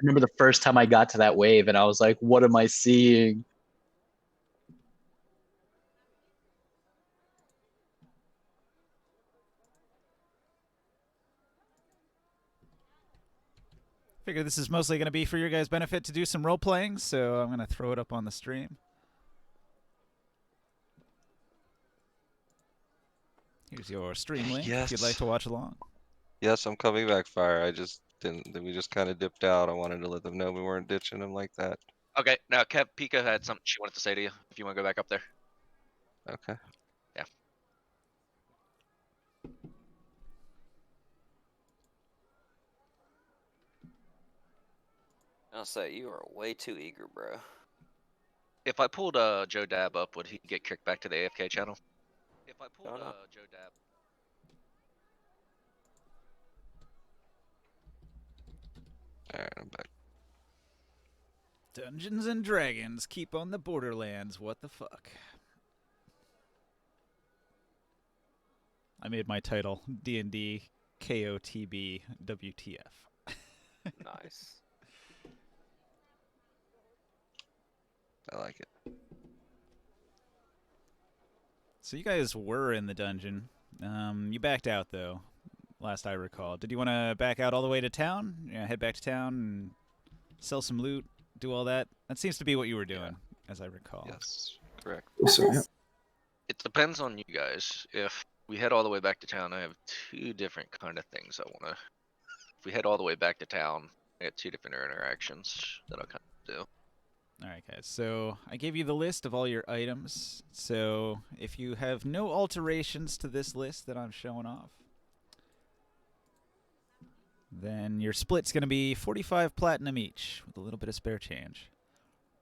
remember the first time I got to that wave and I was like, what am I seeing? Figure this is mostly going to be for your guys' benefit to do some role playing, so I'm going to throw it up on the stream. Here's your stream link if you'd like to watch along. Yes, I'm coming back, Fire. I just didn't. We just kind of dipped out. I wanted to let them know we weren't ditching them like that. Okay, now Kev Pika had something she wanted to say to you. If you want to go back up there. Okay. Yeah. I'll say you are way too eager, bro. If I pulled Joe Dab up, would he get kicked back to the AFK channel? If I pulled Joe Dab. Alright, I'm back. Dungeons and Dragons, keep on the Borderlands. What the fuck? I made my title D&D KOTB WTF. Nice. I like it. So you guys were in the dungeon. You backed out, though, last I recall. Did you want to back out all the way to town? Yeah, head back to town and sell some loot, do all that? That seems to be what you were doing, as I recall. Yes, correct. It depends on you guys. If we head all the way back to town, I have two different kind of things I want to... If we head all the way back to town, I got two different interactions that I'll kind of do. Alright guys, so I gave you the list of all your items, so if you have no alterations to this list that I'm showing off, then your split's going to be 45 platinum each, with a little bit of spare change.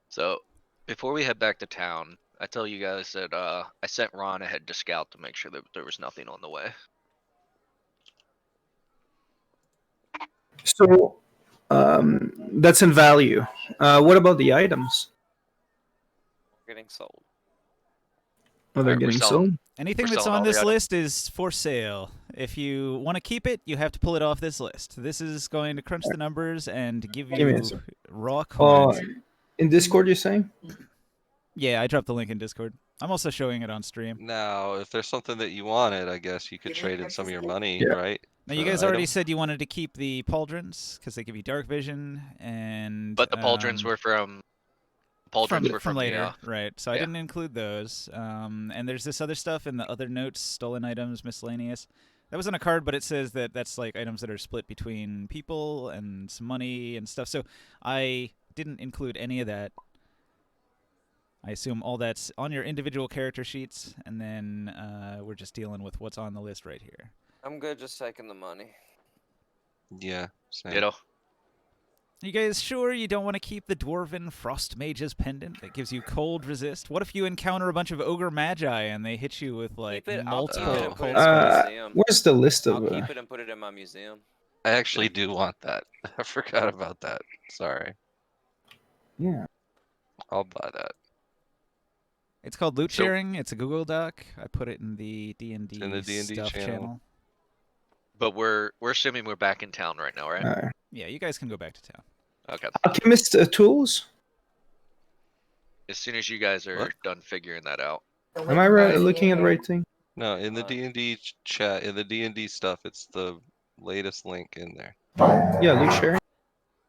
So, before we head back to town, I tell you guys that I sent Ron ahead to scout to make sure that there was nothing on the way. So, that's in value. What about the items? Getting sold. Oh, they're getting sold? Anything that's on this list is for sale. If you want to keep it, you have to pull it off this list. This is going to crunch the numbers and give you raw coins. In Discord, you're saying? Yeah, I dropped the link in Discord. I'm also showing it on stream. Now, if there's something that you wanted, I guess you could trade in some of your money, right? Now, you guys already said you wanted to keep the pauldrons because they give you dark vision and. But the pauldrons were from. Pauldrons were from later, right? So I didn't include those. And there's this other stuff in the other notes: stolen items, miscellaneous. That was on a card, but it says that that's like items that are split between people and some money and stuff. So I didn't include any of that. I assume all that's on your individual character sheets, and then we're just dealing with what's on the list right here. I'm good just taking the money. Yeah, same. Ditto. You guys sure you don't want to keep the Dwarven Frost Mage's pendant that gives you cold resist? What if you encounter a bunch of Ogre Magi and they hit you with like multiple cold where's the list of I'll keep it and put it in my museum. I actually do want that. I forgot about that. Sorry. Yeah. I'll buy that. It's called Loot Sharing. It's a Google Doc. I put it in the D&D stuff channel. But we're assuming we're back in town right now, right? Yeah, you guys can go back to town. Okay. Alchemist tools? As soon as you guys are done figuring that out. Am I looking at the right thing? No, in the D&D chat, in the D&D stuff, it's the latest link in there. Yeah, loot sharing.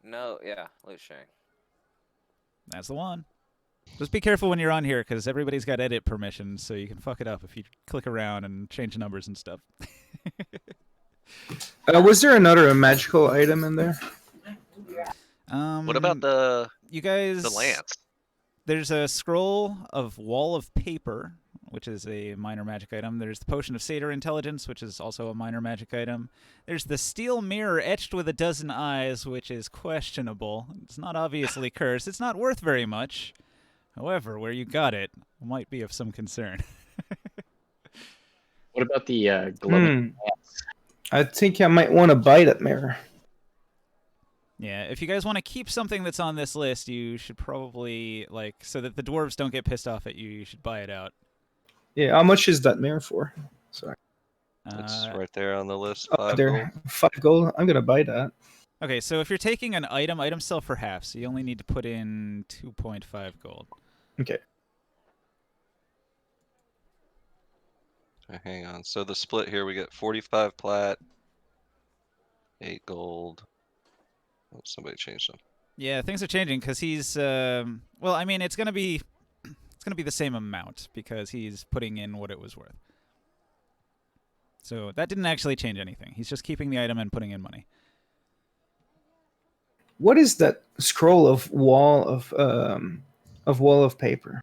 No, yeah, loot sharing. That's the one. Just be careful when you're on here, because everybody's got edit permissions, so you can fuck it up if you click around and change numbers and stuff. Was there another magical item in there? What about the lance? There's a scroll of Wall of Paper, which is a minor magic item. There's the Potion of Satyr Intelligence, which is also a minor magic item. There's the Steel Mirror etched with a dozen eyes, which is questionable. It's not obviously cursed. It's not worth very much. However, where you got it might be of some concern. What about the glowing lance? I think I might want to buy that mirror. Yeah, if you guys want to keep something that's on this list, you should probably, like, so that the dwarves don't get pissed off at you, you should buy it out. Yeah, how much is that mirror for? Sorry. It's right there on the list. 5 gold. I'm going to buy that. Okay, so if you're taking an item, items sell for half, so you only need to put in 2.5 gold. Okay. Hang on. So the split here, we get 45 plat, 8 gold. Oh, somebody changed them. Yeah, things are changing because he's. Well, I mean, it's gonna be the same amount because he's putting in what it was worth. So that didn't actually change anything. He's just keeping the item and putting in money. What is that scroll of wall of paper?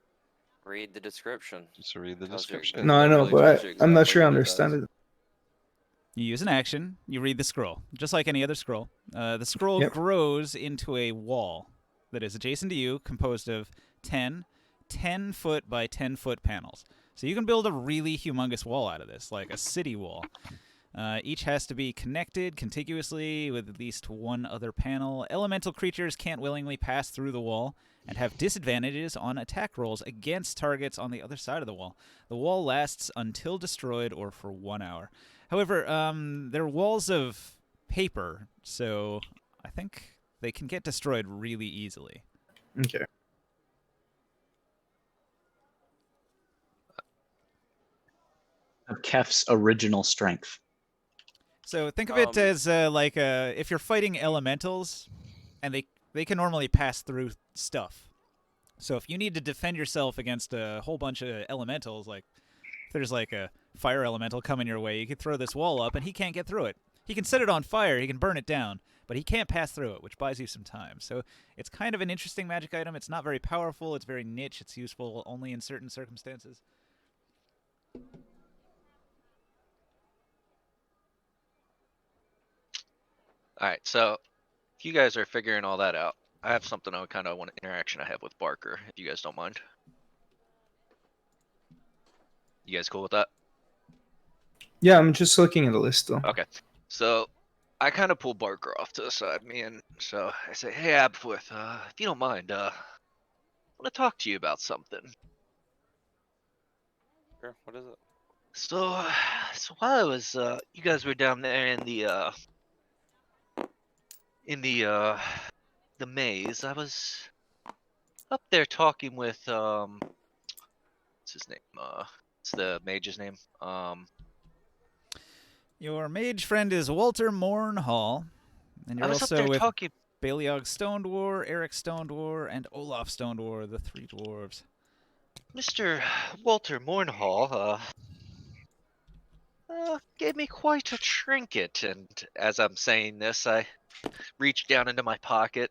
Read the description. Just read the Tells you- description. No, I know, really but tells you I'm not exactly sure I what it understand does. it. You use an action. You read the scroll, just like any other scroll. The scroll Yep. grows into a wall that is adjacent to you, composed of 10 foot by 10 foot panels. So you can build a really humongous wall out of this, like a city wall. Each has to be connected contiguously with at least one other panel. Elemental creatures can't willingly pass through the wall and have disadvantages on attack rolls against targets on the other side of the wall. The wall lasts until destroyed or for 1 hour. However, they're walls of paper, so I think they can get destroyed really easily. Okay. Of Kef's original strength. So think of it as like if you're fighting elementals, and they can normally pass through stuff. So if you need to defend yourself against a whole bunch of elementals, like if there's like a fire elemental coming your way, you could throw this wall up and he can't get through it. He can set it on fire, he can burn it down, but he can't pass through it, which buys you some time. So it's kind of an interesting magic item. It's not very powerful, it's very niche, it's useful only in certain circumstances. Alright, so if you guys are figuring all that out, I have something I kind of want interaction I have with Barker, if you guys don't mind. You guys cool with that? Yeah, I'm just looking at the list though. Okay. So I kind of pull Barker off to the side, so I say, hey Abforth, if you don't mind, I want to talk to you about something. Sure, what is it? So, so while I was, you guys were down there the maze, I was up there talking with, what's his name? What's the mage's name? Your mage friend is Walter Morn Hall, and I you're was up also there with talking. Baliog Stonedwar, Eric Stonedwar, and Olaf Stonedwar, the three dwarves. Mr. Walter Mornhall, gave me quite a trinket, and as I'm saying this, I reach down into my pocket,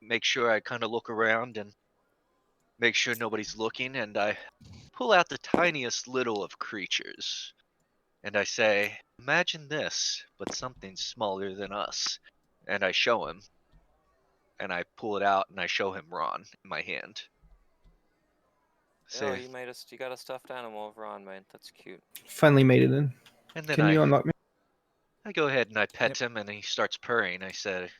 make sure I kind of look around and make sure nobody's looking, and I pull out the tiniest little of creatures. And I say, imagine this, but something smaller than us. And I show him, and I pull it out, and I show him Ron in my hand. Oh, Say, you got a stuffed animal of Ron, man. That's cute. Finally made it in. and then Can you unlock me? I go ahead and I pet him, and he starts purring. I said,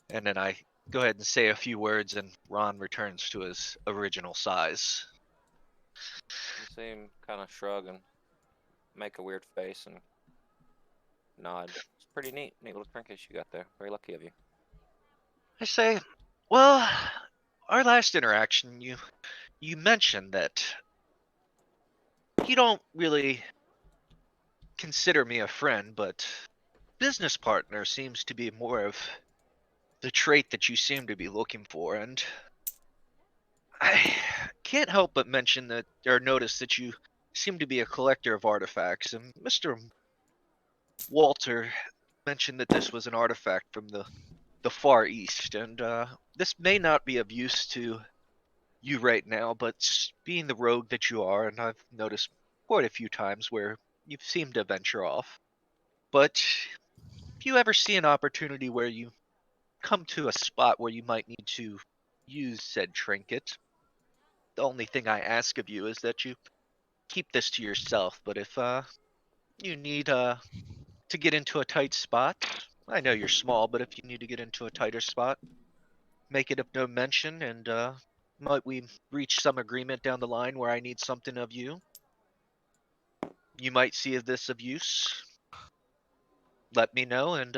and then I go ahead and say a few words, and Ron returns to his original size. You see him kind of shrug and make a weird face and nod. It's pretty neat. Neat little trinket you got there. Very lucky of you. I say, well, our last interaction, you mentioned that you don't really consider me a friend, but business partner seems to be more of the trait that you seem to be looking for, and I can't help but mention that, or notice that you seem to be a collector of artifacts, and Mr. Walter mentioned that this was an artifact from the Far East, and this may not be of use to you right now, but being the rogue that you are, and I've noticed quite a few times where you've seemed to venture off, but if you ever see an opportunity where you come to a spot where you might need to use said trinket, the only thing I ask of you is that you keep this to yourself, but if you need to get into a tight spot, I know you're small, but if you need to get into a tighter spot, make it of no mention, and might we reach some agreement down the line where I need something of you? You might see this of use. let me know, and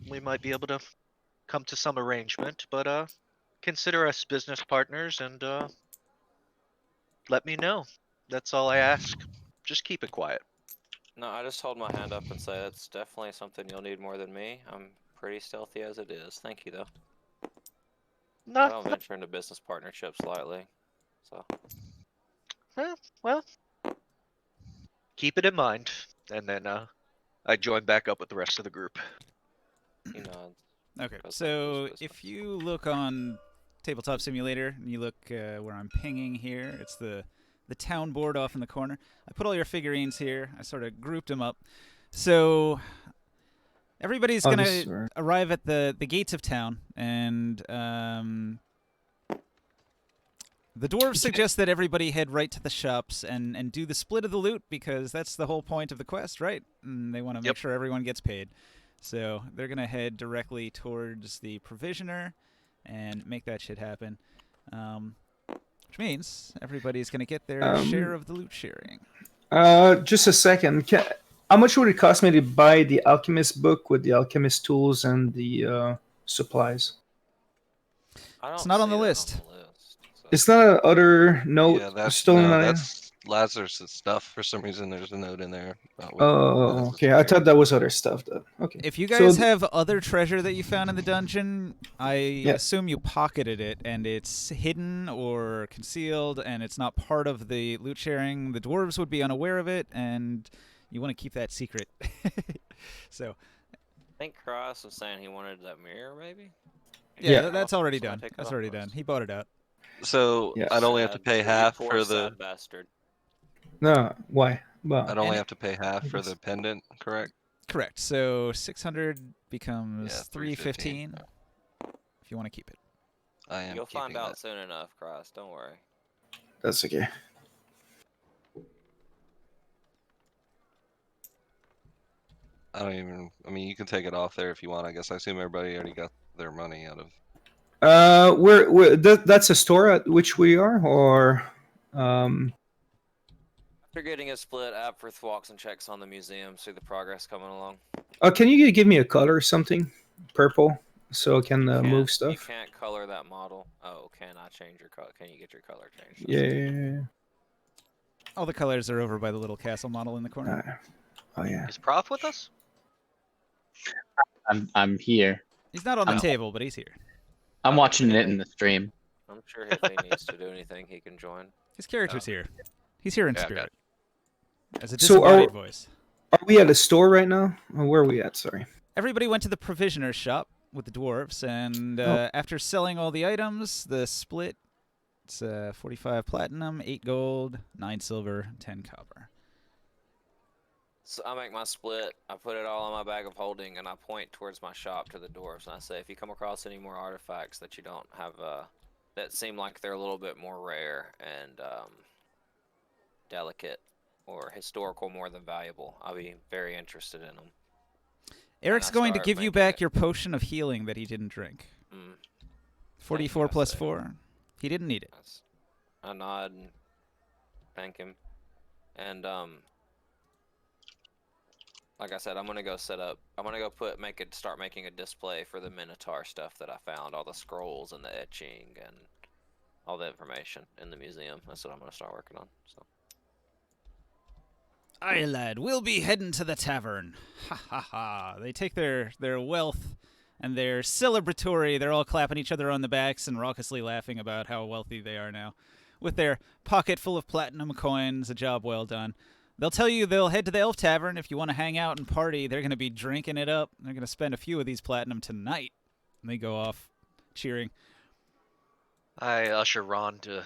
we might be able to come to some arrangement. But consider us business partners, and let me know. That's all I ask. Just keep it quiet. No, I just hold my hand up and say that's definitely something you'll need more than me. I'm pretty stealthy as it is. Thank you, though. I Not, don't venture into business partnerships lightly, so. well, keep it in mind. And then I join back up with the rest of the group. He nods. Okay, Goes back to his so business. if you look on Tabletop Simulator and you look where I'm pinging here, it's the town board off in the corner. I put all your figurines here. I sort of grouped them up. So everybody's Oh, gonna this is where- arrive at the gates of town, and the dwarves suggest that everybody head right to the shops and do the split of the loot, because that's the whole point of the quest, right? And they want to make Yep. sure everyone gets paid. So they're going to head directly towards the provisioner and make that shit happen. Which means everybody's going to get their share of the loot sharing. Just a second. How much would it cost me to buy the alchemist book with the alchemist tools and the supplies? I don't It's not on see the that list. so. It's not an other note Yeah, that's stolen no, item? that's Lazarus' stuff. For some reason, there's a note in there. Oh, okay. I thought that was other stuff then. Okay. If you So guys have other treasure that you found in the dungeon, I Yeah. assume you pocketed it and it's hidden or concealed and it's not part of the loot sharing. The dwarves would be unaware of it, and you want to keep that secret. So, I think Cross was saying he wanted that mirror, maybe? yeah, Yeah. that's already So I done. take it That's off already first. done. He bought it out. So Yeah. I'd only have to Sad. pay You half poor for the. sad bastard. No, why? Well, I'd only And- have to pay half for the pendant, correct? Correct. So 600 becomes Yeah, 315 if you want to keep it. I am. You'll find keeping out that. soon enough, Cross. Don't worry. that's okay. I don't even. I mean, you can take it off there if you want. I guess I assume everybody already got their money out of. That's a store at which we are, or After getting a split, Apforth walks and checks on the museum, see the progress coming along. can you give me a color or something? Purple, so I can You move You stuff. can't color that model. Oh, can I change your color? Can you get your color changed? Yeah. All the colors are over by the little castle model in the corner. Oh yeah. Is Prof with us? I'm here. He's not on the I'm- table, but he's here. I'm watching it in the stream. I'm sure if he needs to do anything, he can join. His character's here. He's here in Yeah, I've got spirit. As a So disembodied voice. Are we at a store right now? Or where are we at? Sorry. Everybody went to the provisioner's shop with the dwarves, and after selling all the items, the split, it's 45 platinum, 8 gold, 9 silver, 10 copper. So I make my split, I put it all in my bag of holding, and I point towards my shop to the dwarves, and I say, if you come across any more artifacts that you don't have, that seem like they're a little bit more rare and delicate or historical more than valuable, I'll be very interested in them. Eric's I going to start give you making back it. your potion of healing that he didn't drink. 44 I plus say. 4. He didn't need it. I nod and thank him. And like I said, I'm gonna go set up. I'm gonna go start making a display for the Minotaur stuff that I found, all the scrolls and the etching and all the information in the museum. That's what I'm gonna start working on. So. Aye, lad, we'll be heading to the tavern. Ha ha ha. They take their wealth and their celebratory. They're all clapping each other on the backs and raucously laughing about how wealthy they are now. With their pocket full of platinum coins, a job well done. They'll tell you they'll head to the Elf Tavern if you want to hang out and party. They're going to be drinking it up. They're going to spend a few of these platinum tonight. And they go off cheering. I usher Ron to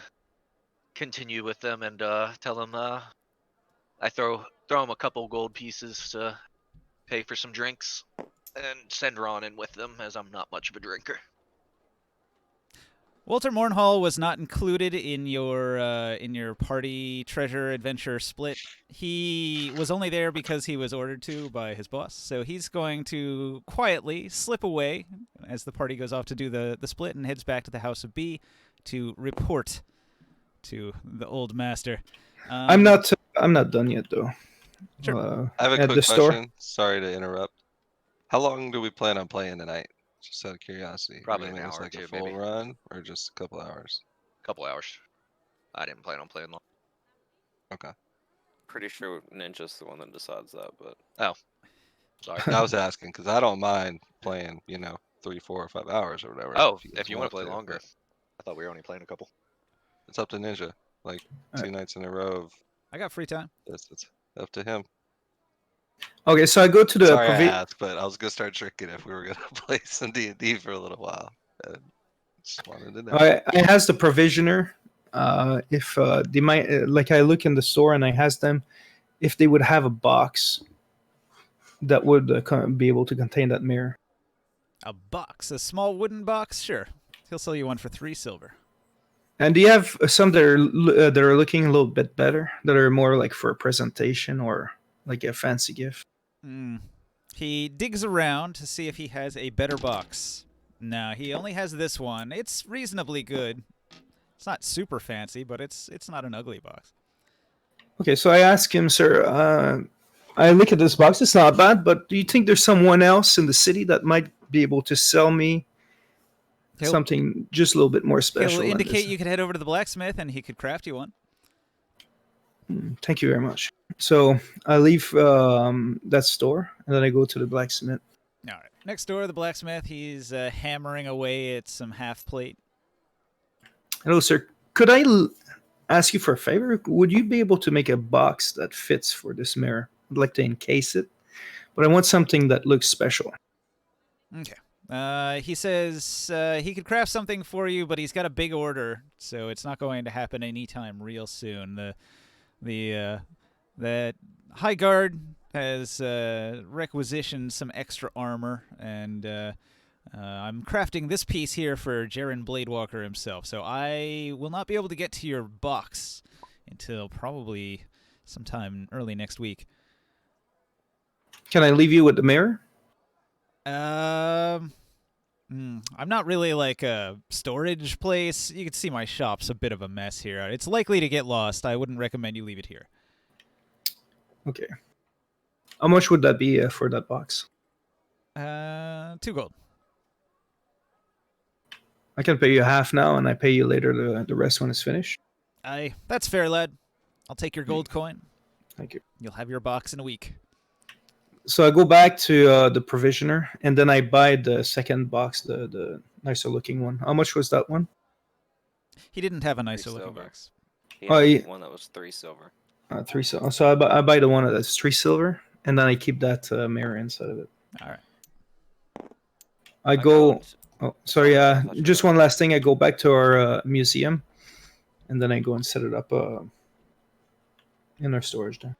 continue with them and tell him I throw him a couple gold pieces to pay for some drinks and send Ron in with them, as I'm not much of a drinker. Walter Mornhall was not included in your party treasure adventure split. He was only there because he was ordered to by his boss. So he's going to quietly slip away as the party goes off to do the split and heads back to the House of B to report to the old master. I'm not done yet though. Sure. I have a at quick the store. question. Sorry to interrupt. How long do we plan on playing tonight? Just out of curiosity. Probably Are we an gonna make hour or this like two, a full maybe. run or just a couple hours? Couple hours. I didn't plan on playing long. Okay. Pretty sure Ninja's the one that decides that, but Sorry. I was asking because I don't mind playing, 3, 4, or 5 hours or whatever. Oh, guys if you want to play to, longer. but I thought we were only playing a couple. it's up to Ninja. Like Alright. 2 nights in a row of I got free time. this. It's up to him. Okay, so I go to the Sorry I asked, but I was gonna start drinking if we were gonna play some D&D for a little while. Just wanted to know. I has the provisioner. If they might, like I look in the store and I has them, if they would have a box that would be able to contain that mirror. A box, a small wooden box? Sure. He'll sell you one for 3 silver. And do you have some that are looking a little bit better, that are more like for a presentation or like a fancy gift? He digs around to see if he has a better box. No, he only has this one. It's reasonably good. It's not super fancy, but it's not an ugly box. Okay, so I ask him, sir, I look at this box, it's not bad, but do you think there's someone else in the city that might be able to sell me something just a little bit more special? He'll than indicate this? you could head over to the blacksmith and he could craft you one. Thank you very much. So I leave that store and then I go to the blacksmith. All right. Next door, the blacksmith, he's hammering away at some half plate. Hello, sir. Could I ask you for a favor? Would you be able to make a box that fits for this mirror? I'd like to encase it, but I want something that looks special. Okay. He says he could craft something for you, but he's got a big order, so it's not going to happen anytime real soon. The High Guard has requisitioned some extra armor, and I'm crafting this piece here for Jaren Bladewalker himself, so I will not be able to get to your box until probably sometime early next week. Can I leave you with the mirror? I'm not really like a storage place. You can see my shop's a bit of a mess here. It's likely to get lost. I wouldn't recommend you leave it here. Okay. How much would that be for that box? 2 gold. I can pay you half now, and I pay you later the rest when it's finished. Aye, that's fair, lad. I'll take your gold coin. Thank you. You'll have your box in a week. So I go back to the provisioner, and then I buy the second box, the nicer looking one. How much was that one? He didn't have a nicer 3 looking silver. box. He Oh, had yeah. one that was 3 silver. 3 silver. So I buy the one that's 3 silver, and then I keep that mirror inside of it. All right. I go. got- Oh, sorry. I thought you Just were- one last thing. I go back to our museum, and then I go and set it up in our storage there.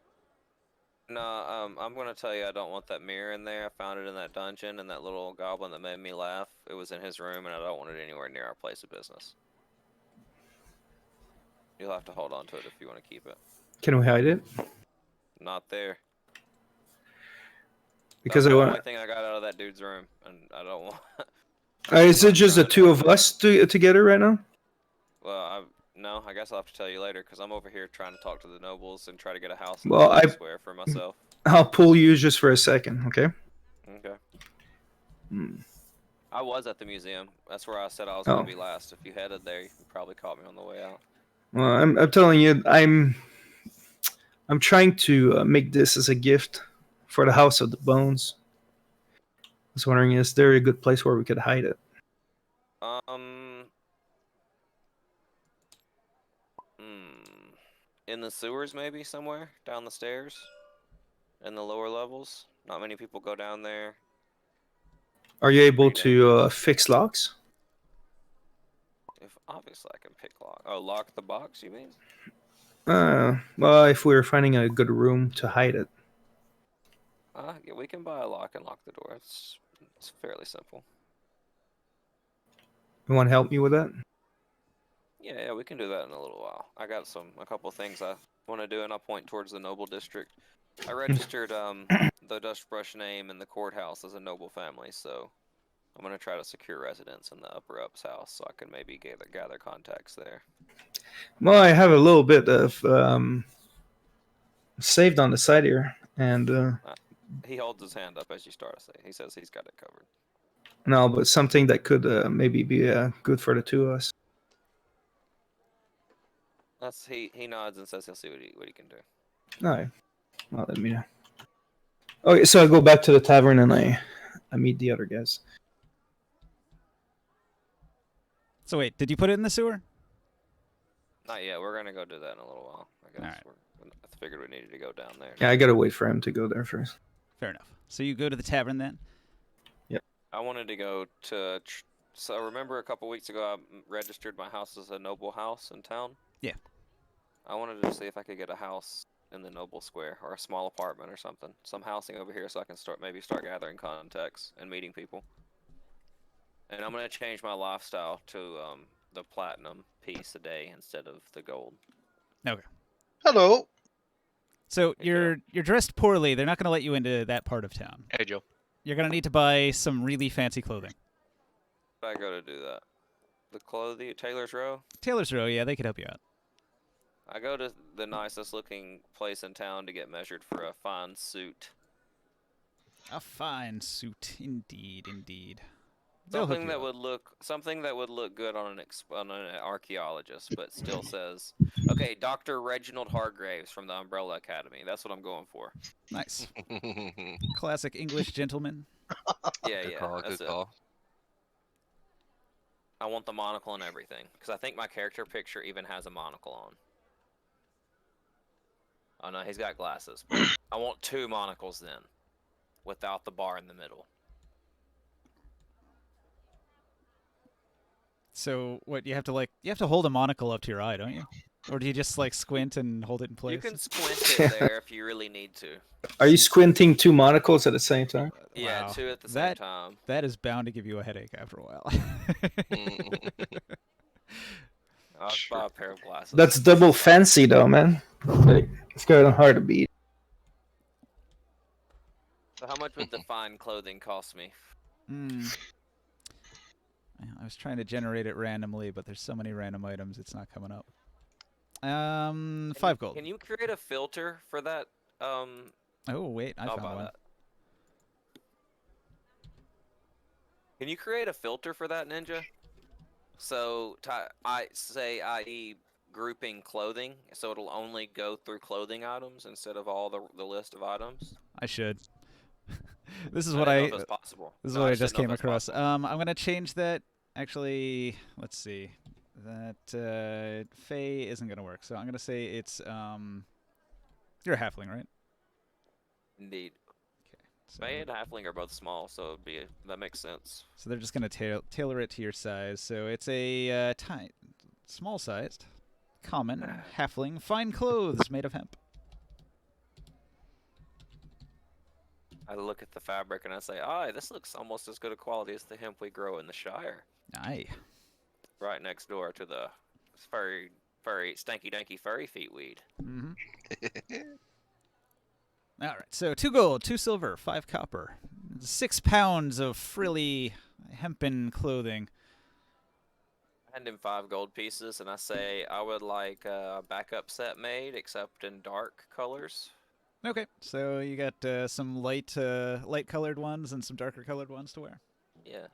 No, I'm gonna tell you I don't want that mirror in there. I found it in that dungeon, and that little goblin that made me laugh. It was in his room, and I don't want it anywhere near our place of business. You'll have to hold on to it if you want to keep it. Can we hide it? Not there. Because That's I the want. only thing I got out of that dude's room, and I don't want. Is it just the two of us together right now? Well, no, I guess I'll have to tell you later because I'm over here trying to talk to the nobles and try to get a house Well, I swear for myself. I'll pull you just for a second, okay? Okay. Hmm. I was at the museum. That's where I said I was Oh. gonna be last. If you headed there, you probably caught me on the way out. Well, I'm telling you, I'm trying to make this as a gift for the House of the Bones. I was wondering, is there a good place where we could hide it? In the sewers, maybe somewhere down the stairs, in the lower levels. Not many people go down there. Are you able Pretty to dangerous. fix locks? If obviously I can pick lock. Oh, lock the box, you mean? Well, if we were finding a good room to hide it. Yeah, we can buy a lock and lock the door. It's fairly simple. You want to help me with that? Yeah, we can do that in a little while. I got a couple things I want to do, and I'll point towards the noble district. I registered the Dust Brush name in the courthouse as a noble family, so I'm gonna try to secure residence in the Upper Ups house, so I can maybe gather contacts there. Well, I have a little bit of saved on the side here, and He holds his hand up as you start to say. He says he's got it covered. No, but something that could maybe be good for the two of us. He nods and says he'll see what he can do. All right. Well, let me know. Okay, so I go back to the tavern and I meet the other guys. So wait, did you put it in the sewer? Not yet. We're gonna go do that in a little while. I guess. Alright. I figured we needed to go down there. Yeah, I gotta wait for him to go there first. Fair enough. So you go to the tavern then? I wanted to go to. So remember a couple weeks ago, I registered my house as a noble house in town. Yeah. I wanted to see if I could get a house in the noble square or a small apartment or something, some housing over here, so I can start gathering contacts and meeting people. And I'm gonna change my lifestyle to the platinum piece a day instead of the gold. Okay. Hello. So Hey, you're dressed poorly. They're not going to let you into that part of town. Hey, Joe. You're going to need to buy some really fancy clothing. I go to do that. The clothing, Taylor's Row. Taylor's Row, yeah, they could help you out. I go to the nicest looking place in town to get measured for a fine suit. A fine suit, indeed, indeed. They'll hook Something you that up. would look good on an archaeologist, but still says, okay, Dr. Reginald Hargraves from the Umbrella Academy. That's what I'm going for. Nice. Classic English gentleman. Yeah, Good yeah, call. that's Good it. call. I want the monocle and everything, because I think my character picture even has a monocle on. Oh no, he's got glasses. But I want 2 monocles then, without the bar in the middle. So what you have to hold a monocle up to your eye, don't you? Or do you just like squint and hold it in place? You can squint it there if you really need to. Are you squinting 2 monocles at the same time? Yeah, Wow. 2 at the same time. That is bound to give you a headache after a while. I'll buy a pair of glasses. That's double fancy though, man. Like, it's kind of hard to beat. So how much would the fine clothing cost me? I was trying to generate it randomly, but there's so many random items, it's not coming up. 5 gold. Can you create a filter for that? Oh wait, I I'll found buy one. that. Can you create a filter for that, Ninja? So i.e. grouping clothing, so it'll only go through clothing items instead of all the list of items. I should. This is I what didn't know if it was possible. This is No, what I just just didn't came know if it was across. possible. I'm gonna change that. Actually, let's see. That Faye isn't gonna work. So I'm gonna say it's you're a halfling, right? Indeed. So, Faye and Halfling are both small, so that makes sense. so they're just gonna tailor it to your size. So it's a small-sized, common halfling, fine clothes made of hemp. I look at the fabric and I say, this looks almost as good a quality as the hemp we grow in the Shire. Aye. Right next door to the stanky danky furry feet weed. All right. So 2 gold, 2 silver, 5 copper, 6 pounds of frilly hempen clothing. I hand him 5 gold pieces and I say I would like a backup set made, except in dark colors. Okay. So you got some light-colored ones and some darker-colored ones to wear. Yeah,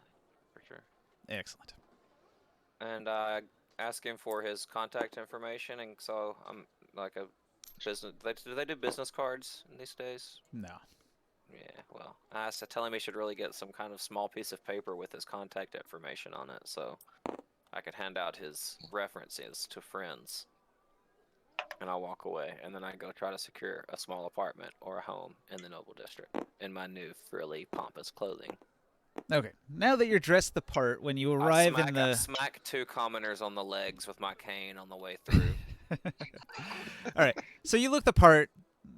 for sure. Excellent. And I ask him for his contact information, and so I'm like a business. Do they do business cards in these days? No. Yeah, well, I tell him he should really get some kind of small piece of paper with his contact information on it, so I could hand out his references to friends. And I'll walk away, and then I go try to secure a small apartment or a home in the Noble District in my new frilly, pompous clothing. Okay. Now that you're dressed the part, when you arrive in I the smack 2 commoners on the legs with my cane on the way through. All right. So you look the part.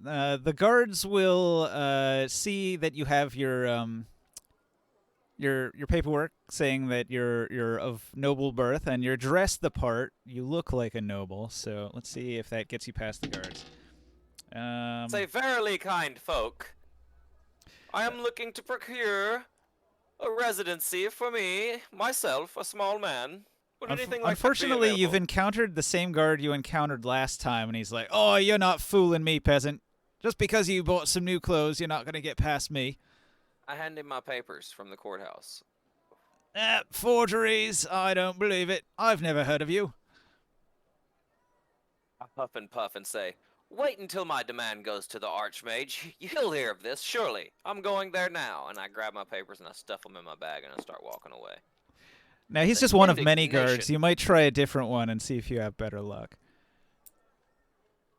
The guards will see that you have your paperwork saying that you're of noble birth and you're dressed the part. You look like a noble. So let's see if that gets you past the guards. Say, verily, kind folk, I am looking to procure a residency for me, myself, a small man. Would anything like that be Unfortunately, you've available? encountered the same guard you encountered last time, and he's like, "Oh, you're not fooling me, peasant. Just because you bought some new clothes, you're not going to get past me. I hand him my papers from the courthouse. Forgeries. I don't believe it. I've never heard of you. I huff and puff and say, wait until my demand goes to the Archmage. He'll hear of this, surely. I'm going there now. And I grab my papers and I stuff them in my bag and I start walking away. Now, he's just one of many guards. You might try a different one and see if you have better luck.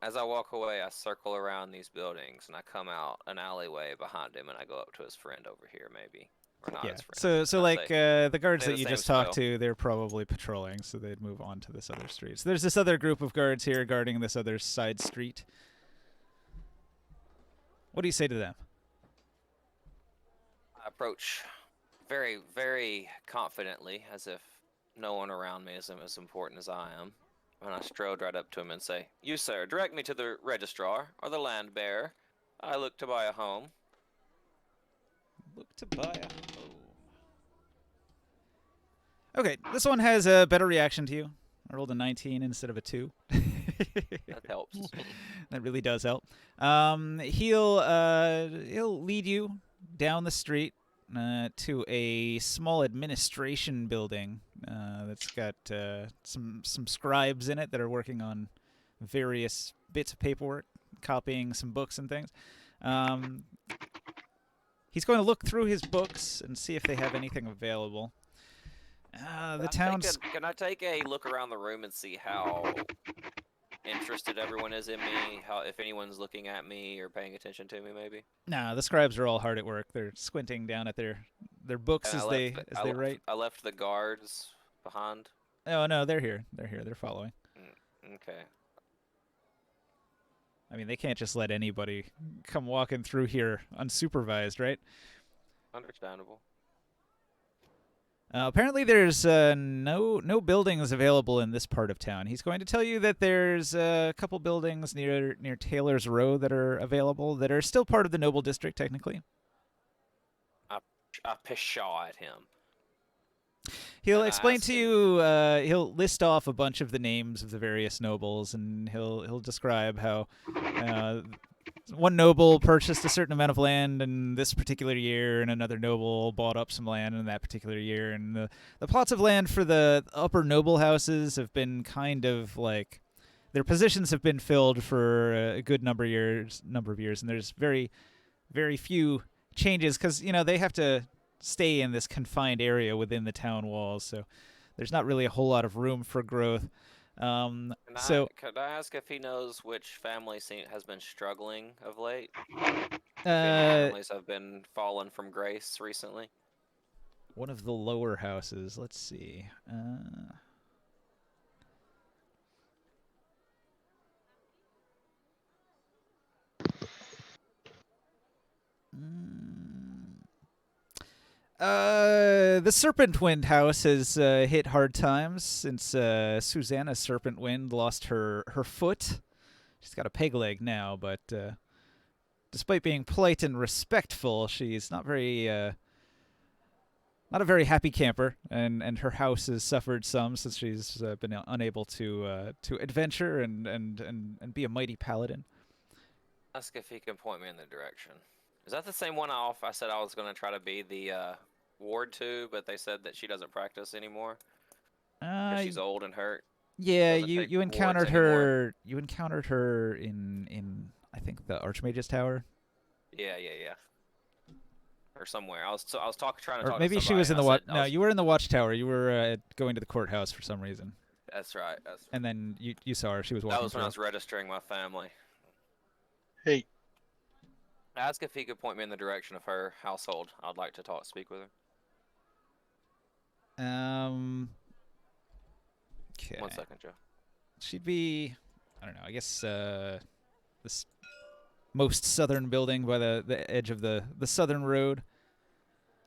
As I walk away, I circle around these buildings and I come out an alleyway behind him and I go up to his friend over here, maybe. Or not Yeah. his friend. So like the guards say that the you same just talked spell. to, they're probably patrolling, so they'd move on to this other street. So there's this other group of guards here guarding this other side street. What do you say to them? I approach very, very confidently, as if no one around me is as important as I am. And I strode right up to him and say, you, sir, direct me to the registrar or the land bearer. I look to buy a home. Look to buy a home. Okay, this one has a better reaction to you. I rolled a 19 instead of a 2. That helps. That really does help. He'll lead you down the street to a small administration building that's got some scribes in it that are working on various bits of paperwork, copying some books and things. He's going to look through his books and see if they have anything available. The town's... Can I take a look around the room and see how interested everyone is in me? How, if anyone's looking at me or paying attention to me, maybe? Nah, the scribes are all hard at work. They're squinting down at their books as they write. I left the guards behind. Oh no, they're here. They're here. They're following. Okay. I mean, they can't just let anybody come walking through here unsupervised, right? Understandable. Apparently, there's no buildings available in this part of town. He's going to tell you that there's a couple buildings near Taylor's Row that are available that are still part of the Noble District, technically. I pshaw at him. He'll And I explain ask to him- you. He'll list off a bunch of the names of the various nobles, and he'll describe how one noble purchased a certain amount of land in this particular year, and another noble bought up some land in that particular year. And the plots of land for the upper noble houses have been kind of like their positions have been filled for a good number of years, and there's very, very few changes because they have to stay in this confined area within the town walls, so there's not really a whole lot of room for growth. Could I ask if he knows which family has been struggling of late? If any families have been fallen from grace recently? One of the lower houses. Let's see. The Serpentwind house has hit hard times since Susanna Serpentwind lost her foot. She's got a peg leg now, but despite being polite and respectful, she's not a very happy camper, and her house has suffered some since she's been unable to adventure and be a mighty paladin. Ask if he can point me in the direction. Is that the same one I said I was going to try to be the ward to, but they said that she doesn't practice anymore? 'Cause she's old and hurt. Yeah, Doesn't take you wards encountered anymore. her. You encountered her in I think the Archmage's Tower, Yeah. Or somewhere. I was trying to or talk maybe to she was in the somebody, watch. No, you were in the Watchtower. You were going to the courthouse for some reason, That's right. and then you saw her. She was walking. That was when I through. was registering my family. Hey, Ask if he could point me in the direction of her household. I'd like to speak with her. Okay. 1 second, Joe. She'd be, I don't know. I guess this most southern building by the edge of the southern road.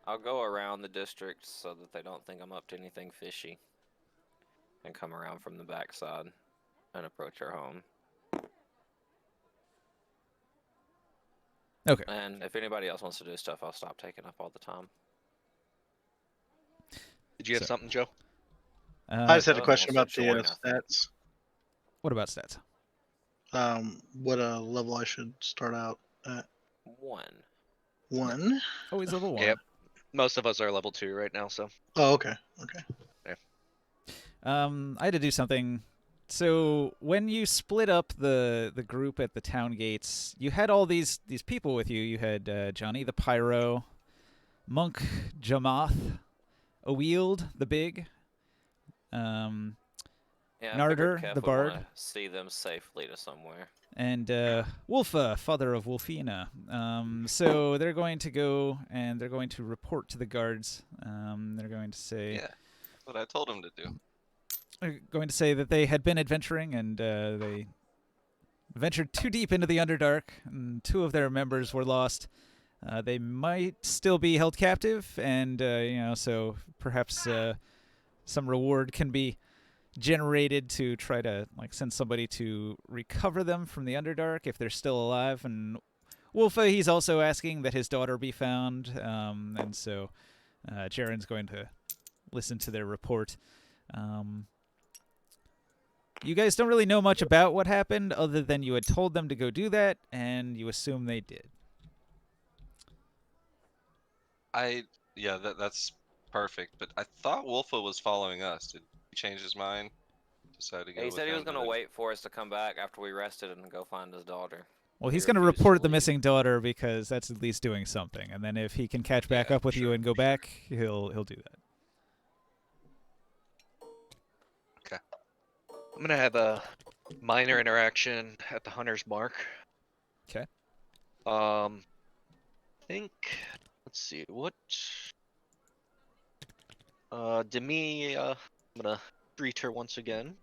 I'll go around the district so that they don't think I'm up to anything fishy. And come around from the backside and approach her home. Okay. And if anybody else wants to do stuff, I'll stop taking up all the time. Did you have something, Joe? I just had a I question about almost said the join, I think. stats. What about stats? what level I should start out at. 1. 1. Oh, he's level 1. Yep. Most of us are level 2 right now, so. Oh, okay. Okay. I had to do something. So when you split up the group at the town gates, you had all these people with you. You had Johnny the Pyro, Monk Jamath, Awield the Big, Yeah, I Narder, figured Kef the would Bard. wanna see them safely to somewhere. and Wolfa, father of Wolfina. So they're going to go and they're going to report to the guards. They're going to say, Yeah, that's what I told him to do. they're going to say that they had been adventuring and they ventured too deep into the Underdark, and 2 of their members were lost. They might still be held captive, and so perhaps some reward can be generated to try to send somebody to recover them from the Underdark if they're still alive. And Wolfa, he's also asking that his daughter be found, and so Jaren's going to listen to their report. You guys don't really know much about what happened other than you had told them to go do that, and you assume they did. Yeah, that's perfect. But I thought Wolfa was following us. Did he change his mind? Decided to go He with said he was him, gonna but wait for us to come back after we rested and go find his daughter. Well, He he's going to refused report the leave. missing daughter because that's at least doing something. And then if he can catch back Yeah, up with you sure, and go sure. back, he'll do that. I'm gonna have a minor interaction at the Hunter's Mark. 'Kay. Think. Let's see. What? Demi. I'm gonna greet her once again.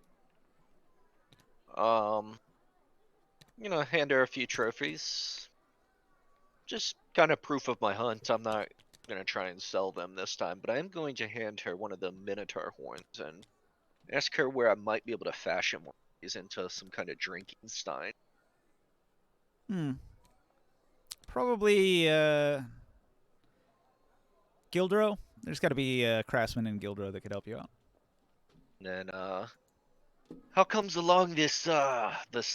Hand her a few trophies. Just kind of proof of my hunt. I'm not gonna try and sell them this time, but I am going to hand her one of the Minotaur horns and ask her where I might be able to fashion one of these into some kind of drinking stein. Probably Gildro. There's got to be a craftsman in Gildro that could help you out. And then, how comes along this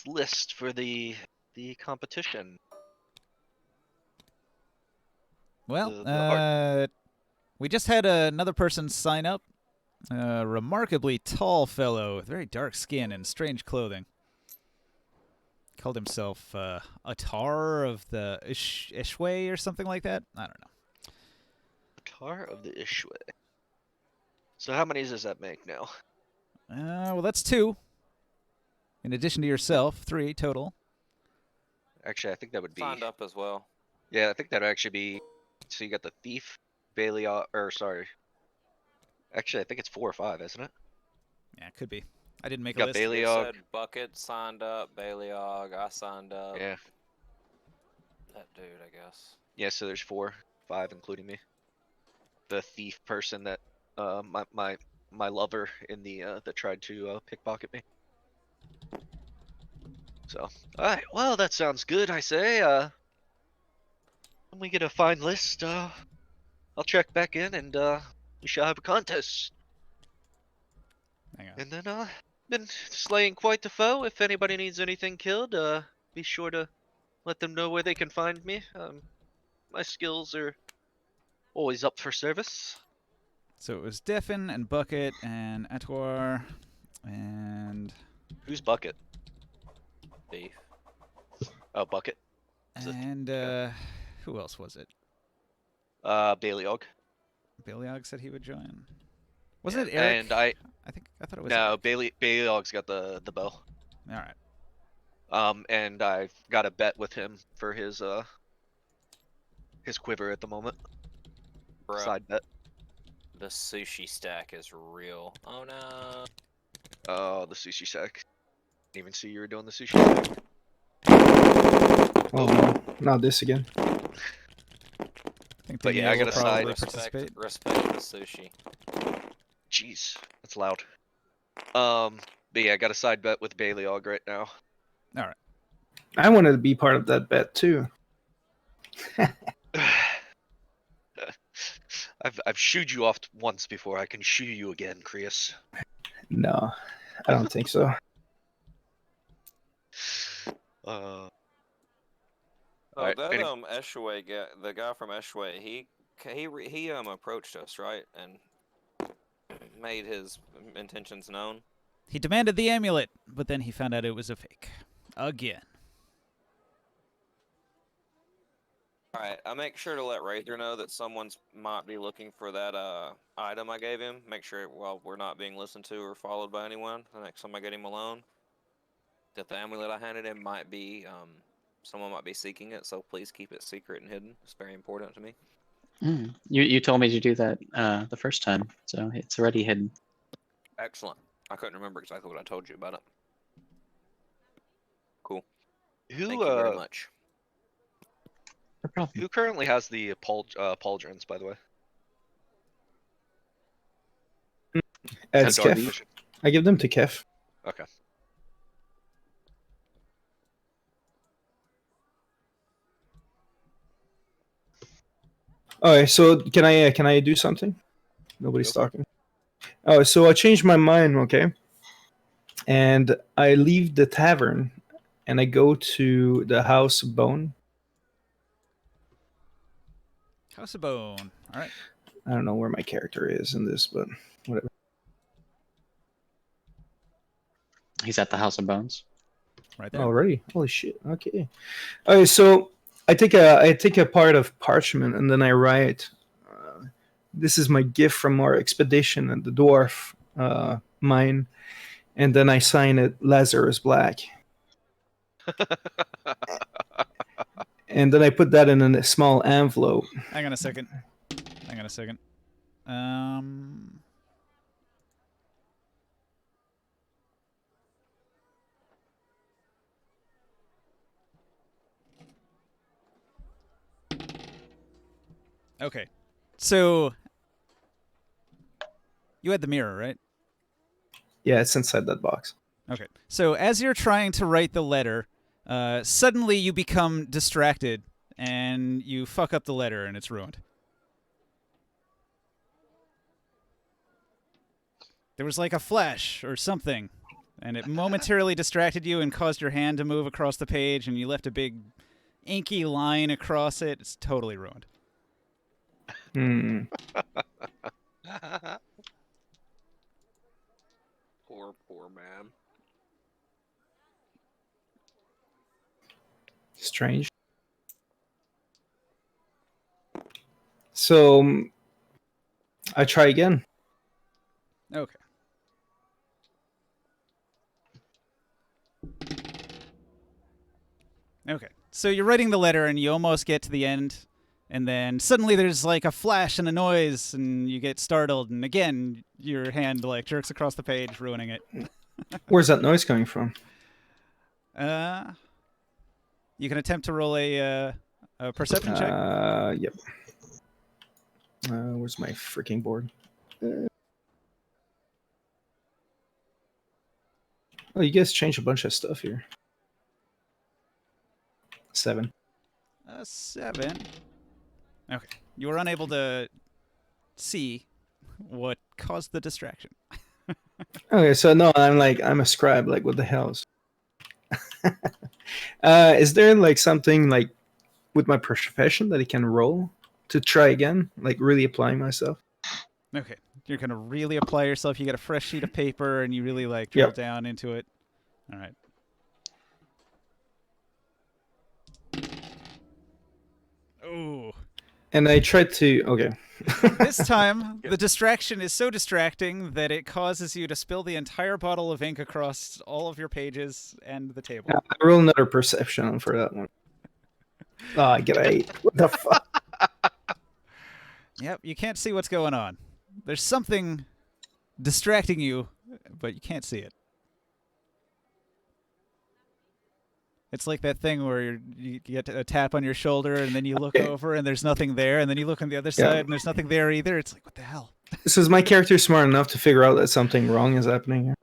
list for the competition? Well, The art. we just had another person sign up. A remarkably tall fellow with very dark skin and strange clothing. Called himself Atar of the Ishway or something like that. I don't know. Tar of the Ishway. So how many does that make now? Well, that's 2. In addition to yourself, 3 total. Actually, I think that would be. Signed up as well. Yeah, I think that would actually be. So you got the thief, Bailey, or sorry. Actually, I think it's 4 or 5, isn't it? Yeah, it could be. I didn't make You a got list. Bailey. It said Bucket signed up, Baleog, I signed up. Yeah. That dude, I guess. Yeah. So there's 4, 5, including me. The thief person that, my lover in the that tried to pickpocket me. So, all right. Well, that sounds good. I say. When we get a fine list, I'll check back in and we shall have a contest. Hang on. And then been slaying quite the foe. If anybody needs anything killed, be sure to let them know where they can find me. My skills are always up for service. So it was Deffin and Bucket and Atwar and Who's Bucket? Thief. Oh, Bucket. and who else was it? Baleog. Baleog said he would join. Wasn't Yeah, it Eric? And I thought it was no Eric. Baleog's got the bow. All right. And I've got a bet with him for his quiver at the moment. Bruh, Side bet. the sushi stack is real. Oh no. Oh, the sushi sack. Didn't even see you were doing the sushi sack. Oh no, not this again. I think But yeah, I Danielle got will a side. probably Respect, participate. respect the sushi. Jeez, that's loud. But yeah, I got a side bet with Baleog right now. All right. I wanted to be part of that bet too. I've shooed you off once before. I can shoot you again, Krius. No, I don't think so. Uh, Oh, Alright, that any- Eshway guy, the guy from Eshway, he approached us, right, and made his intentions known. He demanded the amulet, but then he found out it was a fake. Again. All right, I make sure to let Rather know that someone's might be looking for that item I gave him. Make sure while we're not being listened to or followed by anyone, the next time I get him alone, that the amulet I handed him might be someone might be seeking it. So please keep it secret and hidden. It's very important to me. You told me to do that the first time, so it's already hidden. Excellent. I couldn't remember exactly what I told you about it. Cool. who Thank you very much. No problem. who currently has the pauldrons, by the way? It's Dark Kef. vision. I give them to Kef. Okay. All right, so can I do something? Nobody's Go for it. talking. Oh, so I changed my mind, okay? And I leave the tavern and I go to the House of Bone. House of Bone. All right. I don't know where my character is in this, but whatever. He's at the House of Bones. Right there. Already? Holy shit. Okay. Okay, so I take a part of parchment and then I write, this is my gift from our expedition and the dwarf mine, and then I sign it Lazarus Black. And then I put that in a small envelope. Hang on a second. Okay. So you had the mirror, right? Yeah, it's inside that box. Okay. So as you're trying to write the letter, suddenly you become distracted and you fuck up the letter and it's ruined. There was like a flash or something, and it momentarily distracted you and caused your hand to move across the page, and you left a big inky line across it. It's totally ruined. Hmm. Poor man. Strange. So I try again. Okay. Okay. So you're writing the letter and you almost get to the end, and then suddenly there's like a flash and a noise and you get startled, and again your hand like jerks across the page, ruining it. Where's that noise coming from? You can attempt to roll a perception check. Yep. Where's my freaking board? Oh, you guys changed a bunch of stuff here. 7. 7. Okay. You were unable to see what caused the distraction. Okay, so no, I'm a scribe. Like, what the hell? Is there like something like with my profession that I can roll to try again? Like really applying myself? Okay. You're going to really apply yourself. You get a fresh sheet of paper and you really like drill down into it. All right. Oh. And I tried to. Okay. This time, the distraction is so distracting that it causes you to spill the entire bottle of ink across all of your pages and the table. I roll another perception for that one. Oh, I get 8. What the fuck? Yep, you can't see what's going on. There's something distracting you, but you can't see it. It's like that thing where you get a tap on your shoulder and then you look over and there's nothing there, and then you look on the other side and there's nothing there either. It's like, what the hell? So is my character smart enough to figure out that something wrong is happening here?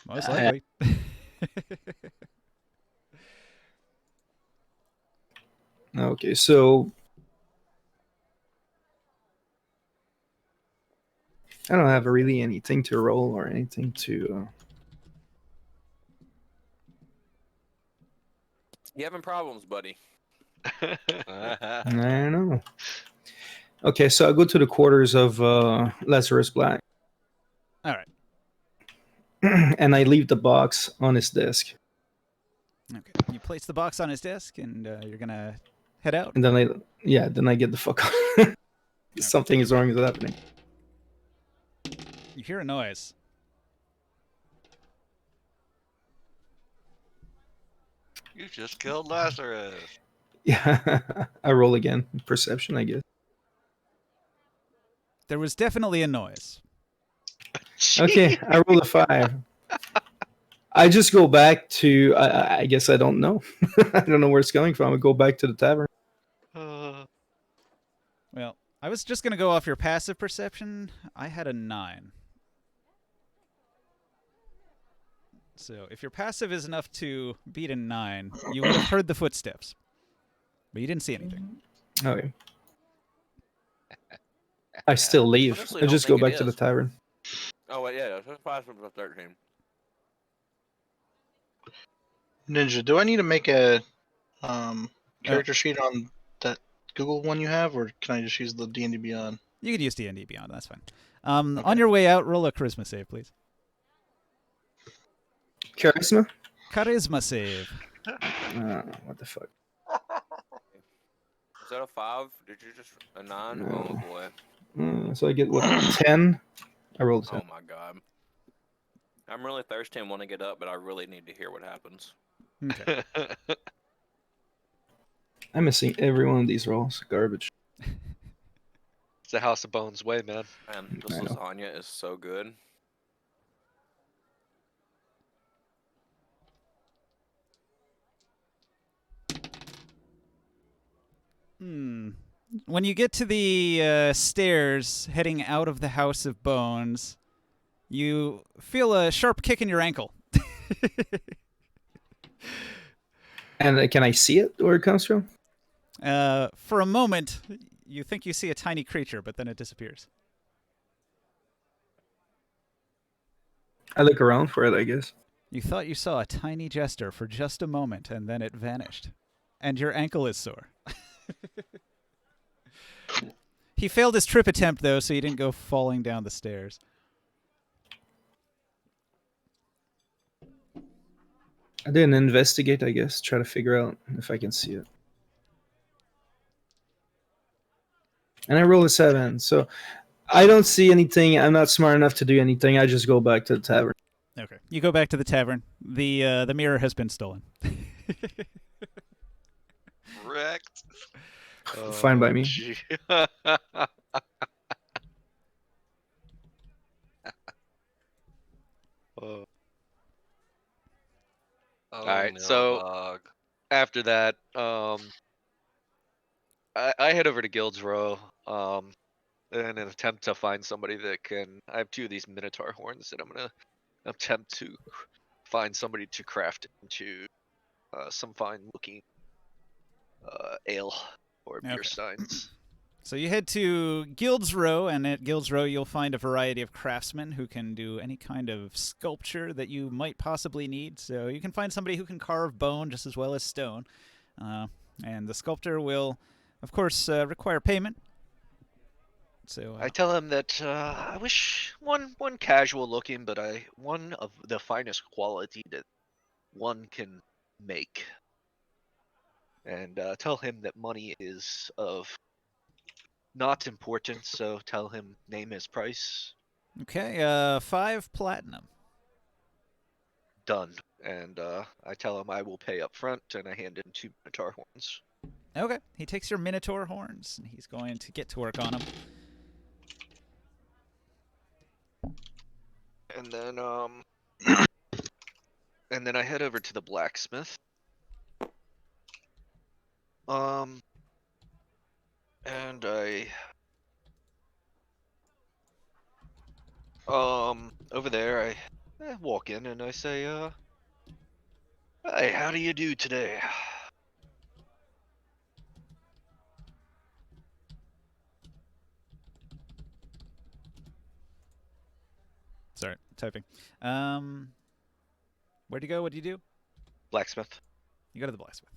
Most likely. Okay, so I don't have really anything to roll or anything to. You having problems, buddy? I don't know. Okay, so I go to the quarters of Lazarus Black. All right. And I leave the box on his desk. Okay. You place the box on his desk, and you're gonna head out. And then I get the fuck out. Something is wrong is happening. You hear a noise. You just killed Lazarus. Yeah, I roll again. Perception, I guess. There was definitely a noise. Okay, I roll a 5. I just go back to. I guess I don't know. I don't know where it's coming from. I go back to the tavern. Well, I was just gonna go off your passive perception. I had a 9. So if your passive is enough to beat a 9, you would have heard the footsteps, but you didn't see anything. Okay. I still leave. Honestly, I don't just go think it back to the is. tavern. Oh wait, yeah, that's 5 from 13. Ninja, do I need to make a character sheet on that Google one you have, or can I just use the D&D Beyond? You could use D&D Beyond. That's fine. Okay. On your way out, roll a charisma save, please. Charisma? Charisma save. What the fuck? Is that a 5? Did you just a 9? No. Oh boy. So I get what? 10. I rolled a 10. Oh my god. I'm really thirsty and want to get up, but I really need to hear what happens. Okay. I'm missing every one of these rolls. Garbage. It's the House of Bones way, man. Man, this I know. lasagna is so good. When you get to the stairs heading out of the House of Bones, you feel a sharp kick in your ankle. And can I see it where it comes from? For a moment, you think you see a tiny creature, but then it disappears. I look around for it, I guess. You thought you saw a tiny jester for just a moment, and then it vanished. And your ankle is sore. He failed his trip attempt, though, so he didn't go falling down the stairs. I didn't investigate, I guess. Try to figure out if I can see it. And I roll a 7, so I don't see anything. I'm not smart enough to do anything. I just go back to the tavern. Okay. You go back to the tavern. The mirror has been stolen. Wrecked. Fine by me. Gee. Oh. Oh, Alright, no, so- dog. After that, I head over to Guild's Row, in an attempt to find somebody that can. I have 2 of these Minotaur horns that I'm gonna attempt to find somebody to craft into some fine looking ale or beer Okay. steins. So you head to Guild's Row, and at Guild's Row you'll find a variety of craftsmen who can do any kind of sculpture that you might possibly need. So you can find somebody who can carve bone just as well as stone. And the sculptor will, of course, require payment. So I tell him that I wish one casual looking, but one of the finest quality that one can make. And tell him that money is of not important, so tell him name his price. okay, 5 platinum. Done. And I tell him I will pay up front, and I hand in 2 Minotaur horns. Okay, he takes your Minotaur horns, and he's going to get to work on them. And then and then I head over to the blacksmith. And I over there I walk in and I say, hey, how do you do today? Sorry, typing. Where'd you go? What do you do? Blacksmith. You go to the blacksmith.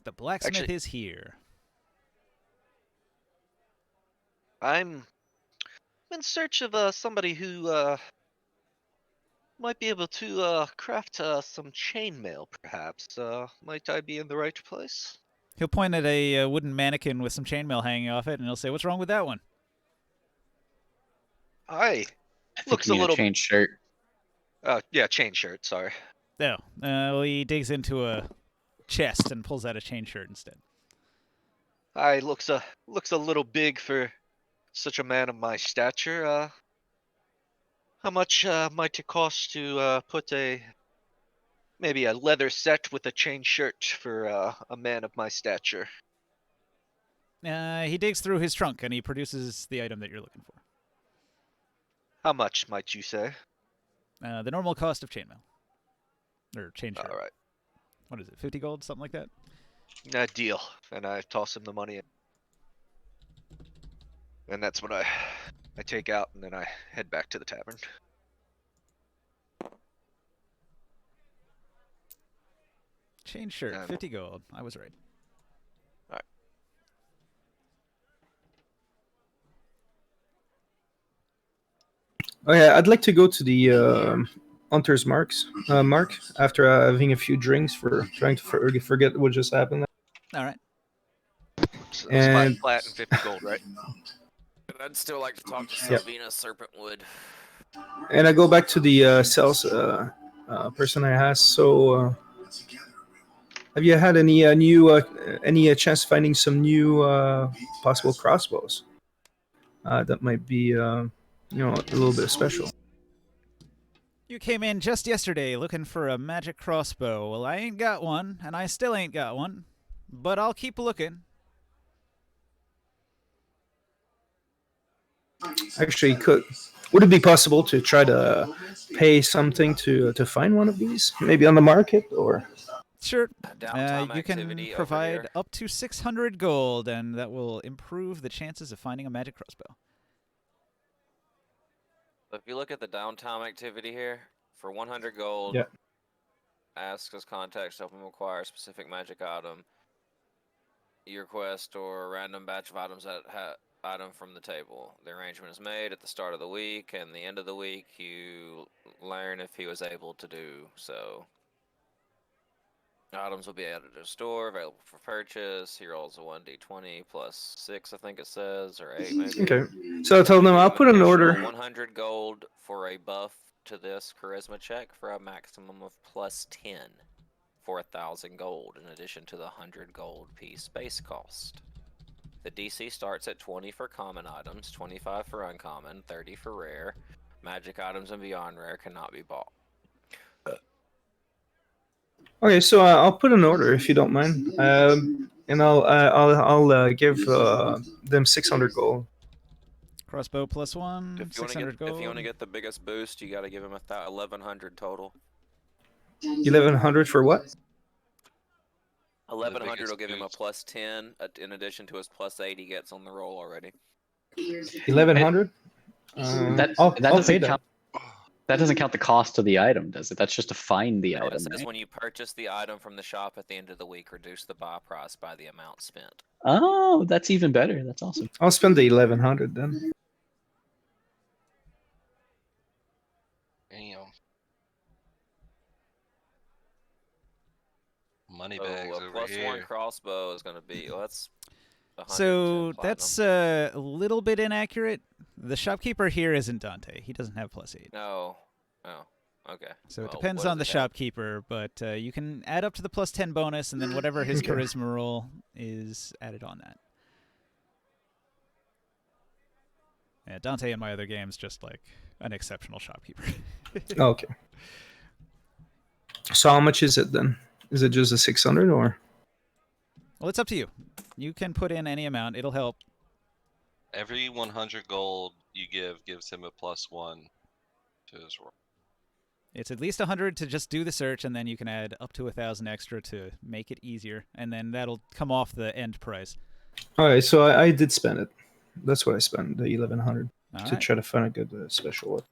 The blacksmith Actually- is here. I'm in search of somebody who might be able to craft some chainmail, perhaps. Might I be in the right place? He'll point at a wooden mannequin with some chainmail hanging off it, and he'll say, "What's wrong with that one?" Aye. I think Looks you a need little. a change shirt. Yeah, chain shirt. Sorry. No. Well, he digs into a chest and pulls out a chain shirt instead. Aye, looks a little big for such a man of my stature. How much might it cost to put maybe a leather set with a chain shirt for a man of my stature? He digs through his trunk and he produces the item that you're looking for. How much might you say? The normal cost of chainmail. Or chain shirt. All right, What is it, 50 gold? Something like that? deal. And I toss him the money, and that's what I take out, and then I head back to the tavern. Chain shirt, Um, 50 gold. I was right. Oh yeah, I'd like to go to the Hunter's Mark after having a few drinks for trying to forget what just happened. All right. So that's 5 And- plat and 50 gold, right? I'd still like to talk to Yep. Sylvina Serpentwood. And I go back to the sales person I asked. So, have you had any any chance finding some new possible crossbows that might be a little bit special? You came in just yesterday looking for a magic crossbow. Well, I ain't got one, and I still ain't got one. But I'll keep looking. Actually, would it be possible to try to pay something to find one of these? Maybe on the market or? Sure. Downtime You can activity over provide here. up to 600 gold, and that will improve the chances of finding a magic crossbow. If you look at the downtime activity here, for 100 gold, Yeah. ask us context, open require specific magic item, your quest, or a random batch of items that item from the table. The arrangement is made at the start of the week, and the end of the week you learn if he was able to do so. Items will be added to the store, available for purchase. He rolls a 1d20 plus 6, I think it says, or 8 maybe. Okay. So I told them I'll put an order. 100 gold for a buff to this charisma check for a maximum of plus 10 for 1,000 gold, in addition to the 100 gold piece base cost. The DC starts at 20 for common items, 25 for uncommon, 30 for rare. Magic items and beyond rare cannot be bought. Okay, so I'll put an order if you don't mind, and I'll give them 600 gold. Crossbow plus 1, If you want 600 gold. to get the biggest boost, you got to give him 1,100 total. 1100 for what? 1,100 will biggest give him a boost. plus 10 in addition to his plus 8 he gets on the roll already. 1100. That I'll doesn't pay that. count. That doesn't count the cost of the item, does it? That's just to find the No, item, it says right? when you purchase the item from the shop at the end of the week, reduce the buy price by the amount spent. Oh, that's even better. That's awesome. I'll spend the 1100 then. Damn. Money So bags a over plus 1 here. crossbow is going to be, well, that's 110 So platinum. that's a little bit inaccurate. The shopkeeper here isn't Dante. He doesn't have plus 8. No. Oh, okay. So Well, it depends what on the does it have? shopkeeper, but you can add up to the plus 10 bonus, and then whatever his Okay. charisma roll is added on that. Yeah, Dante in my other games just like an exceptional shopkeeper. Okay. So how much is it then? Is it just a 600 or? Well, it's up to you. You can put in any amount. It'll help. Every 100 gold you give gives him a +1 to his roll. It's at least 100 to just do the search, and then you can add up to 1,000 extra to make it easier, and then that'll come off the end price. All right, so I did spend it. That's what I spent, the 1100 All to right. try to find a good special one.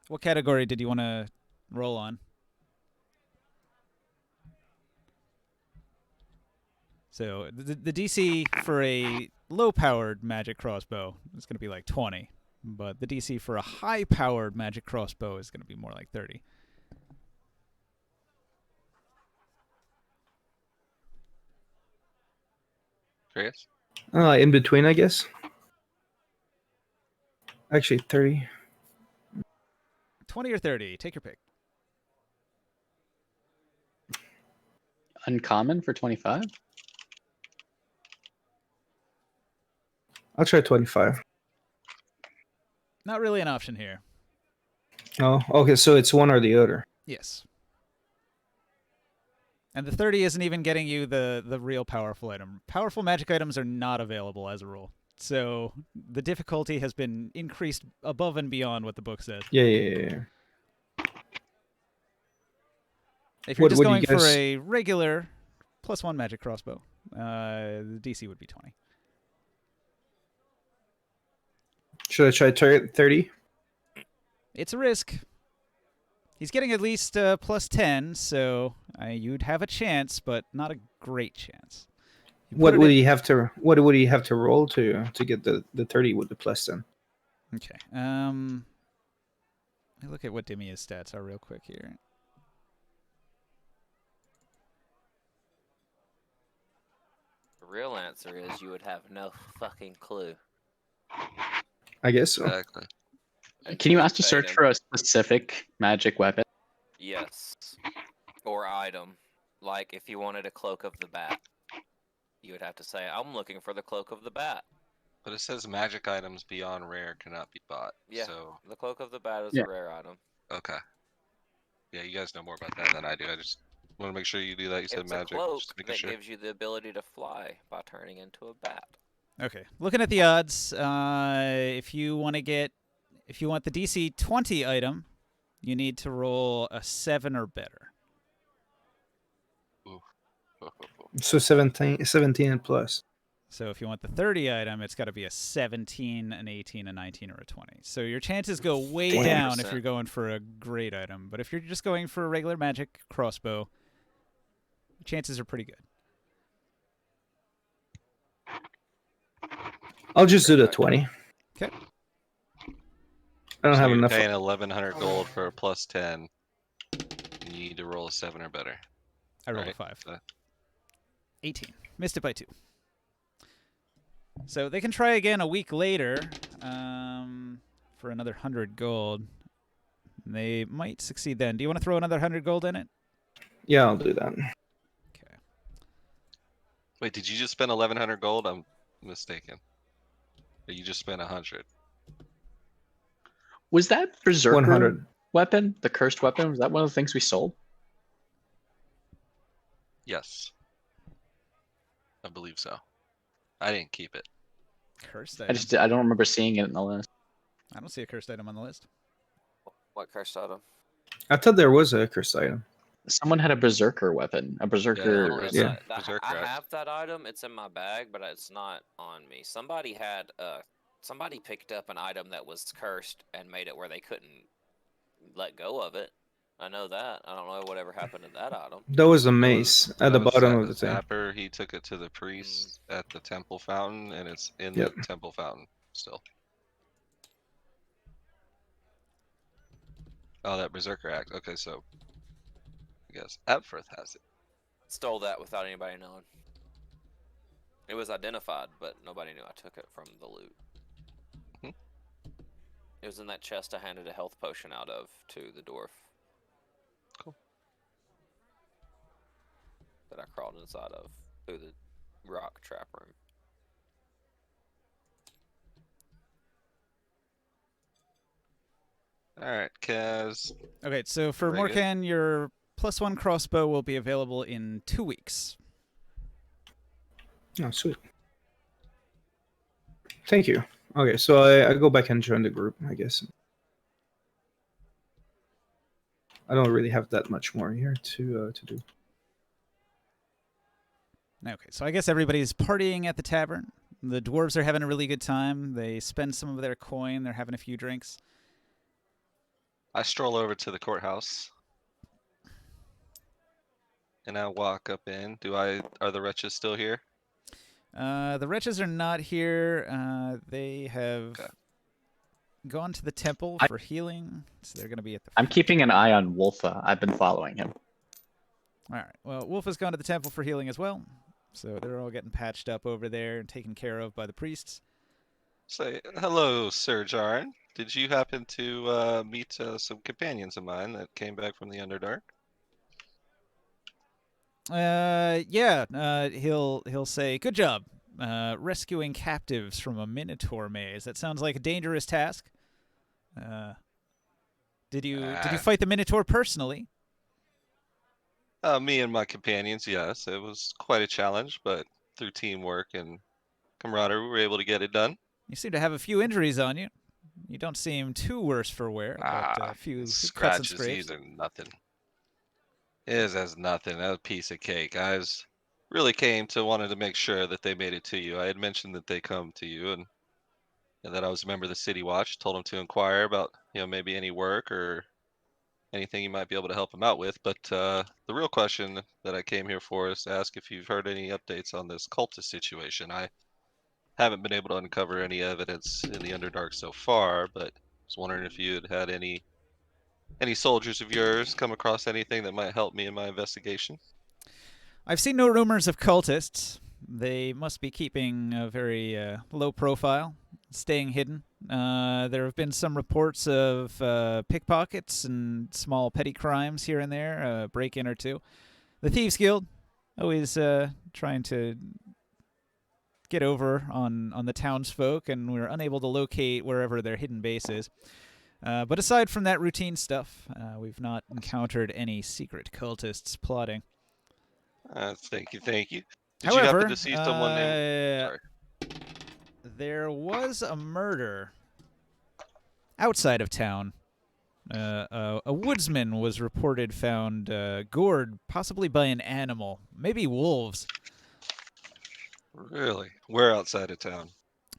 What category did you want to roll on? So the DC for a low-powered magic crossbow is going to be like 20, but the DC for a high-powered magic crossbow is going to be more like 30. Curious? In between, I guess. Actually, 30. 20 or 30, take your pick. Uncommon for 25? I'll try 25. Not really an option here. Oh, okay. So it's one or the other. Yes. And the 30 isn't even getting you the real powerful item. Powerful magic items are not available as a rule. So the difficulty has been increased above and beyond what the book says. Yeah. If you're just What do going you for guys- a regular +1 magic crossbow, the DC would be 20. Should I try 30? It's a risk. He's getting at least +10, so you'd have a chance, but not a great chance. What would he have to? What would he have to roll to get the 30 with the +10? Okay. Let me look at what Dimia's stats are real quick here. The real answer is you would have no fucking clue. I guess so. Exactly. Can you until ask to paid search him. for a specific magic weapon? Yes. Or item. Like if you wanted a cloak of the bat, you would have to say, I'm looking for the cloak of the bat. But it says magic items beyond rare cannot be bought. Yeah. So, The cloak of the bat is Yeah. a rare item. okay. Yeah, you guys know more about that than I do. I just want to make sure you do that. You said It's magic. a cloak Just making that sure. gives you the ability to fly by turning into a bat. Okay. Looking at the odds, if you want the DC 20 item, you need to roll a 7 or better. So 17 and plus. So if you want the 30 item, it's got to be a 17, an 18, a 19, or a 20. So your chances go way down if 20%. you're going for a great item. But if you're just going for a regular magic crossbow, chances are pretty good. I'll just do the 20. Okay. I don't So have you're enough. paying 1,100 gold for a +10. You need to roll a 7 or better. I rolled a Right, 5. so- 18. Missed it by 2. So they can try again a week later for another 100 gold. They might succeed then. Do you want to throw another 100 gold in it? Yeah, I'll do that. Okay. Wait, did you just spend 1,100 gold? I'm mistaken. Or you just spent 100. Was that Berserker 100. weapon, the cursed weapon, was that one of the things we sold? Yes. I believe so. I didn't keep it. Cursed I item. I don't remember seeing it in the list. I don't see a cursed item on the list. What cursed item? I thought there was a cursed item. Someone had a Berserker weapon, a Berserker. No, it's Yeah. not- Berserker I axe. have that item. It's in my bag, but it's not on me. Somebody had somebody picked up an item that was cursed and made it where they couldn't let go of it. I know that. I don't know whatever happened to that item. That was a That mace was- at the that was bottom of the thing. Zapper, he took it to the priest at the temple fountain, and it's in Yep. the temple fountain still. Oh, that Berserker axe. Okay, so I guess Epfrith has it. Stole that without anybody knowing. It was identified, but nobody knew I took it from the loot. Mhm. It was in that chest I handed a health potion out of to the dwarf. Cool. That I crawled inside of through the rock trap room. All right, Kaz. Okay, so for Very good. Morkan, your +1 crossbow will be available in 2 weeks. Oh, sweet. Thank you. Okay, so I go back and join the group, I guess. I don't really have that much more here to do. Okay, so I guess everybody's partying at the tavern. The dwarves are having a really good time. They spend some of their coin. They're having a few drinks. I stroll over to the courthouse. And I walk up in. Are the wretches still here? The wretches are not here. They have Okay. gone to the temple I- for healing, so they're going to be at the. I'm keeping an eye on Wolfa. I've been following him. All right. Well, Wolf has gone to the temple for healing as well, so they're all getting patched up over there and taken care of by the priests. Say hello, Sir Jarn. Did you happen to meet some companions of mine that came back from the Underdark? Yeah. He'll say, "Good job, rescuing captives from a minotaur maze. That sounds like a dangerous task. Did you fight the minotaur personally?" Me and my companions, yes. It was quite a challenge, but through teamwork and camaraderie, we were able to get it done. You seem to have a few injuries on you. You don't seem too worse for wear, but a few cuts and Scratches, scrapes. these are nothing. It is as nothing. That was a piece of cake. Really came to wanted to make sure that they made it to you. I had mentioned that they come to you and that I was a member of the City Watch. Told them to inquire about, maybe any work or anything you might be able to help them out with. But the real question that I came here for is to ask if you've heard any updates on this cultist situation. I haven't been able to uncover any evidence in the Underdark so far, but was wondering if you had any soldiers of yours come across anything that might help me in my investigation. I've seen no rumors of cultists. They must be keeping a very low profile, staying hidden. There have been some reports of pickpockets and small petty crimes here and there, a break-in or two. The Thieves Guild, always trying to get over on the townsfolk, and we're unable to locate wherever their hidden base is. But aside from that routine stuff, we've not encountered any secret cultists plotting. Thank you. Did However, you happen to see someone named... Sorry. There was a murder outside of town. A woodsman was reported found gored, possibly by an animal, maybe wolves. Really? Where outside of town?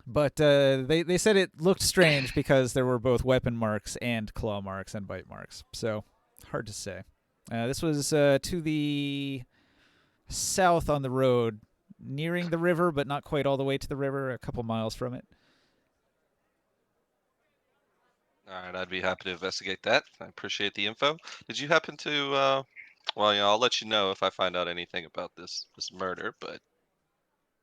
But they said it looked strange because there were both weapon marks and claw marks and bite marks. So, hard to say. This was to the south on the road, nearing the river, but not quite all the way to the river, a couple miles from it. All right, I'd be happy to investigate that. I appreciate the info. Did you happen to, I'll let you know if I find out anything about this murder, but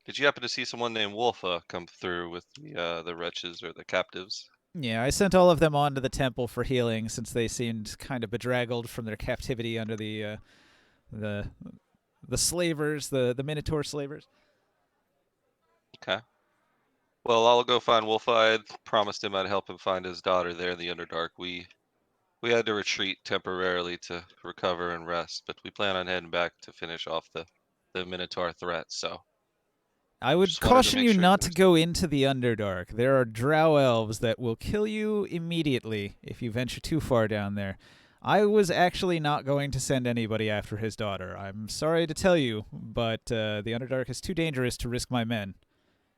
did you happen to see someone named Wolfa come through with the wretches or the captives? Yeah, I sent all of them on to the temple for healing since they seemed kind of bedraggled from their captivity under the slavers, the Minotaur slavers. Okay. Well, I'll go find Wolfa. I had promised him I'd help him find his daughter there in the Underdark. We had to retreat temporarily to recover and rest, but we plan on heading back to finish off the Minotaur threat, so... I would Just wanted to caution make you sure not there to go into the Underdark. There are drow elves that will kill you immediately if you venture too far down there. I was actually not going to send anybody after his daughter. I'm sorry to tell you, but the Underdark is too dangerous to risk my men.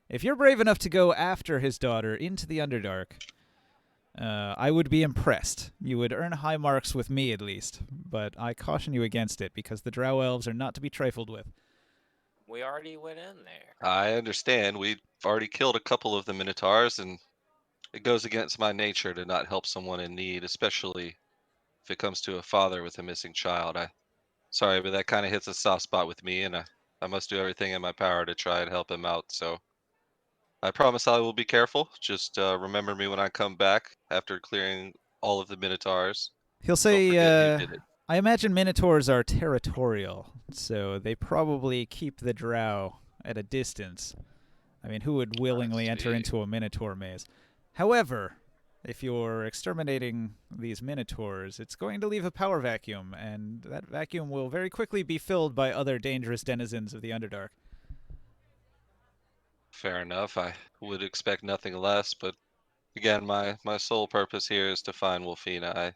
If you're brave enough to go after his daughter into the Underdark, I would be impressed. You would earn high marks with me, at least. But I caution you against it, because the drow elves are not to be trifled with. We already went in there. I understand. We've already killed a couple of the Minotaurs, and it goes against my nature to not help someone in need, especially if it comes to a father with a missing child. Sorry, but that kind of hits a soft spot with me, and I must do everything in my power to try and help him out. So I promise I will be careful. Just remember me when I come back after clearing all of the Minotaurs. He'll Don't say, forget who did it. I imagine Minotaurs are territorial, so they probably keep the drow at a distance. I mean, who would willingly enter see. into a Minotaur maze? However, if you're exterminating these Minotaurs, it's going to leave a power vacuum, and that vacuum will very quickly be filled by other dangerous denizens of the Underdark. Fair enough. I would expect nothing less, but again, my sole purpose here is to find Wolfina. I'm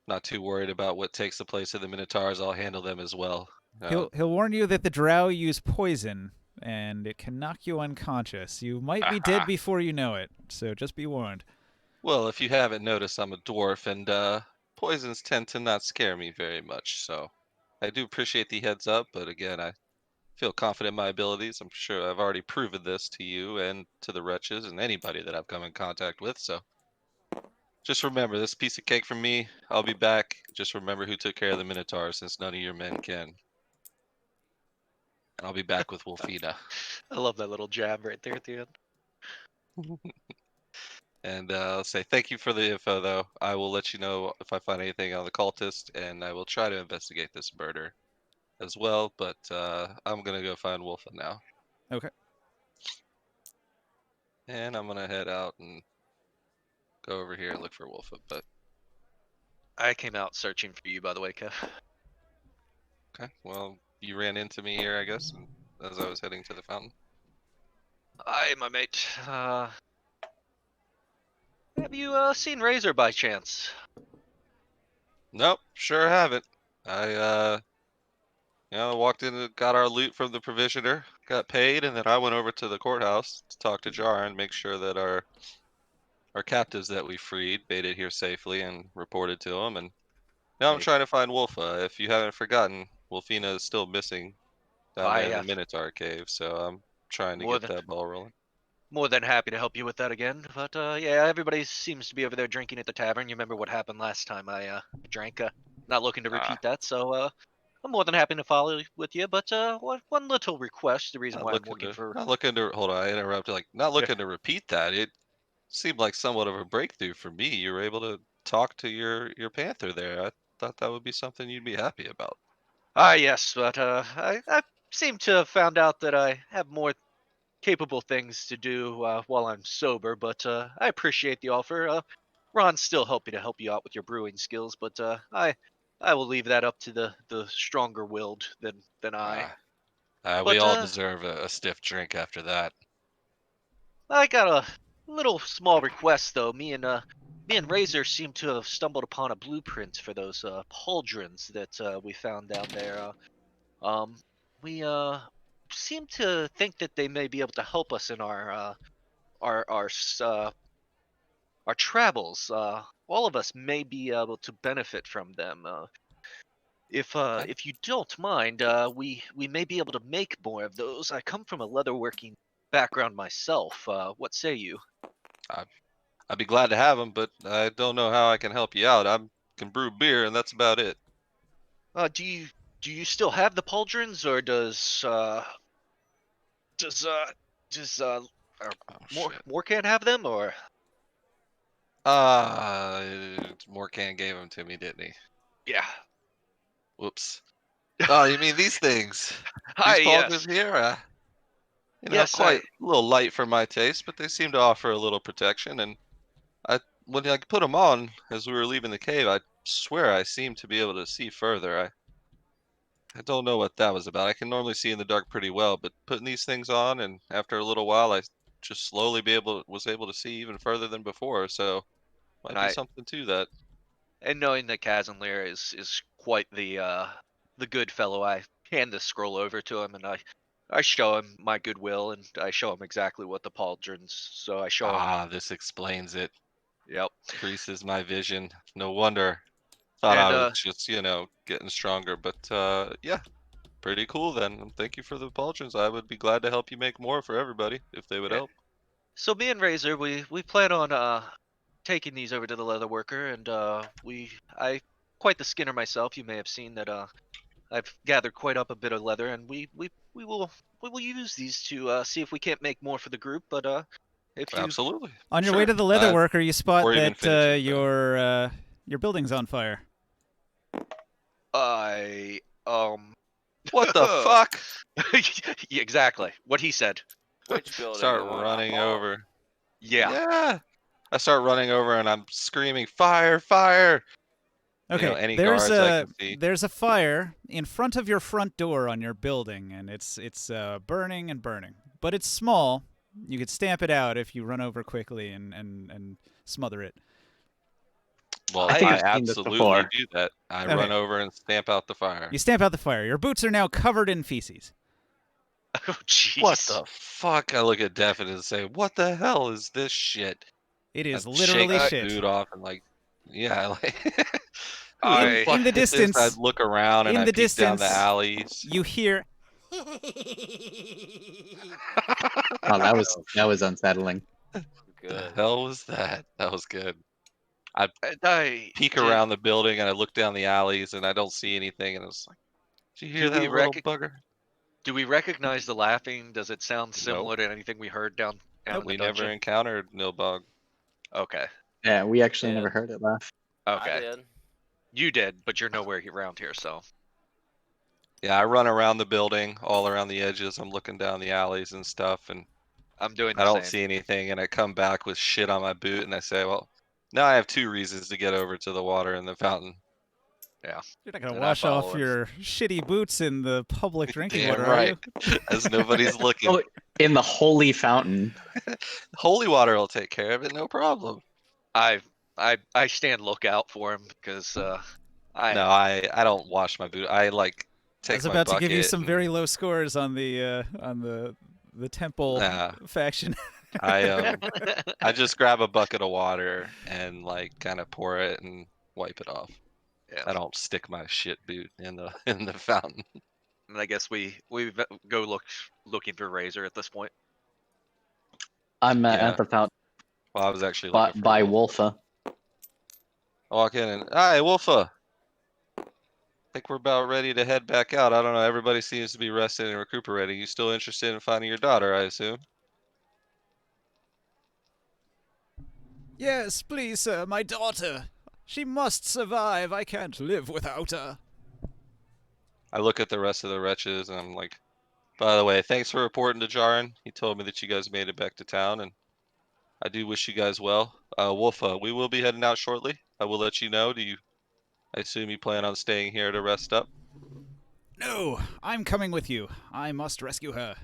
not too worried about what takes the place of the Minotaurs. I'll handle them as well. He'll warn you that the drow use poison, and it can knock you unconscious. You might be dead before you know it, so just be warned. Well, if you haven't noticed, I'm a dwarf, and poisons tend to not scare me very much, so I do appreciate the heads up, but again, I feel confident in my abilities. I'm sure I've already proven this to you and to the wretches and anybody that I've come in contact with. So just remember this piece of cake from me. I'll be back. Just remember who took care of the Minotaur, since none of your men can. And I'll be back with Wolfina. I love that little jab right there at the end. And I'll say thank you for the info, though. I will let you know if I find anything on the cultist, and I will try to investigate this murder as well. But I'm gonna go find Wolfa now. Okay. And I'm gonna head out and go over here and look for Wolfa. But I came out searching for you, by the way, Kev. okay, well, you ran into me here, I guess, and as I was heading to the fountain. Hi, my mate. Have you seen Razor by chance? Nope, sure haven't. I walked in and got our loot from the provisioner, got paid, and then I went over to the courthouse to talk to Jar and make sure that our captives that we freed made it here safely and reported to him. And now I'm Hey. trying to find Wolfa. If you haven't forgotten, Wolfina is still missing down there in the I Minotaur cave, so I'm trying to more get than that ball rolling. more than happy to help you with that again. But yeah, everybody seems to be over there drinking at the tavern. You remember what happened last time I drank? Not looking to repeat that. So I'm more than happy to follow with you. But one little request. The reason Not why I'm looking working to, for not looking to, hold on, I interrupted. Like, not yeah. looking to repeat that. It seemed like somewhat of a breakthrough for me. You were able to talk to your panther there. I thought that would be something you'd be happy about. Ah yes, but I seem to have found out that I have more capable things to do while I'm sober. But I appreciate the offer. Ron's still happy to help you out with your brewing skills, but I will leave that up to the stronger willed than I. We But all deserve a stiff drink after that. I got a little small request though. Me and Razor seem to have stumbled upon a blueprint for those pauldrons that we found down there. Um, we seem to think that they may be able to help us in our travels. All of us may be able to benefit from them. Okay. If you don't mind, we may be able to make more of those. I come from a leatherworking background myself. What say you? I'd be glad to have them, but I don't know how I can help you out. I can brew beer, and that's about it. Do you still have the pauldrons, or does does our Oh shit. Morcan have them, or? Morcan gave them to me, didn't he? Yeah. Whoops. Oh, you mean these things? Hi. These Yes. pauldrons here? Yes. Quite a little light for my taste, but they seem to offer a little protection. And when I put them on as we were leaving the cave, I swear I seemed to be able to see further. I don't know what that was about. I can normally see in the dark pretty well, but putting these things on, and after a little while, I just slowly was able to see even further than before. So And might be I something to that. and knowing that Kazanlir is quite the good fellow, I hand the scroll over to him and I show him my goodwill and I show him exactly what the pauldrons. So I show him. This explains it. Yep. Increases my vision. No wonder. Thought And I was just, getting stronger, but yeah, pretty cool then. Thank you for the pauldrons. I would be glad to help you make more for everybody if they would yeah. help. So me and Razor, we plan on taking these over to the leather worker, and I quite the skinner myself. You may have seen that I've gathered quite up a bit of leather, and we will use these to see if we can't make more for the group. But if you Absolutely. On your Sure. way to the leather worker, you spot or even that finish it, your building's on fire. I What the fuck? Yeah, exactly what he said. Which building? Start The one running up all? over. Yeah. Yeah. I start running over and I'm screaming, fire, fire. Okay, Any there's guards I a can see. there's a fire in front of your front door on your building, and it's burning and burning. But it's small. You could stamp it out if you run over quickly and smother it. Well, I think I I've seen this absolutely before. do that. I Okay. run over and stamp out the fire. You stamp out the fire. Your boots are now covered in feces. Oh jeez. What the fuck? I look at Devin and say, what the hell is this shit? It I is shake literally my shit. boot off and yeah, In the distance, I look around and in I the peek down the distance, alleys. you hear. Oh, that was unsettling. The Good. hell was that? That was good. I peek did, around the building and I look down the alleys and I don't see anything and it's like, did you hear Do we that little bugger? Do we recognize the laughing? Does it sound Nope. similar to anything we heard down in We the dungeon? never encountered Nilbog. Okay. Yeah, we actually Yeah. never heard it laugh. I Okay. did. You did, but you're nowhere around here, so. Yeah, I run around the building, all around the edges. I'm looking down the alleys and stuff, and I'm doing I the don't same. see anything. And I come back with shit on my boot, and I say, well, now I have 2 reasons to get over to the water in the fountain. Yeah. You're not gonna And I wash off follow it. your shitty boots in the public drinking Damn water, right. are you? As nobody's looking. Oh, in the holy fountain. Holy water will take care of it, no problem. I stand lookout for him because No, I don't wash my boot. I like I take was my about to give you bucket some and- very low scores on the temple Nah. faction. I just grab a bucket of water and like kind of pour it and wipe it off. Yeah. I don't stick my shit boot in the in the fountain. And I guess we go looking for Razor at this point. I'm Yeah. at the fountain Well, I was actually by, looking for by Wolf. Wolfa. I walk in and, hi, Wolfa. Think we're about ready to head back out. I don't know. Everybody seems to be resting and recuperating. You still interested in finding your daughter, I assume? Yes, please, sir, my daughter. She must survive. I can't live without her. I look at the rest of the wretches and I'm like, by the way, thanks for reporting to Jaren. He told me that you guys made it back to town, and I do wish you guys well. Wolfa, we will be heading out shortly. I will let you know. I assume you plan on staying here to rest up? No, I'm coming with you. I must rescue her.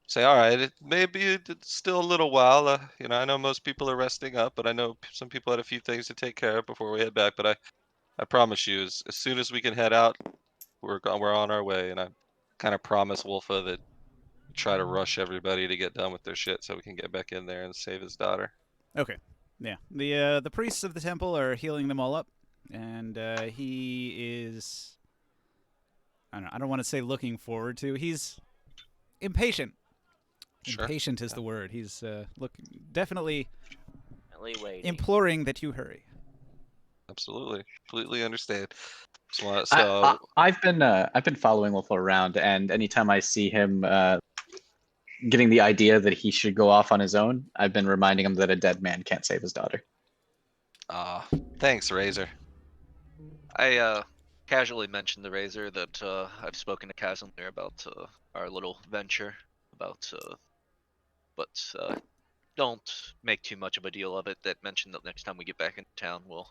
Say, all right, it's still a little while. I know most people are resting up, but I know some people had a few things to take care of before we head back. But I promise you, as soon as we can head out, we're on our way. And I kind of promise Wolfa that try to rush everybody to get done with their shit so we can get back in there and save his daughter. Okay. Yeah. The priests of the temple are healing them all up, and he is. I don't want to say looking forward to. He's impatient. Sure. Impatient is the word. He's definitely Waiting. imploring that you hurry. Absolutely, completely understand. So I've been following Wolfa around, and anytime I see him getting the idea that he should go off on his own, I've been reminding him that a dead man can't save his daughter. thanks, Razor. I casually mentioned the Razor that I've spoken to Casimir about our little venture, but don't make too much of a deal of it. That mentioned that next time we get back into town, we'll.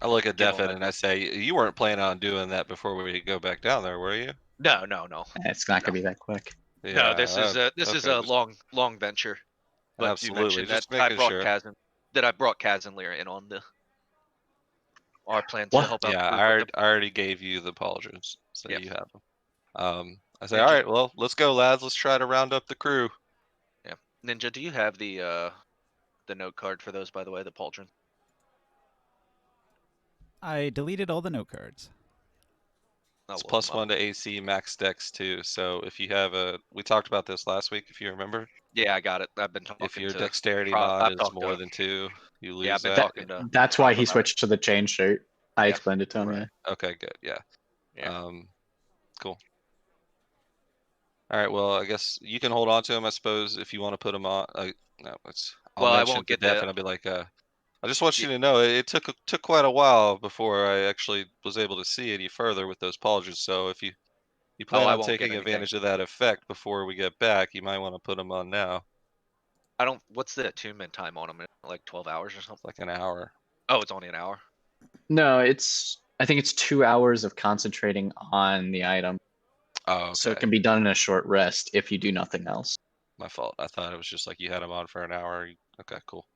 I look at Get on Defin that. and I say, you weren't planning on doing that before we go back down there, were you? No. It's not gonna be that quick. No, this is a okay, long venture. But absolutely, you mentioned just that I making brought sure. I brought Casimir in on our plan What? to help out. Yeah, the group I already gave you the pauldrons, so Yeah. you have them. I say, Ninja. all right, well, let's go, lads. Let's try to round up the crew. Yeah, Ninja, do you have the note card for those? By the way, the pauldron. I deleted all the note cards. Oh, It's well, +1 to AC, max dex too. So if you have we talked about this last week, if you remember. Yeah, I got it. I've been talking If your to. dexterity I've mod is talked to- more than 2, you lose Yeah, I've been that. talking to. That's why Rob he about it. switched to the chain shirt. I Yeah. explained it to him. Right. Yeah. Okay, good. Yeah. Yeah. Cool. All right. Well, I guess you can hold on to him. I suppose if you want to put him on. No, I'll Well, I mention won't to get Def, the- and I'll be like, I just want Yeah. you to know it took quite a while before I actually was able to see any further with those pauldrons. So if you plan I on won't get taking anything. advantage of that effect before we get back, you might want to put them on now. I don't. What's the attunement time on them? Like 12 hours or It's something? like an hour. Oh, it's only an hour. No, I think it's 2 hours of concentrating on the item, Oh, okay. so it can be done in a short rest if you do nothing else. My fault. I thought it was just like you had them on for an hour. Okay, cool.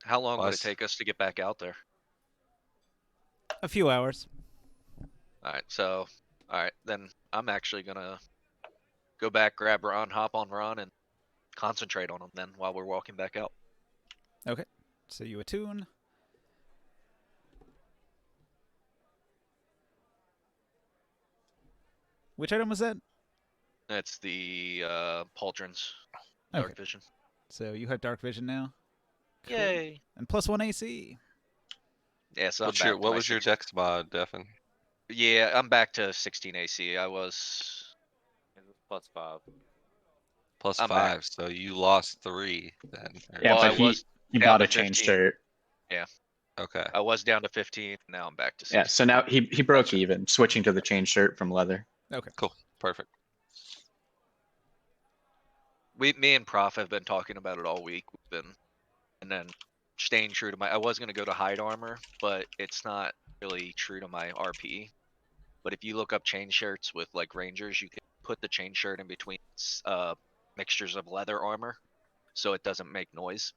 How long Well, would it take us to get back out there? A few hours. All right, then I'm actually gonna go back, grab Ron, hop on Ron, and concentrate on him then while we're walking back out. Okay. So you attune. Which item was that? That's the pauldrons. Okay. Dark vision. So you have dark vision now. Cool. Yay! And +1 AC. Yeah, so I'm What's back your to what my was your 16. dex mod, Defin? Yeah, I'm back to 16 AC. I was. +5. Plus I'm back. 5, so you lost 3 then. Yeah, Well, but I was he down bought to a chain 15. shirt. Okay. I was down to 15. Now I'm back to 16. Yeah, so now he broke Gotcha. even, switching to the chain shirt from leather. Okay. Cool. Perfect. Me and Prof have been talking about it all week. And then staying true to my. I was gonna go to hide armor, but it's not really true to my RP. But if you look up chain shirts with like rangers, you can put the chain shirt in between mixtures of leather armor, so it doesn't make noise.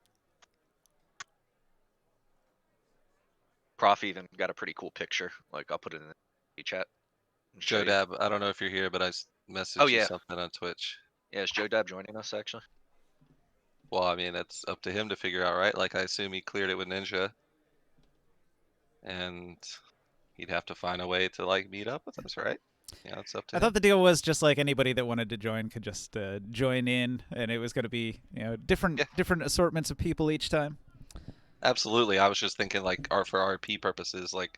Prof even got a pretty cool picture. Like I'll put it in the chat. and show Joe you. Dab, I don't know if you're here, but I messaged Oh, you yeah. something on Twitch. Yeah, is Joe Dab joining us actually? Well, I mean, that's up to him to figure out, right? Like, I assume he cleared it with Ninja. And he'd have to find a way to, like, meet up with us, right? Yeah, it's up to I him. thought the deal was just like anybody that wanted to join could just join in, and it was going to be different assortments of people each time. Absolutely. I was just thinking, like, for RP purposes, like,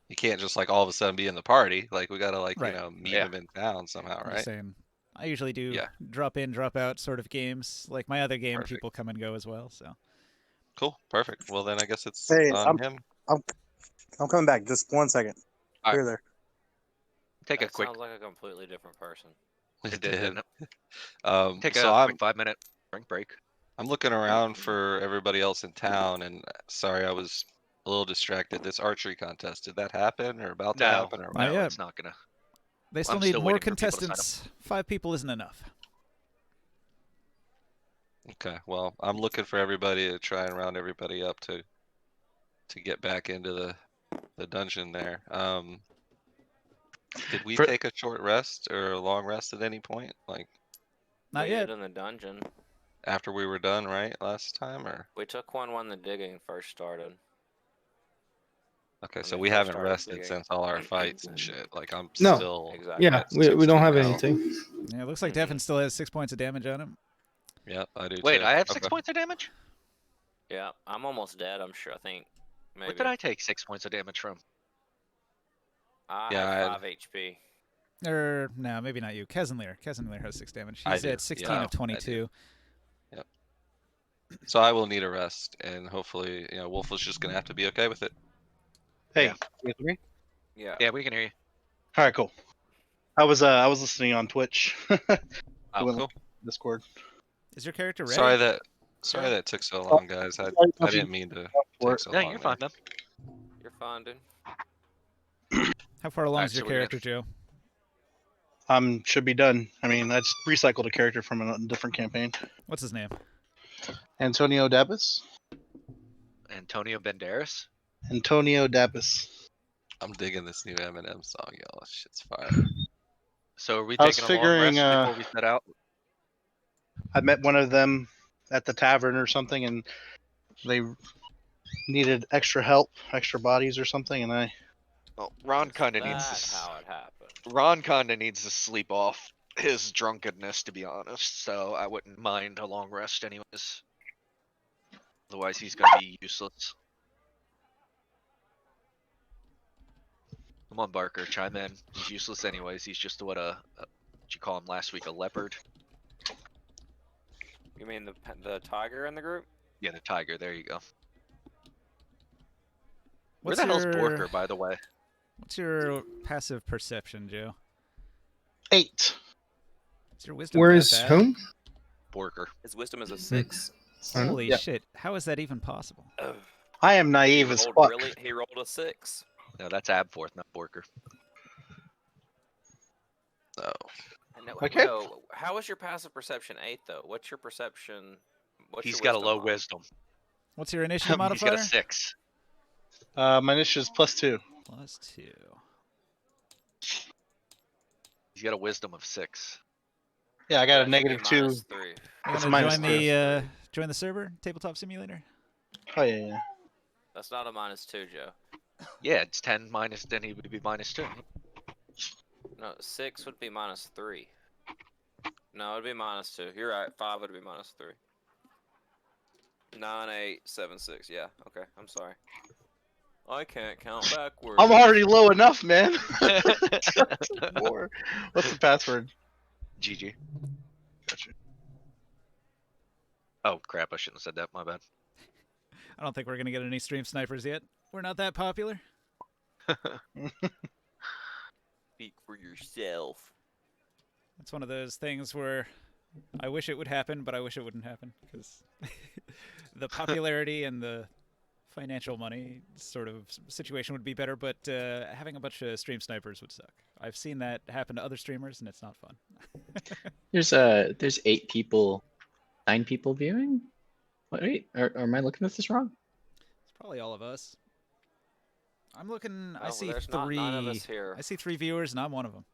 you can't just, like, all of a sudden be in the party. Like, we gotta, like, Right. meet Yeah. him in town somehow, I'm right? just saying. I usually do Yeah. drop in, drop out sort of games. Like my other game, Perfect. people come and go as well. So Cool. Perfect. Well, then I guess it's Hey, on him. I'm coming back. Just 1 second. All right. Here, there. Take a That quick. sounds like a completely different person. It It did, didn't it? Take So a quick 5-minute drink break. I'm looking around for everybody else in town, and sorry, I was a little distracted. This archery contest, did that happen or about to No, happen or what? Not no, yet. it's not gonna. they still I'm need still more waiting for people to sign up. contestants. 5 people isn't enough. Okay, well, I'm looking for everybody to try and round everybody up to get back into the dungeon there. Did we For- take a short rest or a long rest at any point? Like Not We yet. did in the dungeon. after we were done, right? Last time or We took one when the digging first started. okay, When so they we first haven't started rested digging. since all our fights and shit. Like I'm No. still Exactly. Yeah, at we don't 60 have now. anything. Yeah, it looks like Mhm. Devin still has 6 points of damage on him. Yep, I do Wait, too. I have Okay. 6 points of damage. Yeah, I'm almost dead. I'm sure. I think maybe. What did I take 6 points of damage from? I Yeah, have I had- 5 HP. Or no, maybe not you. Kezenleer. Kezenleer has 6 damage. I He's do, at 16 yeah, of 22. So I will need a rest, and hopefully, Wolf was just gonna have to be okay with it. Hey, Yeah. you with me? Yeah. Yeah, we can hear you. All right, cool. I was listening on Twitch. Oh, Went cool. Discord. Is your character ready? Sorry that Sure. that took so long, guys. I didn't mean to take so No, long. you're there. fine, man. You're fine, dude. How far along Alright, is your so we're gonna- character, Joe? Should be done. I mean, I just recycled a character from a different campaign. What's his name? Antonio Dapis. Antonio Banderas. Antonio Dapis. I'm digging this new Eminem song, y'all. This shit's fire. So are we I was taking a long rest figuring, before we set out? I met one of them at the tavern or something, and they needed extra help, extra bodies or something, and I. Well, Ron kinda That's how it happened. Ron kinda needs to sleep off his drunkenness, to be honest. So I wouldn't mind a long rest, anyways. Otherwise, he's gonna be useless. Come on, Barker, chime in. He's useless anyways. He's just what you call him last week, a leopard? You mean the tiger in the group? Yeah, the tiger. There you go. What's Where the hell's your- Borker, by the way? What's your passive perception, Joe? 8. Is your wisdom Where that is bad? whom? Borker. His wisdom is a 6. Holy Yeah. shit! How is that even possible? I am He naive as rolled fuck. he rolled a 6. No, that's Abforth, not Borker. So No, Okay. no, how is your passive perception 8 though? What's your perception? What's He's your got a wisdom low on? wisdom. What's your initiative He's got modifier? a 6. My initiative is +2. +2. He's got a wisdom of 6. Yeah, I got a That should be -2. -3. You It's wanna minus join two. the join the server, Tabletop Simulator? Oh yeah. That's not a -2, Joe. Yeah, it's 10 minus, then he would be -2. No, No, 6 would be -3. No, it'd be -2. You're right. 5 would be -3. 9, 8, 7, 6. Yeah. Okay. I'm sorry. I can't count backwards. I'm already low enough, man. More. What's the password? GG. Gotcha. Oh crap! I shouldn't have said that. My bad. I don't think we're gonna get any stream snipers yet. We're not that popular. Speak for yourself. It's one of those things where I wish it would happen, but I wish it wouldn't happen because the popularity and the financial money sort of situation would be better, but having a bunch of stream snipers would suck. I've seen that happen to other streamers, and it's not fun. There's 8 people, 9 people viewing. Wait, or am I looking at this wrong? It's probably all of us. I'm looking. I Oh, see there's 3. not 9 of us here. I see 3 viewers, and I'm one of them.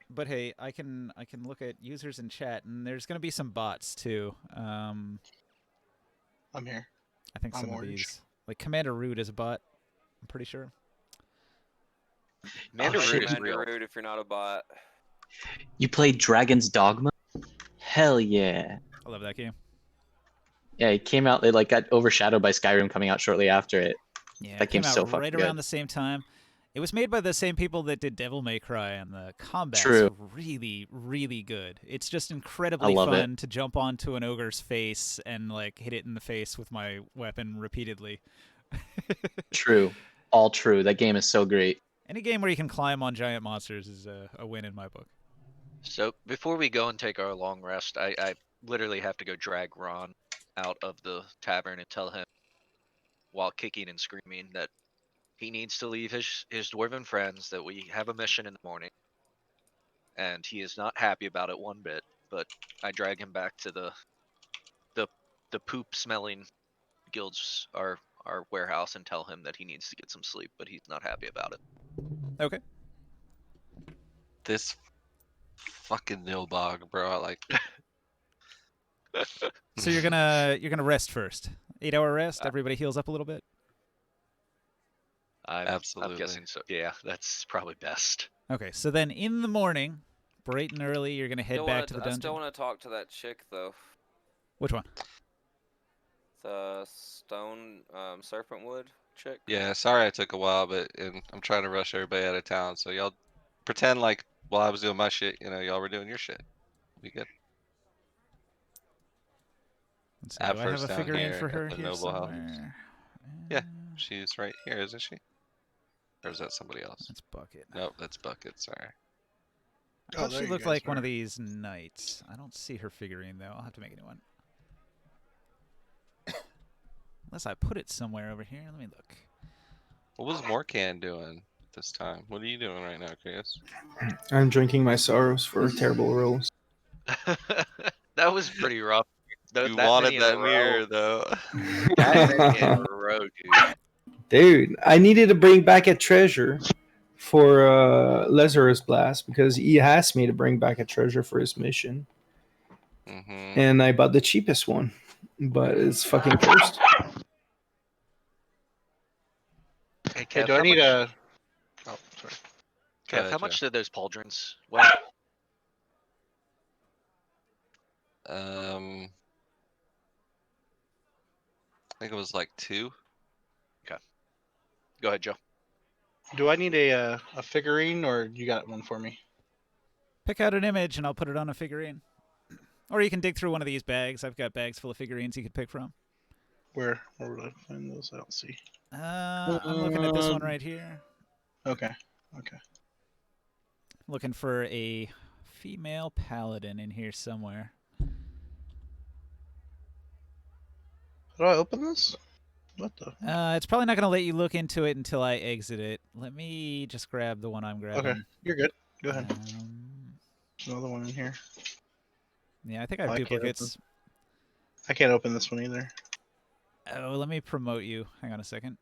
But hey, I can look at users in chat, and there's gonna be some bots too. I'm here. I think some of these, like Commander Rude, is a bot. I'm pretty sure. Commander Rude is Commander real. Rude if you're not a bot. You played Dragon's Dogma? Hell yeah! I love that game. Yeah, it came out. It like got overshadowed by Skyrim coming out shortly after it. Yeah, That it came game's out so fucking right good. around the same time. It was made by the same people that did Devil May Cry, and the combat's True. really, really good. It's just incredibly love it. fun to jump onto an ogre's face and like hit it in the face with my weapon repeatedly. True, all true. That game is so great. Any game where you can climb on giant monsters is a win in my book. So before we go and take our long rest, I literally have to go drag Ron out of the tavern and tell him, while kicking and screaming, that he needs to leave his dwarven friends, that we have a mission in the morning. And he is not happy about it one bit, but I drag him back to the poop smelling guilds, our warehouse, and tell him that he needs to get some sleep, but he's not happy about it. Okay. This fucking Nilbog, bro. I like. So you're gonna rest first. 8-hour rest. Everybody heals up a little bit. I'm Absolutely. guessing so. Yeah, that's probably best. Okay. So then in the morning, bright and early, you're gonna head back to the I dungeon. still want to talk to that chick though. Which one? The stone serpentwood chick. Yeah, sorry I took a while, but I'm trying to rush everybody out of town. So y'all pretend like while I was doing my shit, y'all were doing your shit. Be good. Let's see, At do I have first a down figurine here for at her the here noble house. somewhere? Yeah. She's right here, isn't she? Or is that somebody else? That's Bucket. Nope, that's Bucket. Sorry. I thought there she you looked guys like one are. of these knights. I don't see her figurine though. I'll have to make a new one. Unless I put it somewhere over here. Let me look. What was Morcan doing this time? What are you doing right now, Chris? I'm drinking my sorrows for terrible rolls. That was pretty rough. You That wanted many in a that mirror, row. though. That many in a row, dude. Dude, I needed to bring back a treasure for Lazarus Blast because he asked me to bring back a treasure for his mission. Mm-hmm. And I bought the cheapest one, but it's fucking cursed. Hey, Hey, Kev, do I need a? Oh, sorry. Kev, ahead, how much Joe. did those pauldrons weigh? I think it was like 2. Go ahead, Joe. Do I need a figurine, or you got one for me? Pick out an image and I'll put it on a figurine. Or you can dig through one of these bags. I've got bags full of figurines you could pick from. Where would I find those? I don't see. I'm looking at this one right here. Okay. Okay. Looking for a female paladin in here somewhere. How do I open this? What the? It's probably not going to let you look into it until I exit it. Let me just grab the one I'm grabbing. Okay, you're good. Go ahead. Um, There's another one in here. yeah, I think I have I can't duplicates. I can't open this one either. Oh, let me promote you. Hang on a second.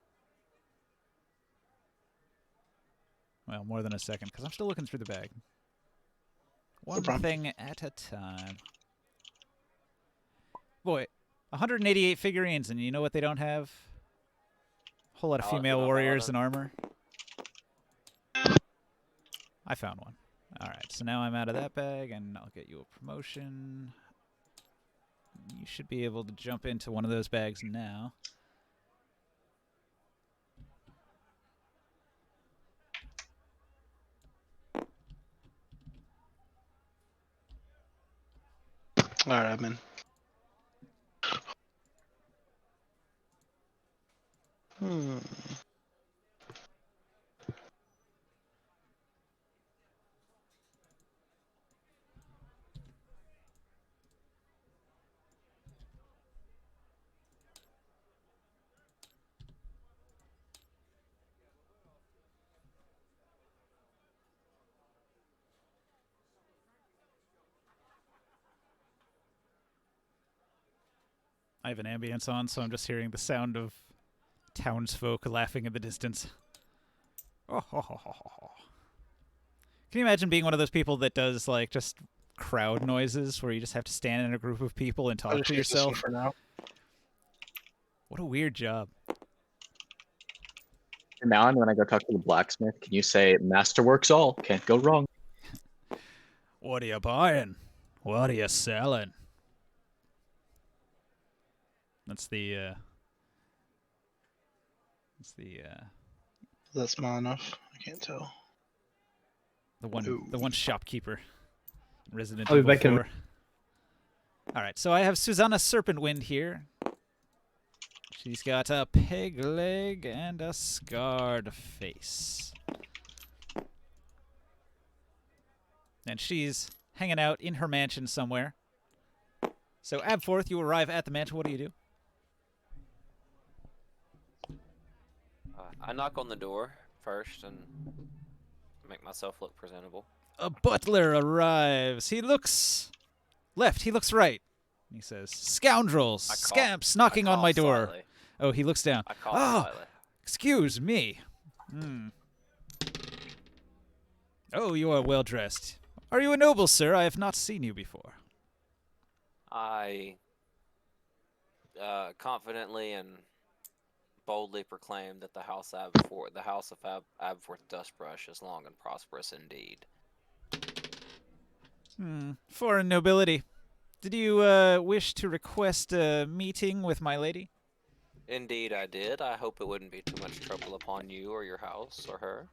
Well, more than a second, because I'm still looking through the bag. One problem. thing at a time. Boy, 188 figurines, and you know what they don't have? A whole lot of Paladin female or warriors paladin? in armor. I found one. All right, so now I'm out of that bag, and I'll get you a promotion. You should be able to jump into one of those bags now. All right, I'm in. I have an ambience on, so I'm just hearing the sound of townsfolk laughing in the distance. Oh, ho, ho, ho, ho. Can you imagine being one of those people that does like just crowd noises where you just have to stand in a group of people and talk to yourself? For now. What a weird job. From now on, when I go talk to the blacksmith, can you say "Masterworks all"? Can't go wrong. What are you buying? What are you selling? That's the. That's small enough. I can't tell. The one shopkeeper. Resident I'll be Evil back in 4. All right, so I have Susanna Serpentwind here. She's got a peg leg and a scarred face. And she's hanging out in her mansion somewhere. So, Abforth, you arrive at the mansion. What do you do? I knock on the door first and make myself look presentable. A butler arrives. He looks left. He looks right. He says, "Scoundrels, scamps knocking on my door." Slightly. Oh, he looks down. I cough slightly. Excuse me. Oh, you are well dressed. Are you a noble, sir? I have not seen you before. I confidently and boldly proclaim that the House of Abforth Dustbrush is long and prosperous indeed. Foreign nobility. Did you wish to request a meeting with my lady? Indeed, I did. I hope it wouldn't be too much trouble upon you or your house or her.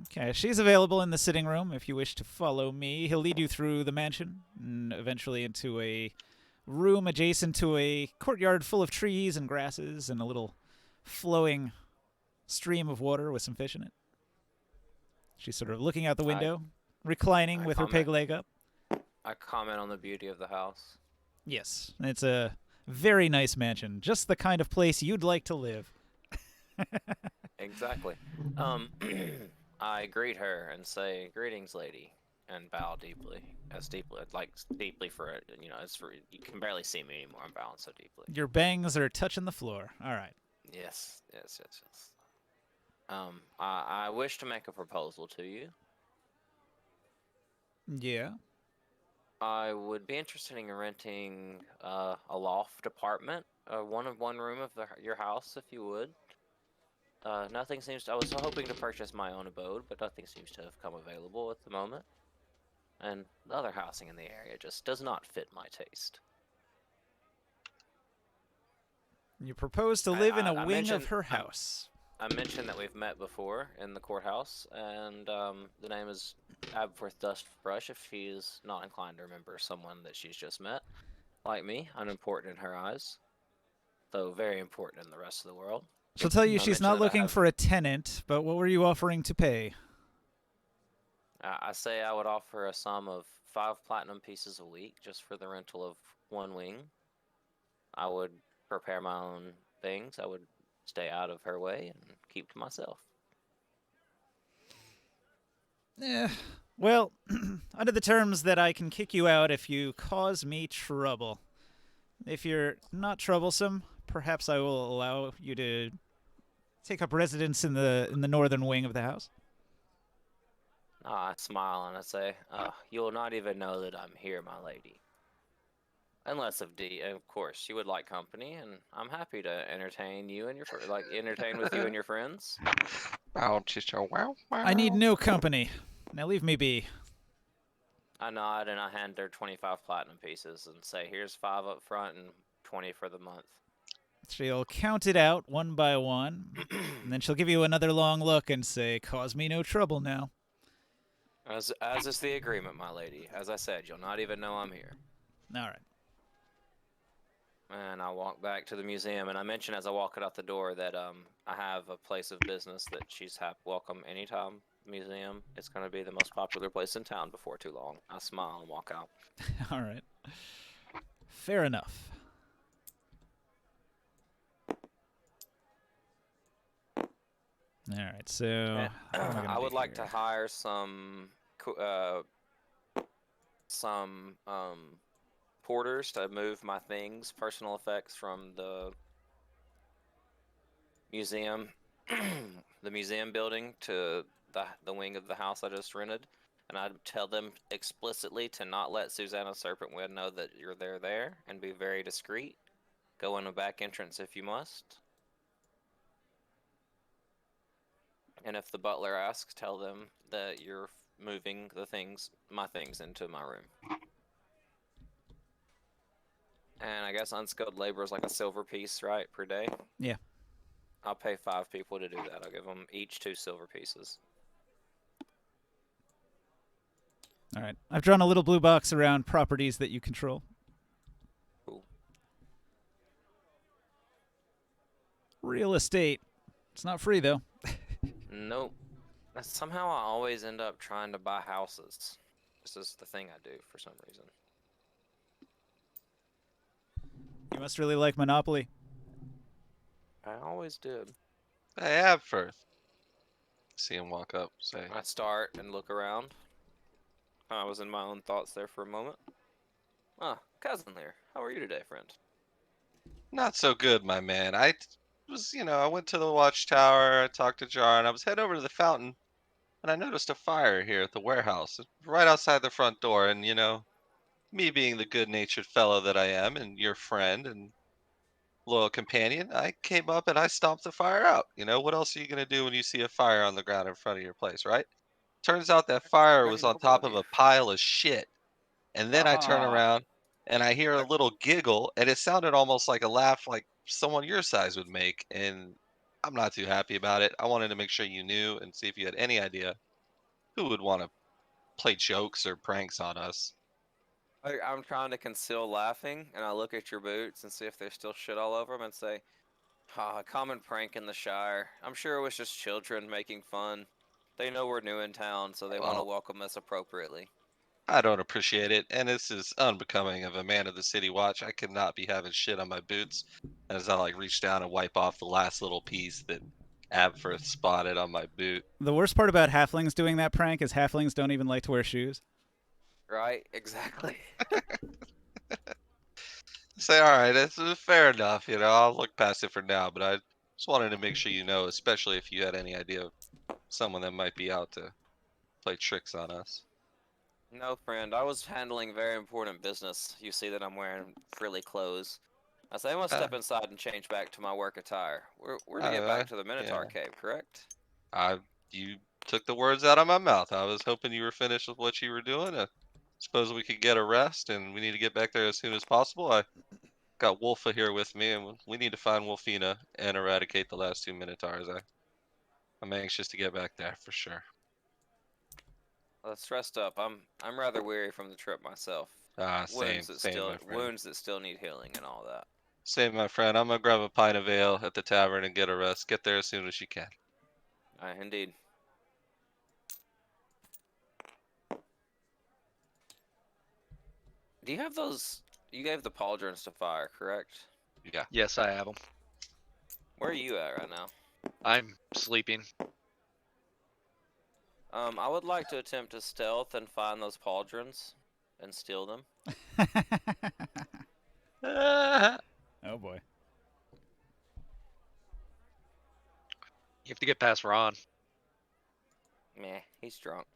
Okay, she's available in the sitting room if you wish to follow me. He'll lead you through the mansion and eventually into a room adjacent to a courtyard full of trees and grasses and a little flowing stream of water with some fish in it. She's sort of looking out the window, reclining with her peg leg up. I comment on the beauty of the house. Yes, it's a very nice mansion. Just the kind of place you'd like to live. Exactly. I greet her and say, "Greetings, lady," and bow deeply, deeply for it. You know, you can barely see me anymore. I'm bowing so deeply. Your bangs are touching the floor. All right. Yes. I wish to make a proposal to you. Yeah. I would be interested in renting a loft apartment, one room of your house, if you would. Nothing seems to. I was hoping to purchase my own abode, but nothing seems to have come available at the moment. And the other housing in the area just does not fit my taste. You propose to live in a wing of her house. I mentioned that we've met before in the courthouse, and the name is Abforth Dustbrush, if she is not inclined to remember someone that she's just met. Like me, unimportant in her eyes, though very important in the rest of the world. She'll tell you she's not looking for a tenant, but what were you offering to pay? I say I would offer a sum of 5 platinum pieces a week just for the rental of one wing. I would prepare my own things. I would stay out of her way and keep to myself. Well, under the terms that I can kick you out if you cause me trouble. If you're not troublesome, perhaps I will allow you to take up residence in the northern wing of the house. I smile and I say, "You'll not even know that I'm here, my lady. Unless of course, you would like company, and I'm happy to entertain you and entertain with you and your friends." I need no company. Now leave me be. I nod and I hand her 25 platinum pieces and say, here's 5 up front and 20 for the month. She'll count it out one by one, and then she'll give you another long look and say, cause me no trouble now. As is the agreement, my lady. As I said, you'll not even know I'm here. All right. And I walk back to the museum, and I mention as I walk out the door that I have a place of business that she's welcome anytime. Museum. It's going to be the most popular place in town before too long. I smile and walk out. All right. Fair enough. All right, so I would like to hire some porters to move my things, personal effects from the museum, the museum building to the wing of the house I just rented, and I'd tell them explicitly to not let Susanna Serpentwind know that you're there, and be very discreet. Go in the back entrance if you must. And if the butler asks, tell them that you're moving my things into my room. And I guess unskilled labor is like a silver piece, right, per day? Yeah. I'll pay 5 people to do that. I'll give them each 2 silver pieces. All right. I've drawn a little blue box around properties that you control. Cool. Real estate. It's not free, though. Nope. Somehow I always end up trying to buy houses. This is the thing I do for some reason. You must really like Monopoly. I always did. Hey, Abfirth. See him walk up, say. I start and look around. I was in my own thoughts there for a moment. Ah, cousin here. How are you today, friend? Not so good, my man. I went to the watchtower, I talked to Jar, and I was heading over to the fountain, and I noticed a fire here at the warehouse, right outside the front door, and me being the good-natured fellow that I am, and your friend and loyal companion, I came up and I stomped the fire out. What else are you gonna do when you see a fire on the ground in front of your place, right? Turns out that fire Very was on noble top of of you. a pile of shit. And then I turn Ah. around and I hear a little giggle, and it sounded almost like a laugh like someone your size would make. And I'm not too happy about it. I wanted to make sure you knew and see if you had any idea who would want to play jokes or pranks on us. I'm trying to conceal laughing, and I look at your boots and see if there's still shit all over them and say, common prank in the Shire. I'm sure it was just children making fun. They know we're new in town, so they want to Well, welcome us appropriately. I don't appreciate it, and this is unbecoming of a man of the city watch. I could not be having shit on my boots. As I reach down and wipe off the last little piece that Abfirth spotted on my boot. The worst part about halflings doing that prank is halflings don't even like to wear shoes. Right? Exactly. Say, all right, it's fair enough. I'll look past it for now, but I just wanted to make sure you know, especially if you had any idea of someone that might be out to play tricks on us. No, friend. I was handling very important business. You see that I'm wearing frilly clothes. I say I must step inside and change back to my work attire. We're to get back to the Minotaur Cave, correct? You took the words out of my mouth. I was hoping you were finished with what you were doing. I suppose we could get a rest, and we need to get back there as soon as possible. I got Wolfa here with me, and we need to find Wolfina and eradicate the last 2 Minotaurs. I'm anxious to get back there for sure. Let's rest up. I'm rather weary from the trip myself. Same, my friend. Wounds that still need healing and all that. Same, my friend. I'm gonna grab a pint of ale at the tavern and get a rest. Get there as soon as you can. Indeed. Do you have those? You gave the pauldrons to fire, correct? Yeah. Yes, I have them. Where are you at right now? I'm sleeping. I would like to attempt to stealth and find those pauldrons and steal them. Oh boy. You have to get past Ron. Meh, he's drunk.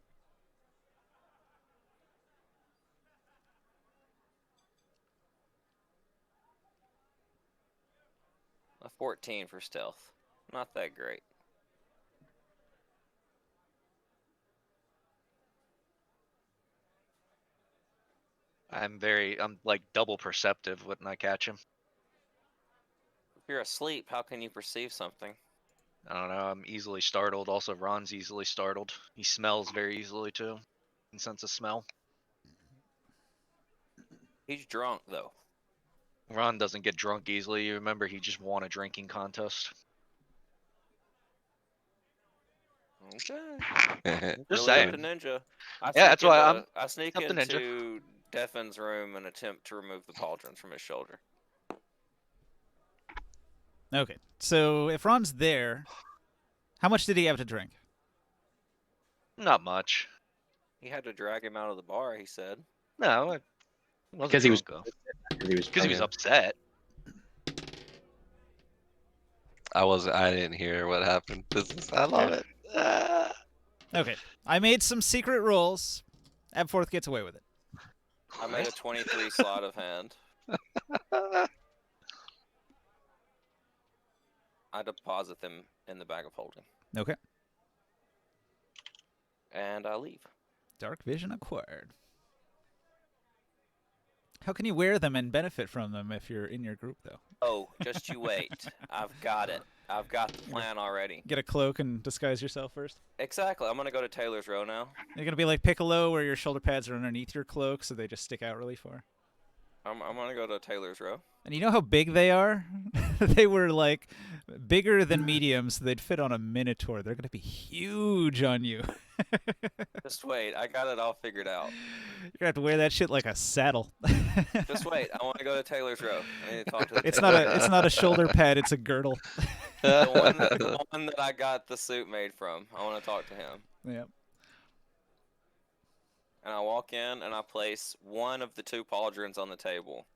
A 14 for stealth. Not that great. I'm like double perceptive when I catch him. If you're asleep, how can you perceive something? I don't know. I'm easily startled. Also, Ron's easily startled. He smells very easily too. Can sense a smell. He's drunk though. Ron doesn't get drunk easily. You remember, he just won a drinking contest. Okay. Just Really up saying. to Ninja. Yeah, that's why I sneak up to Ninja. into Defin's room and attempt to remove the pauldrons from his shoulder. Okay, so if Ron's there, how much did he have to drink? Not much. He had to drag him out of the bar, he said. No, it wasn't Because he was drunk, though. because He was upset. I didn't hear what happened. I love it. Okay, I made some secret rolls. Abforth gets away with it. I made a 23 sleight of hand. I deposit them in the bag of holding. Okay. And I leave. Dark vision acquired. How can you wear them and benefit from them if you're in your group, though? Oh, just you wait. I've got it. I've got the plan already. Get a cloak and disguise yourself first? Exactly. I'm going to go to Taylor's Row now. You're going to be like Piccolo, where your shoulder pads are underneath your cloak, so they just stick out really far. I'm going to go to Taylor's Row. And you know how big they are? They were, like, bigger than mediums. So they'd fit on a Minotaur. They're going to be huge on you. Just wait. I got it all figured out. You're going to have to wear that shit like a saddle. Just wait. I want to go to Taylor's Row. I need to talk to the It's not a shoulder pad. It's a girdle. the one that I got the suit made from. I want to talk to him. Yep. And I walk in and I place one of the 2 pauldrons on the table.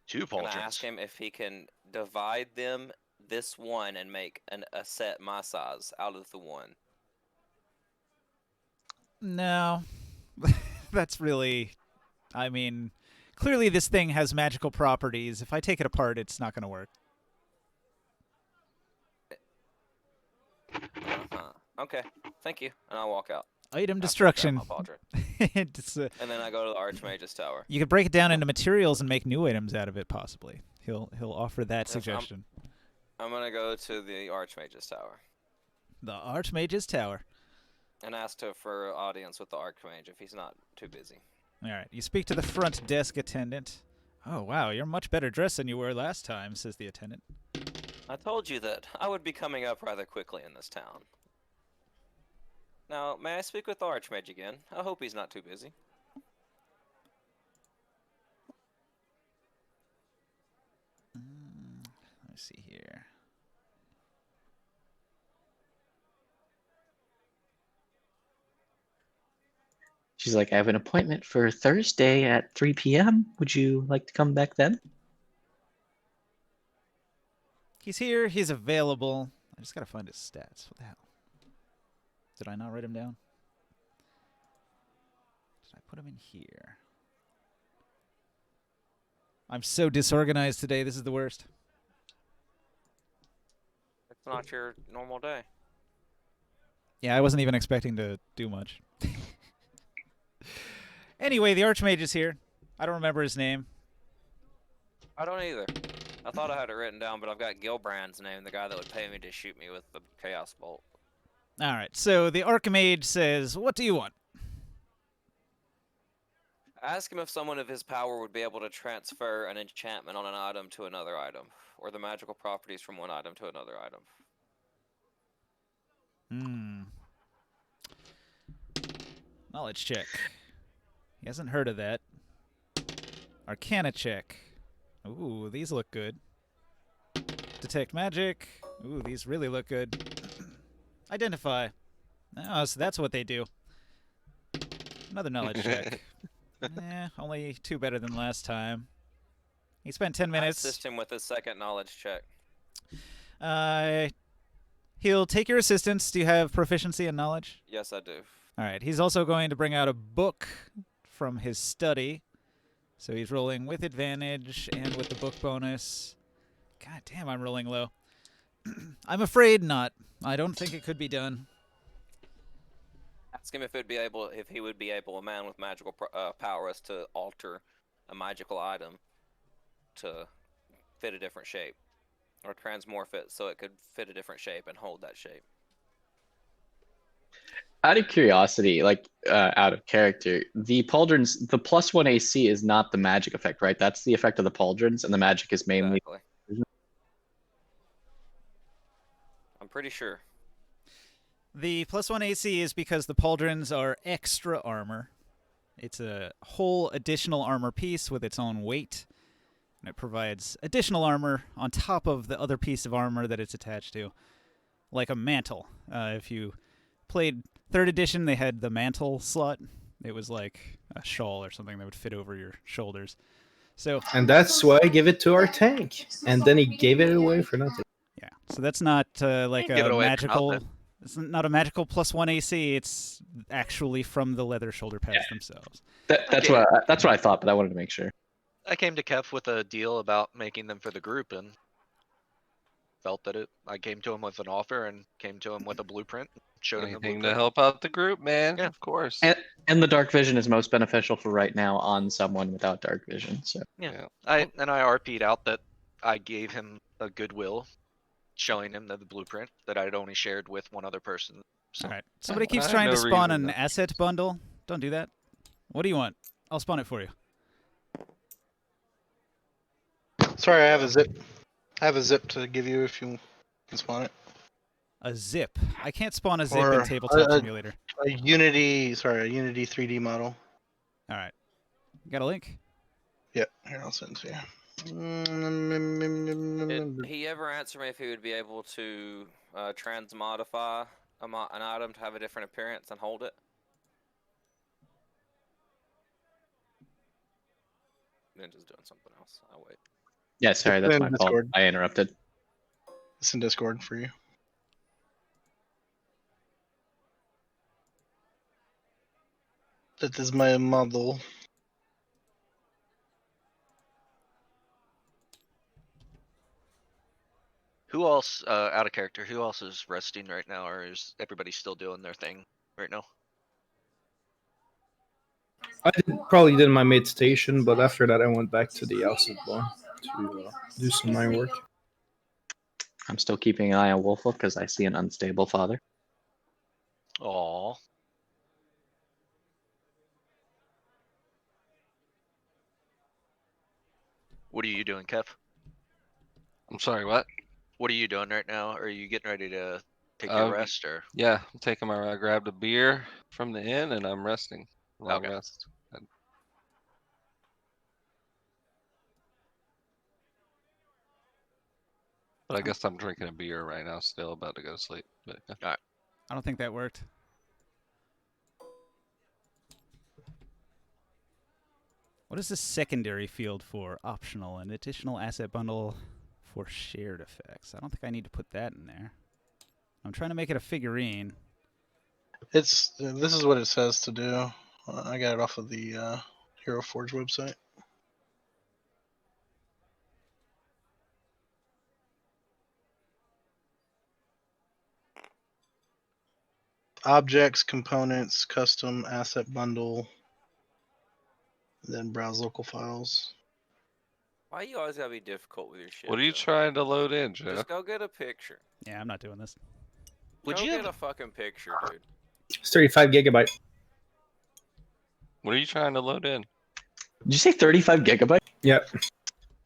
2 pauldrons? And I ask him if he can divide them, this one, and make a set my size out of the one. No. That's really... I mean, clearly this thing has magical properties. If I take it apart, it's not going to work. Okay, thank you. And I'll walk out. Item destruction. And then I go to the Archmage's Tower. You could break it down into materials and make new items out of it, possibly. He'll offer that suggestion. I'm going to go to the Archmage's Tower. The Archmage's Tower. And ask for audience with the Archmage if he's not too busy. All right. You speak to the front desk attendant. Oh, wow. You're much better dressed than you were last time, says the attendant. I told you that I would be coming up rather quickly in this town. Now, may I speak with the Archmage again? I hope he's not too busy. Let me see here. She's like, I have an appointment for Thursday at 3 p.m. Would you like to come back then? He's here. He's available. I just got to find his stats. What the hell? Did I not write him down? Did I put him in here? I'm so disorganized today. This is the worst. It's not your normal day. Yeah, I wasn't even expecting to do much. Anyway, the Archmage is here. I don't remember his name. I don't either. I thought I had it written down, but I've got Gilbrand's name, the guy that would pay me to shoot me with the Chaos Bolt. All right, so the Archmage says, what do you want? Ask him if someone of his power would be able to transfer an enchantment on an item to another item, or the magical properties from one item to another item. Knowledge check. He hasn't heard of that. Arcana check. Ooh, these look good. Detect magic. Ooh, these really look good. Identify. Oh, so that's what they do. Another knowledge check. Only 2 better than last time. He spent 10 minutes. I assist him with his second knowledge check. He'll take your assistance. Do you have proficiency in knowledge? Yes, I do. All right. He's also going to bring out a book from his study. So he's rolling with advantage and with the book bonus. God damn, I'm rolling low. I'm afraid not. I don't think it could be done. Ask him if he would be able, a man with magical powers, to alter a magical item to fit a different shape, or transmorph it so it could fit a different shape and hold that shape. Out of curiosity, like out of character, the pauldrons, the +1 AC is not the magic effect, right? That's the effect of the pauldrons, and the magic is mainly. Exactly. I'm pretty sure. The +1 AC is because the pauldrons are extra armor. It's a whole additional armor piece with its own weight, and it provides additional armor on top of the other piece of armor that it's attached to, like a mantle. If you played 3rd edition, they had the mantle slot. It was like a shawl or something that would fit over your shoulders. So, and that's why I give it to our tank. And then he gave it away for nothing. Yeah, so that's not like Give it a away for magical. nothing. It's not a magical +1 AC. It's actually from the leather shoulder pads themselves. That's what I thought, but I wanted to make sure. I came to Kev with a deal about making them for the group, and felt that I came to him with an offer and came to him with a blueprint. Showed him the Anything to blueprint. help out the group, man. Yeah. Of course. And the dark vision is most beneficial for right now on someone without dark vision. So Yeah. I RP'd out that I gave him a goodwill, showing him the blueprint that I'd only shared with one other person. So. All right. Somebody keeps I have trying no to spawn reason an to- asset bundle. Don't do that. What do you want? I'll spawn it for you. Sorry, I have a zip. I have a zip to give you if you can spawn it. A zip. I can't spawn a zip Or in Tabletop Simulator. A Unity 3D model. All right. You got a link? Yep, here I'll send it to you. Did he ever answer me if he would be able to transmodify an item to have a different appearance and hold it? Ninja's doing something else. I'll wait. yeah, sorry, that's in my fault. Discord. I interrupted. It's in Discord for you. That is my model. Who else, out of character, who else is resting right now, or is everybody still doing their thing right now? I probably did my meditation, but after that I went back to the outside barn to do some mine work. I'm still keeping an eye on Wolfle because I see an unstable father. Aw. What are you doing, Kev? I'm sorry, what? What are you doing right now? Are you getting ready to take your rest, or? Yeah, I'm taking I grabbed a beer from the inn and I'm resting. Long Okay. rest. But I guess I'm drinking a beer right now still, about to go to sleep. But, yeah. I don't think that worked. What is the secondary field for? Optional, an additional asset bundle for shared effects. I don't think I need to put that in there. I'm trying to make it a figurine. This is what it says to do. I got it off of the Hero Forge website. Objects, components, custom asset bundle, then browse local files. Why you always gotta be difficult with your shit? What are you Joe? trying to load in, Joe? Just go get a picture. Yeah, I'm not doing this. Would Go you get have- a fucking picture, dude? It's 35 gigabyte. What are you trying to load in? Did you say 35 gigabytes? Yep.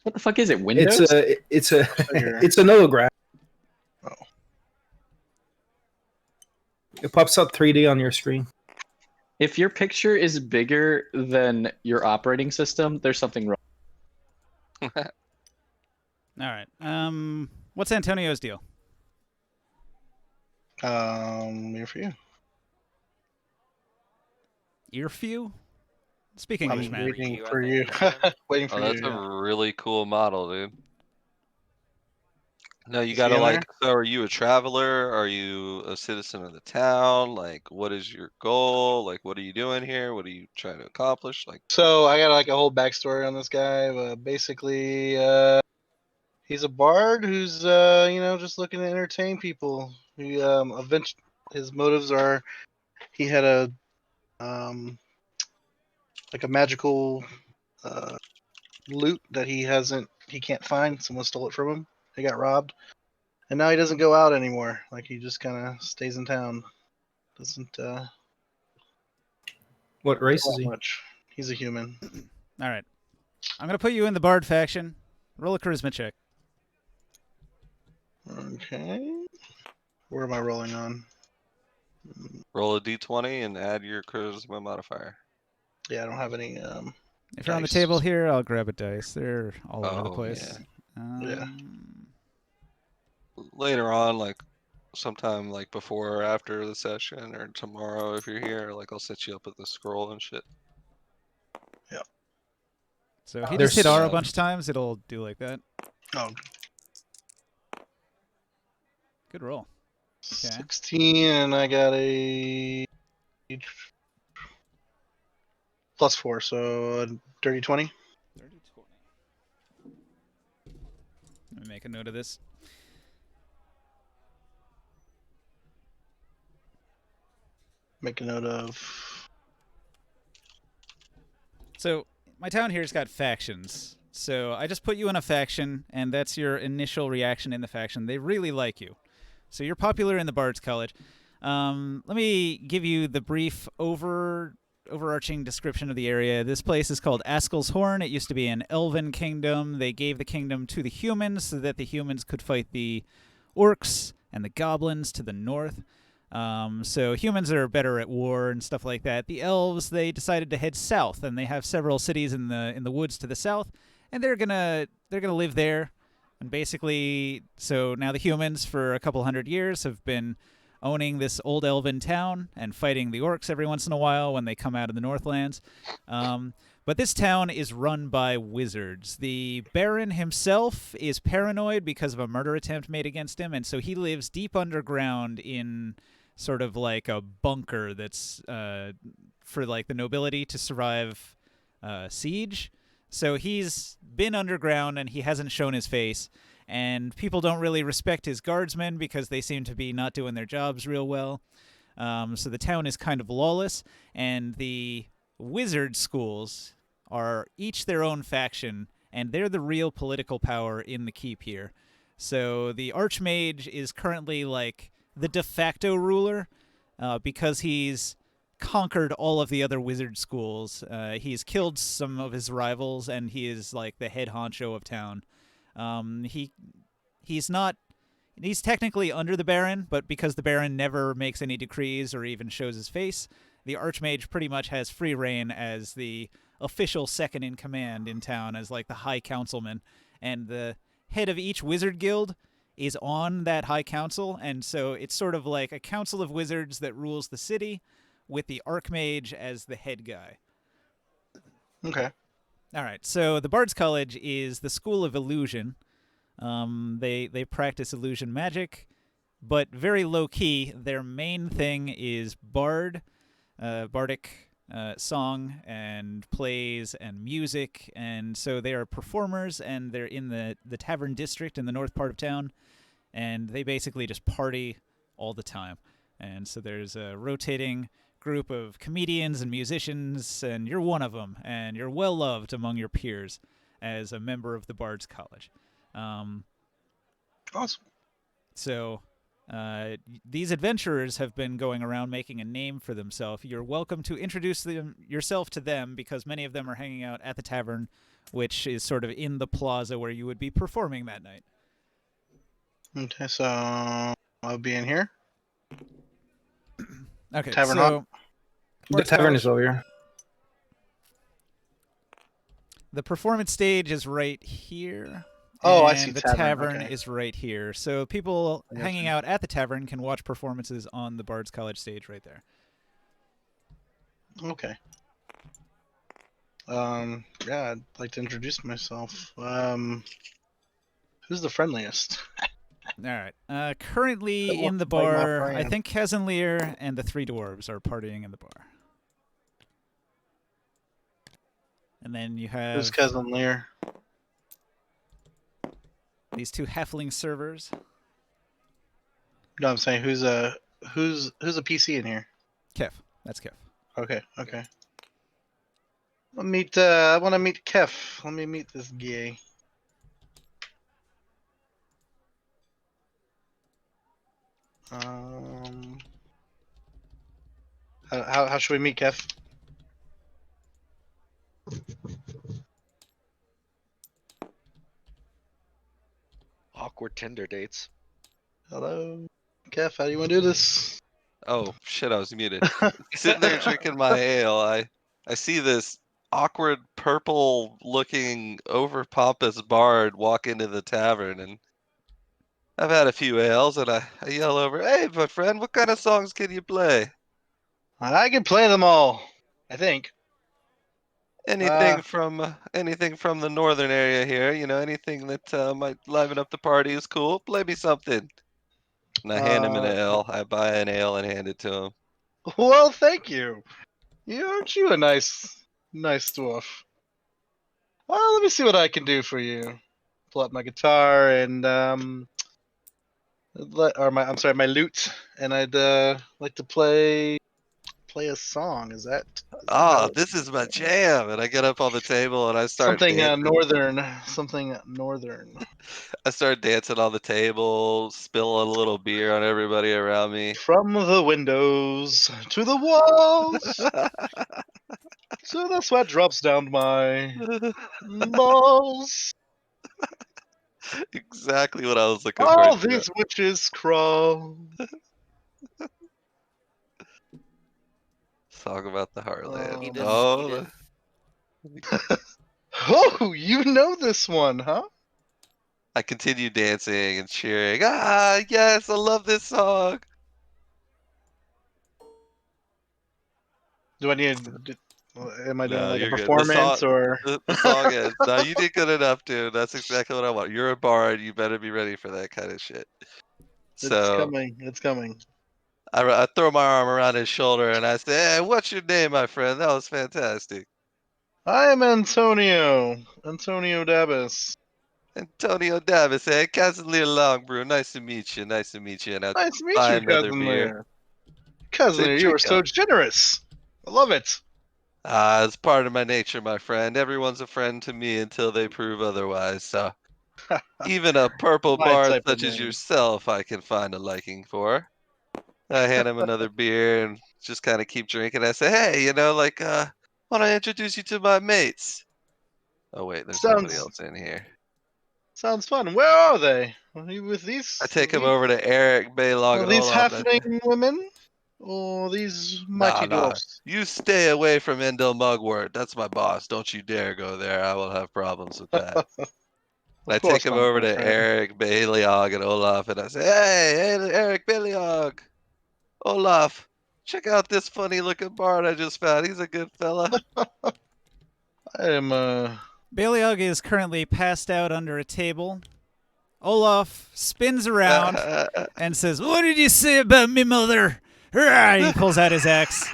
What the fuck is it? Windows? It's a Here. it's an holograph. Oh. It pops up 3D on your screen. If your picture is bigger than your operating system, there's something wrong. All right. What's Antonio's deal? Here for you. Earfew? Speak English, I'm man. waiting I for think you. he said. Waiting for Oh, that's you. a Yeah. really cool model, dude. No, you Is gotta he in like, so are you a traveler? Are you a citizen of the town? Like, what is your goal? Like, what are you doing here? What are you trying to accomplish? Like, So I got like a whole backstory on this guy. Basically, he's a bard who's just looking to entertain people. He his motives are he had a like a magical loot that he can't find. Someone stole it from him. He got robbed, and now he doesn't go out anymore. Like he just kind of stays in town. Doesn't What race is that he? much. He's a human. All right. I'm going to put you in the Bard faction. Roll a charisma check. Okay. Where am I rolling on? Roll a d20 and add your charisma modifier. Yeah, I don't have any. If you're on the Dice. table here, I'll grab a dice. They're all over the Oh, place. Yeah. Later on, like sometime like before or after the session, or tomorrow if you're here, like I'll set you up with the scroll and shit. So if you There's- just hit R a bunch of times, it'll do like that. Oh, Good roll. 16, and I got a +4, so a dirty 20. 30, 20. Let me make a note of this. Make a note of. So my town here's got factions. So I just put you in a faction, and that's your initial reaction in the faction. They really like you. So you're popular in the Bards College. Let me give you the brief overarching description of the area. This place is called Askel's Horn. It used to be an elven kingdom. They gave the kingdom to the humans so that the humans could fight the orcs and the goblins to the north. So humans are better at war and stuff like that. The elves, they decided to head south, and they have several cities in the woods to the south, and they're gonna live there. And basically, so now the humans for a couple hundred years have been owning this old elven town and fighting the orcs every once in a while when they come out of the Northlands. But this town is run by wizards. The Baron himself is paranoid because of a murder attempt made against him, and so he lives deep underground in sort of like a bunker that's for like the nobility to survive siege. So he's been underground and he hasn't shown his face, and people don't really respect his guardsmen because they seem to be not doing their jobs real well. So the town is kind of lawless, and the wizard schools are each their own faction, and they're the real political power in the keep here. So the Archmage is currently like the de facto ruler because he's conquered all of the other wizard schools. He's killed some of his rivals, and he is like the head honcho of town. He's technically under the Baron, but because the Baron never makes any decrees or even shows his face, the Archmage pretty much has free reign as the official second in command in town, as like the High Councilman, and the head of each wizard guild is on that High Council, and so it's sort of like a council of wizards that rules the city, with the Archmage as the head guy. Okay. All right, so the Bard's College is the school of illusion. They practice illusion magic, but very low key. Their main thing is bardic song and plays and music, and so they are performers, and they're in the tavern district in the north part of town, and they basically just party all the time. And so there's a rotating group of comedians and musicians, and you're one of them, and you're well loved among your peers as a member of the Bard's College. Awesome. So these adventurers have been going around making a name for themselves. You're welcome to introduce yourself to them, because many of them are hanging out at the tavern, which is sort of in the plaza where you would be performing that night. Okay, so I'll be in here. Okay, Tavern so Hop. The Bard's tavern College- is over here. The performance stage is right here. Oh, I and see. The Tavern, tavern okay. is right here. So people I got hanging you. out at the tavern can watch performances on the Bard's College stage right there. Okay. Yeah, I'd like to introduce myself. Who's the friendliest? All right. Currently That in the looks like my bar, I friend. think Kazanlir and the three dwarves are partying in the bar. And then you have Who's Cousin Lear? these two halfling servers. No, I'm saying who's a PC in here? Kev. That's Kef. Okay. I want to meet Kef. Let me meet this guy. How should we meet Kef? Awkward Tinder dates. Hello, Kef. How do you want to do this? Oh shit, I was muted. Sitting there drinking my ale, I see this awkward purple-looking, over-pompous bard walk into the tavern, and I've had a few ales, and I yell over, "Hey, my friend, what kind of songs can you play?" I can play them all. I think. Anything from the northern area here, anything that might liven up the party is cool. Play me something. And I hand him an ale. I buy an ale and hand it to him. Well, thank you. Aren't you a nice dwarf? Well, let me see what I can do for you. Pull out my guitar and my lute, and I'd like to play a song. Is that how This is my jam. And I get up on the table and I start something dancing. northern? I start dancing on the table, spilling a little beer on everybody around me. From the windows to the walls, so the sweat drops down my balls. Exactly what I was looking for. All these witches crawl. Song about the Heartland. Edith. Oh, you know this one, huh? I continue dancing and cheering. Yes, I love this song. Do I need? Am I doing No, like a you're good. performance or? The song is. No, you did good enough, dude. That's exactly what I want. You're a bard. You better be ready for that kind of shit. It's So coming. It's coming. I throw my arm around his shoulder and I say, "Hey, what's your name, my friend? That was fantastic." I am Antonio Dabis. Antonio Davis, hey, Cousin Lear Longbrew. Nice to meet you. Nice to meet you. And I Nice to meet buy you, another cousin beer. Lear. Cousin Say, Lear, you are drink so up. generous. I love it. It's part of my nature, my friend. Everyone's a friend to me until they prove otherwise. So even a purple My bard type of such as name. yourself, I can find a liking for. I hand him another beer and just kind of keep drinking. I say, "Hey, want to introduce you to my mates?" Oh wait, there's nobody else in here. Sounds fun. Where are they? Are you with I take him over to Eric, Baylog, and these Olaf. halfling women? Or these mighty Nah. dwarfs? You stay away from Endel Mugwort. That's my boss. Don't you dare go there. I will have problems with that. I take course him not, over my to friend. Eric, Baylog, and Olaf, and I say, hey, Eric, Baylog, Olaf, check out this funny looking bard I just found. He's a good fella. I am, Baleog is currently passed out under a table. Olaf spins around and says, "What did you say about me mother?" He pulls out his axe.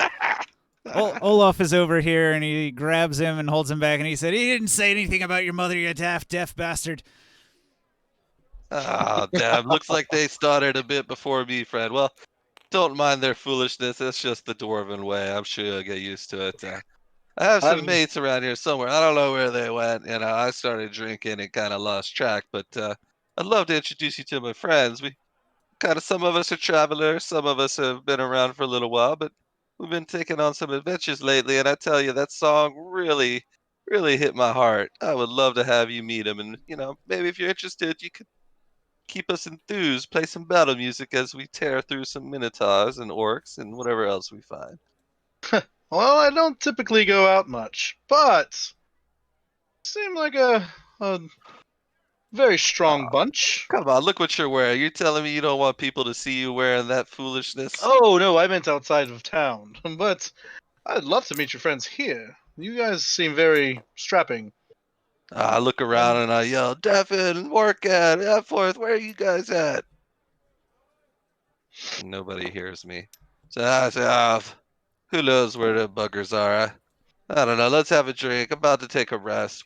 Olaf is over here, and he grabs him and holds him back, and he said, "He didn't say anything about your mother, you daft, deaf bastard." Damn. Looks like they started a bit before me, friend. Well, don't mind their foolishness. It's just the dwarven way. I'm sure you'll get used to it. I have some mates around here somewhere. I don't know where they went. I started drinking and kind of lost track. But I'd love to introduce you to my friends. Some of us are travelers. Some of us have been around for a little while, but we've been taking on some adventures lately. And I tell you, that song really, really hit my heart. I would love to have you meet them. And, maybe if you're interested, you could keep us enthused, play some battle music as we tear through some minotaurs and orcs and whatever else we find. well, I don't typically go out much, but seem like a very strong bunch. Come on, look what you're wearing. You're telling me you don't want people to see you wearing that foolishness? Oh, no, I meant outside of town. But I'd love to meet your friends here. You guys seem very strapping. I look around and I yell, Devin, Workat, Epworth, where are you guys at? Nobody hears me. So I say, who knows where the buggers are? I don't know. Let's have a drink. I'm about to take a rest.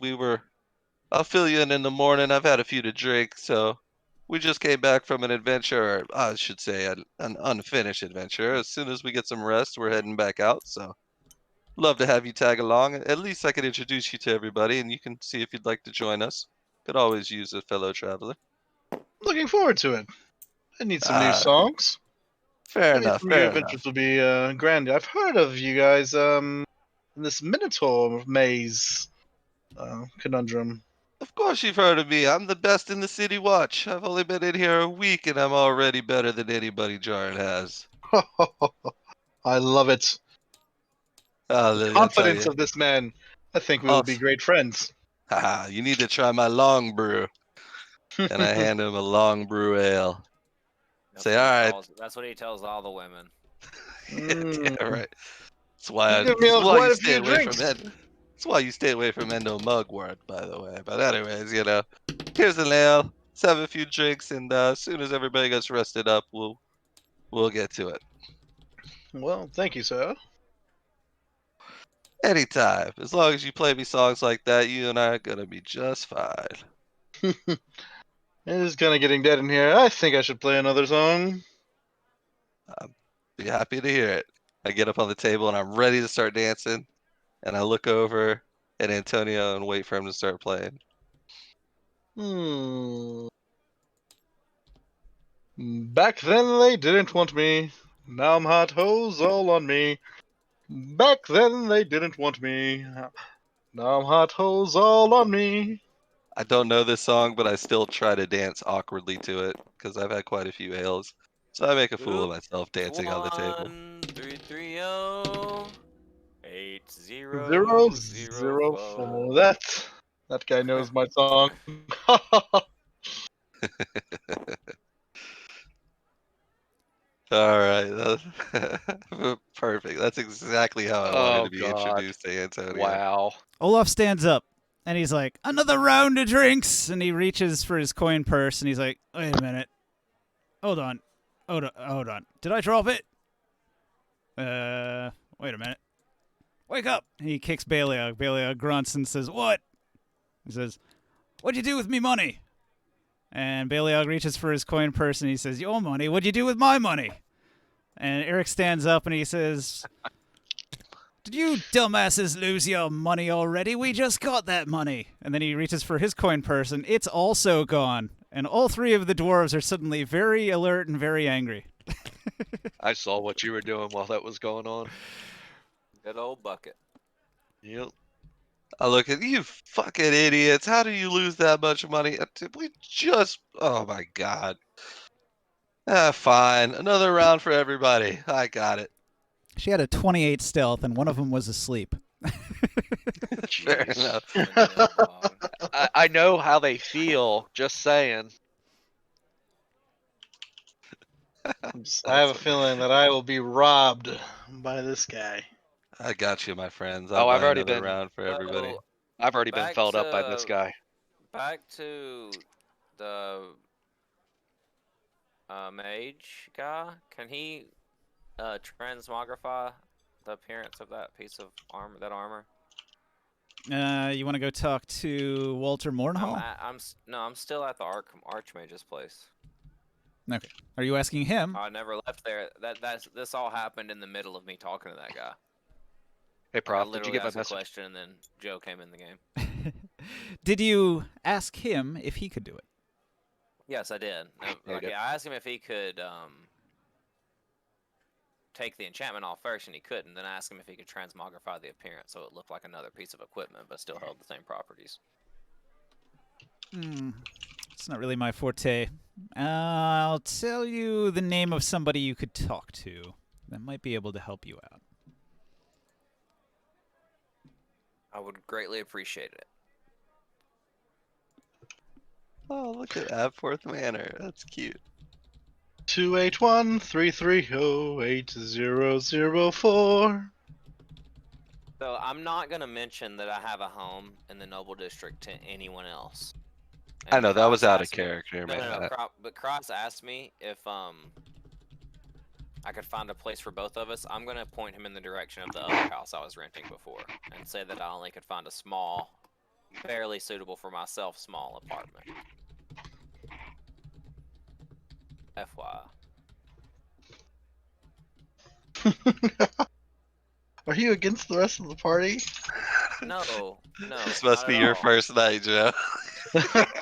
I'll fill you in the morning. I've had a few to drink, so We just came back from an adventure, or I should say an unfinished adventure. As soon as we get some rest, we're heading back out, so love to have you tag along. At least I could introduce you to everybody, and you can see if you'd like to join us. Could always use a fellow traveler. Looking forward to it. I need some new Ah, songs. fair Maybe enough, some new fair adventures enough. will be grand. I've heard of you guys in this Minotaur maze conundrum. Of course you've heard of me. I'm the best in the City Watch. I've only been in here a week, and I'm already better than anybody Jarn has. I love it. I tell Confidence you. of this man. I think we will be Also, great friends. haha, you need to try my long brew. And I hand him a long brew ale. Say, all right. That's what he tells all the women. Yeah, right. That's You give me why quite you a stay few away from drinks. it. That's why you stay away from Endo Mugwort, by the way. But anyways, here's an ale. Let's have a few drinks, and as soon as everybody gets rested up, we'll get to it. Well, thank you, sir. Anytime. As long as you play me songs like that, you and I are gonna be just fine. It is kind of getting dead in here. I think I should play another song. I'll be happy to hear it. I get up on the table and I'm ready to start dancing, and I look over at Antonio and wait for him to start playing. Back then they didn't want me. Now I'm hot hoes all on me. Back then they didn't want me. Now I'm hot hoes all on me. I don't know this song, but I still try to dance awkwardly to it because I've had quite a few ales. So I make a fool of myself dancing on the table. 1-330-8004. That guy knows my song. All right. Perfect. That's exactly how I wanted Oh to be God! introduced to Antonio. Wow. Olaf stands up and he's like, "Another round of drinks," and he reaches for his coin purse and he's like, "Wait a minute, hold on. Did I drop it? Wait a minute. Wake up!" He kicks Baleog. Baleog grunts and says, "What?" He says, "What'd you do with me money?" And Baleog reaches for his coin purse and he says, "Your money? What'd you do with my money?" And Eric stands up and he says, "Did you dumbasses lose your money already? We just got that money." And then he reaches for his coin purse and it's also gone. And all three of the dwarves are suddenly very alert and very angry. I saw what you were doing while that was going on. Good old bucket. Yep. I look at you fucking idiots. How do you lose that much money? Oh my God. Fine. Another round for everybody. I got it. She had a 28 stealth and one of them was asleep. Fair Jeez. enough. I know how they feel. Just saying. I have a feeling that I will be robbed by this guy. I got you, my friends. Oh, I'll I've buy already another been. round for everybody. So, I've already been back felled up by this to guy. back to the mage guy. Can he transmogrify the appearance of that piece of armor? That armor. You want to go talk to Walter Mornhall? I'm still at the Archmage's place. Okay. Are you asking him? I never left there. This all happened in the middle of me talking to that guy. Hey, I Prof, did you literally get my asked a message? question and then Joe came in the game. Did you ask him if he could do it? Yes, I did. Okay. I asked him if he could take the enchantment off first, and he couldn't. Then I asked him if he could transmogrify the appearance so it looked like another piece of equipment, but still held the same properties. It's not really my forte. I'll tell you the name of somebody you could talk to that might be able to help you out. I would greatly appreciate it. Oh, look at Apforth Manor. That's cute. 281-330-8004. So I'm not gonna mention that I have a home in the Noble District to anyone else. I know, that was Cross out of asked me- character, man. No, but Cross asked me if I could find a place for both of us. I'm gonna point him in the direction of the other house I was renting before, and say that I only could find a small, barely suitable for myself, small apartment. FYI. Are you against the rest of the party? No, This not must at be your all. first night, Joe.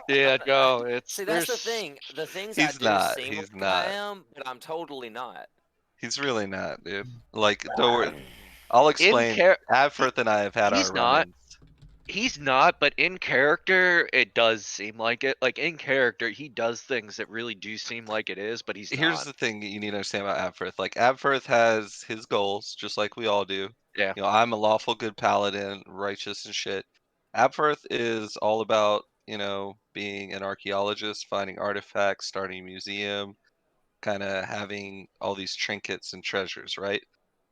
Yeah, Joe. It's See, that's the there's thing. The things I He's do not. seem He's like I not. am, but I'm totally not. He's really not, dude. Like, don't worry. I'll in explain. char- Adforth and I have had our He's not. run-ins. He's not, but in character, it does seem like it. Like in character, he does things that really do seem like it is, but he's Here's not. the thing that you need to understand about Adforth. Like, Adforth has his goals, just like we all do. Yeah. You know, I'm a lawful good paladin, righteous and shit. Adforth is all about, you know, being an archaeologist, finding artifacts, starting a museum, kind of having all these trinkets and treasures, right?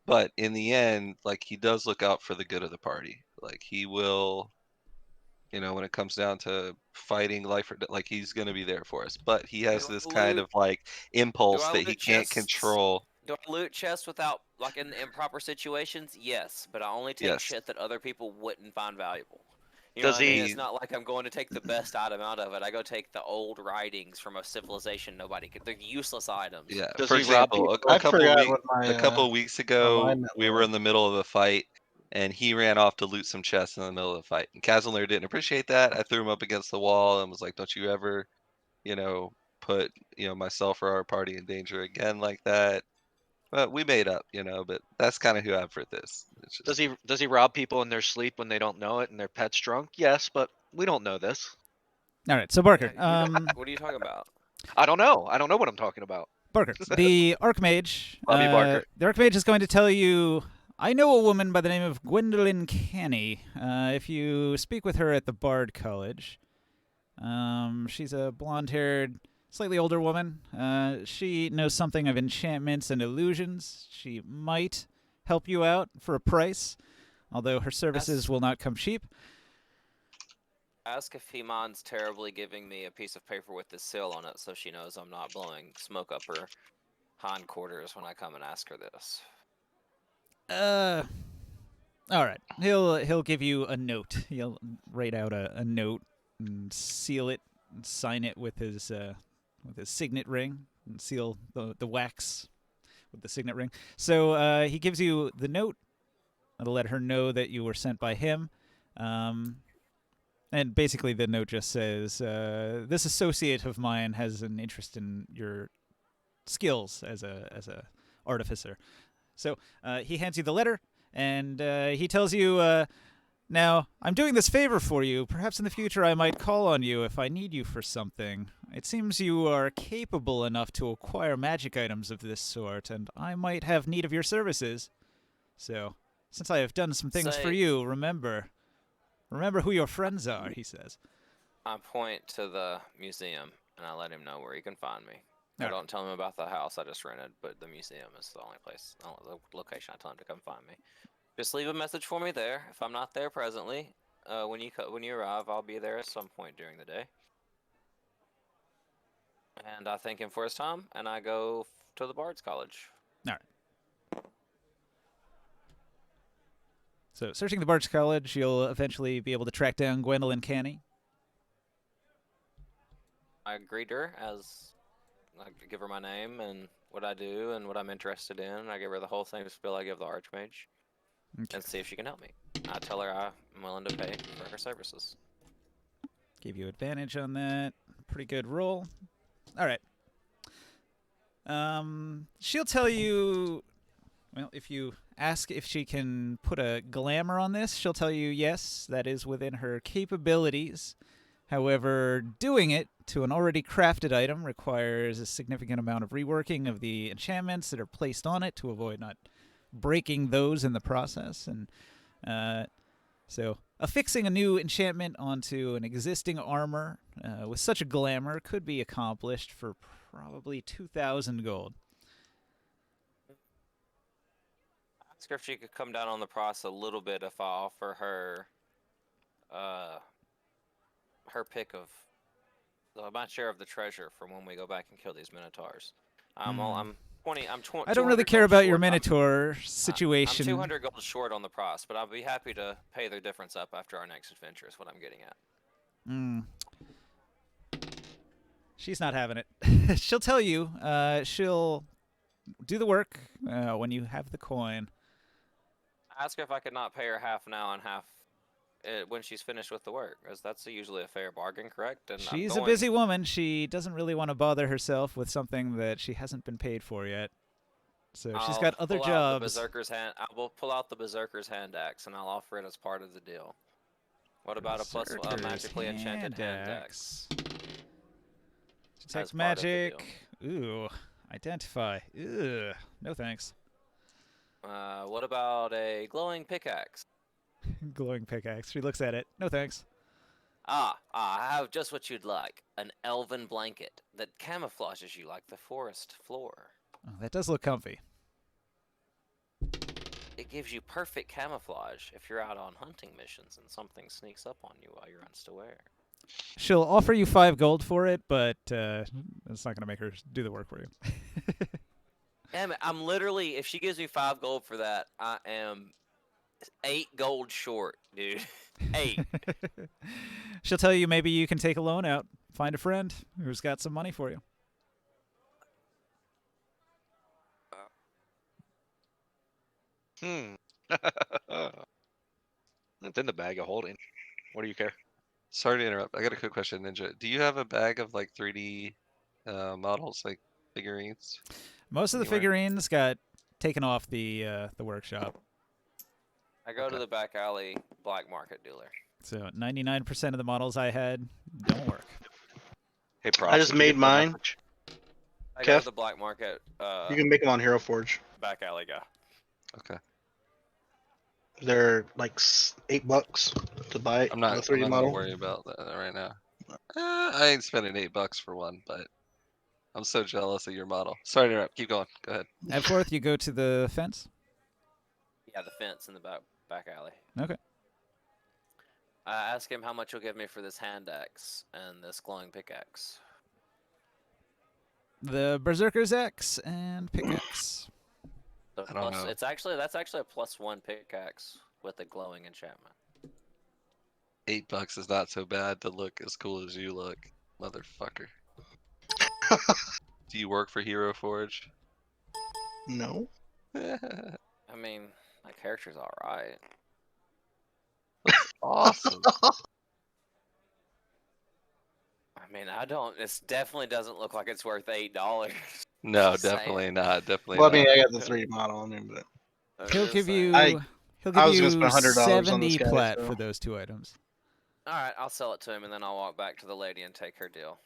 But in the end, like, he does look out for the good of the party. Like, he will, you know, when it comes down to fighting life or death, like, he's going to be there for us. But he has Do this I kind loot? of like Do impulse I that he loot can't chests? control. Do I loot chests without, like, in improper situations? Yes, but I only take Yes. shit that other people wouldn't find valuable. You know Does what I mean? he- It's not like I'm going to take the best item out of it. I go take the old writings from a civilization nobody could. They're useless items. Yeah. Does For he rob example, people? a I couple forgot weeks what my a couple weeks what ago, mine we were was. in the middle of a fight, and he ran off to loot some chests in the middle of the fight. And Casimir didn't appreciate that. I threw him up against the wall and was like, "Don't you ever, you know, put, you know, myself or our party in danger again like that." But we made up, you know. But that's kind of who Adforth is. It's just, Does he rob people in their sleep when they don't know it and their pet's drunk? Yes, but we don't know this. All right, so Barker. Yeah, what are you talking about? I don't know. I don't know what I'm talking about. Barker, the Archmage. Love you, Barker. The Archmage is going to tell you, I know a woman by the name of Gwendolyn Canny. If you speak with her at the Bard College, she's a blonde-haired, slightly older woman. She knows something of enchantments and illusions. She might help you out for a price, although her services will not come cheap. Ask if he minds terribly giving me a piece of paper with the seal on it so she knows I'm not blowing smoke up her hindquarters when I come and ask her this. All right. He'll give you a note. He'll write out a note and seal it and sign it with his signet ring and seal the wax with the signet ring. So he gives you the note. It'll let her know that you were sent by him. And basically the note just says, this associate of mine has an interest in your skills as a artificer. So he hands you the letter, and he tells you, now, I'm doing this favor for you. Perhaps in the future I might call on you if I need you for something. It seems you are capable enough to acquire magic items of this sort, and I might have need of your services. So, since I have done some things for you, remember who your friends are, he says. I point to the museum, and I let him know where he can find me. I All don't tell him about the house I just rented, but the museum is the only place, the location I tell him to come find me. Just leave a message for me there. If I'm not there presently, when you arrive, I'll be there at some point during the day. And I thank him for his time, and I go to the Bard's College. All right. So, searching the Bard's College, you'll eventually be able to track down Gwendolyn Canny. I greet her as I give her my name and what I do and what I'm interested in. I give her the whole same spiel I give the Archmage. Okay. And see if she can help me. I tell her I'm willing to pay for her services. Give you advantage on that. Pretty good roll. All right. She'll tell you, well, if you ask if she can put a glamour on this, she'll tell you yes, that is within her capabilities. However, doing it to an already crafted item requires a significant amount of reworking of the enchantments that are placed on it to avoid not breaking those in the process. And so affixing a new enchantment onto an existing armor with such a glamour could be accomplished for probably 2,000 gold. Ask her if she could come down on the price a little bit if I offer her her pick of my share of the treasure from when we go back and kill these minotaurs. I'm 20. I don't really care about your Minotaur situation. I'm 200 gold short on the price, but I'll be happy to pay the difference up after our next adventure. Is what I'm getting at. She's not having it. She'll tell you. She'll do the work when you have the coin. Ask her if I could not pay her half now and half when she's finished with the work, because that's usually a fair bargain, correct? And She's a busy woman. She doesn't really want to bother herself with something that she hasn't been paid for yet. So she's got other jobs. I will pull out the Berserker's hand axe, and I'll offer it as part of the deal. What about a magically enchanted hand axe? Detect magic. Ooh. Identify. Ugh. No thanks. What about a glowing pickaxe? Glowing pickaxe. She looks at it. No thanks. I have just what you'd like. An elven blanket that camouflages you like the forest floor. Oh, that does look comfy. It gives you perfect camouflage if you're out on hunting missions and something sneaks up on you while you're unaware. She'll offer you 5 gold for it, but it's not going to make her do the work for you. Damn it, I'm literally, if she gives me 5 gold for that, I am 8 gold short, dude. 8. She'll tell you maybe you can take a loan out. Find a friend who's got some money for you. It's in the bag of holding. What do you care? Sorry to interrupt. I got a quick question, Ninja. Do you have a bag of like 3D models, like figurines? Most of the figurines got taken off the workshop. I go to the back alley black market dealer. So 99% of the models I had don't work. Hey, Props, I just made mine. I go to the black market. You can make them on Hero Forge. Back alley guy. Okay. They're like $8 to buy. I'm not, a 3D I'm not model. gonna worry about that right now. I ain't spending $8 for one, but I'm so jealous of your model. Sorry to interrupt. Keep going. Go ahead. At fourth, you go to the fence. Yeah, the fence in the back alley. Okay. I ask him how much he'll give me for this hand axe and this glowing pickaxe. The Berserker's Axe and pickaxe. So I don't know. that's actually a +1 pickaxe with a glowing enchantment. $8 is not so bad to look as cool as you look, motherfucker. Do you work for Hero Forge? No. I mean, my character's alright. Awesome. I mean, this definitely doesn't look like it's worth $8. No, Just definitely saying. not. Definitely Well, I not. mean, I got the 3D model. I mean, but He'll give you. I He'll I give was you gonna spend $100 on 70 this guy, plat so- for those 2 items. Alright, I'll sell it to him and then I'll walk back to the lady and take her deal.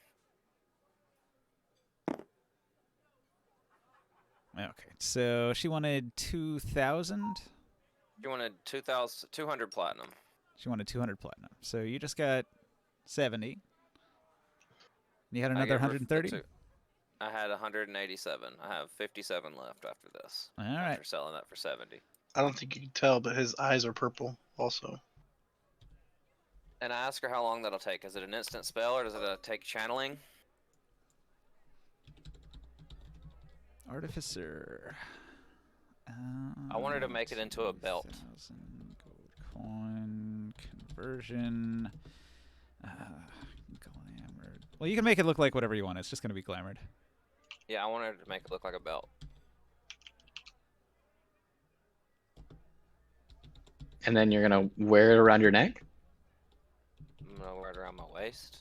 Okay, so she wanted 2,000. You wanted 200 platinum. She wanted 200 platinum. So you just got 70. You had I another gave her 130. I had 187. I have 57 left after this. All right. After selling that for 70. I don't think you can tell, but his eyes are purple also. And I ask her how long that'll take. Is it an instant spell or does it take channeling? Artificer. I want her to make it into a belt. 2,000 gold coin conversion. Glamored. Well, you can make it look like whatever you want. It's just going to be glamored. Yeah, I want her to make it look like a belt. And then you're gonna wear it around your neck? I'm gonna wear it around my waist.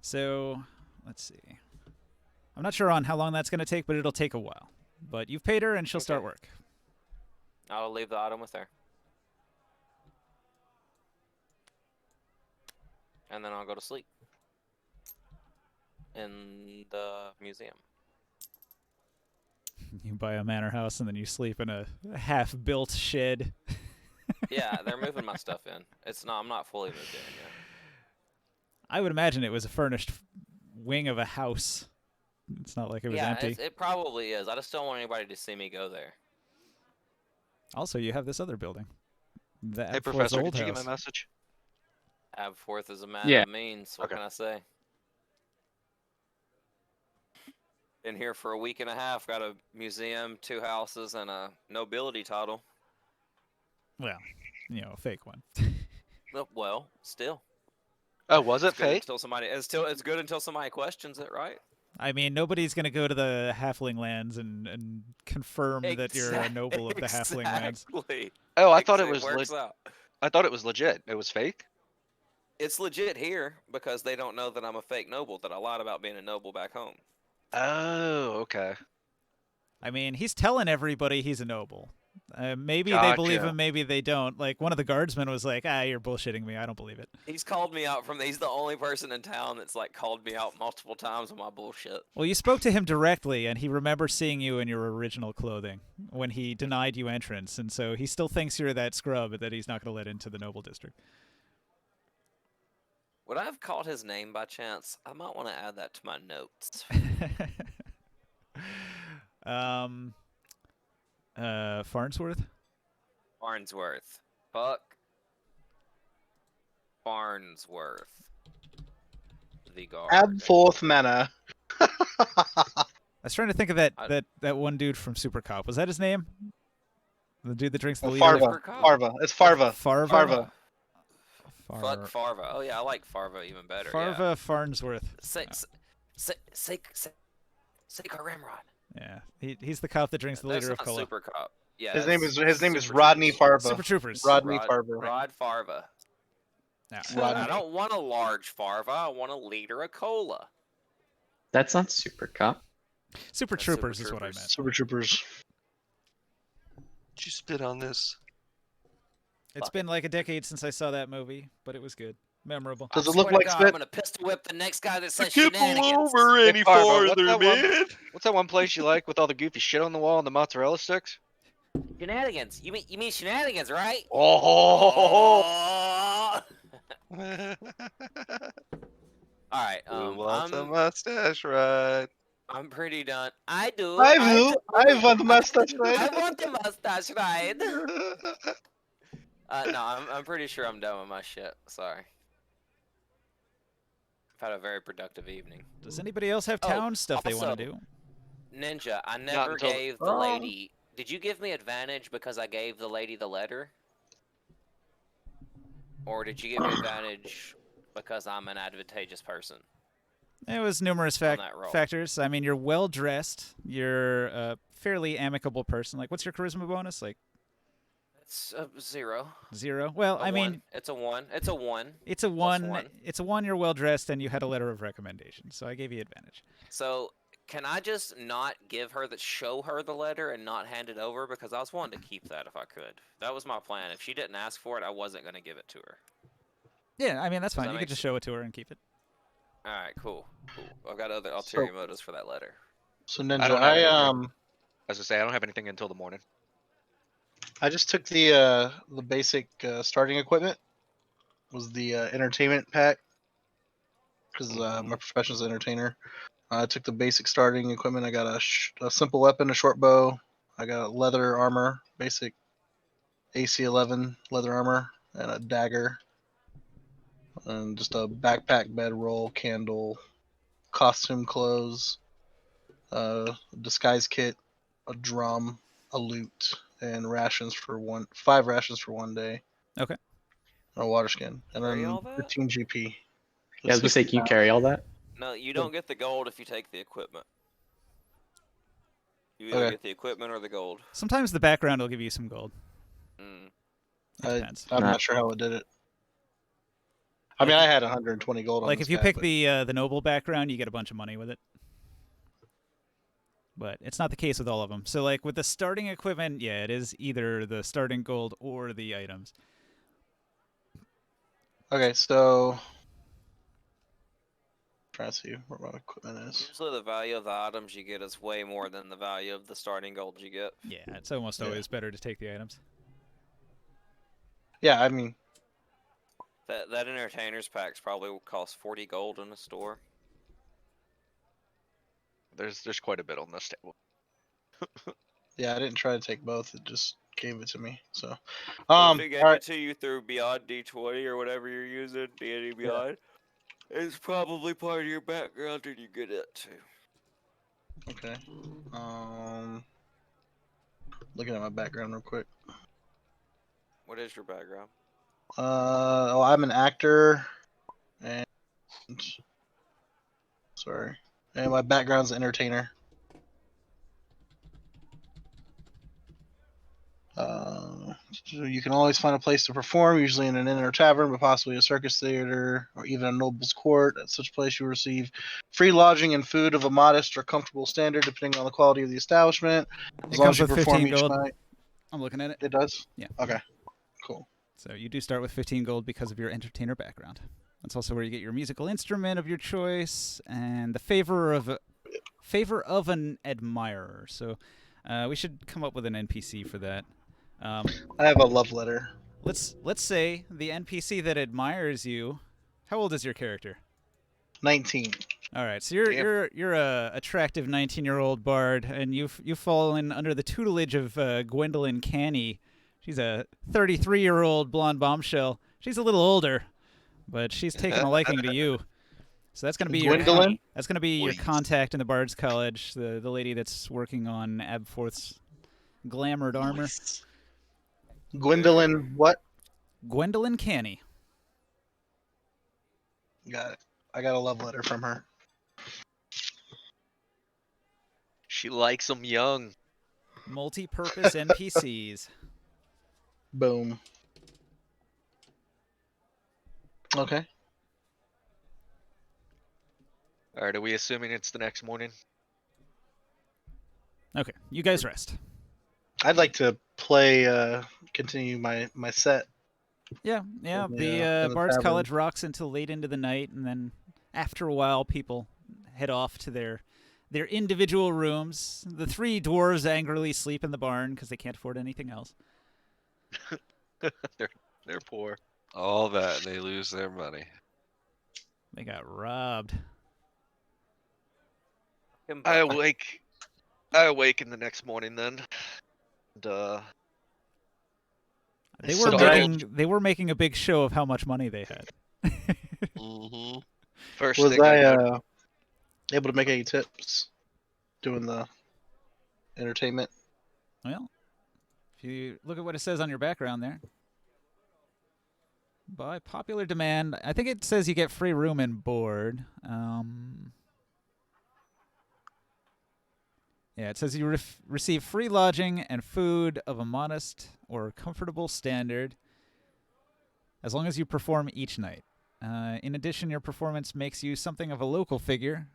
So, let's see. I'm not sure on how long that's going to take, but it'll take a while. But you've paid her, and she'll start work. I'll leave the item with her. And then I'll go to sleep. In the museum. You buy a manor house, and then you sleep in a half-built shed. Yeah, they're moving my stuff in. I'm not fully moved in yet. I would imagine it was a furnished wing of a house. It's not like it was empty. It probably is. I just don't want anybody to see me go there. Also, you have this other building. The Hey, Abforth's Professor, old did you get house. my message? Abforth is a man Yeah. of means. What Okay. can I say? Been here for a week and a half. Got a museum, 2 houses, and a nobility title. Well, a fake one. Well, still. Oh, was it It's good fake? until somebody. It's good until somebody questions it, right? I mean, nobody's gonna go to the Halfling lands and confirm that you're a noble of the Halfling lands. Exactly. Oh, I thought it was works out. I thought it was legit. It was fake. It's legit here because they don't know that I'm a fake noble. That I lied about being a noble back home. Oh, okay. I mean, he's telling everybody he's a noble. Maybe they believe Gotcha. him, maybe they don't. Like, one of the guardsmen was like, you're bullshitting me. I don't believe it. He's called me out he's the only person in town that's like called me out multiple times on my bullshit. Well, you spoke to him directly, and he remembers seeing you in your original clothing when he denied you entrance, and so he still thinks you're that scrub that he's not going to let into the noble district. Would I have called his name by chance? I might want to add that to my notes. Farnsworth? Farnsworth. Fuck. Farnsworth. The guard. Abforth Manor. I was trying to think of that one dude from Super Cop. Was that his name? The dude that drinks the leader? Farva. It's Farva. Farva? Fuck Farva. Oh yeah, I like Farva even better. Farva Farnsworth. Say Ramrod. Yeah, he's the cop that drinks the leader of That's Cola. not Super Cop. Yeah. His name is Rodney Farva. Super Troopers. Rodney Farva. Rod Farva. No. I don't want a large Farva. I want a liter of cola. That's not Super Cop. Super That's Troopers Super is what I Troopers. meant. Super Troopers. Did you spit on this? It's been like a decade since I saw that movie, but it was good. Memorable. Does it I look swear to like God, spit? I'm gonna pistol whip the next guy that I says can't pull shenanigans. over Hey, any Farva, farther, man. What's that one place you like with all the goofy shit on the wall and the mozzarella sticks? Shenanigans. You mean shenanigans, right? Oh. All right. Who wants a mustache ride? I'm pretty done. I do. I want the mustache I ride. want the mustache ride. No, I'm pretty sure I'm done with my shit. Sorry. I've had a very productive evening. Does anybody else have town stuff they want to do? Ninja, I never until- gave the lady. Did you give me advantage because I gave the lady the letter? Or did you give me advantage because I'm an advantageous person? It was numerous factors. I mean, you're well dressed. You're a fairly amicable person. Like, what's your charisma bonus? Like, It's 0. 0. Well, I mean, it's a 1. It's a 1. It's a Plus 1. 1. It's a 1. You're well dressed, and you had a letter of recommendation, so I gave you advantage. So can I just not show her the letter and not hand it over? Because I was wanting to keep that if I could. That was my plan. If she didn't ask for it, I wasn't going to give it to her. Yeah, I mean, that's fine. that You make could just show it to her and keep it. All right, cool. I've got other ulterior motives for that letter. So I Ninja, don't I have As I say, I don't have anything until the morning. I just took the basic starting equipment. Was the entertainment pack because my profession's an entertainer. I took the basic starting equipment. I got a simple weapon, a short bow. I got leather armor, basic AC-11 leather armor, and a dagger, and just a backpack, bedroll, candle, costume clothes, disguise kit, a drum, a lute, and 5 rations for 1 day. Okay. A water skin, and Carry then all that? 15 GP. Yeah, I was gonna say, can you carry all that? No, you don't get the gold if you take the equipment. You either Okay. get the equipment or the gold. Sometimes the background will give you some gold. Mm. It depends. I'm not sure how it did it. I mean, I had 120 gold on Like, this if you guy, pick but- the noble background, you get a bunch of money with it. But it's not the case with all of them. So, like, with the starting equipment, yeah, it is either the starting gold or the items. Okay, so trying to see where my equipment is. Usually the value of the items you get is way more than the value of the starting gold you get. Yeah, it's almost always better to take the items. Yeah, I mean, That entertainer's packs probably will cost 40 gold in the store. There's quite a bit on this table. yeah, I didn't try to take both. It just gave it to me. So, If it gave alright. it to you through Beyond D20 or whatever you're using, D&D Beyond, it's probably part of your background and you get it too. Okay. Looking at my background real quick. What is your background? I'm an actor, and sorry, and my background's entertainer. So you can always find a place to perform, usually in an inn or tavern, but possibly a circus theater or even a noble's court. At such place, you receive free lodging and food of a modest or comfortable standard, depending on the quality of the establishment. As long as you perform each night. I'm looking at it. It does? Yeah. Okay. Cool. So you do start with 15 gold because of your entertainer background. That's also where you get your musical instrument of your choice and the favor of an admirer. So we should come up with an NPC for that. I have a love letter. Let's say the NPC that admires you. How old is your character? 19. All right, so you're a attractive 19-year-old bard, and you've fallen under the tutelage of Gwendolyn Canny. She's a 33-year-old blonde bombshell. She's a little older, but she's taken a liking to you. So that's gonna be Gwendolyn? That's gonna be your contact in the Bard's College, the lady that's working on Abforth's glamored armor. Gwendolyn what? Gwendolyn Canny. Got it. I got a love letter from her. She likes them young. Multi-purpose NPCs. Boom. Okay. All right, are we assuming it's the next morning? Okay, you guys rest. I'd like to play, continue my set. Yeah. in The the Bard's tavern. College rocks until late into the night, and then after a while, people head off to their individual rooms. The three dwarves angrily sleep in the barn because they can't afford anything else. They're poor. All that, and they lose their money. They got robbed. I awaken the next morning then. And, They were making a big show of how much money they had. Mm-hmm. First Was thing I able to make any tips doing the entertainment? Well, if you look at what it says on your background there. By popular demand, I think it says you get free room and board. Yeah, it says you receive free lodging and food of a modest or comfortable standard as long as you perform each night. In addition, your performance makes you something of a local figure.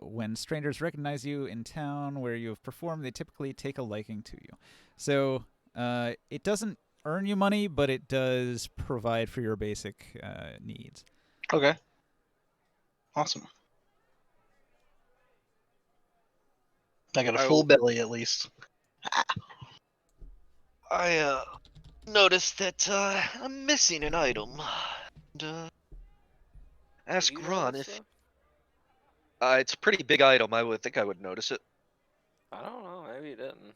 When strangers recognize you in town where you have performed, they typically take a liking to you. So it doesn't earn you money, but it does provide for your basic needs. Okay. Awesome. I got a full belly at least. I noticed that I'm missing an item. And, ask You Ron notice if so? it's a pretty big item. I would think I would notice it. I don't know. Maybe you didn't.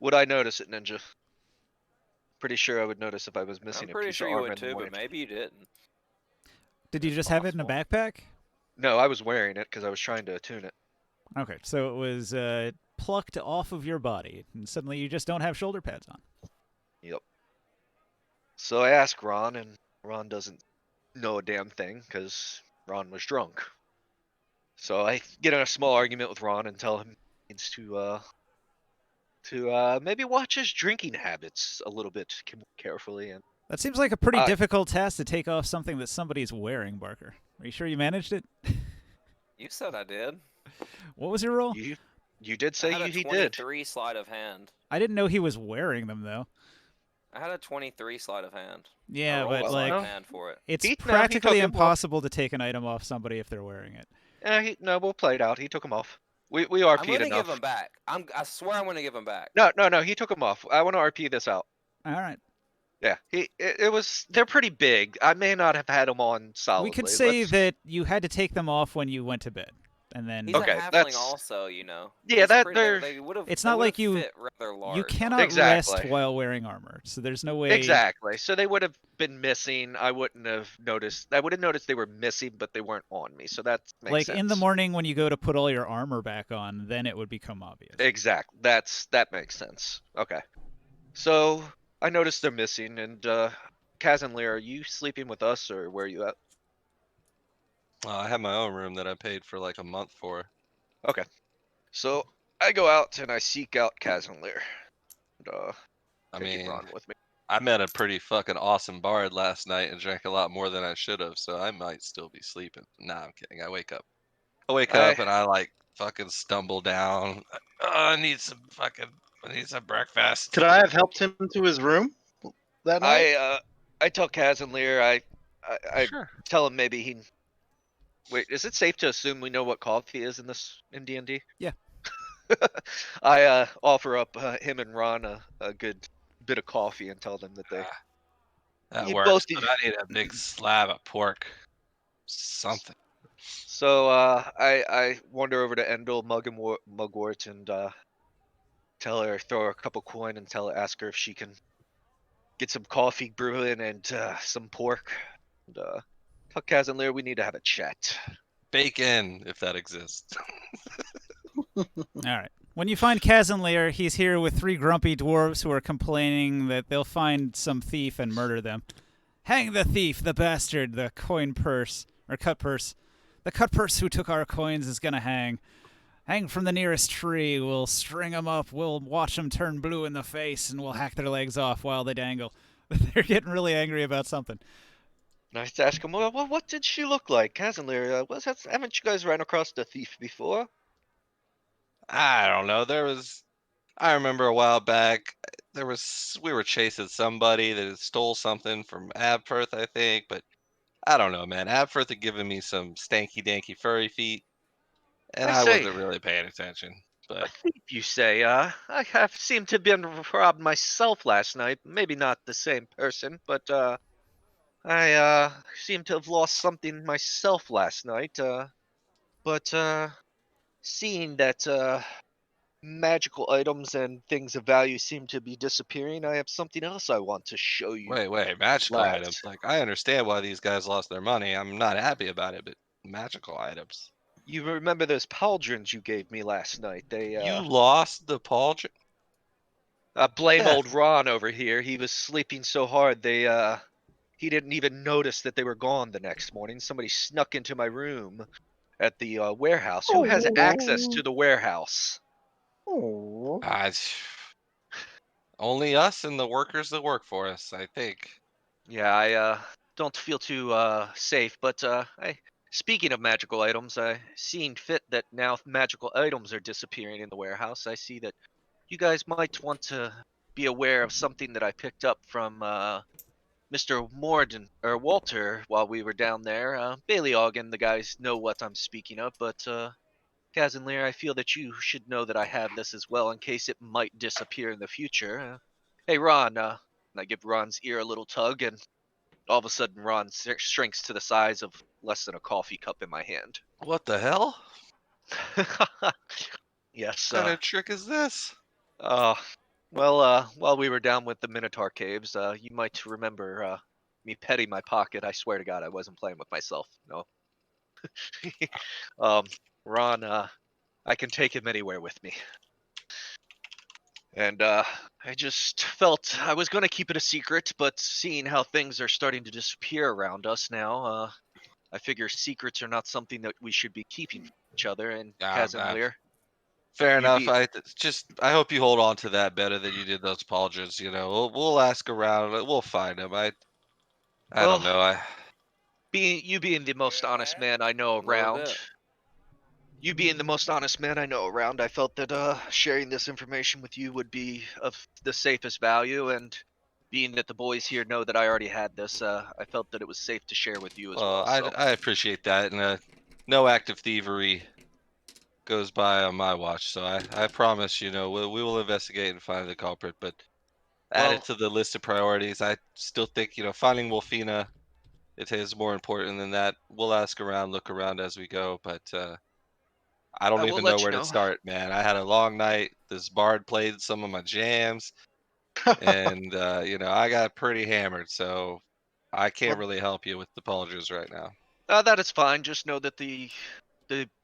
Would I notice it, Ninja? Pretty sure I would notice if I was missing I'm a pretty piece sure of you armor would in the too, morning. but maybe you didn't. Did you just have it in a backpack? No, I was wearing it because I was trying to attune it. Okay, so it was plucked off of your body, and suddenly you just don't have shoulder pads on. Yep. So I asked Ron, and Ron doesn't know a damn thing because Ron was drunk. So I get in a small argument with Ron and tell him he needs to maybe watch his drinking habits a little bit more carefully. And That seems like a pretty difficult task to take off something that somebody's wearing, Barker. Are you sure you managed it? You said I did. What was your roll? You did say I had a he did. 23 sleight of hand. I didn't know he was wearing them, though. I had a 23 sleight of hand. Yeah, I but rolled sleight like, of hand for it. it's He practically took 'em off. impossible to take an item off somebody if they're wearing it. No, we'll play it out. He took him off. We I'm RP'd gonna enough. give him back. I swear I'm gonna give him back. No, he took him off. I want to RP this out. All right. Yeah, it was. They're pretty big. I may not have had them on solidly. We could say that you had to take them off when you went to bed, and then He's Okay, a halfling that's- also, you know. Yeah, He's that pretty- they're- they would've- it's they not like would've you fit rather large. you cannot Exactly. rest while wearing armor, so there's no way. Exactly. So they would have been missing. I wouldn't have noticed. I would have noticed they were missing, but they weren't on me. So that makes Like sense. in the morning when you go to put all your armor back on, then it would become obvious. Exact. That makes sense. Okay. So I noticed they're missing. And Kaz and Lear, are you sleeping with us or where are you at? I have my own room that I paid for like a month for. Okay. So I go out and I seek out Kaz and Lear. And, I taking mean, Ron with me. I met a pretty fucking awesome bard last night and drank a lot more than I should have, so I might still be sleeping. Nah, I'm kidding. I wake up and I like fucking stumble down. I need some breakfast. Could I have helped him to his room that night? I tell Kaz and Lear I Sure. tell him maybe he. Wait, is it safe to assume we know what coffee is in D&D? Yeah. I offer up him and Ron a good bit of coffee and tell them that That you works, both. but I need a big slab of pork. Something. So I wander over to Endel Mugwort and tell her, throw her a couple coin and ask her if she can get some coffee brewing and some pork. And tell Kaz and Lear we need to have a chat. Bacon, if that exists. All right. When you find Kaz and Lear, he's here with 3 grumpy dwarves who are complaining that they'll find some thief and murder them. Hang the thief, the bastard, the coin purse, or cut purse. The cut purse who took our coins is gonna hang. Hang from the nearest tree. We'll string 'em up. We'll watch 'em turn blue in the face, and we'll hack their legs off while they dangle. They're getting really angry about something. Nice to ask him, well, what did she look like? Kaz and Lear, haven't you guys ran across the thief before? I don't know. I remember a while back, we were chasing somebody that had stole something from Abfirth, I think, but I don't know, man. Abfirth had given me some stanky danky furry feet, and I I say, wasn't really paying attention. a But thief, you say? I have seemed to have been robbed myself last night. Maybe not the same person, but I seem to have lost something myself last night. But seeing that magical items and things of value seem to be disappearing, I have something else I want to show you, wait, magical items. lads. Like, I understand why these guys lost their money. I'm not happy about it, but magical items. You remember those pauldrons you gave me last night? You lost the pauldron? Blame Yeah. old Ron over here. He was sleeping so hard he didn't even notice that they were gone the next morning. Somebody snuck into my room at the warehouse. Who has access to the warehouse? Oh. Only us and the workers that work for us, I think. Yeah, I don't feel too safe, but speaking of magical items, seeing fit that now magical items are disappearing in the warehouse, I see that you guys might want to be aware of something that I picked up from Mr. Morden or Walter while we were down there. Bailey Ogden, the guys know what I'm speaking of, but Kaz and Lear, I feel that you should know that I have this as well in case it might disappear in the future. Hey, Ron, and I give Ron's ear a little tug, and all of a sudden Ron shrinks to the size of less than a coffee cup in my hand. What the hell? Yes. What kind of trick is this? Well, while we were down with the Minotaur Caves, you might remember me petting my pocket. I swear to God, I wasn't playing with myself. No. um, Ron, I can take him anywhere with me. And I just felt I was going to keep it a secret, but seeing how things are starting to disappear around us now, I figure secrets are not something that we should be keeping from each other. And Kaz and Lear, Fair you enough. be I hope you hold on to that better than you did those pauldrons. You know, we'll ask around. We'll find them. I well, don't know. being the most honest man I know A little around. bit. You being the most honest man I know around, I felt that sharing this information with you would be of the safest value, and being that the boys here know that I already had this, I felt that it was safe to share with you as well. So, I appreciate that, and no act of thievery goes by on my watch. So I promise, we will investigate and find the culprit. But add well, it to the list of priorities. I still think finding Wolfina it is more important than that. We'll ask around, look around as we go, but I don't I will even know let you where to know. start, man. I had a long night. This bard played some of my jams, and I got pretty hammered, so I can't Well, really help you with the pauldrons right now. that is fine. Just know that the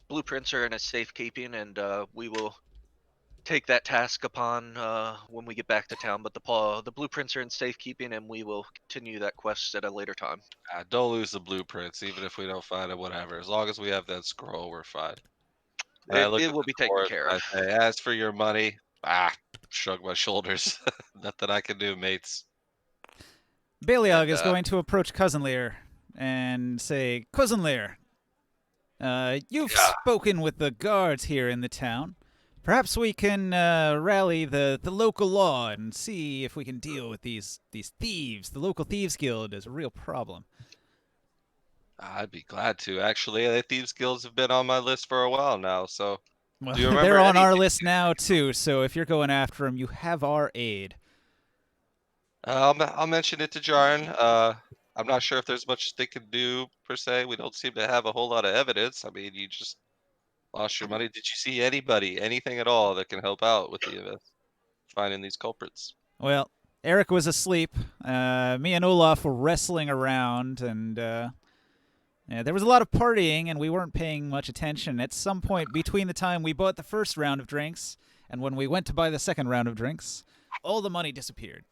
blueprints are in a safekeeping, and we will take that task upon when we get back to town. But the blueprints are in safekeeping, and we will continue that quest at a later time. Don't lose the blueprints, even if we don't find it. Whatever. As long as we have that scroll, we're fine. I look It at will the be taken dwarves care and of. I say, as for your money, shrug my shoulders. Nothing I can do, mates. Baliog And, is going to approach Cousin Lear and say, Cousin Lear, you've spoken with the guards here in the town. Perhaps we can rally the local law and see if we can deal with these thieves. The local thieves guild is a real problem. I'd be glad to. Actually, the Thieves Guilds have been on my list for a while now, so... Well, Do you remember they're on our anything? list now, too, so if you're going after them, you have our aid. I'll mention it to Jarn. I'm not sure if there's much they can do, per se. We don't seem to have a whole lot of evidence. I mean, you just lost your money. Did you see anybody, anything at all, that can help out with the finding these culprits? Well, Eric was asleep. Me and Olaf were wrestling around, and there was a lot of partying, and we weren't paying much attention. At some point between the time we bought the first round of drinks and when we went to buy the second round of drinks, all the money disappeared.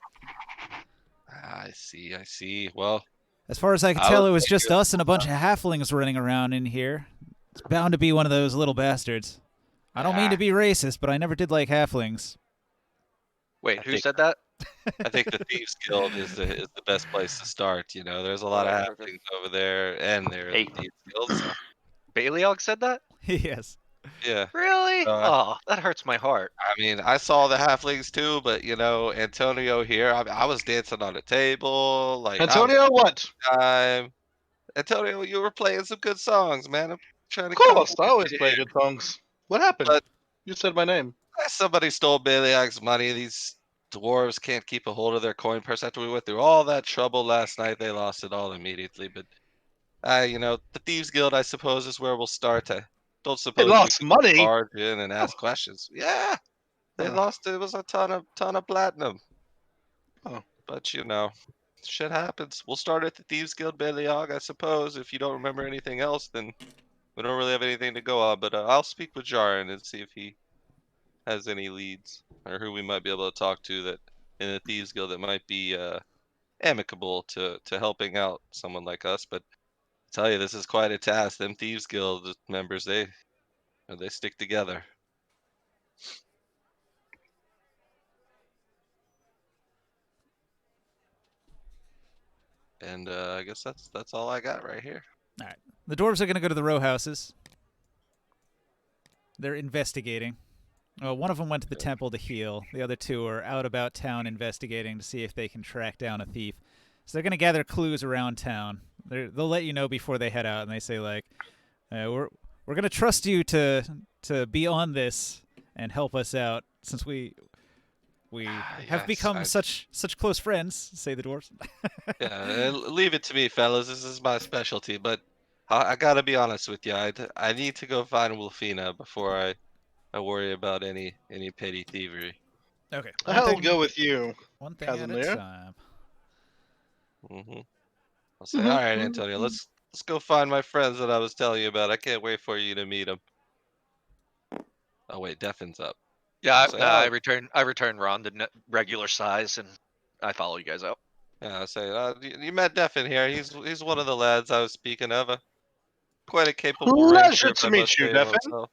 I see. Well, as far as I could tell, it was just us and a bunch of halflings running around in here. It's bound to be one of those little bastards. I don't mean to be racist, but I never did like halflings. Wait, who said that? I think the Thieves Guild is the best place to start. You know, there's a lot of halflings over there, and they're in the Thieves Guild. So. Baliog said that? Yes. Yeah. Really? Oh, that hurts my heart. I mean, I saw the halflings too, but you know, Antonio here, I was dancing on a table. Like Antonio, what? Antonio, you were playing some good songs, man. I'm trying to Of course, I always play good songs. What happened? But you said my name. Somebody stole Baliag's money. These dwarves can't keep a hold of their coin purse. After we went through all that trouble last night, they lost it all immediately. But you know, the Thieves Guild, I suppose, is where we'll start. I don't suppose they lost we money. Barge in and ask questions. Yeah, they lost. It was a ton of platinum. Oh, but you know, shit happens. We'll start at the Thieves Guild, Baliag, I suppose. If you don't remember anything else, then we don't really have anything to go on. But I'll speak with Jarin and see if he has any leads or who we might be able to talk to that in the Thieves Guild that might be amicable to helping out someone like us. But I tell you, this is quite a task. Them Thieves Guild members, they stick together. And I guess that's all I got right here. All right. The dwarves are going to go to the row houses. They're investigating. Well, one of them went to the temple to heal. The other two are out about town investigating to see if they can track down a thief. So they're going to gather clues around town. They'll let you know before they head out, and they say, like, we're going to trust you to be on this and help us out since we have become such close friends, say the dwarves. Yeah, leave it to me, fellas. This is my specialty. But I gotta be honest with you. I need to go find Wolfina before I worry about any petty thievery. Okay. I'll go with you. One thing at a time. I'll say, all right, Antonio. Let's go find my friends that I was telling you about. I can't wait for you to meet them. Oh wait, Deffin's up. Yeah, I return Ron to regular size, and I follow you guys out. Yeah, I say you met Deffin here. He's one of the lads I was speaking of. Quite a capable Pleasure ranger, to meet you, Deffin.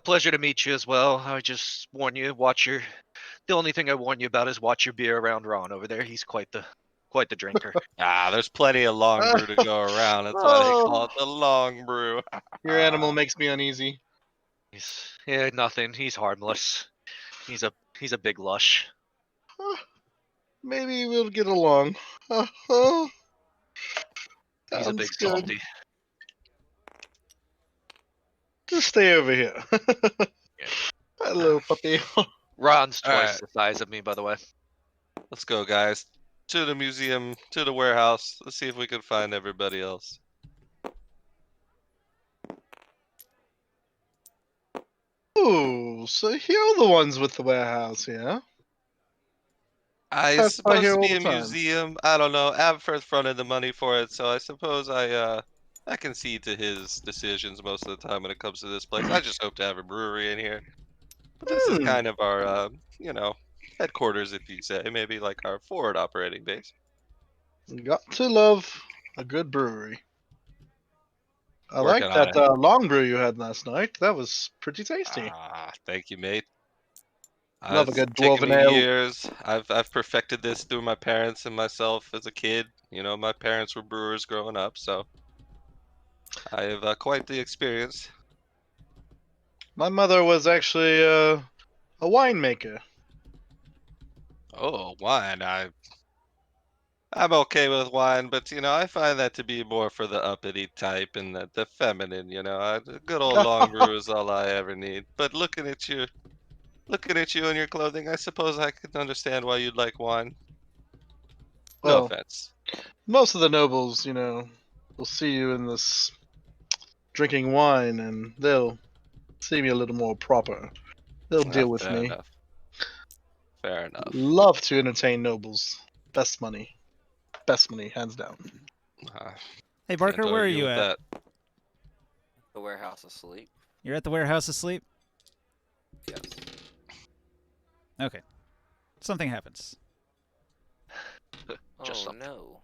Pleasure to meet you as well. I just warn you, the only thing I warn you about is watch your beer around Ron over there. He's quite the drinker. There's plenty of long brew to go around. That's why they call it the long brew. Your animal makes me uneasy. Nothing. He's harmless. He's a big lush. Maybe we'll get along. He's a big salty. Just stay over here. Hello, puppy. Ron's twice the size of me, by the way. Let's go, guys. To the museum, to the warehouse. Let's see if we can find everybody else. Oh, so you're the ones with the warehouse, yeah? It's supposed to be a museum. I don't know. Abfirth fronted the money for it, so I suppose I concede to his decisions most of the time when it comes to this place. I just hope to have a brewery in here. But this is kind of our, headquarters, if you say, maybe like our forward operating base. Got to love a good brewery. I like Working on that it. long brew you had last night. That was pretty tasty. Thank you, mate. Love a It's good taken dwarven me ale. years. I've perfected this through my parents and myself as a kid. My parents were brewers growing up, so I have quite the experience. My mother was actually a winemaker. Oh, wine. I'm okay with wine, but I find that to be more for the uppity type and the feminine. A good old long brew is all I ever need. But looking at you and your clothing, I suppose I could understand why you'd like wine. No Well, offense. most of the nobles, will see you in this drinking wine, and they'll see me a little more proper. They'll deal with Fair me. enough. Fair enough. Love to entertain nobles. Best money, hands down. Hey Barker, Can't where are argue you with at? that. The warehouse asleep. You're at the warehouse asleep? Yes. Okay. Something happens. Oh something. no.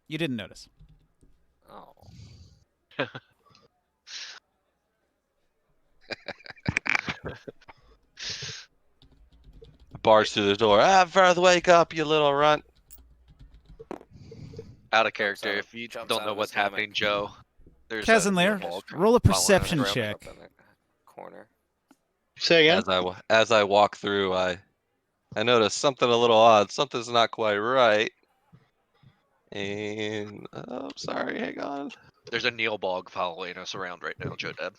You didn't notice. Oh. Barge through the door. Firth, wake up, you little runt. Out of Jumps character. out of- If you jumps don't out know of what's his hammock. happening, Joe, there's Kazanlir, bog roll a following us perception around. check. Up in the corner. Say again. As I walk through, I notice something a little odd. Something's not quite right. And sorry, hang on. There's a Neil bog following us around right now, Joe Dad.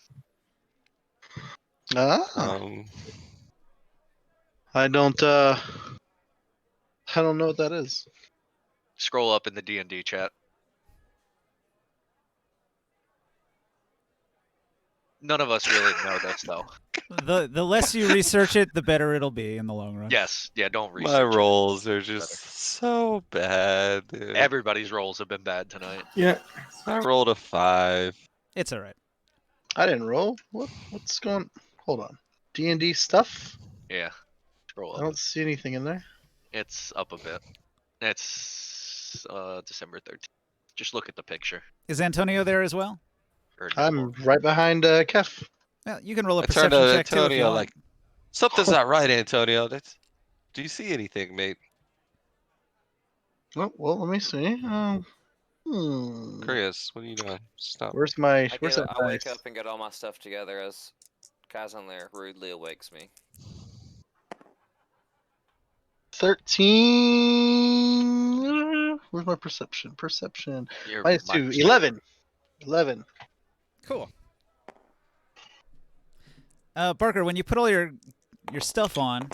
I don't know what that is. Scroll up in the D&D chat. None of us really know this though. The less you research it, the better it'll be in the long run. Yes, yeah, don't research My it. rolls are just so bad, dude. Everybody's rolls have been bad tonight. Yeah. I rolled a 5. It's all right. I didn't roll. What's going? Hold on. D&D stuff. Yeah. Scroll I up. don't see anything in there. It's up a bit. It's December 13th. Just look at the picture. Is Antonio there as well? Or I'm right behind Kef. Well, you can roll a I turned perception to check too if you Antonio want. like, something's not right, Antonio. Do you see anything, mate? Oh, well, let me see. Chris, what are you doing? Stop. Where's I that wake dice? up and get all my stuff together as Kazanlir rudely awakes me. 13. Where's my perception? Perception. You're Minus 2. 11. 11. Cool. Barker, when you put all your stuff on,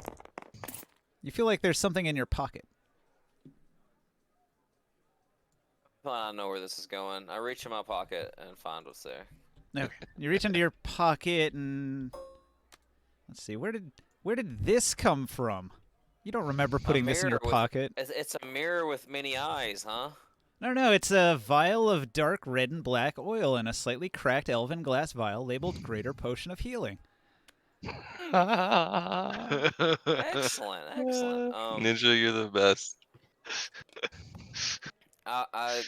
you feel like there's something in your pocket. I know where this is going. I reach in my pocket and find what's there. Okay. You reach into your pocket and let's see, where did this come from? You don't remember putting this in your pocket. It's a mirror with many eyes, huh? No, it's a vial of dark red and black oil in a slightly cracked elven glass vial labeled Greater Potion of Healing. Excellent. Ninja, you're the best. I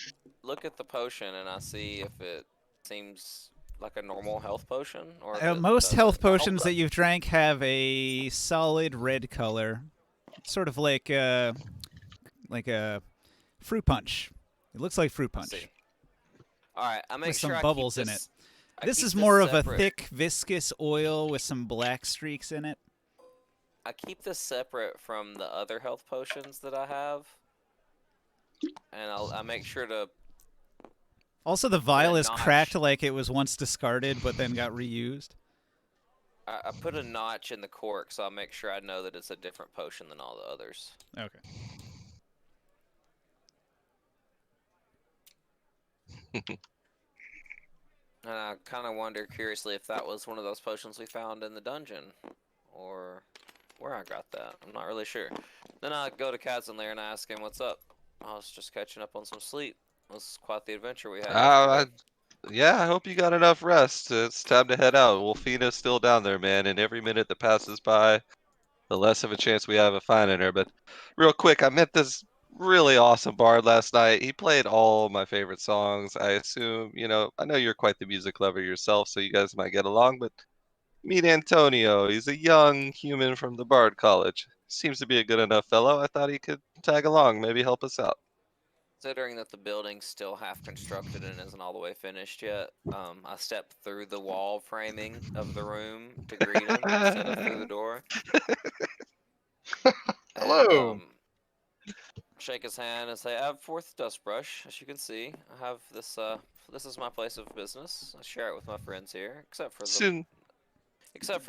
look at the potion and I see if it seems like a normal health potion, or if it Most doesn't. health potions that you've drank have a solid red color, sort of like a fruit punch. It looks like fruit punch. All right, I make with sure some I bubbles keep in this, it. I This keep is more of a separate. thick, viscous oil with some black streaks in it. I keep this separate from the other health potions that I have, and I make sure to. Also, the vial is notch. cracked like it was once discarded, but then got reused. I put a notch in the cork, so I make sure I know that it's a different potion than all the others. Okay. And I kind of wonder, curiously, if that was one of those potions we found in the dungeon, or where I got that. I'm not really sure. Then I go to Kazanlir and I ask him what's up. I was just catching up on some sleep. It was quite the adventure we had yesterday. Yeah, I hope you got enough rest. It's time to head out. Wolfina's still down there, man, and every minute that passes by, the less of a chance we have of finding her. But real quick, I met this really awesome bard last night. He played all my favorite songs. I assume, I know you're quite the music lover yourself, so you guys might get along, but meet Antonio. He's a young human from the Bard College. Seems to be a good enough fellow. I thought he could tag along, maybe help us out. Considering that the building's still half constructed and isn't all the way finished yet, I stepped through the wall framing of the room to greet him instead of through the door. Hello. And, shake his hand and say, "I have fourth dust brush, as you can see. I have this. This is my place of business. I share it with my friends here, except for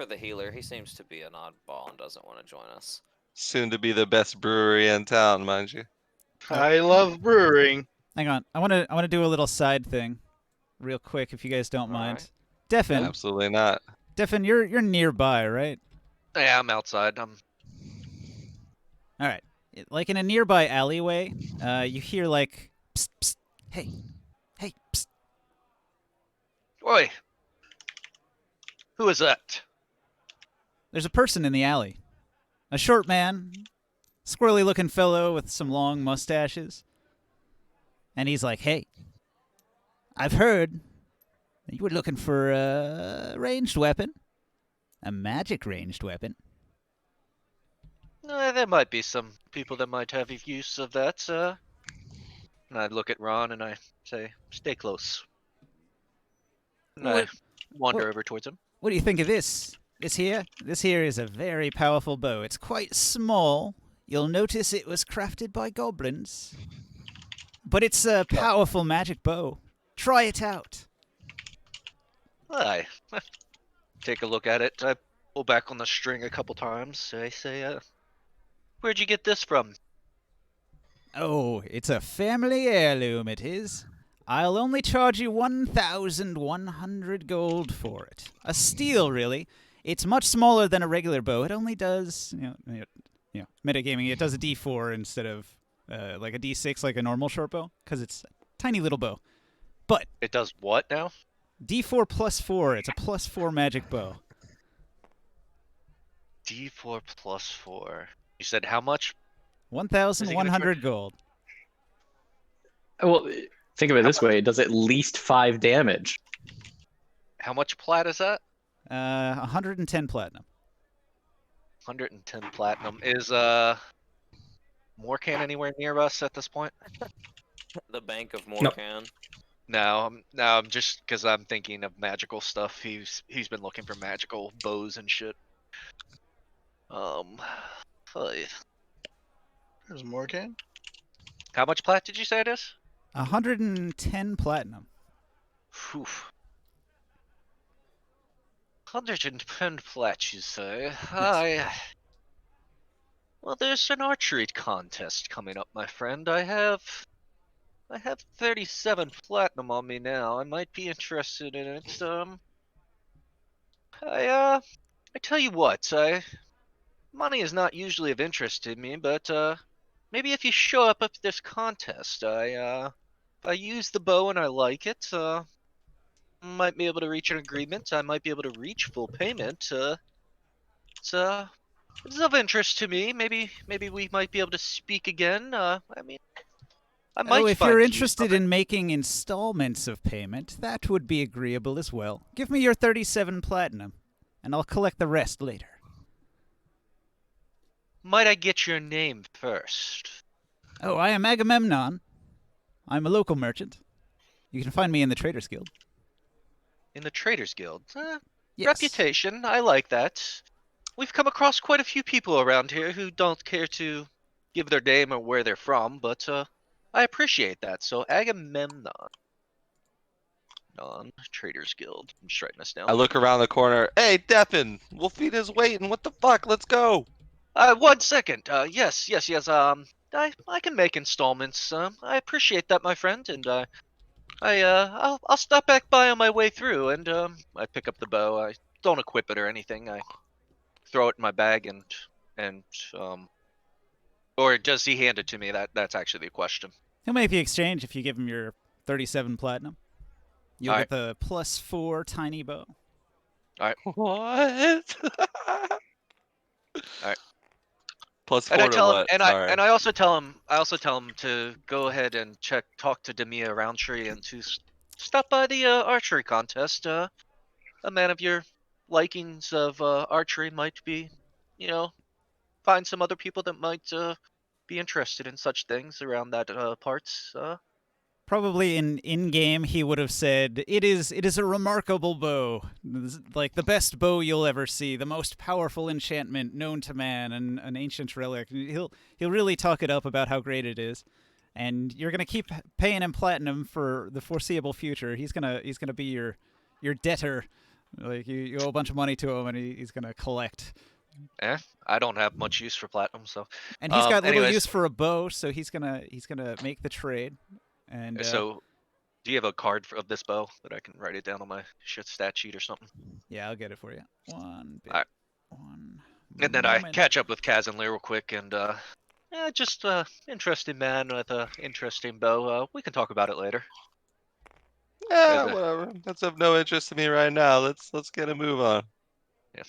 the healer. He seems to be an oddball and doesn't want to join us." Soon to be the best brewery in town, mind you. I love brewing. Hang on. I want to do a little side thing, real quick, if you guys don't mind. Right. Defin. Absolutely not. Defin, you're nearby, right? Yeah, I'm outside. All right. Like in a nearby alleyway, you hear like, psst, psst, hey, psst. Oi! Who is that? There's a person in the alley. A short man, squirrely-looking fellow with some long mustaches. And he's like, "Hey, I've heard that you were looking for a ranged weapon. A magic ranged weapon." There might be some people that might have use of that. And I look at Ron and I say, "Stay close." And I wander over towards him. What do you think of this? This here is a very powerful bow. It's quite small. You'll notice it was crafted by goblins. But it's a powerful magic bow. Try it out. I take a look at it. I pull back on the string a couple times. I say, "Where'd you get this from?" Oh, it's a family heirloom, it is. I'll only charge you 1,100 gold for it. A steal, really. It's much smaller than a regular bow. It only does, metagaming. It does a D4 instead of like a D6, like a normal short bow, because it's a tiny little bow. But it does what now? D4 plus 4. It's a plus 4 magic bow. D4 plus 4. You said how much? 1,100 gold. Well, think of it this way: it does at least 5 damage. How much plat is that? 110 platinum. 110 platinum. Is Morcan anywhere near us at this point? The Bank of Morcan. No, I'm just because I'm thinking of magical stuff. He's been looking for magical bows and shit. There's Morgan. How much plat did you say it is? 110 platinum. Whew. 110 plat, you say? Well, there's an archery contest coming up, my friend. I have 37 platinum on me now. I might be interested in it. I tell you what, money is not usually of interest to me, but maybe if you show up at this contest, if I use the bow and I like it, might be able to reach an agreement. I might be able to reach full payment. It's of interest to me. Maybe we might be able to speak again. I mean, I might. Oh, if you're interested in making installments of payment, that would be agreeable as well. Give me your 37 platinum, and I'll collect the rest later. Might I get your name first? Oh, I am Agamemnon. I'm a local merchant. You can find me in the Traders Guild. In the Traders Guild? Yes. Reputation, I like that. We've come across quite a few people around here who don't care to give their name or where they're from, but I appreciate that. So Agamemnon. Traders Guild. I'm just writing this down. I look around the corner. Hey, Defin, Wolfina's waiting. What the fuck? Let's go. 1 second. Yes. I can make installments. I appreciate that, my friend, and I'll stop back by on my way through, and I pick up the bow. I don't equip it or anything. I throw it in my bag and or does he hand it to me? That's actually the question. He'll make the exchange if you give him your 37 platinum. You'll get the +4 tiny bow. What? Alright. Plus And I 4 to tell him, what? and Sorry. I also tell him to go ahead and talk to Demia Roundtree and to stop by the archery contest. A man of your likings of archery might be, find some other people that might be interested in such things around that parts. Probably in game he would have said, it is a remarkable bow, like the best bow you'll ever see, the most powerful enchantment known to man, and an ancient relic. He'll really talk it up about how great it is, and you're gonna keep paying him platinum for the foreseeable future. He's gonna be your debtor. Like you owe a bunch of money to him, and he's gonna collect. I don't have much use for platinum, so. And he's got little anyways, use for a bow, so he's gonna make the trade. And so, do you have a card of this bow that I can write it down on my stat sheet or something? yeah, I'll get it for you. One bit. Alright. One. And then I moment. catch up with Kaz and Lear real quick, and just interesting man with a interesting bow. We can talk about it later. Yeah, whatever. That's of no interest to me right now. Let's get a move on. Yeah.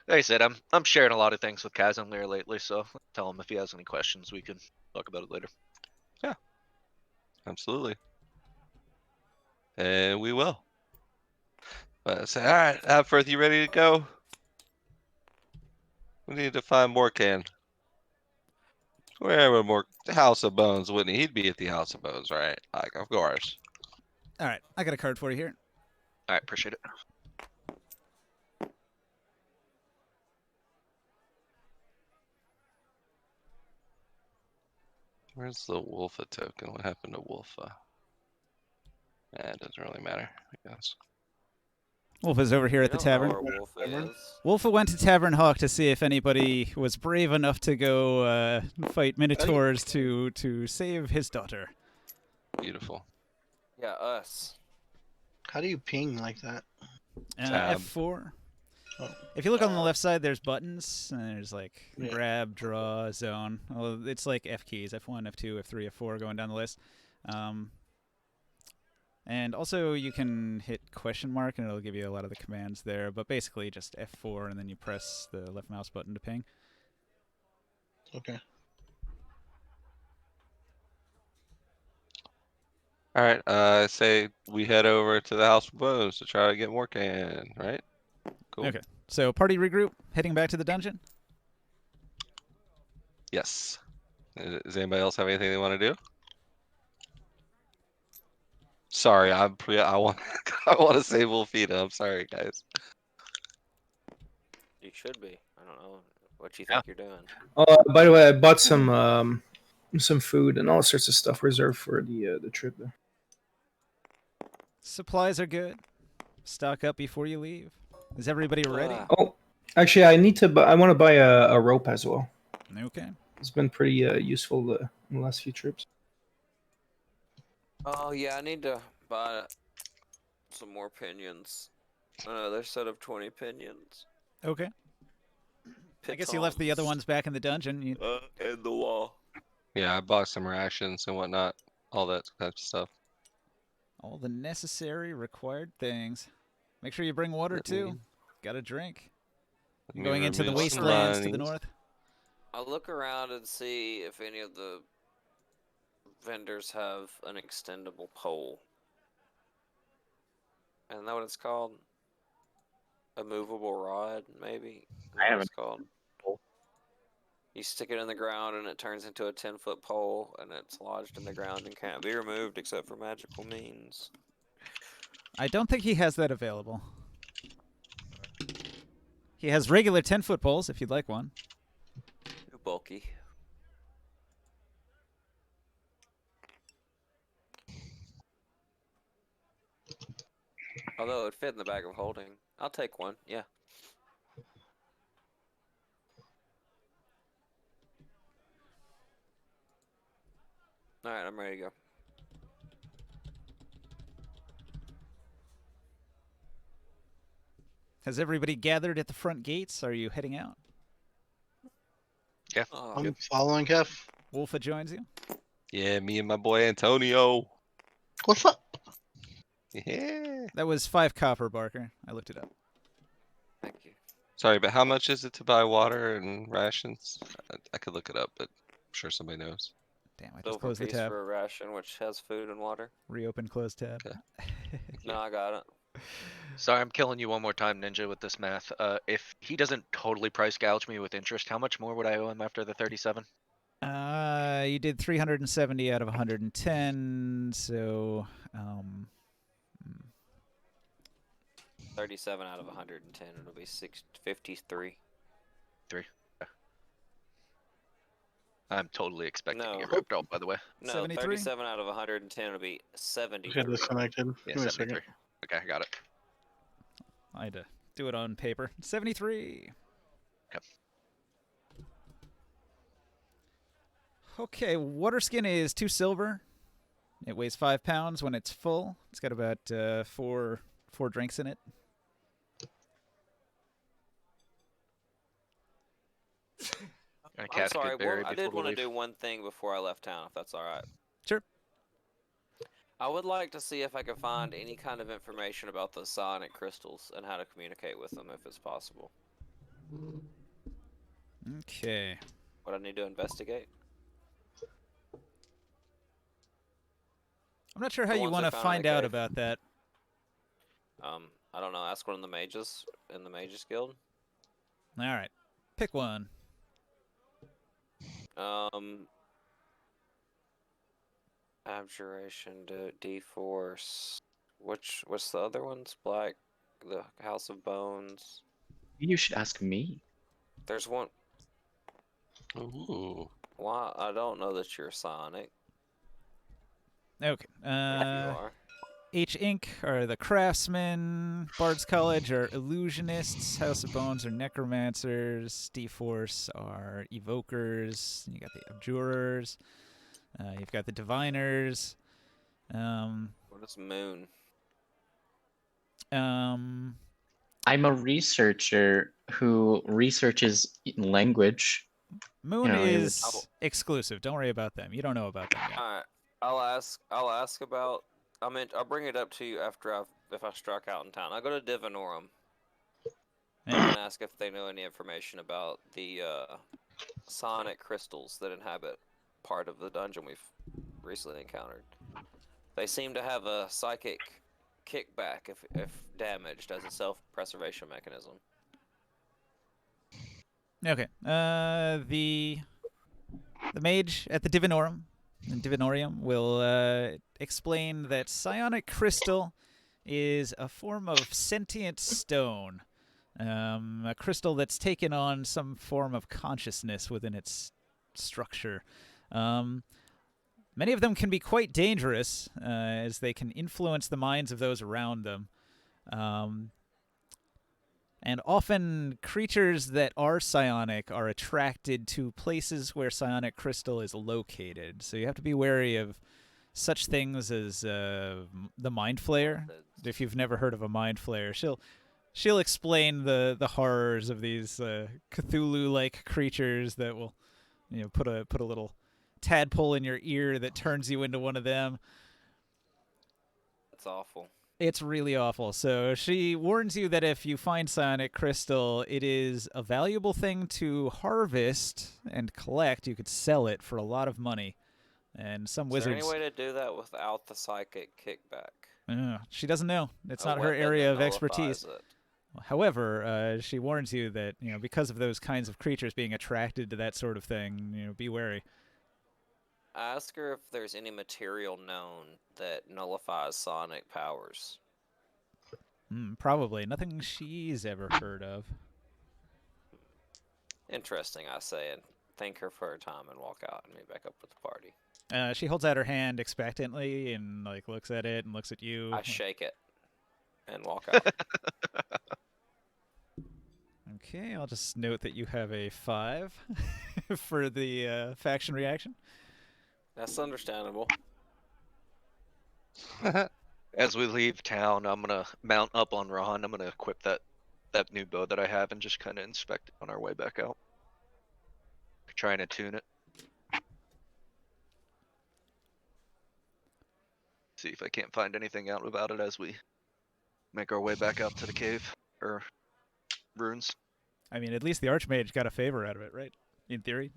Like I said, I'm sharing a lot of things with Kaz and Lear lately, so tell him if he has any questions, we can talk about it later. Yeah, absolutely. And we will. But say, all right, Hapforth, you ready to go? We need to find Morkan. Wherever more House of Bones, wouldn't he? He'd be at the House of Bones, right? Like, of course. All right, I got a card for you here. All right, appreciate it. Where's the Wolfa token? What happened to Wolfa? It doesn't really matter, I guess. Wolf is over here at the tavern. Wolfa went to Tavern Hawk to see if anybody was brave enough to go fight Minotaurs to save his daughter. Beautiful. Yeah, us. How do you ping like that? F4. Oh. If you look on the left side, there's buttons, and there's like grab, draw, zone. Well, it's like F keys, F1, F2, F3, F4, going down the list. And also you can hit question mark, and it'll give you a lot of the commands there, but basically just F4, and then you press the left mouse button to ping. Okay. All right, say we head over to the House of Bones to try to get Morkan, right? Cool. Okay, so party regroup, heading back to the dungeon. Yes. Does anybody else have anything they want to do? Sorry, I want I want to say Wolfita. I'm sorry, guys. You should be. I don't know what you think you're doing. By the way, I bought some food and all sorts of stuff reserved for the trip there. Supplies are good. Stock up before you leave. Is everybody ready? Oh, actually, I want to buy a rope as well. Okay. It's been pretty useful in the last few trips. Oh yeah, I need to buy some more pinions. Another set of 20 pinions. Okay. I guess you left the other ones back in the dungeon. In the wall. Yeah, I bought some rations and whatnot, all that type of stuff. All the necessary required things. Make sure you bring water too. Got a drink. Going into the wastelands to the north. I'll look around and see if any of the vendors have an extendable pole. Isn't that what it's called? A movable rod, maybe? I haven't. It's called. You stick it in the ground and it turns into a 10-foot pole, and it's lodged in the ground and can't be removed except for magical means. I don't think he has that available. He has regular 10-foot poles if you'd like one. Too bulky. Although it would fit in the bag of holding. I'll take one, yeah. Alright, I'm ready to go. Has everybody gathered at the front gates? Are you heading out? Yeah. I'm following Kev. Wolfa joins you. Yeah, me and my boy Antonio. What's up? Yeah. That was 5 copper, Barker. I looked it up. Thank you. Sorry, but how much is it to buy water and rations? I could look it up, but I'm sure somebody knows. Damn, I just Silver closed the piece tab. for a ration, which has food and water. Reopen, close tab. Okay. No, I got it. Sorry, I'm killing you one more time, Ninja, with this math. If he doesn't totally price gouge me with interest, how much more would I owe him after the 37? You did 370 out of 110, so 37 out of 110. It'll be 653. 3. Okay. I'm totally expecting No. to get ripped off, by the way. No, 73? 37 out of 110 will be Okay, 73. disconnected. Yeah, Give me a 73. second. Okay, I got it. I had to do it on paper. 73. Okay. Okay, water skin is 2 silver. It weighs 5 pounds when it's full. It's got about 4 drinks in it. And a I'm casket sorry, buried I before did we want to leave. do one thing before I left town, if that's all right. Sure. I would like to see if I can find any kind of information about the psionic crystals and how to communicate with them, if it's possible. Okay. What I need to investigate? I'm not sure how The you ones want I to found in find the out cave. about that. I don't know. Ask one of the mages in the Mages Guild. All right. Pick one. Abjuration, D-Force. What's the other ones? Black, the House of Bones. You should ask me. There's one. Ooh. Why? I don't know that you're psionic. Okay. If you are. H Inc. are the craftsmen. Bard's College are illusionists. House of Bones are necromancers. D-Force are evokers. You got the abjurers. You've got the diviners. What is Moon? I'm a researcher who researches Moon language. You know, is exclusive. Don't worry about them. You don't know about them yet. All right. I'll ask about. I'll bring it up to you after if I strike out in town. I'll go to Divinorum and ask if they know any information about the sonic crystals that inhabit part of the dungeon we've recently encountered. They seem to have a psychic kickback if damaged as a self-preservation mechanism. Okay. The mage at the Divinorium will explain that psionic crystal is a form of sentient stone, a crystal that's taken on some form of consciousness within its structure. Many of them can be quite dangerous, as they can influence the minds of those around them. And often creatures that are psionic are attracted to places where psionic crystal is located. So you have to be wary of such things as the Mind Flayer. If you've never heard of a Mind Flayer, she'll explain the horrors of these Cthulhu-like creatures that will, put a little tadpole in your ear that turns you into one of them. That's awful. It's really awful. So she warns you that if you find psionic crystal, it is a valuable thing to harvest and collect. You could sell it for a lot of money. And some wizards... Is there any way to do that without the psychic kickback? She doesn't know. It's A not her weapon area that of expertise. nullifies it. However, she warns you that, because of those kinds of creatures being attracted to that sort of thing, be wary. Ask her if there's any material known that nullifies sonic powers. Probably. Nothing she's ever heard of. Interesting, I say, and thank her for her time and walk out and meet back up with the party. She holds out her hand expectantly and looks at it and looks at you. I shake it and walk out. Okay, I'll just note that you have a 5 for the faction reaction. That's understandable. As we leave town, I'm gonna mount up on Ron. I'm gonna equip that new bow that I have and just kind of inspect it on our way back out. Trying to tune it. See if I can't find anything out about it as we make our way back out to the cave or ruins. I mean, at least the Archmage got a favor out of it, right? In theory.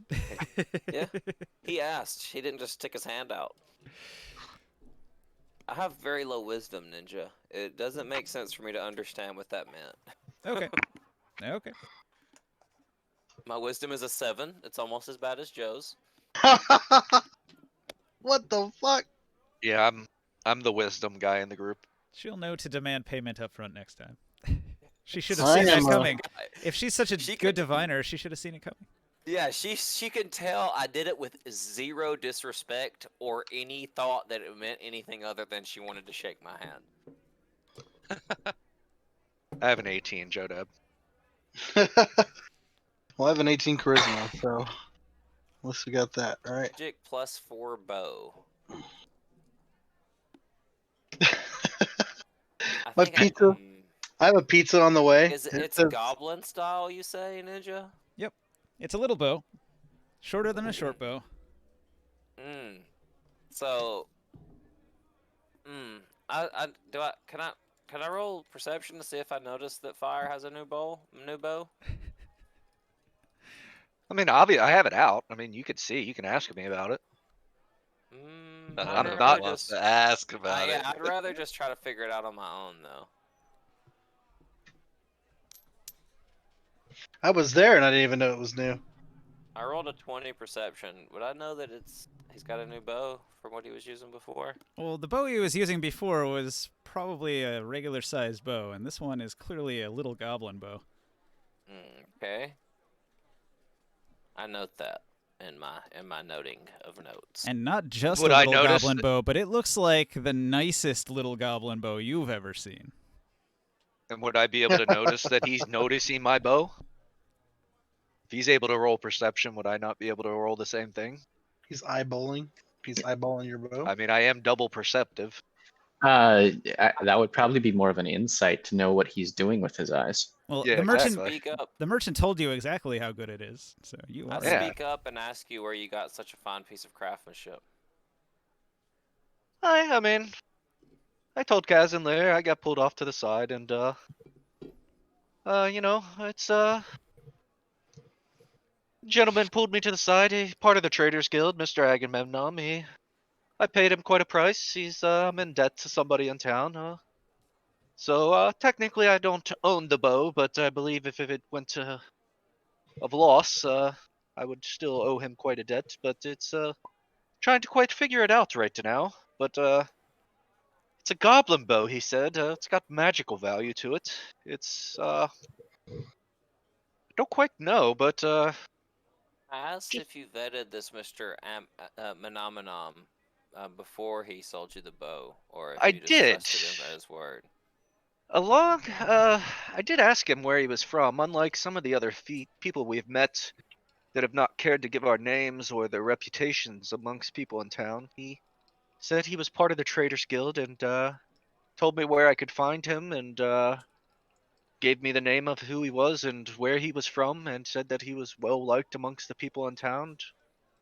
Yeah. He asked. He didn't just stick his hand out. I have very low wisdom, Ninja. It doesn't make sense for me to understand what that meant. Okay. Okay. My wisdom is a 7. It's almost as bad as Joe's. What the fuck? Yeah, I'm the wisdom guy in the group. She'll know to demand payment up front next time. She should have I seen that am a- coming. If she's such a She good could- diviner, she should have seen it coming. Yeah, she can tell I did it with zero disrespect or any thought that it meant anything other than she wanted to shake my hand. I have an 18, Joe Deb. Well, I have an 18 charisma, so at least we got that, all right? Magic +4 bow. I My think pizza. I have a pizza on the way. It's It a says- goblin style, you say, Ninja? Yep. It's a little bow. Shorter than a short bow. So, can I roll perception to see if I notice that fire has a new bow? I mean, obviously, I have it out. I mean, you could see. You can ask me about it. I I'm don't not- want to ask about it. Yeah, I'd rather just try to figure it out on my own, though. I was there and I didn't even know it was new. I rolled a 20 perception. Would I know that he's got a new bow from what he was using before? Well, the bow he was using before was probably a regular-sized bow, and this one is clearly a little goblin bow. Okay. I note that in my noting of notes. And not just Would a I little notice goblin that- bow, but it looks like the nicest little goblin bow you've ever seen. And would I be able to notice that he's noticing my bow? If he's able to roll perception, would I not be able to roll the same thing? He's eyeballing. He's eyeballing your bow. I mean, I am double perceptive. That would probably be more of an insight to know what he's doing with his eyes. Well, Yeah, the merchant exactly. Speak up. the merchant told you exactly how good it is, so you I are. Yeah. speak up and ask you where you got such a fine piece of craftsmanship. I mean, I told Kazan there, I got pulled off to the side and, you know, it's, gentleman pulled me to the side, he part of the Traders Guild, Mr. Agamemnon, I paid him quite a price, he's, I'm in debt to somebody in town, so, technically I don't own the bow, but I believe if it went to, of loss, I would still owe him quite a debt, but it's, trying to quite figure it out right now, but, it's a goblin bow, he said. It's got magical value to it. It's, I don't quite know, but, I asked if you vetted this Mr. Menomenon before he sold you the bow, or if I you just did. trusted him at his word. I did ask him where he was from. Unlike some of the other people we've met that have not cared to give our names or their reputations amongst people in town, he said he was part of the Traders Guild and, told me where I could find him and, gave me the name of who he was and where he was from and said that he was well liked amongst the people in town.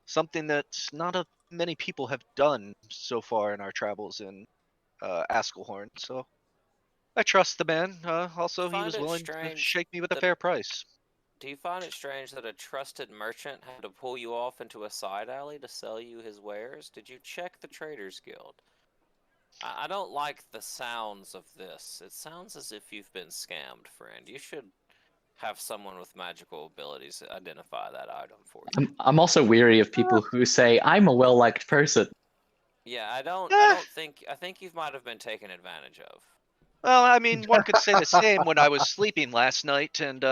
Something that not many people have done so far in our travels in Askelhorn. So I trust the man. Also, he Find was it willing to strange shake me with a that- fair price. Do you find it strange that a trusted merchant had to pull you off into a side alley to sell you his wares? Did you check the Traders Guild? I don't like the sounds of this. It sounds as if you've been scammed, friend. You should have someone with magical abilities identify that item for you. I'm also weary of people who say, I'm a well-liked person. Yeah, I don't think. I think you might have been taken advantage of. Well, I mean, one could say the same when I was sleeping last night and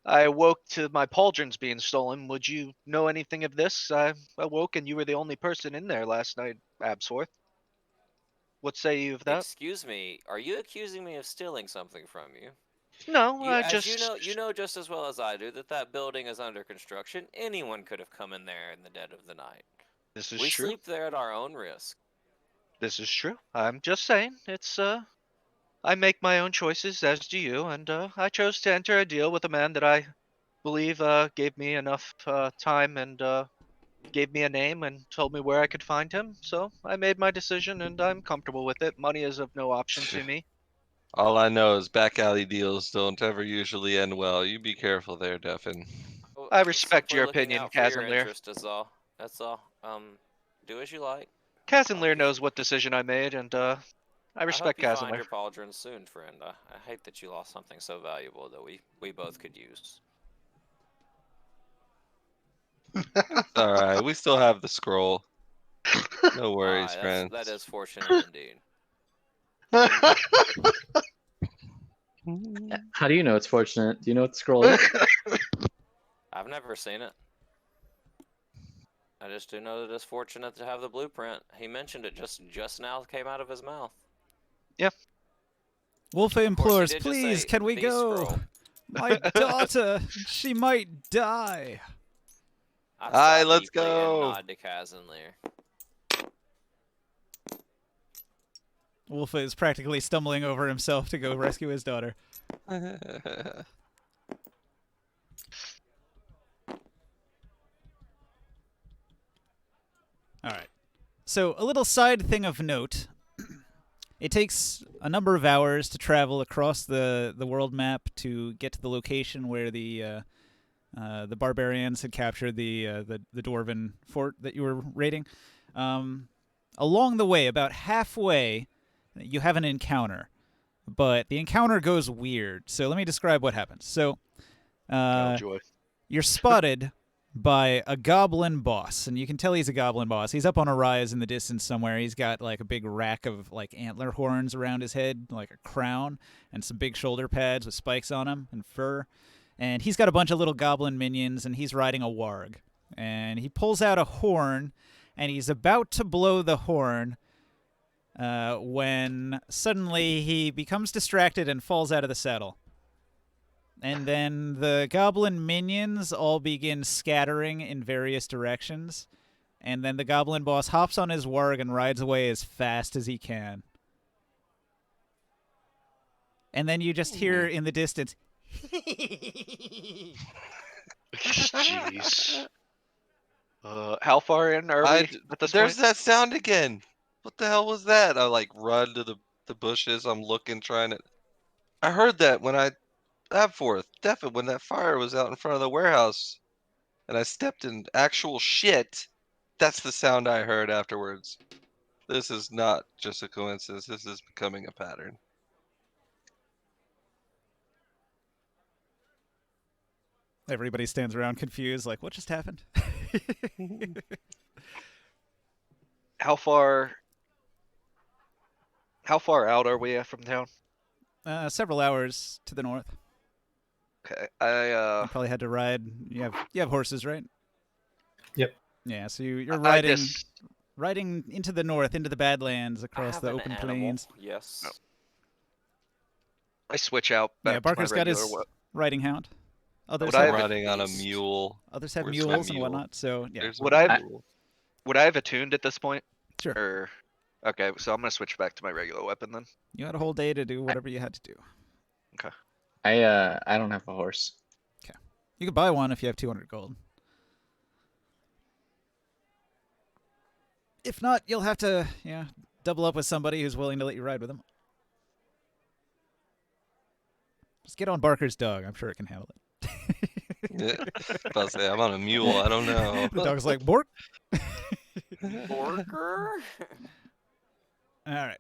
I awoke to my pauldrons being stolen. Would you know anything of this? I awoke and you were the only person in there last night, Absorth. What say you of that? Excuse me. Are you accusing me of stealing something from you? No, I As just... you know just as well as I do that building is under construction. Anyone could have come in there in the dead of the night. This is We true. sleep there at our own risk. This is true. I'm just saying, it's, I make my own choices, as do you, and, I chose to enter a deal with a man that I believe, gave me enough, time and, gave me a name and told me where I could find him. So I made my decision, and I'm comfortable with it. Money is of no option to me. All I know is back alley deals don't ever usually end well. You be careful there, Devin. I respect your looking opinion, out for your Kazanlir. interest is all. That's all. Do as you like. Kazanlir knows what decision I made, and I respect I hope you find Kazanlir. your pauldron soon, friend. I hate that you lost something so valuable that we both could use. All right, we still have the scroll. No worries, friends. That is fortunate indeed. How do you know it's fortunate? Do you know what the scroll is? I've never seen it. I just do know that it's fortunate to have the blueprint. He mentioned it just now came out of his mouth. Yeah. Wolfe Of course, implores, he did just please, say can we the go? scroll. My daughter, she might die. I Aye, sigh let's deeply and go. nod to Kazanlir. Wolfe is practically stumbling over himself to go rescue his daughter. All right. So, a little side thing of note. It takes a number of hours to travel across the world map to get to the location where the barbarians had captured the dwarven fort that you were raiding. Along the way, about halfway, you have an encounter, but the encounter goes weird. So let me describe what happens. So, Oh joy. you're spotted by a goblin boss, and you can tell he's a goblin boss. He's up on a rise in the distance somewhere. He's got like a big rack of like antler horns around his head, like a crown, and some big shoulder pads with spikes on them and fur. And he's got a bunch of little goblin minions, and he's riding a warg. And he pulls out a horn, and he's about to blow the horn when suddenly he becomes distracted and falls out of the saddle. And then the goblin minions all begin scattering in various directions. And then the goblin boss hops on his warg and rides away as fast as he can. And then you just hear in the distance, Jeez. How far in are we at this There's point? that sound again. What the hell was that? I like run to the bushes. I'm looking, trying to. I heard that when I definitely when that fire was out in front of the warehouse, and I stepped in actual shit. That's the sound I heard afterwards. This is not just a coincidence. This is becoming a pattern. everybody stands around confused, like, what just happened? How far out are we from town? Several hours to the north. Okay. You probably had to ride. You have horses, right? Yep. Yeah, so you're I riding into the north, into the Badlands, across the open plains. Yes. Oh. I switch out back Yeah, Barker's to my got regular his what? riding hound. Others I have, have Riding on a mule. others have Where's my mules and mule? whatnot. So yeah, There's Would my I- mule. Would I have attuned at this point? sure. Or okay, so I'm gonna switch back to my regular weapon then. You had a whole day to do whatever you had to do. I don't have a horse. You could buy one if you have 200 gold. If not, you'll have to, double up with somebody who's willing to let you ride with them. Just get on Barker's dog. I'm sure it can handle it. Yeah. About to say, I'm on a mule. I don't know. The dog's like, Bork. Borker? All right.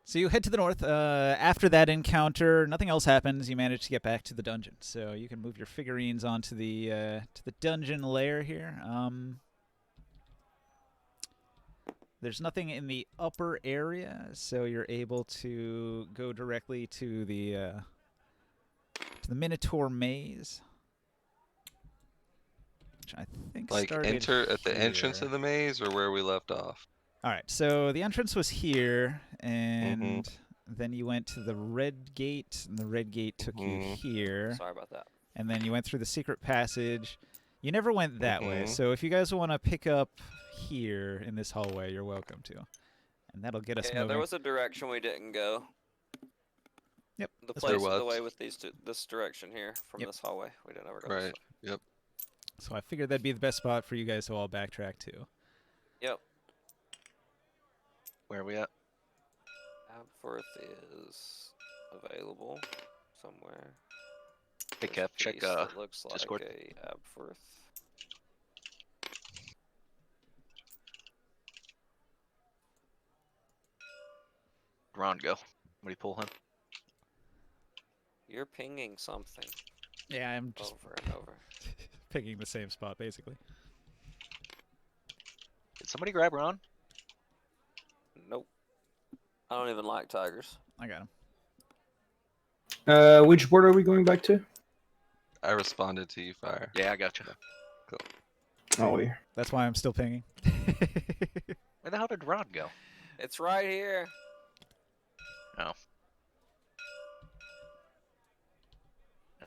So you head to the north. After that encounter, nothing else happens. You manage to get back to the dungeon, so you can move your figurines onto the to the dungeon lair here. There's nothing in the upper area, so you're able to go directly to the Minotaur Maze, which I think Like started enter at the entrance here. of the maze or where we left off. All right, so the entrance was here, and then you went to the red gate, and the red gate took you here. Sorry about that. And then you went through the secret passage. You never went that way, so if you guys want to pick up here in this hallway, you're welcome to. And that'll get us Yeah, moving. there was a direction we didn't go. Yep. The that's place, There the was. way with this direction here from Yep. this hallway, we didn't ever go. Right. This way. Yep. So I figured that'd be the best spot for you guys to all backtrack to. Yep. Where are we at? Abforth is available somewhere. Hey, There's Kev, check piece that looks like Discord. a Abforth. Ron, go. What do you pull him? You're pinging something Yeah, I'm just over and over. picking the same spot, basically. Did somebody grab Ron? Nope. I don't even like tigers. I got him. Which board are we going back to? I responded to you, Fire. Yeah, I got you. Oh, yeah. That's why I'm still pinging. Where the hell did Ron go? It's right here. Oh.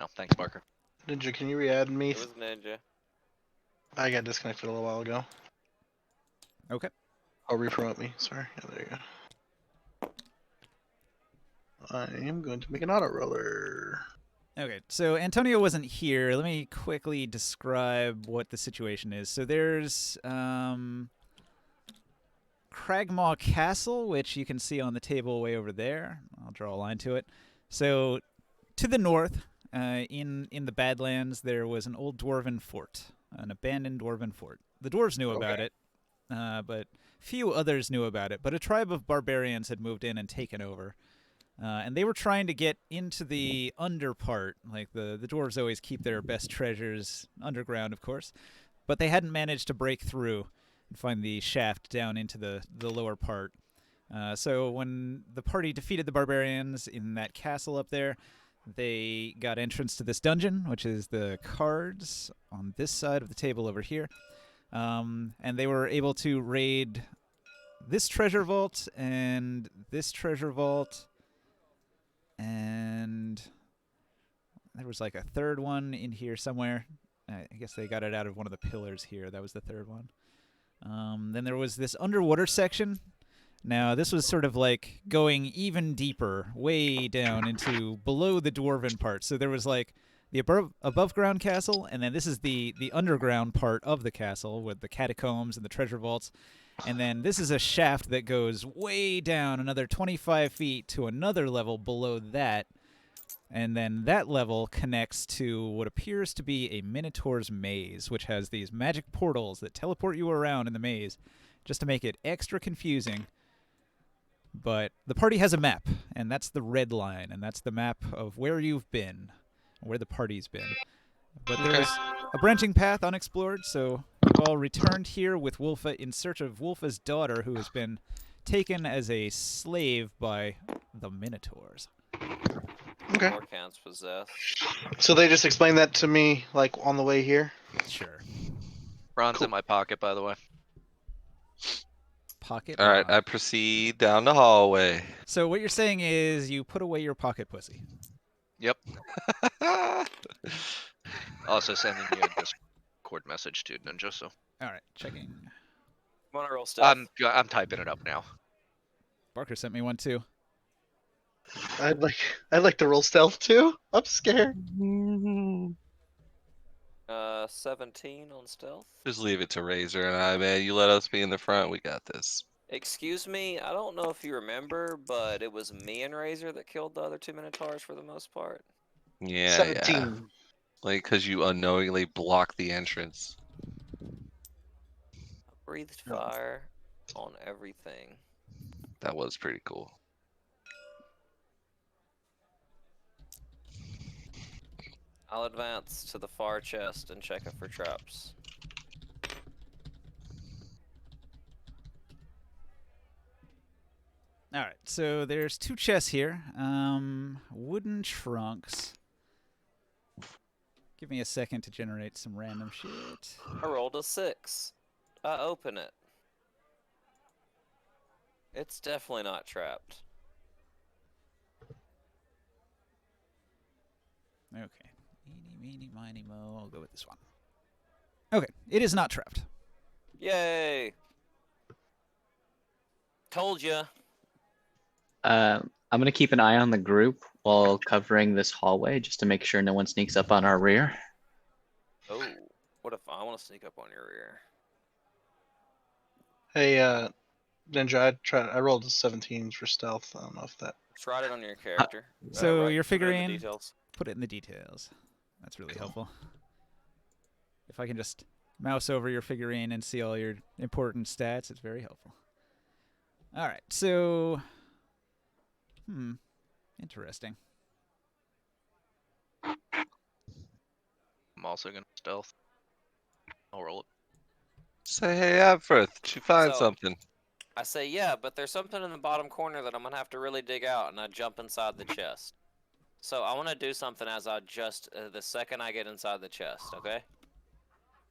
Oh, thanks, Barker. Ninja, can you re-add me? It was Ninja. I got disconnected a little while ago. Okay. Oh, re-promote me. Sorry. Yeah, there you go. I am going to make an auto roller. Okay, so Antonio wasn't here. Let me quickly describe what the situation is. So there's Cragmaw Castle, which you can see on the table way over there. I'll draw a line to it. So to the north, in the Badlands, there was an old dwarven fort, an abandoned dwarven fort. The dwarves knew about it, but few others knew about it. But a tribe of barbarians had moved in and taken over. And they were trying to get into the under part. Like the dwarves always keep their best treasures underground, of course. But they hadn't managed to break through and find the shaft down into the lower part. So when the party defeated the barbarians in that castle up there, they got entrance to this dungeon, which is the cards on this side of the table over here. And they were able to raid this treasure vault and this treasure vault. And there was like a third one in here somewhere. I guess they got it out of one of the pillars here. That was the third one. Then there was this underwater section. Now, this was sort of like going even deeper, way down into below the dwarven part. So there was like the above ground castle, and then this is the underground part of the castle with the catacombs and the treasure vaults. And then this is a shaft that goes way down another 25 feet to another level below that. And then that level connects to what appears to be a Minotaur's maze, which has these magic portals that teleport you around in the maze just to make it extra confusing. But the party has a map, and that's the red line, and that's the map of where you've been, where the party's been. But there's a branching path unexplored, so you've all returned here with Wolfa in search of Wolfa's daughter, who has been taken as a slave by the Minotaurs. Okay. Orcans possessed. So they just explained that to me, like, on the way here? Sure. Ron's in my pocket, by the way. Pocket. All right, I proceed down the hallway. So what you're saying is you put away your pocket pussy. Yep. Also sending you a Discord message to Ninja, so. All right, checking. Want to roll stealth? I'm typing it up now. Barker sent me one too. I'd like to roll stealth too. I'm scared. 17 on stealth. Just leave it to Razor and I, man. You let us be in the front. We got this. Excuse me, I don't know if you remember, but it was me and Razor that killed the other two Minotaurs for the most part. Yeah, 17. yeah. Like, because you unknowingly blocked the entrance. I breathed fire on everything. That was pretty cool. I'll advance to the far chest and check it for traps. All right, so there's two chests here. Wooden trunks. Give me a second to generate some random shit. I rolled a 6. I open it. It's definitely not trapped. Okay. Eeny, meeny, miny, mo. I'll go with this one. Okay, it is not trapped. Yay! Told ya. I'm gonna keep an eye on the group while covering this hallway just to make sure no one sneaks up on our rear. Oh. What if I want to sneak up on your rear? Hey, Ninja, I rolled a 17 for stealth. I don't know if that. Just write it on your character. So your put it in the figurine. details. Put it in the details. That's really helpful. If I can just mouse over your figurine and see all your important stats, it's very helpful. All right, so, interesting. I'm also gonna stealth. I'll roll it. Say, hey, Abfrith, did you find So- something? I say, yeah, but there's something in the bottom corner that I'm gonna have to really dig out, and I jump inside the chest. So I want to do something as I just the second I get inside the chest, okay?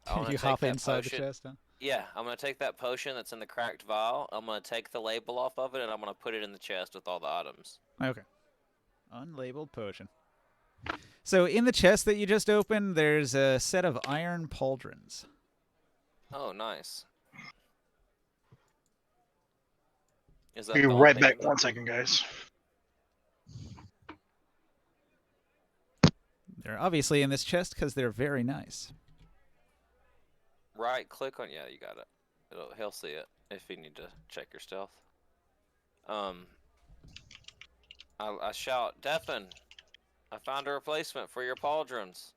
I wanna You take hop that inside potion- the chest, huh? Yeah, I'm gonna take that potion that's in the cracked vial. I'm gonna take the label off of it, and I'm gonna put it in the chest with all the items. Okay. Unlabeled potion. So in the chest that you just opened, there's a set of iron pauldrons. Oh, nice. Is that Be the right only back. thing? 1 second, guys. They're obviously in this chest because they're very nice. Right click on, yeah, you got it. He'll see it if you need to check your stealth. I shout, Devin, I found a replacement for your pauldrons.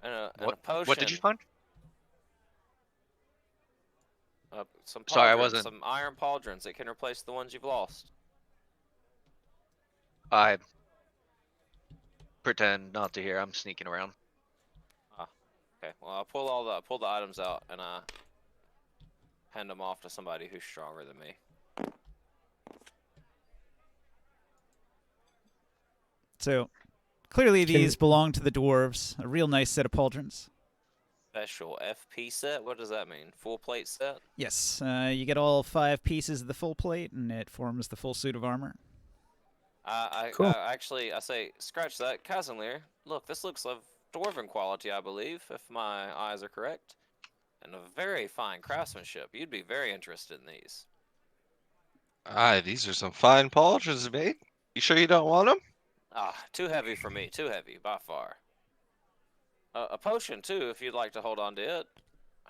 And a potion. What did you find? Some pauldrons, Sorry, I wasn't- some iron pauldrons that can replace the ones you've lost. I pretend not to hear. I'm sneaking around. Okay, well I'll pull the items out and hand them off to somebody who's stronger than me. So clearly these belong to the dwarves. A real nice set of pauldrons. Special FP set? What does that mean? Full plate set? Yes, you get all 5 pieces of the full plate, and it forms the full suit of armor. Cool. I say, scratch that. Casimir, look, this looks of dwarven quality, I believe, if my eyes are correct. And a very fine craftsmanship. You'd be very interested in these. Aye, these are some fine pauldrons, mate. You sure you don't want them? Too heavy for me. Too heavy, by far. A potion, too, if you'd like to hold on to it.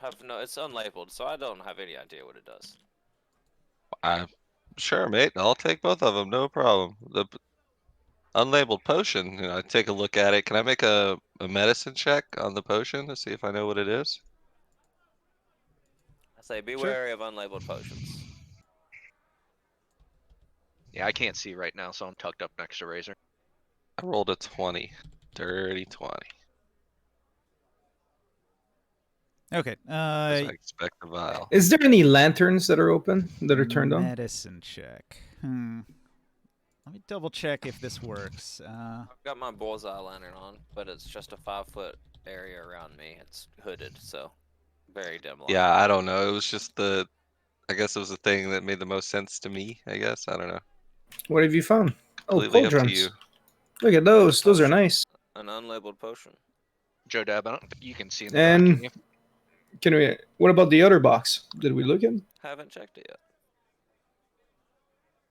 It's unlabeled, so I don't have any idea what it does. Sure, mate. I'll take both of them, no problem. The unlabeled potion, I take a look at it. Can I make a medicine check on the potion to see if I know what it is? I say, be wary of unlabeled potions. Yeah, I can't see right now, so I'm tucked up next to Razor. I rolled a 20. Dirty 20. Okay. As I expect the vial. Is there any lanterns that are open that are turned on? Medicine check. Let me double check if this works. I've got my bullseye lantern on, but it's just a 5-foot area around me. It's hooded, so very dim light. Yeah, I don't know. It was just I guess it was the thing that made the most sense to me, I guess. I don't know. What have you found? Oh, Completely up to pauldrons. you. Look at those. Those are nice. An unlabeled potion. Joe Dab, I don't think you can see in the back, can And you? can we? What about the other box? Did we look in? Haven't checked it yet.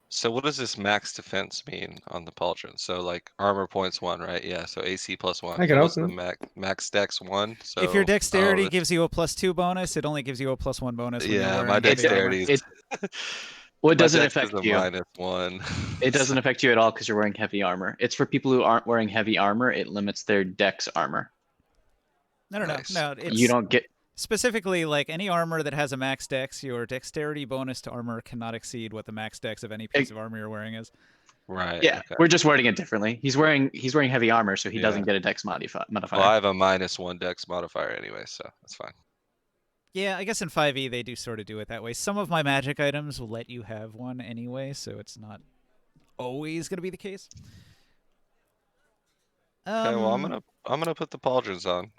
So what does this max defense mean on the pauldron? So like armor points 1, right? Yeah, so AC plus 1. I can What's the open max dex 1? So if your dexterity that's- gives you a +2 bonus, it only gives you a +1 bonus. When you're Yeah, wearing my heavy armor. dexterity is Well, it my doesn't dex affect is a you. -1. It doesn't affect you at all because you're wearing heavy armor. It's for people who aren't wearing heavy armor. It limits their dex armor. No. Nice. No. It's You don't get. specifically like any armor that has a max dex. Your dexterity bonus to armor cannot exceed what the max dex of any piece of armor you're wearing is. Right. Yeah, okay. we're just wording it differently. He's wearing heavy armor, so he Yeah. doesn't get a dex modifier. Well, I have a -1 dex modifier anyway, so that's fine. Yeah, I guess in 5e they do sort of do it that way. Some of my magic items will let you have one anyway, so it's not always going to be the case. Okay, well I'm gonna put the pauldrons on.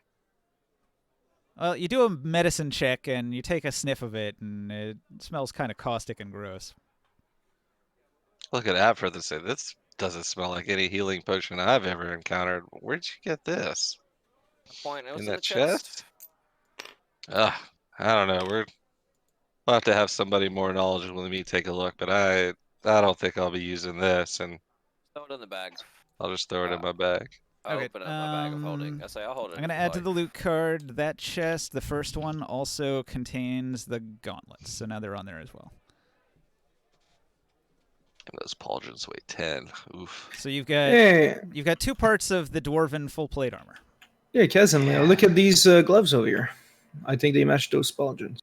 Well, you do a medicine check and you take a sniff of it, and it smells kind of caustic and gross. Look at that for the say. This doesn't smell like any healing potion I've ever encountered. Where'd you get this? Point it was In in that the chest. Ugh, I don't know. We'll have to have somebody more knowledgeable than me take a look, but I don't think I'll be using this, and Throw it in the bag. I'll just throw it in my bag. I Okay, open up my bag of holding. I say I'll hold it. I'm gonna add to the loot card that chest. The first one also contains the gauntlets, so now they're on there as well. And those pauldrons weigh 10. Oof. So you've got you've got 2 parts of the dwarven full plate armor. Yeah, Kazan, look at these gloves over here. I think they match those pauldrons.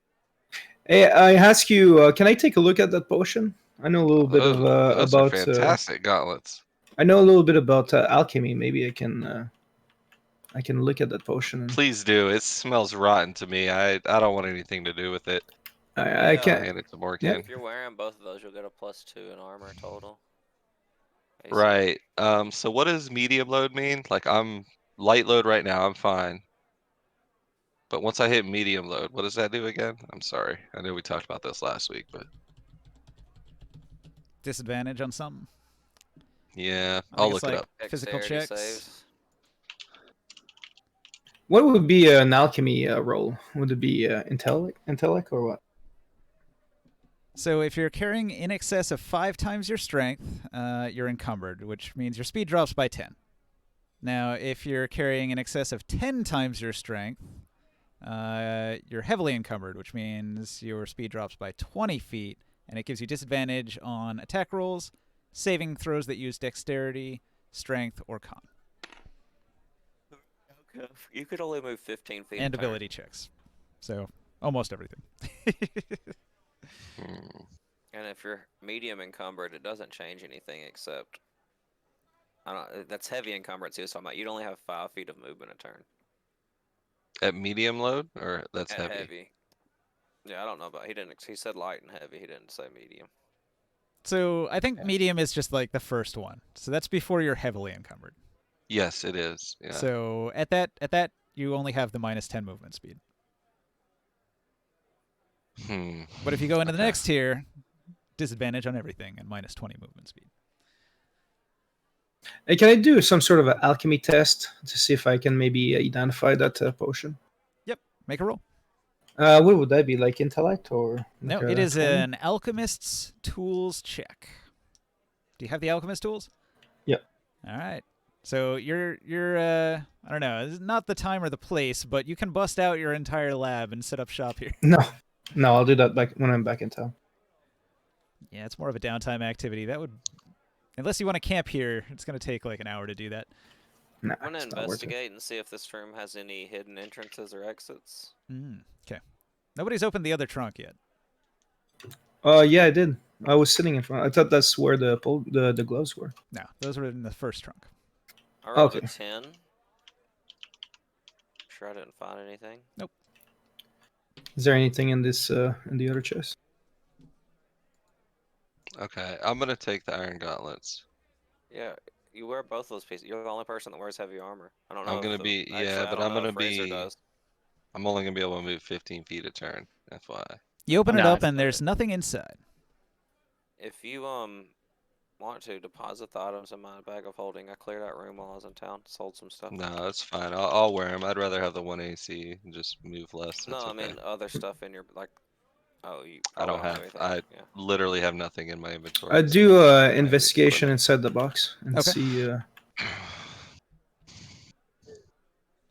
Hey, I ask you, can I take a look at that potion? I know a little bit of those are about. fantastic gauntlets. I know a little bit about alchemy. Maybe I can look at that potion. And Please do. It smells rotten to me. I don't want anything to do with it. I can't. Hand it to Morkan. Yeah. If you're wearing both of those, you'll get a +2 in armor total. AC. Right. So what does medium load mean? Like I'm light load right now, I'm fine. But once I hit medium load, what does that do again? I'm sorry. I know we talked about this last week, but Disadvantage on something. yeah, I think I'll it's look it like up. physical Dexterity checks. saves. What would be an alchemy roll? Would it be intellect or what? So if you're carrying in excess of 5 times your strength, you're encumbered, which means your speed drops by 10. Now, if you're carrying in excess of 10 times your strength, you're heavily encumbered, which means your speed drops by 20 feet, and it gives you disadvantage on attack rolls, saving throws that use dexterity, strength, or con. Okay. You could only move 15 feet. And a turn. ability checks. So, almost everything. And if you're medium encumbered, it doesn't change anything except. I don't. That's heavy encumbrance he was talking about. You'd only have 5 feet of movement a turn. At medium load, or that's At heavy? Yeah, I don't know about. He didn't. He said light and heavy. He didn't say medium. So, I think medium is just like the first one. So that's before you're heavily encumbered. Yes, it is. Yeah. So at that you only have the -10 movement speed. But if you go into the next tier, disadvantage on everything and -20 movement speed. Hey, can I do some sort of an alchemy test to see if I can maybe identify that potion? Yep, make a roll. What would that be, like intellect or? Like No, it is an alchemist's tools check. Do you have the alchemist tools? Yep. All right. So you're I don't know, it's not the time or the place, but you can bust out your entire lab and set up shop here. No, I'll do that back when I'm back in town. Yeah, it's more of a downtime activity. That would, unless you want to camp here, it's going to take like an hour to do that. Nah, I'm gonna it's not worth it. investigate and see if this room has any hidden entrances or exits. Okay. Nobody's opened the other trunk yet. Yeah, I did. I was sitting in front. I thought that's where the gloves were. No, those were in the first trunk. I rolled Okay. a 10. Sure, I didn't find anything. Nope. Is there anything in this in the other chest? Okay, I'm gonna take the iron gauntlets. Yeah, you wear both those pieces. You're the only person that wears heavy armor. I don't know. I'm if gonna the- be actually, yeah, I but don't I'm know gonna if Razor be. does. I'm only gonna be able to move 15 feet a turn. FYI. You open it Nice. up and there's nothing inside. If you want to deposit the items in my bag of holding, I cleared out room while I was in town. Sold some stuff. No, it's fine. I'll wear them. I'd rather have the 1 AC and just move less. No, It's I okay. mean other stuff in your like. Oh, you. I don't probably have. anything. I Yeah. literally have nothing in my inventory. I so do I need investigation inside the box and Okay. see.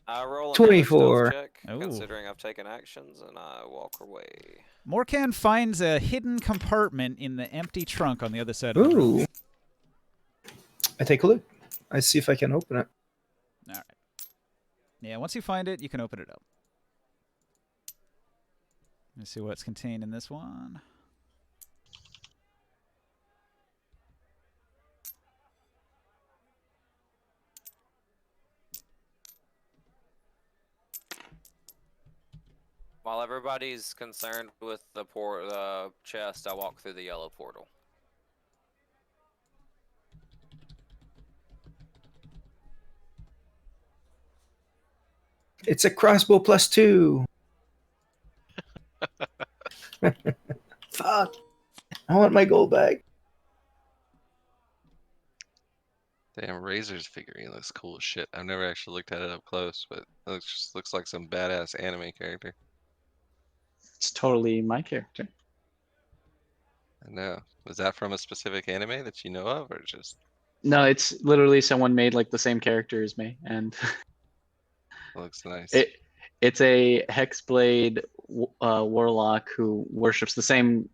I roll another 24. stealth check, Ooh. considering I've taken actions, and I walk away. Morkan finds a hidden compartment in the empty trunk on the other side of the room. Ooh. I take a look. I see if I can open it. All right. Yeah, once you find it, you can open it up. Let's see what's contained in this one. While everybody's concerned with the chest, I walk through the yellow portal. It's a crossbow +2. Fuck. I want my gold back. Damn, Razor's figurine looks cool as shit. I've never actually looked at it up close, but it just looks like some badass anime character. It's totally my character. I know. Was that from a specific anime that you know of, or just? No, it's literally someone made like the same character as me, and Looks nice. it's a hexblade warlock who worships the same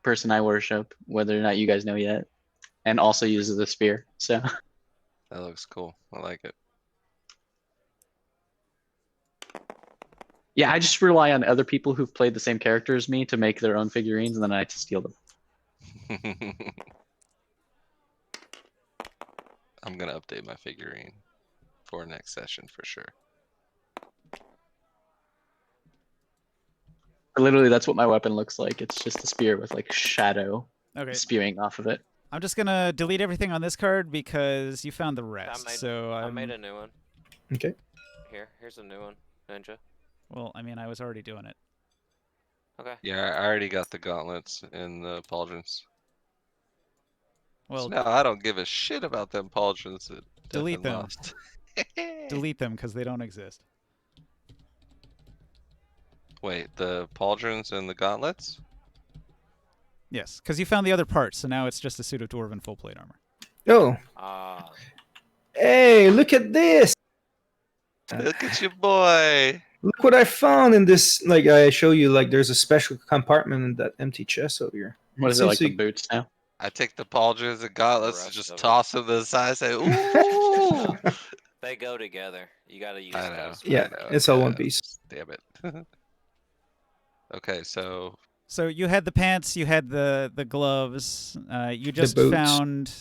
person I worship, whether or not you guys know yet, and also uses the spear. So That looks cool. I like it. yeah, I just rely on other people who've played the same character as me to make their own figurines, and then I steal them. I'm gonna update my figurine for next session for sure. Literally, that's what my weapon looks like. It's just a spear with like shadow spewing off of it. I'm just gonna delete everything on this card because you found the rest. I made a new one. Okay. Here's a new one, Ninja. Well, I mean, I was already doing it. Okay. Yeah, I already got the gauntlets and the pauldrons. Well, so now I don't give a shit about them pauldrons that delete them. lost. Delete them because they don't exist. Wait, the pauldrons and the gauntlets? Yes, because you found the other parts, so now it's just a suit of dwarven full plate armor. Oh. Hey, look at this! Look at your boy! Look what I found in this. Like I show you, like there's a special compartment in that empty chest over here. What is it like the boots now? I take the pauldrons and gauntlets and just toss them to the side and say, ooh! They go together. You gotta use I know. those. Yeah, I know. it's all one piece. Damn it. Okay, so you had the pants, you had the gloves, you just boots. found,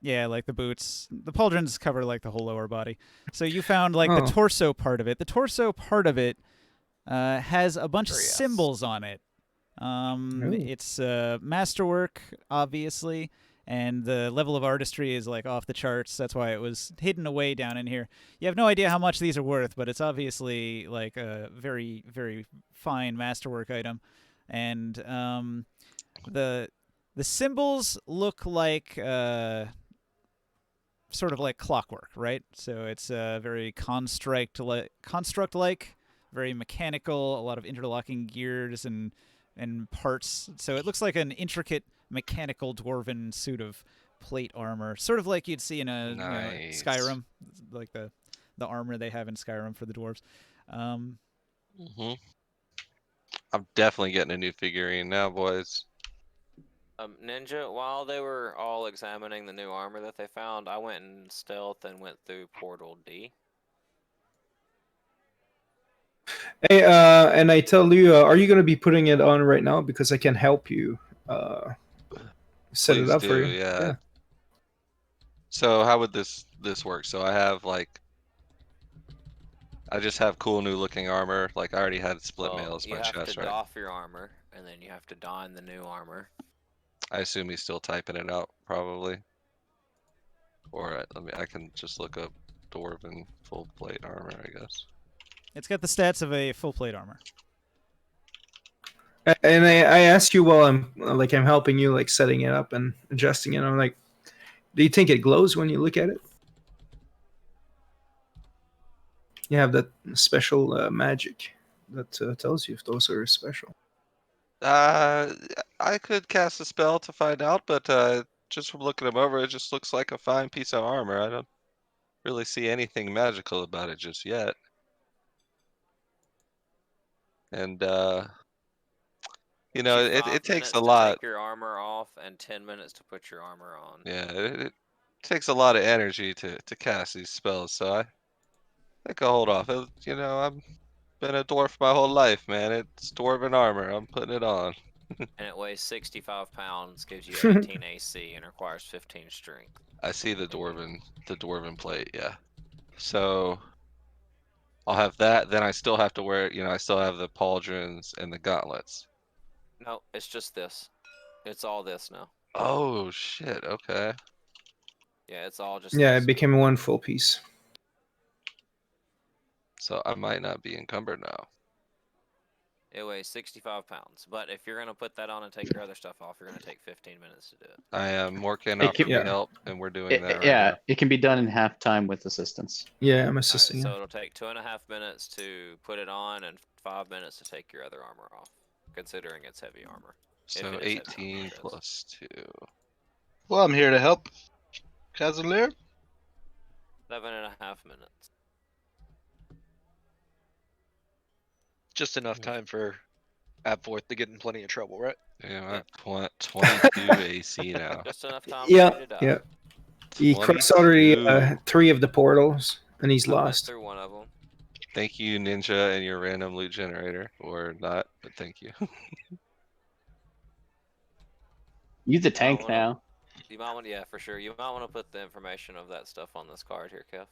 yeah, like the boots. The pauldrons cover like the whole lower body. So you found like the torso part of it. The torso part of it has a bunch of symbols on it. It's masterwork, obviously, and the level of artistry is like off the charts. That's why it was hidden away down in here. You have no idea how much these are worth, but it's obviously like a very, very fine masterwork item. And the symbols look like sort of like clockwork, right? So it's very construct-like, very mechanical, a lot of interlocking gears and parts. So it looks like an intricate mechanical dwarven suit of plate armor, sort of like you'd see in a Skyrim, like the armor they have in Skyrim for the dwarves. I'm definitely getting a new figurine now, boys. Ninja, while they were all examining the new armor that they found, I went in stealth and went through Portal D. Hey, and I tell you, are you going to be putting it on right now? Because I can help you set it up for you. Yeah. So how would this work? So I have I just have cool new looking armor. Like I already had split mails my chest, right? You have to doff your armor, and then you have to don the new armor. I assume he's still typing it out, probably. Or I can just look up dwarven full plate armor, I guess. It's got the stats of a full plate armor. And I ask you while I'm helping you, like setting it up and adjusting it. I'm like, do you think it glows when you look at it? You have that special magic that tells you if those are special. I could cast a spell to find out, but just from looking them over, it just looks like a fine piece of armor. I don't really see anything magical about it just yet. And you know, it takes a lot. To take your armor off and 10 minutes to put your armor on. Yeah, it takes a lot of energy to cast these spells, so I think I'll hold off. You know, I've been a dwarf my whole life, man. It's dwarven armor. I'm putting it on. And it weighs 65 pounds, gives you 18 AC, and requires 15 strength. I see the dwarven plate, yeah. So I'll have that. Then I still have to wear, you know, I still have the pauldrons and the gauntlets. No, it's just this. It's all this now. Oh shit! Okay. Yeah, it's all just. Yeah, this. It became one full piece. So I might not be encumbered now. It weighs 65 pounds, but if you're gonna put that on and take your other stuff off, you're gonna take 15 minutes to do it. I am working off me help, and we're doing that right Yeah, now. it can be done in half time with assistance. Yeah, I'm assisting. So it'll take 2.5 minutes to put it on and 5 minutes to take your other armor off, considering it's heavy armor. So 18 plus 2. Well, I'm here to help. Cavalier? 7.5 minutes. Just enough time for Abforth to get in plenty of trouble, right? Yeah, I have 22 AC now. Just enough time Yeah, for you to die. yeah. He crossed already 22. 3 of the portals, and he's I went lost. through one of them. Thank you, Ninja, and your random loot generator. Or not, but thank you. You the tank wanna- now. You might want, yeah, for sure. You might want to put the information of that stuff on this card here, Kev.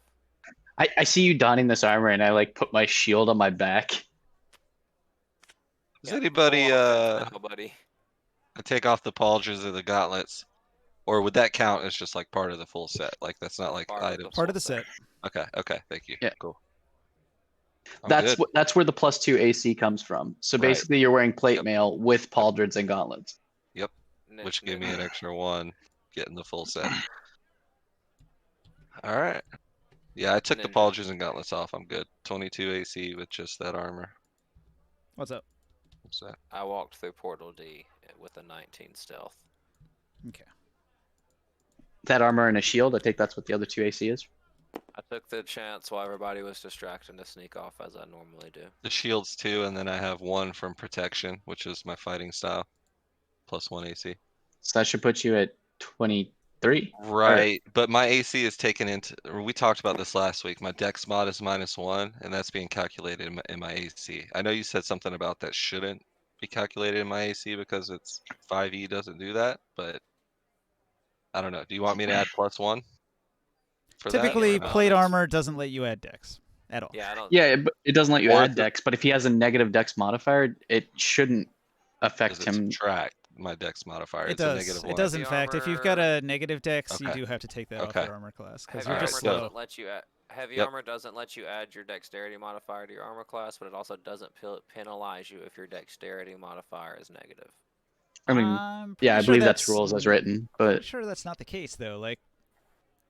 I see you donning this armor, and I like put my shield on my back. Does anybody now, buddy. take off the pauldrons or the gauntlets? Or would that count as just like part of the full set? Like that's not like items. Part of the set. Okay, thank you. Yeah. Cool. That's where the +2 AC comes from. So Right. basically, you're wearing plate mail with pauldrons and gauntlets. Yep. Which gave me an extra 1, getting the full set. All right. Yeah, I took the pauldrons and gauntlets off. I'm good. 22 AC with just that armor. What's up? What's that? I walked through Portal D with a 19 stealth. Okay. That armor and a shield. I think that's what the other 2 AC is. I took the chance while everybody was distracted to sneak off as I normally do. The shields 2, and then I have 1 from protection, which is my fighting style. +1 AC. So that should put you at 23. Right, but my AC is taken into. We talked about this last week. My Dex mod is -1, and that's being calculated in my AC. I know you said something about that shouldn't be calculated in my AC because it's 5e doesn't do that, but I don't know. Do you want me to add +1? For Typically, that, plate armor doesn't let you add dex at all. Yeah, I don't. Yeah, but it doesn't let you Or add dex. But if he has a negative dex modifier, it shouldn't affect does it him. subtract my Dex modifier? It It's does. a negative It 1. does, in fact. If you've got a negative dex, you Okay. do have to take that off Okay. your armor class because Heavy you're armor just slow. doesn't let you add. Heavy Yep. armor doesn't let you add your dexterity modifier to your armor class, but it also doesn't penalize you if your dexterity modifier is negative. I mean, I'm yeah, I pretty sure believe that's rules as written. Pretty But sure that's not the case though. Like,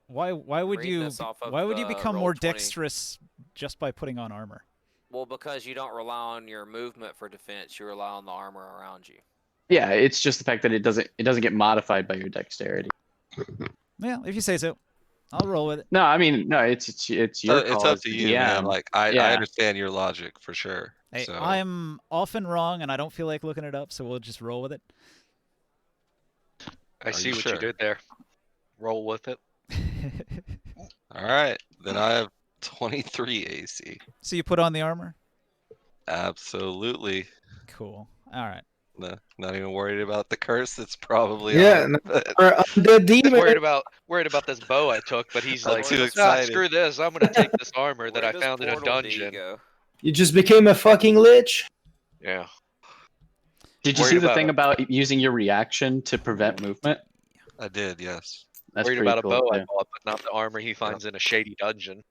why would Reading you this off of why would you the become Roll20. more dexterous just by putting on armor? Well, because you don't rely on your movement for defense, you rely on the armor around you. yeah, it's just the fact that it doesn't get modified by your dexterity. Yeah, if you say so, I'll roll with it. No, I mean, no, it's your It's call up as to the you, man. DM. Like I Yeah. understand your logic for sure. Hey, So I'm often wrong, and I don't feel like looking it up, so we'll just roll with it. I Are see you what sure? you did there. Roll with it. all right, then I have 23 AC. So you put on the armor? Absolutely. Cool. All right. No, not even worried about the curse that's probably Yeah, on. no, But or undead He's demon. worried about this bow I took, but he's I'm like, too "Nah, excited. screw this. I'm gonna take this armor that Where I does found in a Portal D dungeon." go? You just became a fucking lich. Yeah. Did you Worried see the about thing it. about using your reaction to prevent movement? I did, yes. That's Worried pretty about a cool. bow I too. bought, but not the armor he finds in a shady dungeon.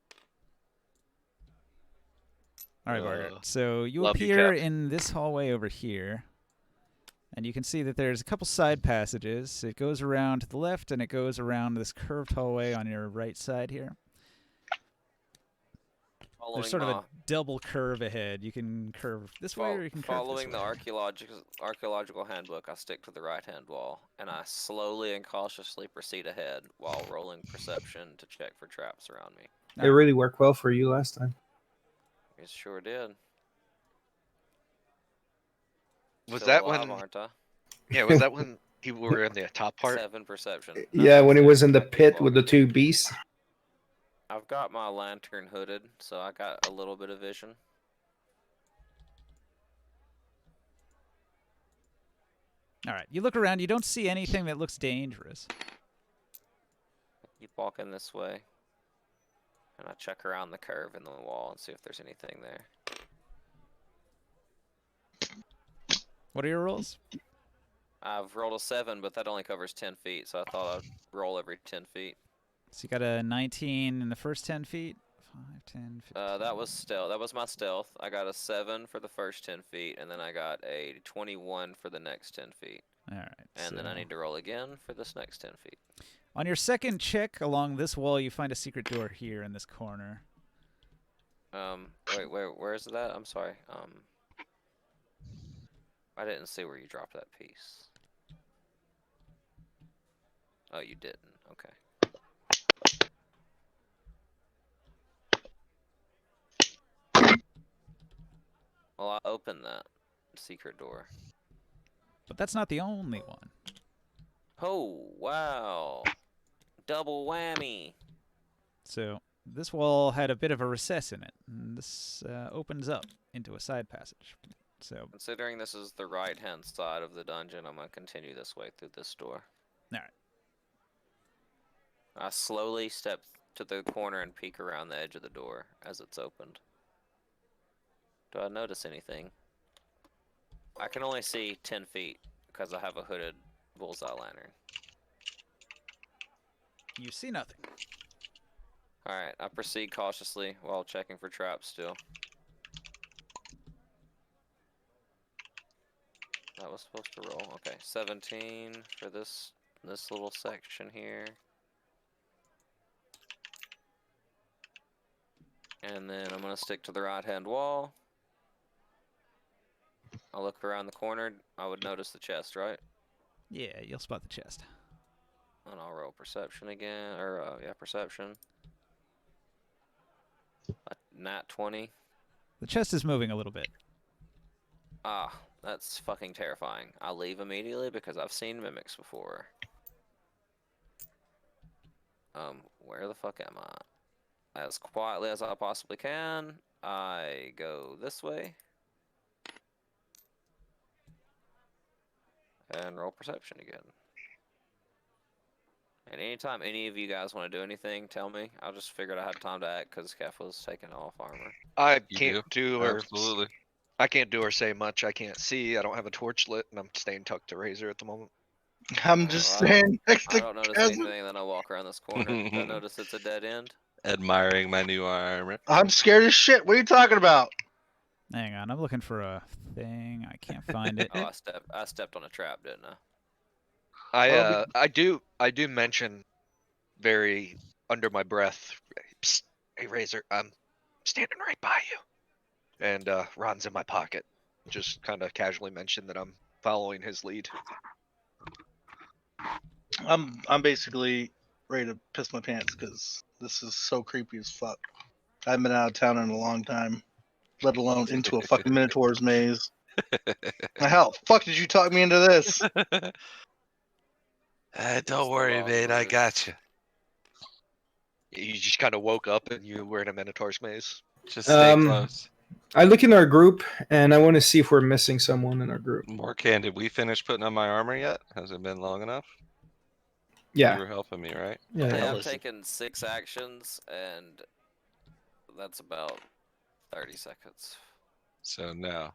All right, Margaret. Uh, So you love you, appear Cap. in this hallway over here, and you can see that there's a couple side passages. It goes around to the left, and it goes around this curved hallway on your right side here. Following There's sort of my- a double curve ahead. You can curve this way, or you can curve Following this the way. archaeological handbook, I stick to the right-hand wall, and I slowly and cautiously proceed ahead while rolling perception to check for traps around me. It really worked well for you last time. It sure did. Was Still that alive, when? aren't I? Yeah, was that when you were in the top part? 7 perception. Yeah, when he was in the Active pit wall. with the 2 beasts. I've got my lantern hooded, so I got a little bit of vision. All right. You look around. You don't see anything that looks dangerous. Keep walking this way, and I check around the curve in the wall and see if there's anything there. What are your rolls? I've rolled a 7, but that only covers 10 feet, so I thought I'd roll every 10 feet. So you got a 19 in the first 10 feet. 5, 10, 15. That was stealth. That was my stealth. I got a 7 for the first 10 feet, and then I got a 21 for the next 10 feet. All right. And then I need to roll again for this next 10 feet. On your second check along this wall, you find a secret door here in this corner. Wait, where is that? I'm sorry. I didn't see where you dropped that piece. Oh, you didn't. Okay. Well, I open that secret door. But that's not the only one. Oh, wow. Double whammy. So this wall had a bit of a recess in it. And this opens up into a side passage. So, considering this is the right-hand side of the dungeon, I'm going to continue this way through this door. all right. I slowly step to the corner and peek around the edge of the door as it's opened. Do I notice anything? I can only see 10 feet because I have a hooded bullseye lantern. You see nothing. Alright, I proceed cautiously while checking for traps still. That was supposed to roll. Okay, 17 for this little section here. And then I'm going to stick to the right-hand wall. I'll look around the corner. I would notice the chest, right? Yeah, you'll spot the chest. And I'll roll perception again. Or, yeah, perception. A nat 20. The chest is moving a little bit. Ah, that's fucking terrifying. I'll leave immediately because I've seen mimics before. Where the fuck am I? As quietly as I possibly can, I go this way. And roll perception again. And anytime any of you guys want to do anything, tell me. I just figured I had time to act because Kef was taking off armor. I You can't do or Absolutely. I can't do or say much. I can't see. I don't have a torch lit, and I'm staying tucked to Razor at the moment. I'm just Well, saying next I to don't notice Chasm. anything, then I walk around this corner. I notice it's a dead end. Admiring my new armor. I'm scared as shit. What are you talking about? Hang on, I'm looking for a thing. I can't find it. Oh, I stepped on a trap, didn't I? I do mention very under my breath, "Psst, hey Razor, I'm standing right by you." And Ron's in my pocket. Just kind of casually mention that I'm following his lead. I'm basically ready to piss my pants because this is so creepy as fuck. I haven't been out of town in a long time, let alone into a fucking Minotaur's maze. How the fuck did you talk me into this? Don't worry, mate. I got you. You just kind of woke up and you were in a Minotaur's maze. Just stay close. I look in our group and I want to see if we're missing someone in our group. Morkan, did we finish putting on my armor yet? Has it been long enough? Yeah. You were helping me, right? Yeah. Yeah, hell I've is it? taken 6 actions, and that's about 30 seconds. So no.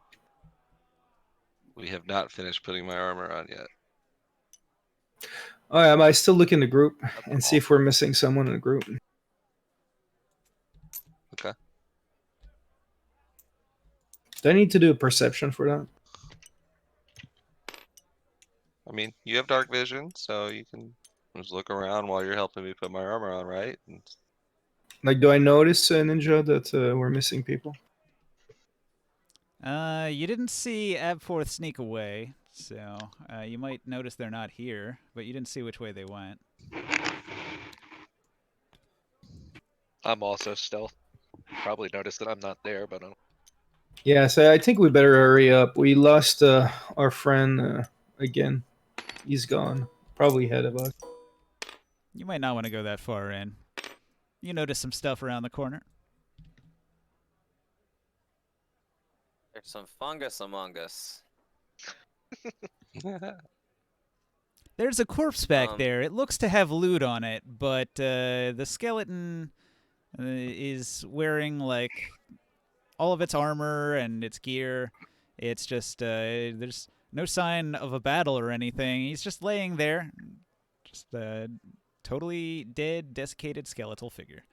We have not finished putting my armor on yet. I still look in the group and see if we're missing someone in the group. Okay. Do I need to do a perception for that? I mean, you have dark vision, so you can just look around while you're helping me put my armor on, right? And Like, do I notice, Ninja, that we're missing people? You didn't see Abforth sneak away, so you might notice they're not here, but you didn't see which way they went. I'm also stealth. Probably noticed that I'm not there, but Yeah, so I think we better hurry up. We lost our friend again. He's gone. Probably ahead of us. You might not want to go that far in. You notice some stuff around the corner. There's some fungus among us. There's a corpse back there. It looks to have loot on it, but the skeleton is wearing, like, all of its armor and its gear. It's just, there's no sign of a battle or anything. He's just laying there. Just a totally dead, desiccated skeletal figure.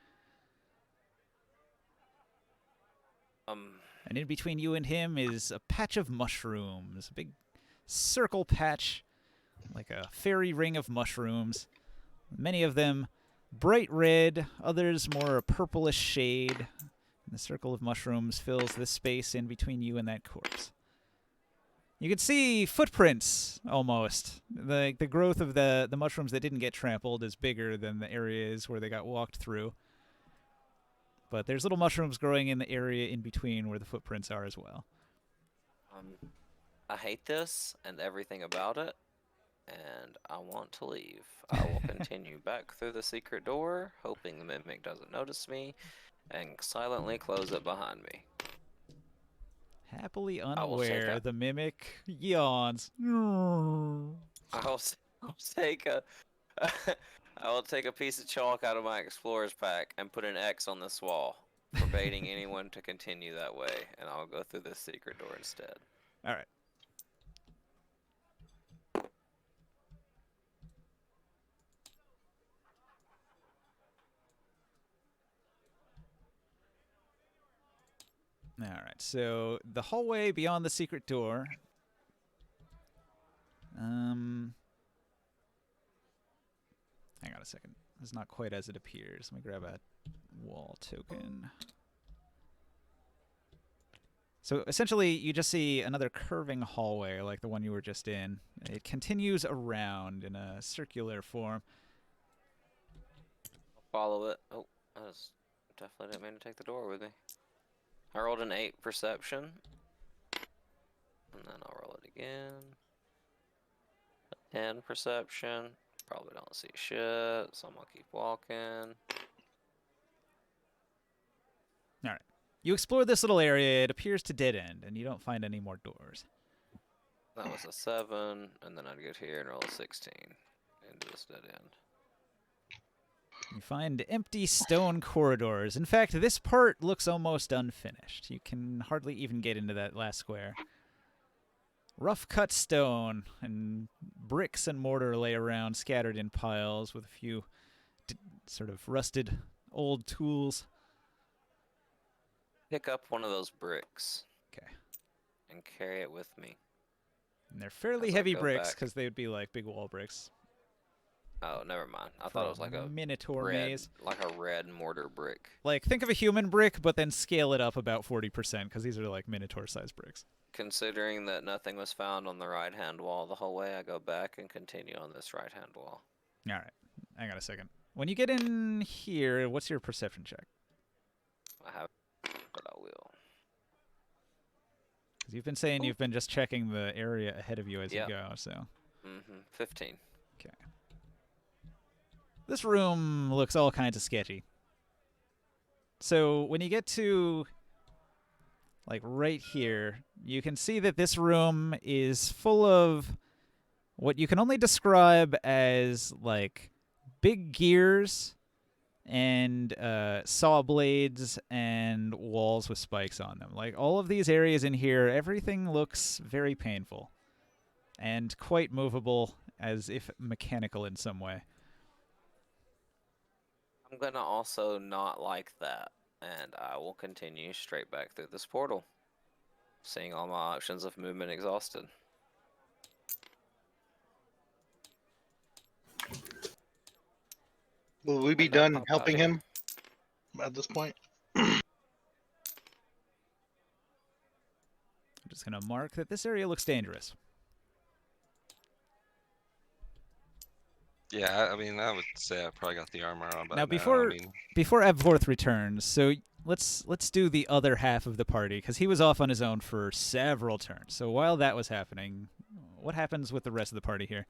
And in between you and him is a patch of mushrooms. A big circle patch, like a fairy ring of mushrooms. Many of them bright red, others more a purplish shade. And the circle of mushrooms fills this space in between you and that corpse. You can see footprints, almost. The growth of the mushrooms that didn't get trampled is bigger than the areas where they got walked through. But there's little mushrooms growing in the area in between where the footprints are as well. I hate this and everything about it, and I want to leave. I will continue back through the secret door, hoping the mimic doesn't notice me, and silently close it behind me. Happily unaware, the mimic yawns. I will take a I will take a piece of chalk out of my explorer's pack and put an X on this wall, forbidding anyone to continue that way, and I'll go through this secret door instead. All right. All right, so the hallway beyond the secret door. Hang on a second. It's not quite as it appears. Let me grab a wall token. So essentially, you just see another curving hallway like the one you were just in. It continues around in a circular form. Follow it. Oh, I definitely didn't mean to take the door with me. I rolled an 8 perception. And then I'll roll it again. 10 perception. Probably don't see shit, so I'm gonna keep walking. Alright. You explore this little area, it appears to dead end, and you don't find any more doors. That was a 7, and then I'd get here and roll a 16 into this dead end. You find empty stone corridors. In fact, this part looks almost unfinished. You can hardly even get into that last square. Rough cut stone and bricks and mortar lay around, scattered in piles with a few sort of rusted old tools. Pick up one of those bricks. Okay. And carry it with me. And they're fairly heavy bricks because they would be like big wall bricks. Oh, never mind. I thought it was like a Minotaur maze. Like a red mortar brick. Like, think of a human brick, but then scale it up about 40%, because these are like Minotaur-sized bricks. Considering that nothing was found on the right-hand wall the whole way, I go back and continue on this right-hand wall. All right. Hang on a second. When you get in here, what's your perception check? I have, but I will. Because you've been saying you've been just checking the area ahead of you as you go, so. 15. Okay. This room looks all kinds of sketchy. So when you get to, like, right here, you can see that this room is full of what you can only describe as, like, big gears and saw blades and walls with spikes on them. Like, all of these areas in here, everything looks very painful and quite movable, as if mechanical in some way. I'm gonna also not like that, and I will continue straight back through this portal, seeing all my options of movement exhausted. Will we be done helping him at this point? I'm just going to mark that this area looks dangerous. Yeah, I mean, I would say I probably got the armor on. But now, before Abvorth returns, so let's do the other half of the party, because he was off on his own for several turns. So while that was happening, what happens with the rest of the party here?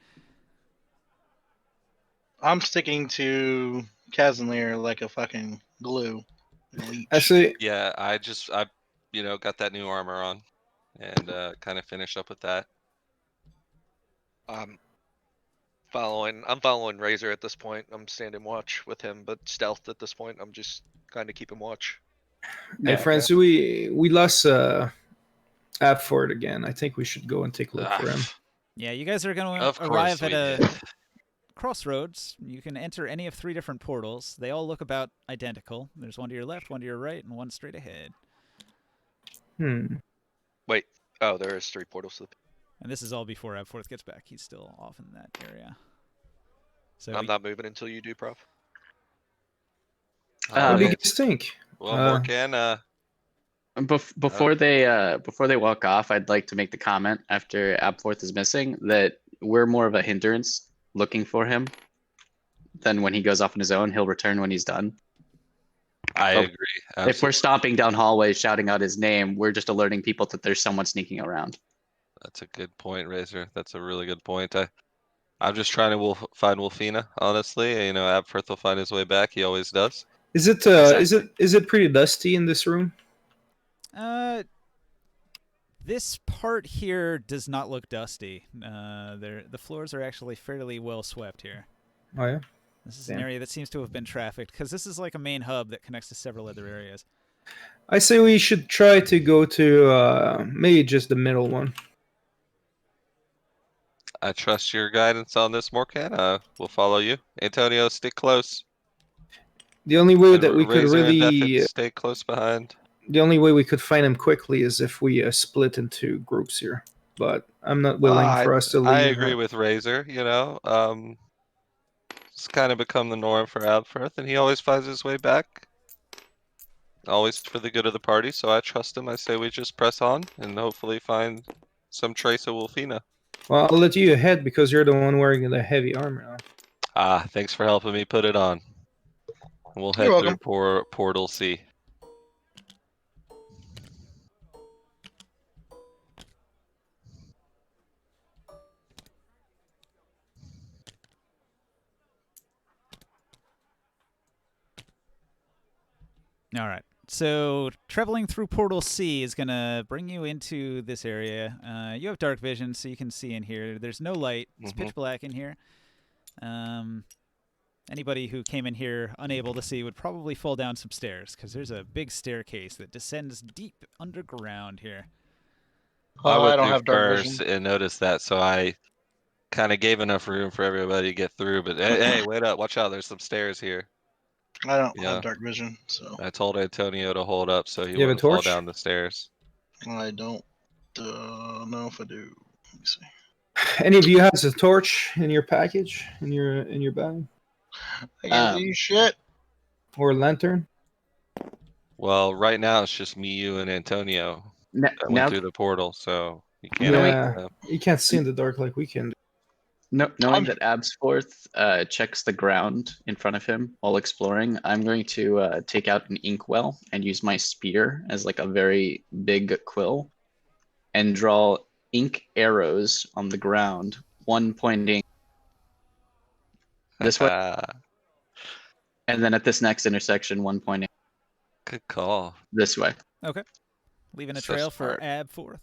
I'm sticking to Casimir like a fucking glue. Actually, yeah, I got that new armor on, and kind of finish up with that. I'm following Razor at this point. I'm standing watch with him, but stealth at this point. I'm just kind of keeping watch. Hey, friends, we lost Abford again. I think we should go and take a look for him. Yeah, you guys are going to arrive at a crossroads. You can enter any of 3 different portals. They all look about identical. There's one to your left, one to your right, and one straight ahead. Wait. Oh, there is 3 portals. And this is all before Abforth gets back. He's still off in that area. So I'm not moving until you do, Prof. What do you guys think? Well, Morgan, before they walk off, I'd like to make the comment after Abforth is missing that we're more of a hindrance looking for him than when he goes off on his own. He'll return when he's done. I agree. If we're stomping down hallways, shouting out his name, we're just alerting people that there's someone sneaking around. That's a good point, Razor. That's a really good point. I'm just trying to find Wolfina, honestly. You know, Abfirth will find his way back. He always does. Is it is it pretty dusty in this room? This part here does not look dusty. The floors are actually fairly well swept here. Oh yeah. This is an area that seems to have been trafficked because this is like a main hub that connects to several other areas. I say we should try to go to maybe just the middle one. I trust your guidance on this, Morkan. We'll follow you. Antonio, stick close. The only way And that we could Razor and really Defet, stay close behind. the only way we could find him quickly is if we split into groups here. But I'm not willing for us to leave. I agree with Razor. You know, it's kind of become the norm for Abfirth, and he always finds his way back. Always for the good of the party, so I trust him. I say we just press on and hopefully find some trace of Wolfina. Well, I'll let you ahead because you're the one wearing the heavy armor now. Ah, thanks for helping me put it on. We'll head through Portal C. All right. So traveling through Portal C is going to bring you into this area. You have dark vision, so you can see in here. There's no light. It's pitch black in here. Anybody who came in here unable to see would probably fall down some stairs because there's a big staircase that descends deep underground here. I don't have dark vision and noticed that, so I kind of gave enough room for everybody to get through. But hey, wait up! Watch out! There's some stairs here. I don't have dark vision, so I told Antonio to hold up so he wouldn't fall down the stairs. I don't know if I do. Let me see. Any of you has a torch in your package in your bag? I can't see shit. Or a lantern? Well, right now it's just me, you, and Antonio that went through the portal, so you can't. You can't see in the dark like we can. Knowing that Absforth checks the ground in front of him while exploring, I'm going to take out an inkwell and use my spear as like a very big quill and draw ink arrows on the ground, one pointing this way, and then at this next intersection, one pointing. Good call. This way. Okay. Leaving a trail for Abforth.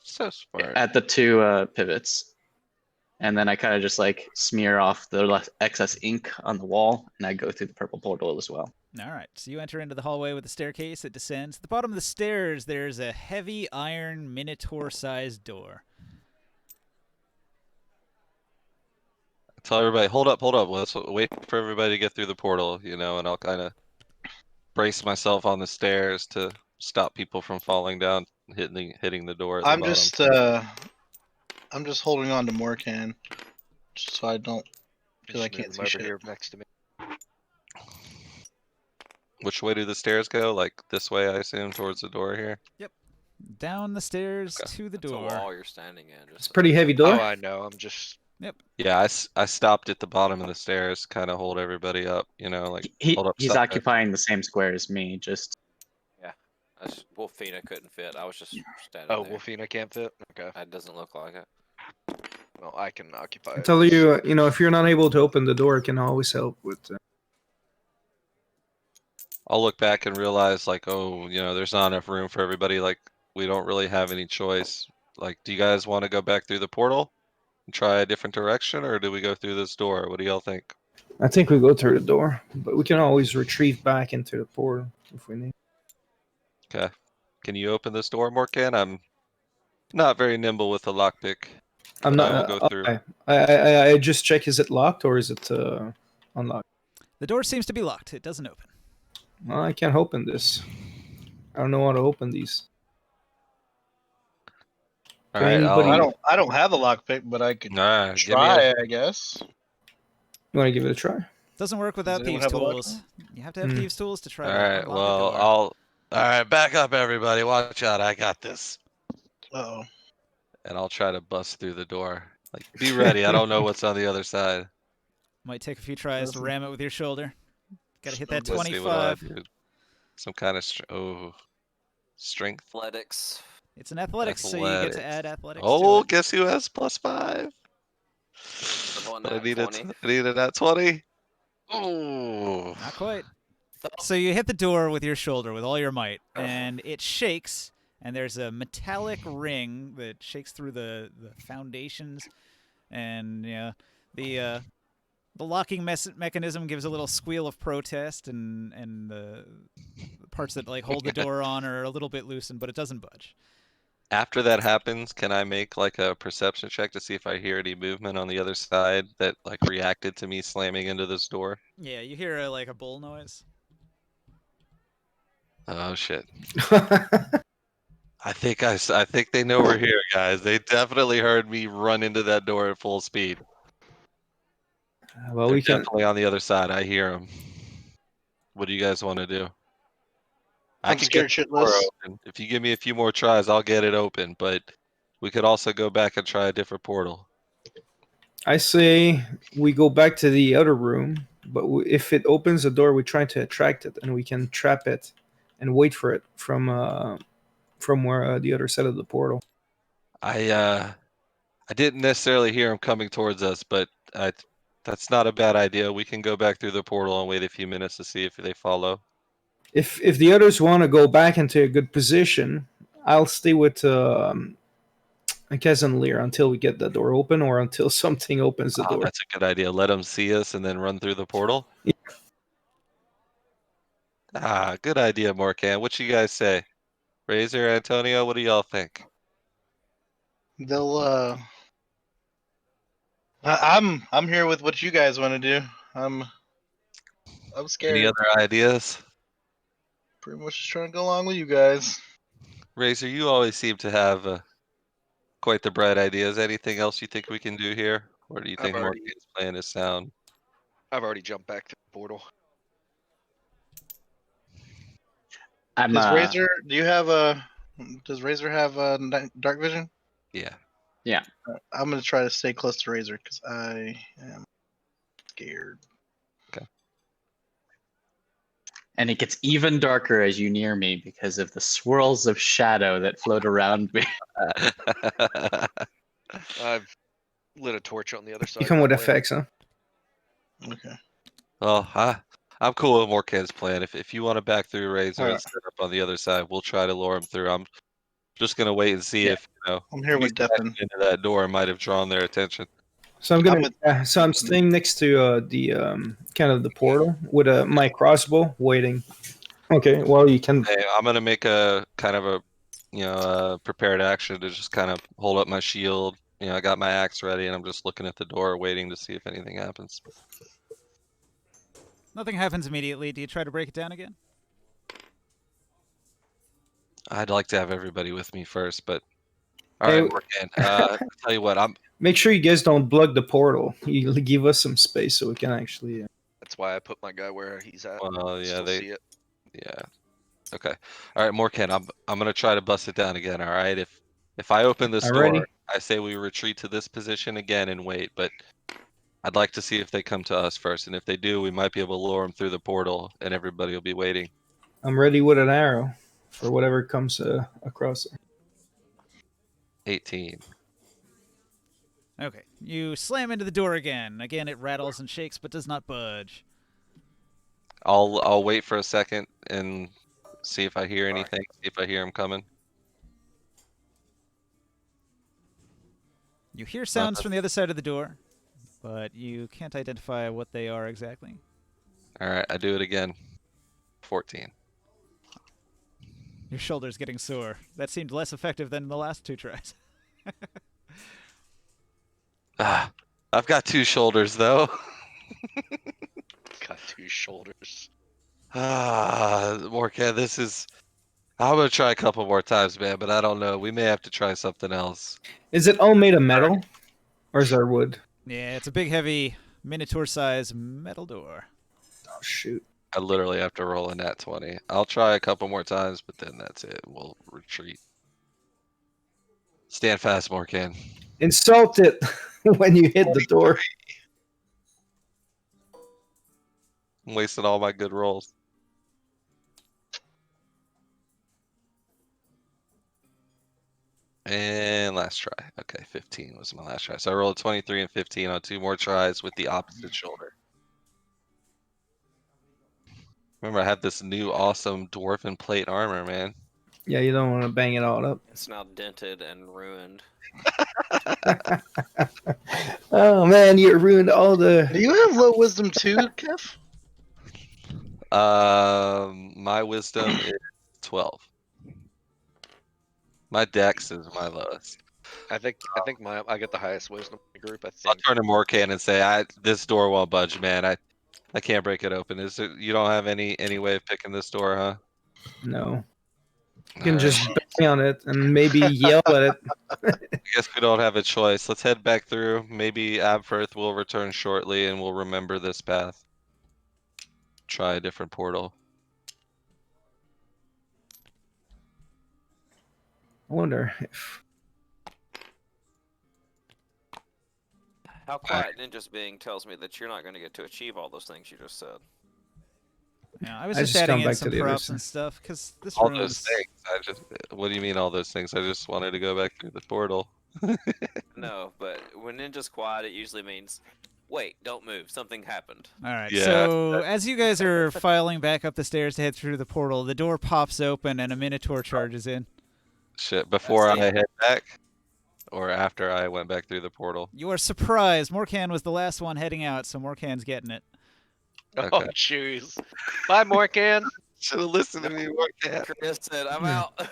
So smart. At the two pivots. And then I kind of just like smear off the excess ink on the wall, and I go through the purple portal as well. All right, so you enter into the hallway with a staircase that descends. At the bottom of the stairs, there's a heavy iron minotaur-sized door. Tell everybody, hold up. Let's wait for everybody to get through the portal, you know, and I'll kind of brace myself on the stairs to stop people from falling down, hitting the door at the bottom. I'm just holding on to Morkan, so I don't feel I can't see shit. Here next to me. Which way do the stairs go? Like this way, I assume, towards the door here? Yep. Down the stairs to the door. That's a wall you're standing in. It's a pretty heavy door. Oh, I know. I'm just... Yep. Yeah, I stopped at the bottom of the stairs, kind of hold everybody up, you know, like hold up. He's occupying the same square as me, just... Yeah. Wolfina couldn't fit. I was just standing there. Oh, Wolfina can't fit? Okay. That doesn't look like it. Well, I can occupy it. I tell you, you know, if you're not able to open the door, it can always help with... I'll look back and realize, like, oh, you know, there's not enough room for everybody. Like, we don't really have any choice. Like, do you guys want to go back through the portal and try a different direction, or do we go through this door? What do y'all think? I think we go through the door, but we can always retreat back into the portal if we need. Okay. Can you open this door, Morkan? I'm not very nimble with the lockpick. I'm not. Go through. I just check, is it locked or is it unlocked? The door seems to be locked. It doesn't open. Well, I can't open this. I don't know how to open these. All right, I don't have a lockpick, but I could try, I guess. You want to give it a try? Doesn't work without thieves' tools. You have to have thieves' tools to try. All right, well, all right, back up, everybody. Watch out, I got this. Uh-oh. And I'll try to bust through the door. Like, be ready. I don't know what's on the other side. Might take a few tries to ram it with your shoulder. Gotta hit that 25. Some kind of strength. Athletics. It's an athletics, so you get to add athletics Oh, to it. guess who has +5? But I need 20. I need a nat 20. Oh. Not quite. So you hit the door with your shoulder with all your might, and it shakes, and there's a metallic ring that shakes through the foundations, and the locking mechanism gives a little squeal of protest, and the parts that like hold the door on are a little bit loosened, but it doesn't budge. After that happens, can I make like a perception check to see if I hear any movement on the other side that like reacted to me slamming into this door? Yeah, you hear like a bull noise. Oh shit. I think they know we're here, guys. They definitely heard me run into that door at full speed. Well, They're we can. definitely on the other side. I hear them. What do you guys want to do? I I'm can get scared the door shitless. open. If you give me a few more tries, I'll get it open. But we could also go back and try a different portal. I say we go back to the other room, but if it opens the door, we try to attract it, and we can trap it and wait for it from where the other side of the portal. I didn't necessarily hear him coming towards us, but that's not a bad idea. We can go back through the portal and wait a few minutes to see if they follow. If the others want to go back into a good position, I'll stay with Kez and Lear until we get the door open or until something opens the door. That's a good idea. Let them see us and then run through the portal. Yeah. Good idea, Morcan. What you guys say? Razor, Antonio, what do y'all think? They'll. I'm here with what you guys want to do. I'm scared. Any other ideas? Pretty much just trying to go along with you guys. Razor, you always seem to have quite the bright ideas. Anything else you think we can do here? Or do you think Morgan's plan is sound? I've already jumped back to the portal. Does Razor? Do you have a? Does Razor have dark vision? Yeah. Yeah. I'm gonna try to stay close to Razor because I am scared. Okay. And it gets even darker as you near me because of the swirls of shadow that float around me. I've lit a torch on the other side. You come with effects, huh? Okay. Well, I'm cool with Morcan's plan. If you want to back through Razor and Alright. set up on the other side, we'll try to lure him through. I'm just gonna wait and see if I'm here with Deppin. into that door might have drawn their attention. So I'm staying next to the kind of the portal with my crossbow waiting. Okay, well you can. Hey, I'm gonna make a kind of a prepared action to just kind of hold up my shield. I got my axe ready and I'm just looking at the door waiting to see if anything happens. Nothing happens immediately. Do you try to break it down again? I'd like to have everybody with me first, but all right, Morgan. I'll tell you what, Make sure you guys don't block the portal. You give us some space so we can actually. That's why I put my guy where he's at. Well, yeah, Still see it. Yeah. Okay. All right, Morcan. I'm gonna try to bust it down again. All right. If I open this door, I say we retreat to this position again and wait. But I'd like to see if they come to us first, and if they do, we might be able to lure them through the portal, and everybody will be waiting. I'm ready with an arrow for whatever comes across there. 18. Okay. You slam into the door again. Again, it rattles and shakes, but does not budge. I'll wait for a second and see if I hear anything. See if I hear them coming. You hear sounds from the other side of the door, but you can't identify what they are exactly. All right, I do it again. 14. Your shoulder's getting sore. That seemed less effective than the last two tries. I've got two shoulders though. Got two shoulders. Morcan, this is. I'm gonna try a couple more times, man, but I don't know. We may have to try something else. Is it all made of metal, or is there wood? Yeah, it's a big, heavy, minotaur-sized metal door. Oh shoot! I literally have to roll a nat 20. I'll try a couple more times, but then that's it. We'll retreat. Stand fast, Morcan. Insult it when you hit the door. I'm wasting all my good rolls. And last try. Okay, 15 was my last try. So I rolled 23 and 15 on 2 more tries with the opposite shoulder. Remember, I have this new awesome dwarven plate armor, man. Yeah, you don't want to bang it all up. It's now dented and ruined. Oh man, you ruined all the. Do you have low wisdom too, Kev? My wisdom is 12. My dex is my lowest. I think I get the highest wisdom in the group. I I'll think. turn to Morkan and say, this door won't budge, man. I can't break it open. You don't have any way of picking this door, huh? No. You All can right. just bang on it and maybe yell at it. I guess we don't have a choice. Let's head back through. Maybe Abfirth will return shortly and we'll remember this path. Try a different portal. I wonder if. How quiet Ninja's being tells me that you're not going to get to achieve all those things you just said. Yeah, I was I just just adding come in back some to the other props side. and stuff because this All room those is. things. What do you mean all those things? I just wanted to go back through the portal. No, but when Ninja's quiet, it usually means, wait, don't move. Something happened. All right. Yeah. So as you guys are filing back up the stairs to head through the portal, the door pops open and a Minotaur charges in. Shit, before I That's it. head back? Or after I went back through the portal? You are surprised. Morkan was the last one heading out, so Morkan's getting it. Oh Okay. jeez. Bye, Morkan. Should have listened to me, Morkan. Chris said, I'm Yeah. out.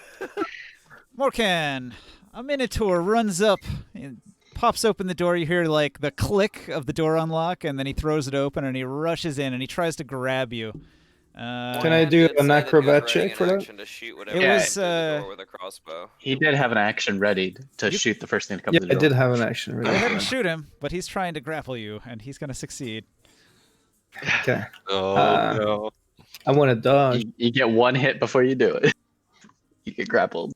Morkan, a Minotaur runs up and pops open the door. You hear like the click of the door unlock, and then he throws it open and he rushes in and he tries to grab you. Can I do an acrobat check for that? To shoot It was, through the door with a crossbow. He did have an action ready to shoot the first thing that comes Yeah, to the I door. did have an action. Go Really. ahead and shoot him, but he's trying to grapple you, and he's going to succeed. Okay. Oh, no. I want to dodge. You get one hit before you do it. You get grappled.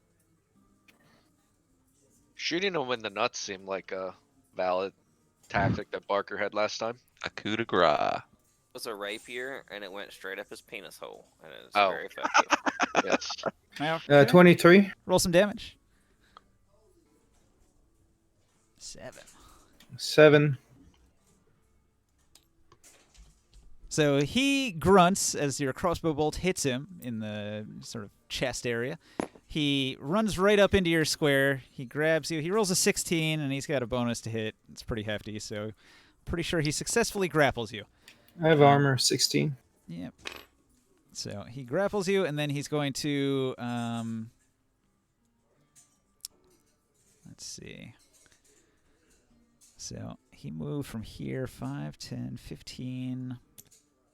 Shooting him in the nuts seemed like a valid tactic that Barker had last time. A coup de grace. It was a rapier, and it went straight up his penis hole, and it was Oh. very effective. Yes. Okay. 23. Roll some damage. 7. 7. So he grunts as your crossbow bolt hits him in the sort of chest area. He runs right up into your square. He grabs you. He rolls a 16, and he's got a bonus to hit. It's pretty hefty, so pretty sure he successfully grapples you. I have armor 16. Yep. So he grapples you, and then he's going to, let's see. So he moved from here 5, 10, 15,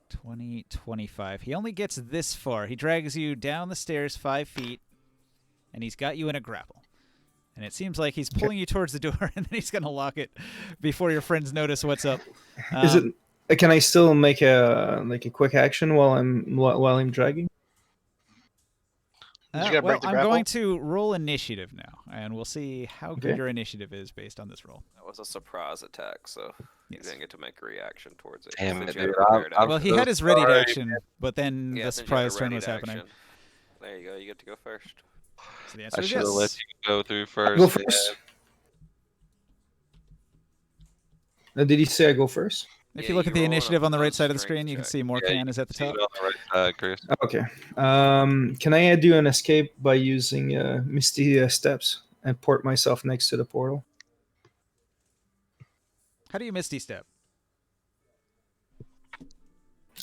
20, 25. He only gets this far. He drags you down the stairs 5 feet, and he's got you in a grapple. And it seems like he's pulling you towards the door, and then he's going to lock it before your friends notice what's up. Is it? Can I still make a quick action while I'm dragging? You gotta Well, break the I'm grapple? going to roll initiative now, and we'll see how good Okay. your initiative is based on this roll. That was a surprise attack, so you Yes. didn't get to make a reaction towards it. Damn since it, you had dude. prepared I'm Well, he so had his readied sorry. action, but then Yeah, the since you had a surprise turn was readied happening. action. There you go. You get to go first. So the answer I is should have yes. let you go through I first. go first. Did he say I go first? If Yeah, you look you at the roll an initiative on the right side of the strength screen, you can check. see Morkan is at the See top. it on the right side, Chris. Okay. Can I do an escape by using Misty Steps and port myself next to the portal? How do you Misty Step?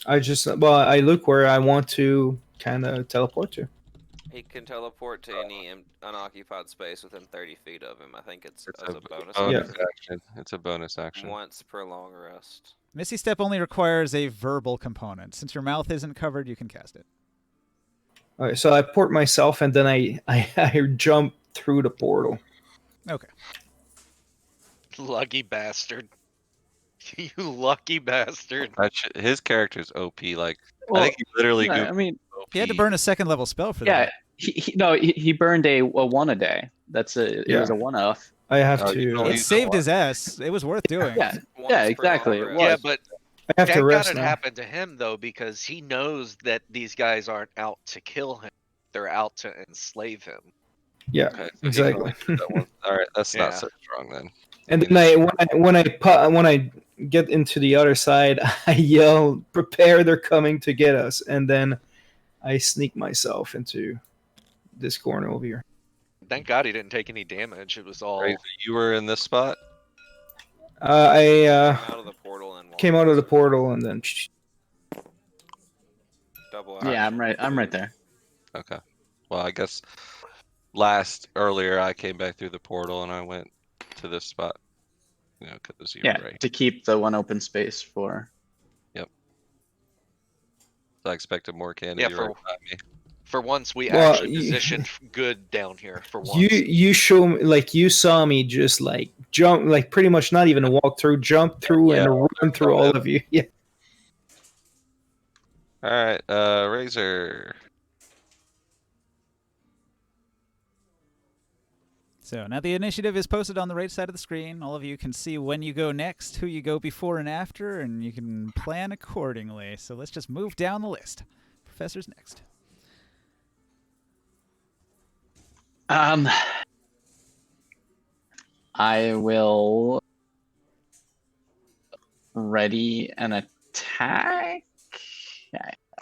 I look where I want to kind of teleport to. He can teleport to any unoccupied space within 30 feet of him. I think it's It's as a bonus Yeah. action. It's a bonus action. once per long rest. Misty Step only requires a verbal component. Since your mouth isn't covered, you can cast it. Okay, so I port myself and then I jump through the portal. Okay. Lucky bastard. You lucky bastard. His character's OP. Like Well, I think he literally yeah, goofed I mean, OP. He had to burn a second level spell for yeah, that. he burned a one a day. It Yeah. was a one off. I have Oh, you to. don't It use saved his ass. It was worth doing. Yeah, Once yeah, per exactly. long It rest. Yeah, was. but I have to thank God rest it now. happened to him though, because he knows that these guys aren't out to kill him; they're out to enslave him. Yeah, Okay, so exactly. All right, that's not Yeah. so strong then. And mean, then when I get into the other side, I yell, "Prepare! They're coming to get us!" And then I sneak myself into this corner over here. Thank God he didn't take any damage. It was all. Razor, you were in this spot. I Came out of the portal and came walked out of the into it. portal and then. Double Yeah, action. I'm right there. Okay. Well, I guess earlier I came back through the portal and I went to this spot. You know, because you Yeah, were right. to keep the one open space for. So I expected more candy Yeah, to be right behind me. for once we Well, actually positioned good down here. For once. You show me, like, you saw me just like jump, like pretty much not even walk through, jump through, Yeah, and run through all of you. Yeah. All right, Razor. So now the initiative is posted on the right side of the screen. All of you can see when you go next, who you go before and after, and you can plan accordingly. So let's just move down the list. Professor's next. I will ready an attack.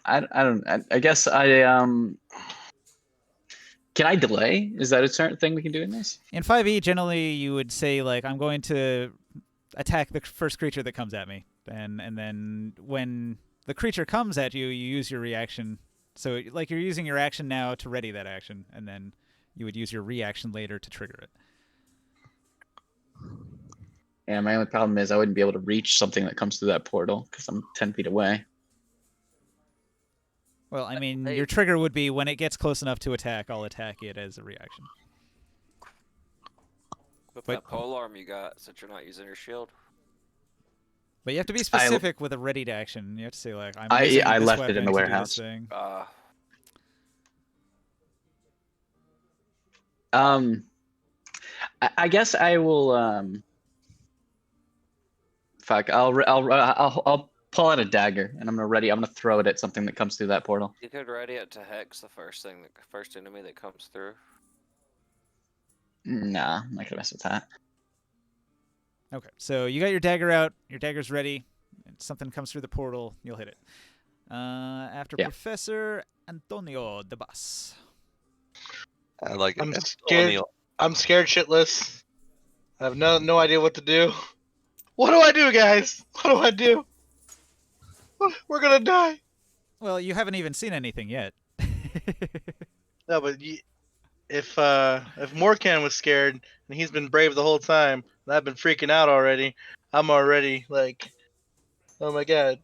I guess can I delay? Is that a certain thing we can do in this? In 5e, generally you would say, like, I'm going to attack the first creature that comes at me. And then when the creature comes at you, you use your reaction. So, like, you're using your action now to ready that action, and then you would use your reaction later to trigger it. Yeah, my only problem is I wouldn't be able to reach something that comes through that portal because I'm 10 feet away. Well, I mean, your trigger would be when it gets close enough to attack, I'll attack it as a reaction. With that pole arm you got, since you're not using your shield. But you have to be specific with a readied action. You have to say, like, I'm using I this left weapon it in the to do warehouse. this thing. I guess I will. Fuck. I'll pull out a dagger and I'm gonna throw it at something that comes through that portal. You could ready it to hex the first enemy that comes through. Nah, I'm not gonna mess with that. Okay, so you got your dagger out. Your dagger's ready. If something comes through the portal, you'll hit it. After Professor Antonio de Bas. I like it. I'm scared. I'm scared shitless. I have no idea what to do. What do I do, guys? What do I do? We're gonna die. Well, you haven't even seen anything yet. No, but if Morkan was scared and he's been brave the whole time, and I've been freaking out already, I'm already like, oh my god.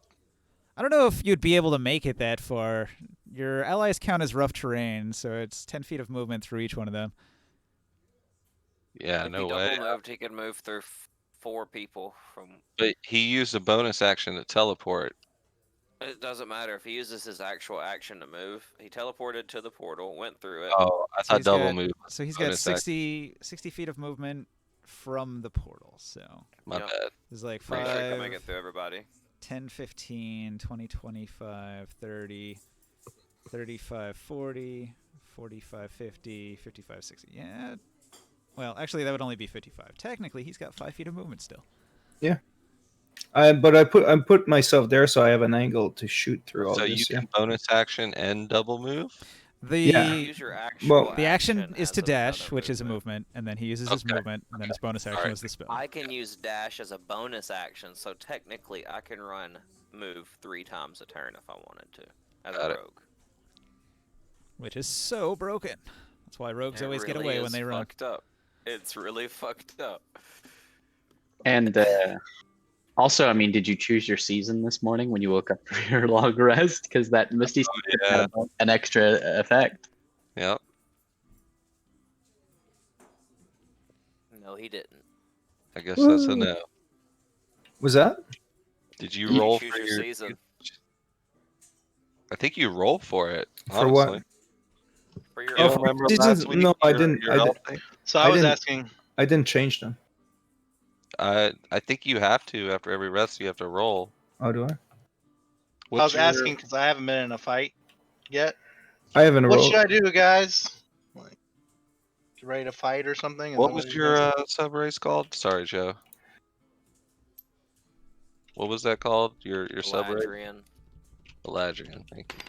I don't know if you'd be able to make it that far. Your allies count as rough terrain, so it's 10 feet of movement through each one of them. Yeah, no way. If he double moved, he could move through 4 people from. But he used a bonus action to teleport. It doesn't matter if he uses his actual action to move. He teleported to the portal, went through it. Oh, I thought double move. So he's got 60 feet of movement from the portal. So my bad. There's like Pretty 5. sure he can make it through everybody. 10, 15, 20, 25, 30, 35, 40, 45, 50, 55, 60. Yeah. Well, actually, that would only be 55. Technically, he's got 5 feet of movement still. Yeah. But I put myself there so I have an angle to shoot through all so this. So you can bonus action and double move? Use your actual the action is to dash, another which is a movement, and then he uses his movement, and then his bonus action is the spell. I can use dash as a bonus action, so technically I can move 3 times a turn if I wanted to, as a rogue. Which is so broken. That's why rogues always get away when they run. Fucked up. It's really fucked up. And also, I mean, did you choose your season this morning when you woke up for your long rest? Because that Misty had an extra effect. Yep. No, he didn't. I guess that's a no. Was that? Did you roll choose for your season? I think you roll for it. For what? For your you don't remember last week? No, I didn't. So I was asking. I didn't change them. I think you have to after every rest. You have to roll. Oh, do I? I was asking because I haven't been in a fight yet. I haven't rolled. What should I do, guys? Like, ready to fight or something? Is What that was you your guys- sub race called? Sorry, Joe. What was that called? Your sub race? Ladrian. Eladrian, thank you.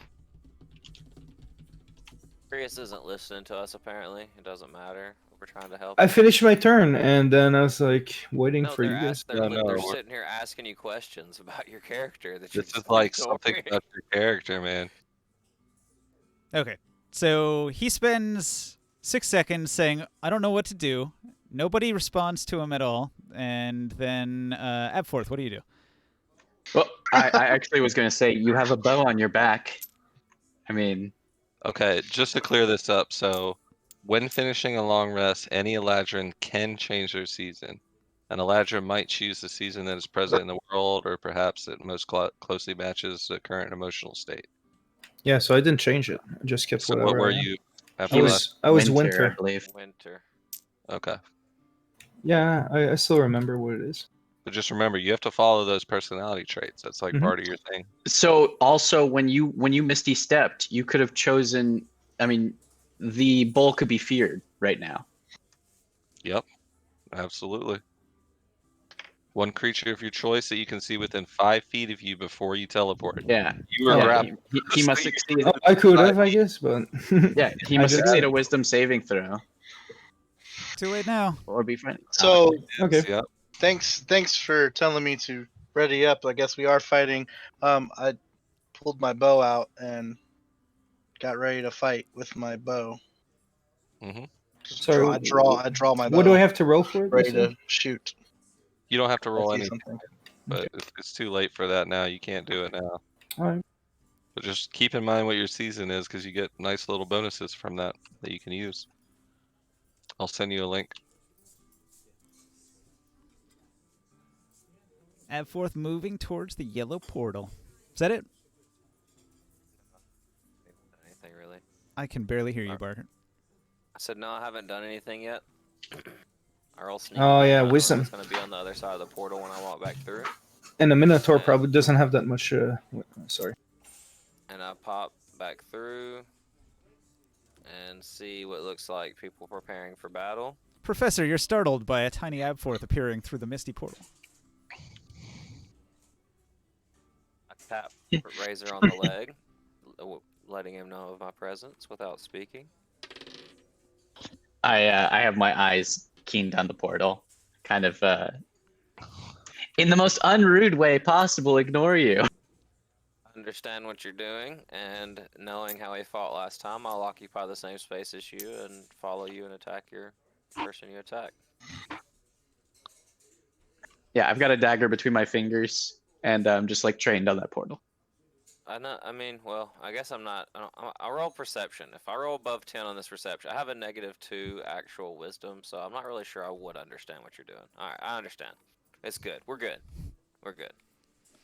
Chris isn't listening to us apparently. It doesn't matter. We're trying to help. I finished my turn, and then I was like waiting No, for you guys. they're No, sitting here asking you questions about your character that this you're is just like ignoring. something about your character, man. Okay. So he spends 6 seconds saying, I don't know what to do. Nobody responds to him at all. And then, Abforth, what do you do? Well, I actually was going to say you have a bow on your back. I mean, Okay, just to clear this up, so when finishing a long rest, any Eladrin can change their season. An Eladrin might choose the season that is present in the world, or perhaps that most closely matches the current emotional state. Yeah, so I didn't change it. I just kept So whatever. what were I am. you after I last? was I winter. believe. Winter. Okay. Yeah, I still remember what it is. But just remember, you have to follow those personality traits. That's like Mhm. part of your thing. So also when you Misty stepped, you could have chosen. I mean, the bull could be feared right now. Yep, absolutely. One creature of your choice that you can see within 5 feet of you before you teleport. Yeah. You were Oh, Yeah, grappled. he must succeed. Oh, I could have, I guess, but Yeah, he I must didn't. succeed a wisdom saving throw Too late now. or be friendly. So Okay. Yep. thanks for telling me to ready up. I guess we are fighting. I pulled my bow out and got ready to fight with my bow. hmm Sorry, I draw my bow. What do I have to roll for it? ready to shoot? You don't have to roll I see anything, something. but it's too late for that now. You can't do it now. All right. But just keep in mind what your season is, because you get nice little bonuses from that you can use. I'll send you a link. Abforth moving towards the yellow portal. Is that it? Anything really? I can barely hear you, Barker. I said no. I haven't done anything yet. I roll sneak. Oh, attack, yeah, I don't know wisdom. what's gonna be on the other side of the portal when I walk back through. And the Minotaur Yeah. probably doesn't have that much. Sorry. And I pop back through and see what looks like people preparing for battle. Professor, you're startled by a tiny Abforth appearing through the misty portal. I tap Razor on the leg, letting him know of my presence without speaking. I have my eyes keened on the portal, kind of in the most unrude way possible. Ignore you. Understand what you're doing, and knowing how he fought last time, I'll occupy the same space as you and follow you and attack your person you attack. Yeah, I've got a dagger between my fingers, and I'm just like trained on that portal. I mean, well, I guess I'm not. I'll roll perception. If I roll above 10 on this perception, I have a -2 actual wisdom, so I'm not really sure I would understand what you're doing. All right, I understand. It's good. We're good. We're good.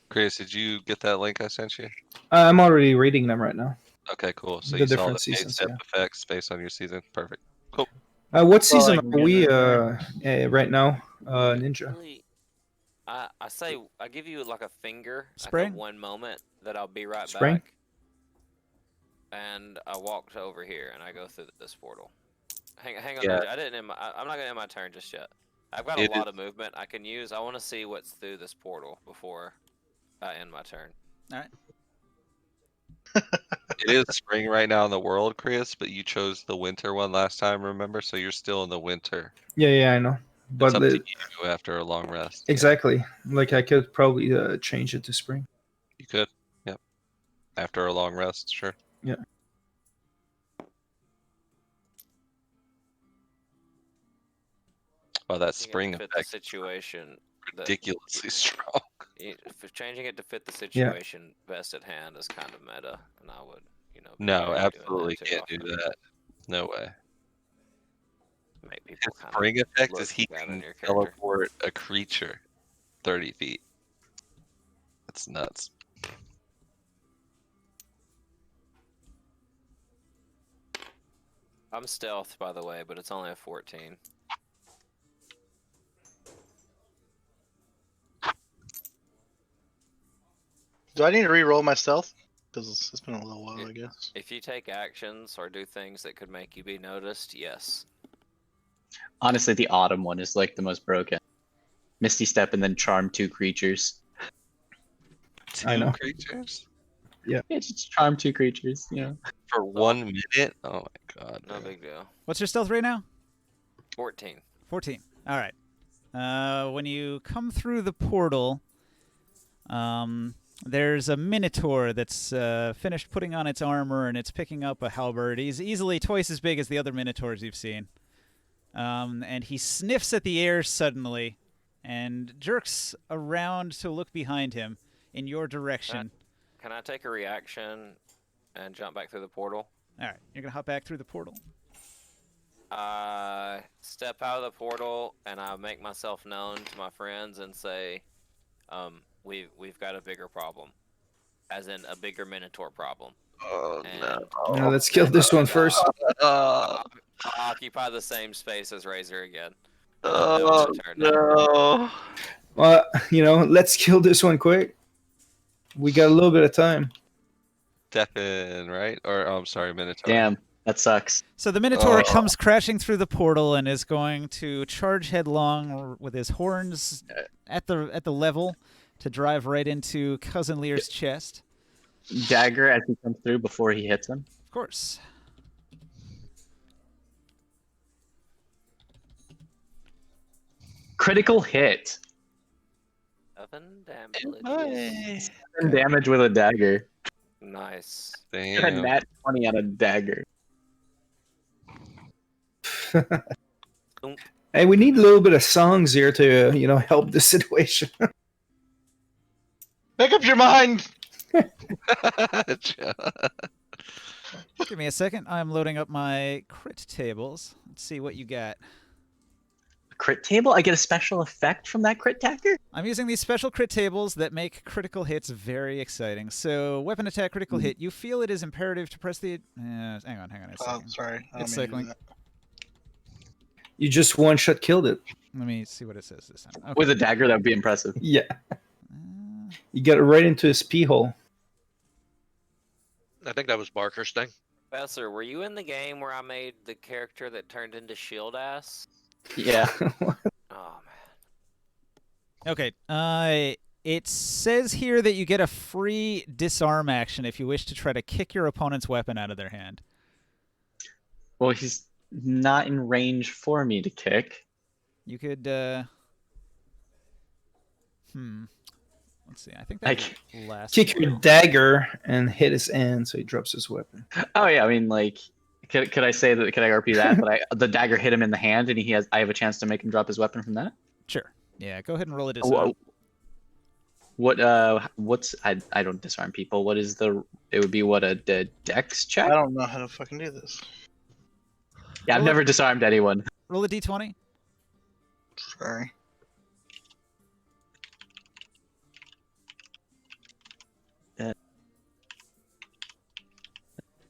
Chris, did you get that link I sent you? I'm already reading them right now. Okay, cool. So The you saw different the paid seasons, step yeah. effects based on your season. Perfect. Cool. What season I can are get we it. right now, Ninja? Really, I say I give you like a finger, Spring? like a 1 moment that I'll be right Spring? back. And I walked over here and I go through this portal. Hang on, Yeah. Ninja. I'm not gonna end my turn just yet. I've got a It lot of movement I can use. I want to see what's through this portal before I end my turn. All right. It is spring right now in the world, Chris, but you chose the winter one last time, remember? So you're still in the winter. Yeah, I know. It's But up to you after a long rest. Yeah, exactly, like I could probably change it to spring. you could. Yep. After a long rest, sure. Yeah. Well, that Changing it spring to fit the effect is situation. ridiculously strong. Changing it to fit the situation best at hand is kind of meta, and I would, be No, wary of doing that absolutely too can't do often. that. No way. Make people His kind spring effect look is he bad on can your character. teleport a creature 30 feet. That's nuts. I'm stealth, by the way, but it's only a 14. Do I need to re-roll my stealth? Because it's been a little while, I guess. If you take actions or do things that could make you be noticed, yes. Honestly, the autumn one is like the most broken. Misty Step and then charm 2 creatures. I know. 2 creatures? Yeah, just charm 2 creatures, you know. For 1 minute? Oh my god. No Bro. big deal. What's your stealth right now? 14. 14. All right. When you come through the portal, there's a minotaur that's finished putting on its armor, and it's picking up a halberd. He's easily twice as big as the other minotaurs you've seen. And he sniffs at the air suddenly and jerks around to look behind him in your direction. Can I take a reaction and jump back through the portal? All right, you're gonna hop back through the portal. Step out of the portal and I make myself known to my friends and say, we've got a bigger problem, as in a bigger minotaur problem. Oh And no. Now let's kill this one first. I'll occupy the same space as Razor again. Oh no. Well, let's kill this one quick. We got a little bit of time. Deafin, right? Or I'm sorry, Minotaur. Damn, that sucks. So the Minotaur comes crashing through the portal and is going to charge headlong with his horns at the level to drive right into Cousin Lear's chest. Dagger as he comes through before he hits him. Of course. Critical hit. 7 damage. 7 damage with a dagger. Nice. Got a Damn. nat 20 on a dagger. Hey, we need a little bit of songs here to, help the situation. Make up your mind. Give me a second. I'm loading up my crit tables. Let's see what you got. Crit table? I get a special effect from that crit dagger? I'm using these special crit tables that make critical hits very exciting. So, weapon attack critical hit. You feel it is imperative to press the... hang on a second. Oh, sorry. I don't It's mean to do cycling. that. You just one-shot killed it. Let me see what it says this time. Okay. With a dagger, that would be impressive. Yeah. You got it right into his pee hole. I think that was Barker's thing. Professor, were you in the game where I made the character that turned into Shield Ass? Yeah. Oh man. Okay. It says here that you get a free disarm action if you wish to try to kick your opponent's weapon out of their hand. Well, he's not in range for me to kick. You could, let's see. I think that Like, last Kick your dagger and hit his end so he drops his weapon. Oh yeah, I mean, like, could I say that? Could I RP that? But the dagger hit him in the hand, and I have a chance to make him drop his weapon from that. Sure. Yeah. Go ahead and roll a disarm. What's I don't disarm people. What is the? It would be what a dex check. I don't know how to fucking do this. Yeah, I've never disarmed anyone. Roll a d20. Sorry.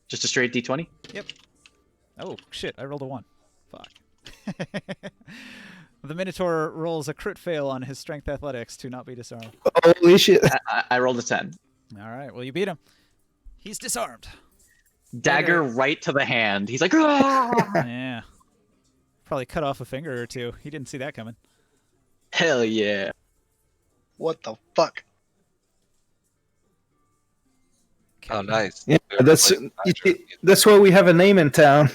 Just a straight d20. Yep. Oh shit! I rolled a 1. Fuck. The Minotaur rolls a crit fail on his strength athletics to not be disarmed. Holy shit. I rolled a 10. All right. Well, you beat him. He's disarmed. Dagger right to the hand. He's like, "Ah!" Yeah. Probably cut off a finger or two. He didn't see that coming. Hell yeah. What the fuck? Oh, nice. Yeah, that's why we have a name in town.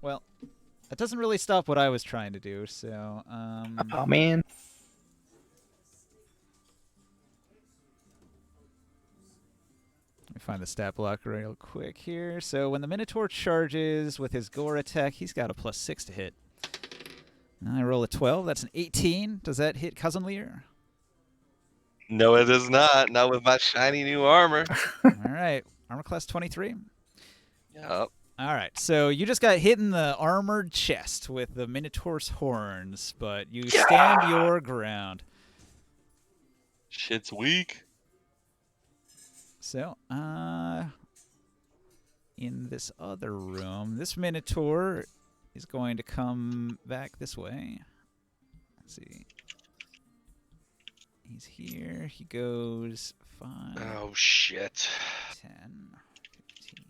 Well, that doesn't really stop what I was trying to do. So, Oh man. let me find the stat block real quick here. So when the Minotaur charges with his gore attack, he's got a +6 to hit. I roll a 12. That's an 18. Does that hit Cousin Lear? No, it is not. Not with my shiny new armor. All right. Armor class 23. Yep. All right. So you just got hit in the armored chest with the Minotaur's horns, but you stand your ground. Shit's weak. So, in this other room, this Minotaur is going to come back this way. Let's see. He's here. He goes 5, Oh shit. 10, 15,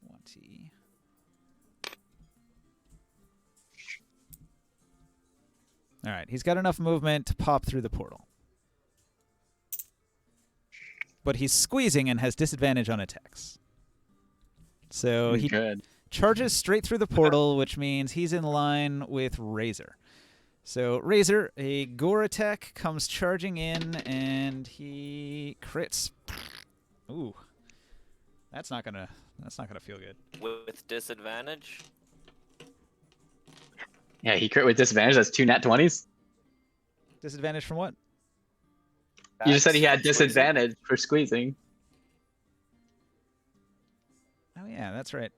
20. All right, he's got enough movement to pop through the portal. But he's squeezing and has disadvantage on attacks. So he charges straight through the portal, which means he's in line with Razor. So Razor, a gore attack comes charging in, and he crits. Ooh, that's not gonna feel good. With disadvantage. Yeah, he crit with disadvantage. That's 2 nat 20s. Disadvantage from what? You just said he had disadvantage for squeezing. Oh yeah, that's right.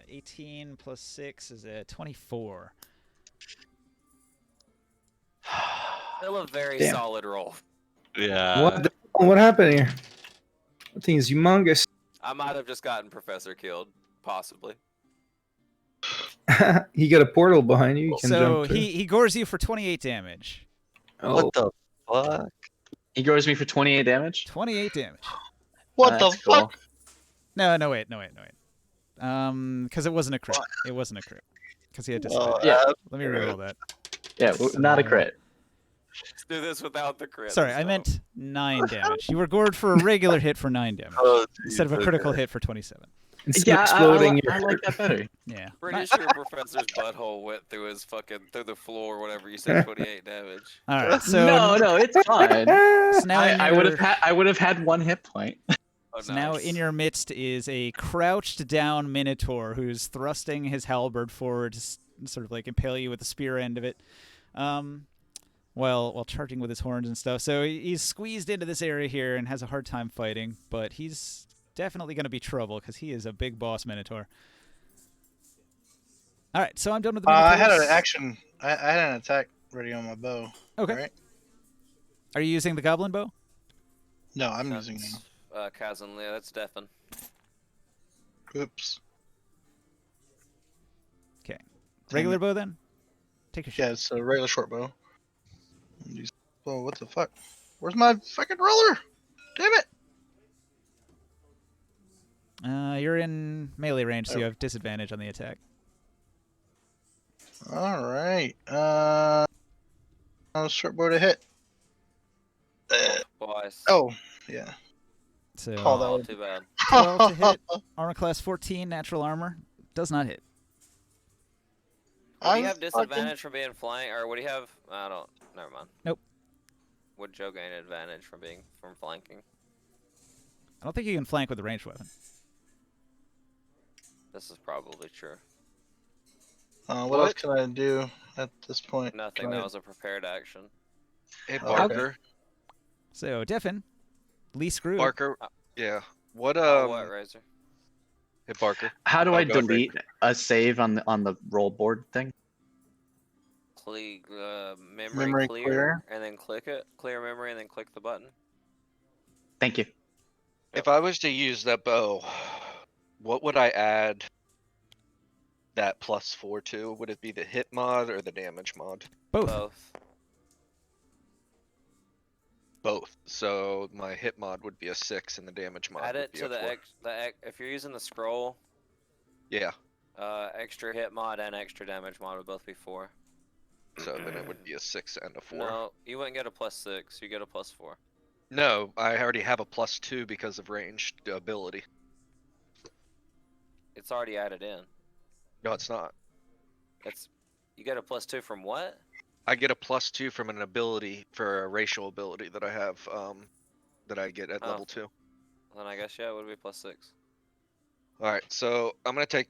18 plus 6 is a 24. Still a very solid roll. Yeah. What happened here? That thing is humongous. I might have just gotten Professor killed, possibly. He got a portal behind you. You can So jump through. he gores you for 28 damage. What the fuck? He gores me for 28 damage. 28 damage. What the fuck? No, wait. Because it wasn't a crit. It wasn't a crit. Because he had disadvantage. Yeah. Let me reroll that. Yeah, not a crit. Let's do this without the crit. Sorry, I meant 9 damage. You were gored for a regular hit for 9 damage instead of a critical hit for 27. Yeah, exploding. I like that better. Yeah. Pretty sure Professor's butthole went through his through the floor or whatever. You said 28 damage. All right. So no, it's fine. So now I would have had 1 hit point. Oh, so now in your midst is a crouched down Minotaur who's thrusting his halberd forward to sort of like impale you with the spear end of it, while charging with his horns and stuff. So he's squeezed into this area here and has a hard time fighting, but he's definitely going to be trouble because he is a big boss Minotaur. All right, so I'm done with the Minotaurs. I had an action. I had an attack ready on my bow. Okay. Right? Are you using the goblin bow? No, I'm using now. Kazan, yeah, that's Deafin. Oops. Okay. Regular bow then? Take your shot. Yeah, it's a regular short bow. Oh, what the fuck? Where's my fucking roller? Damn it! You're in melee range, so you have disadvantage on the attack. All right. Short bow to hit. Twice. Oh, yeah. So Oh, that Too bad. 12 to hit. Armor class 14, natural armor. Does not hit. Would he have disadvantage from being flank, or would he have? I don't. Never mind. Nope. Would Joe gain advantage from flanking? I don't think you can flank with a ranged weapon. This is probably true. What else can I do at this point? Nothing. That was a prepared action. Hey, Barker. So, Deafin, Lee Screw. Barker. Yeah. What what, Razor? Hey, Barker. How do I go for it. delete a save on the roll board thing? Memory clear, and then click it. Clear memory, and then click the button. Thank you. If I was to use that bow, what would I add that +4 to? Would it be the hit mod or the damage mod? Both. Both. So my hit mod would be a 6 and the damage mod Add would it be to a the 4. if you're using the scroll. Yeah. Extra hit mod and extra damage mod would both be 4. So then it would be a 6 and a 4. No, you wouldn't get a +6. You get a +4. No, I already have a +2 because of ranged ability. It's already added in. No, it's not. You get a +2 from what? I get a +2 from an ability for a racial ability that I have, that I get at level 2. Then I guess, yeah, it would be +6. Alright, so I'm gonna take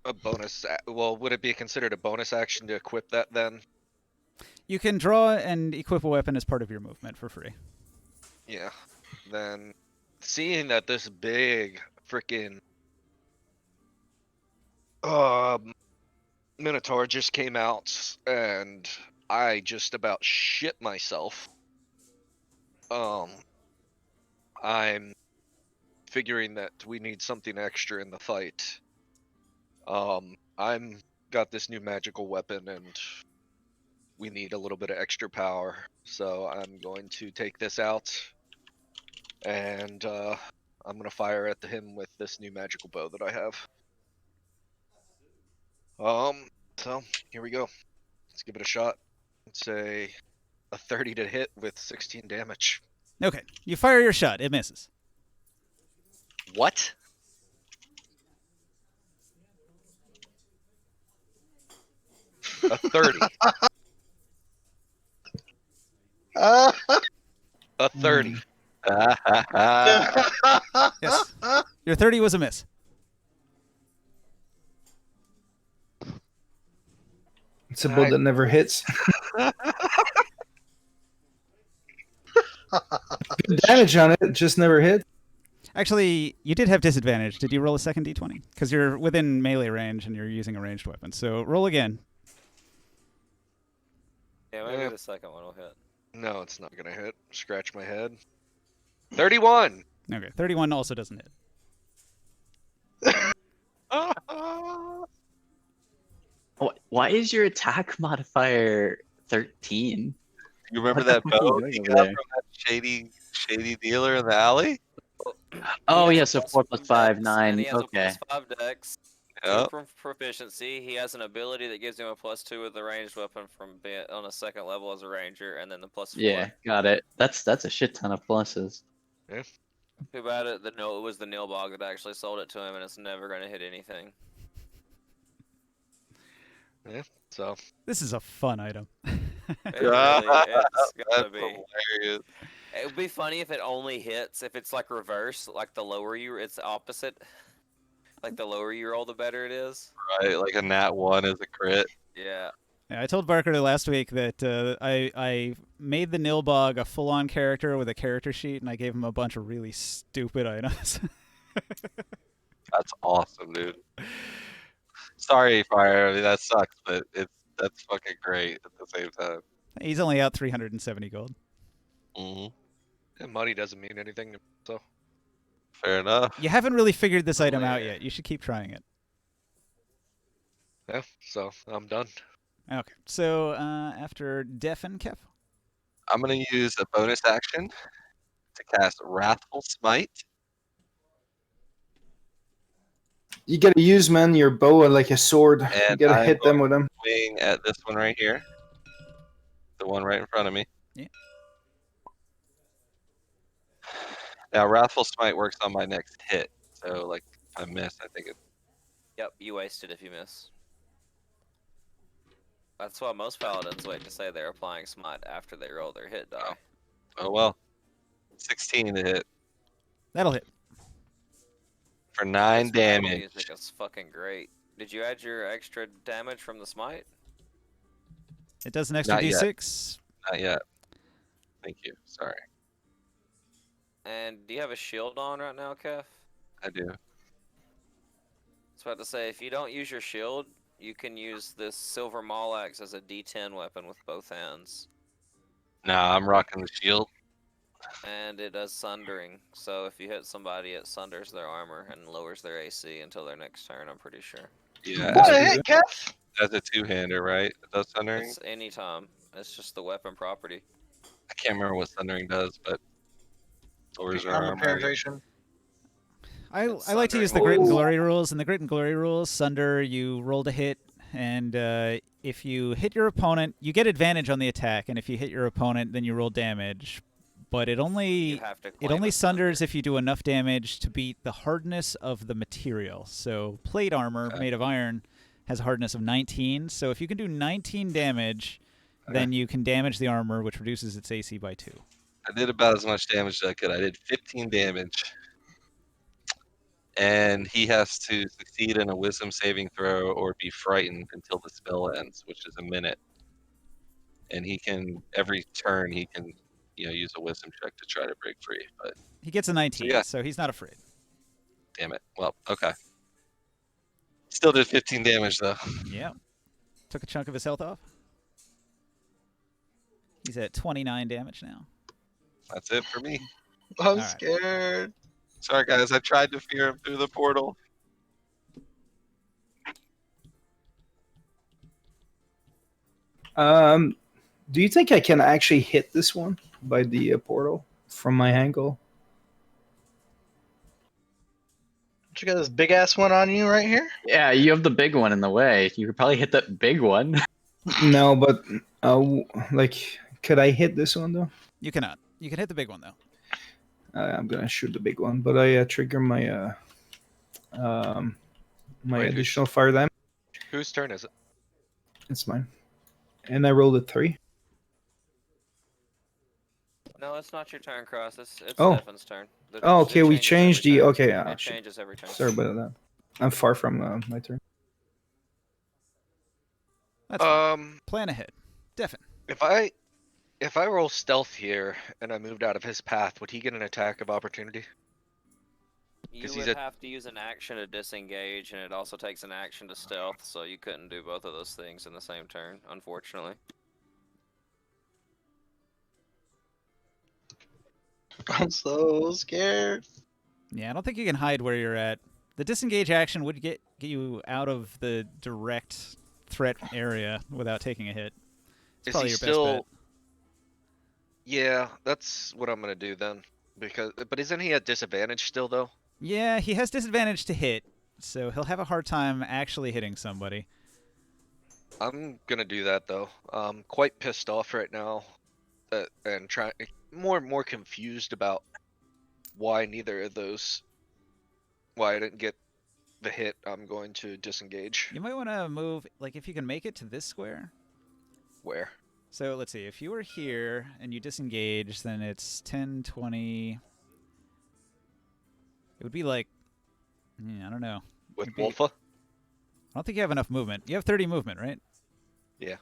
a bonus. Well, would it be considered a bonus action to equip that then? You can draw and equip a weapon as part of your movement for free. Yeah. Then, seeing that this big freaking Minotaur just came out and I just about shit myself. I'm figuring that we need something extra in the fight. I'm got this new magical weapon and we need a little bit of extra power. So I'm going to take this out and I'm gonna fire at him with this new magical bow that I have. So here we go. Let's give it a shot. Let's say a 30 to hit with 16 damage. Okay, you fire your shot. It misses. What? A 30. A 30. Yes. Your 30 was a miss. It's a bullet that never hits. Good damage on it, just never hit. Actually, you did have disadvantage. Did you roll a second d20? Because you're within melee range and you're using a ranged weapon. So roll again. Yeah, maybe the second one will hit. No, it's not gonna hit. Scratch my head. 31. Okay, 31 also doesn't hit. Why is your attack modifier 13? You remember What the that fuck are you bow doing he over got there? from that shady dealer in the alley? Oh He yeah, has so plus 4 plus 5, dex, 9. And he has Okay. a plus 5 dex. Yep. 2 proficiency. He has an ability that gives him a +2 with the ranged weapon from being on a second level as a ranger, and then the +4. Yeah, got it. That's a shit ton of pluses. Yeah. Too bad it was the Nilbog that actually sold it to him, and it's never going to hit anything. Yeah. So This is a fun item. It's gotta be. Hilarious. It would be funny if it only hits if it's like reverse, like the lower you, it's opposite. Like the lower you roll, the better it is. Right, like a nat 1 is a crit. Yeah. Yeah, I told Barker last week that I made the Nilbog a full-on character with a character sheet, and I gave him a bunch of really stupid items. That's awesome, dude. Sorry, Fire. I mean, that sucks, but that's fucking great at the same time. He's only out 370 gold. and money doesn't mean anything. So Fair enough. You haven't really figured this item out yet. You should keep trying it. yeah. So I'm done. Okay, so after Def and Kev. I'm gonna use a bonus action to cast Wrathful Smite. You gotta use, man, your bow like a sword. You And gotta I'm hit them with going them. to swing at this one right here. The one right in front of me. Yeah. Now, Wrathful Smite works on my next hit. So, like, if I miss, I think it. Yep, you wasted if you miss. That's why most paladins wait to say they're applying smite after they roll their hit die. Oh, well. 16 to hit. That'll hit. For 9 This battle damage. music is fucking great. Did you add your extra damage from the smite? It does an extra Not yet. d6. Not yet. Thank you. Sorry. And do you have a shield on right now, Kev? I do. I was about to say, if you don't use your shield, you can use this silver maul axe as a D10 weapon with both hands. Nah, I'm rocking the shield. And it does sundering, so if you hit somebody, it sunders their armor and lowers their AC until their next turn, I'm pretty sure. Yeah. What a hit, Kev! That's a two-hander, right? It does Thundering? It's anytime. It's just the weapon property. I can't remember what Thundering does, but lowers our Armor armor. penetration. I like to use the Grit and Glory rules. In the Grit and Glory rules, Sunder, you roll to hit, and if you hit your opponent, you get advantage on the attack, and if you hit your opponent, then you roll damage. But it only sunders if you do enough damage to beat the hardness of the material. So plate armor made of iron has a hardness of 19. So if you can do 19 damage, then you can damage the armor, which reduces its AC by 2. I did about as much damage as I could. I did 15 damage. And he has to succeed in a wisdom saving throw or be frightened until the spell ends, which is a minute. And he can, every turn, he can, use a wisdom check to try to break free. But he gets a 19, so he's not afraid. Damn it. Well, okay. Still did 15 damage, though. Yeah. Took a chunk of his health off. He's at 29 damage now. That's it for me. I'm scared. Sorry, guys. I tried to fear him through the portal. Do you think I can actually hit this one by the portal from my angle? You got this big ass one on you right here. Yeah, you have the big one in the way. You could probably hit that big one. No, but like, could I hit this one though? You cannot. You can hit the big one though. I'm gonna shoot the big one, but I trigger my my Wait, additional fire damage. Whose turn is it? It's mine, and I rolled a 3. No, it's not your turn, Cross. It's Oh. Stefan's turn. Oh, okay. We changed the. Okay, It shit. changes every turn. Sorry about that. I'm far from my turn. That's fine. Plan ahead. Deafin. If I roll stealth here and I moved out of his path, would he get an attack of opportunity? You 'Cause would he's have to use an action to disengage, and it also takes an action to stealth, so you couldn't do both of those things in the same turn, unfortunately. I'm so scared. Yeah, I don't think you can hide where you're at. The disengage action would get you out of the direct threat area without taking a hit. It's Is probably he your still? best bet. Yeah, that's what I'm gonna do then. But isn't he at disadvantage still though? Yeah, he has disadvantage to hit, so he'll have a hard time actually hitting somebody. I'm gonna do that though. I'm quite pissed off right now, and trying more confused about why neither of those. Why I didn't get the hit. I'm going to disengage. You might want to move, like, if you can make it to this square. Where? So let's see, if you were here and you disengage, then it's 10, 20. It would be like, yeah, I don't know. With Wolfa? I don't think you have enough movement. You have 30 movement, right? Yeah.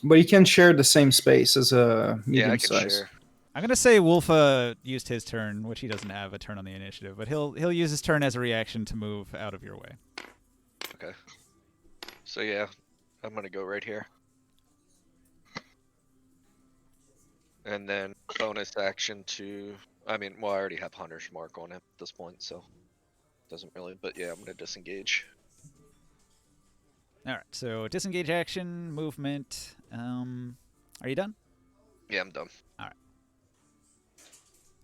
But you can share the same space as a medium Yeah, I can size. share. I'm gonna say Wolfa used his turn, which he doesn't have a turn on the initiative, but he'll use his turn as a reaction to move out of your way. Okay. So yeah, I'm gonna go right here. And then bonus action to, I mean, well, I already have Hunter's Mark on him at this point, so doesn't really, but yeah, I'm gonna disengage. All right, so disengage action, movement. Are you done? Yeah, I'm done. All right.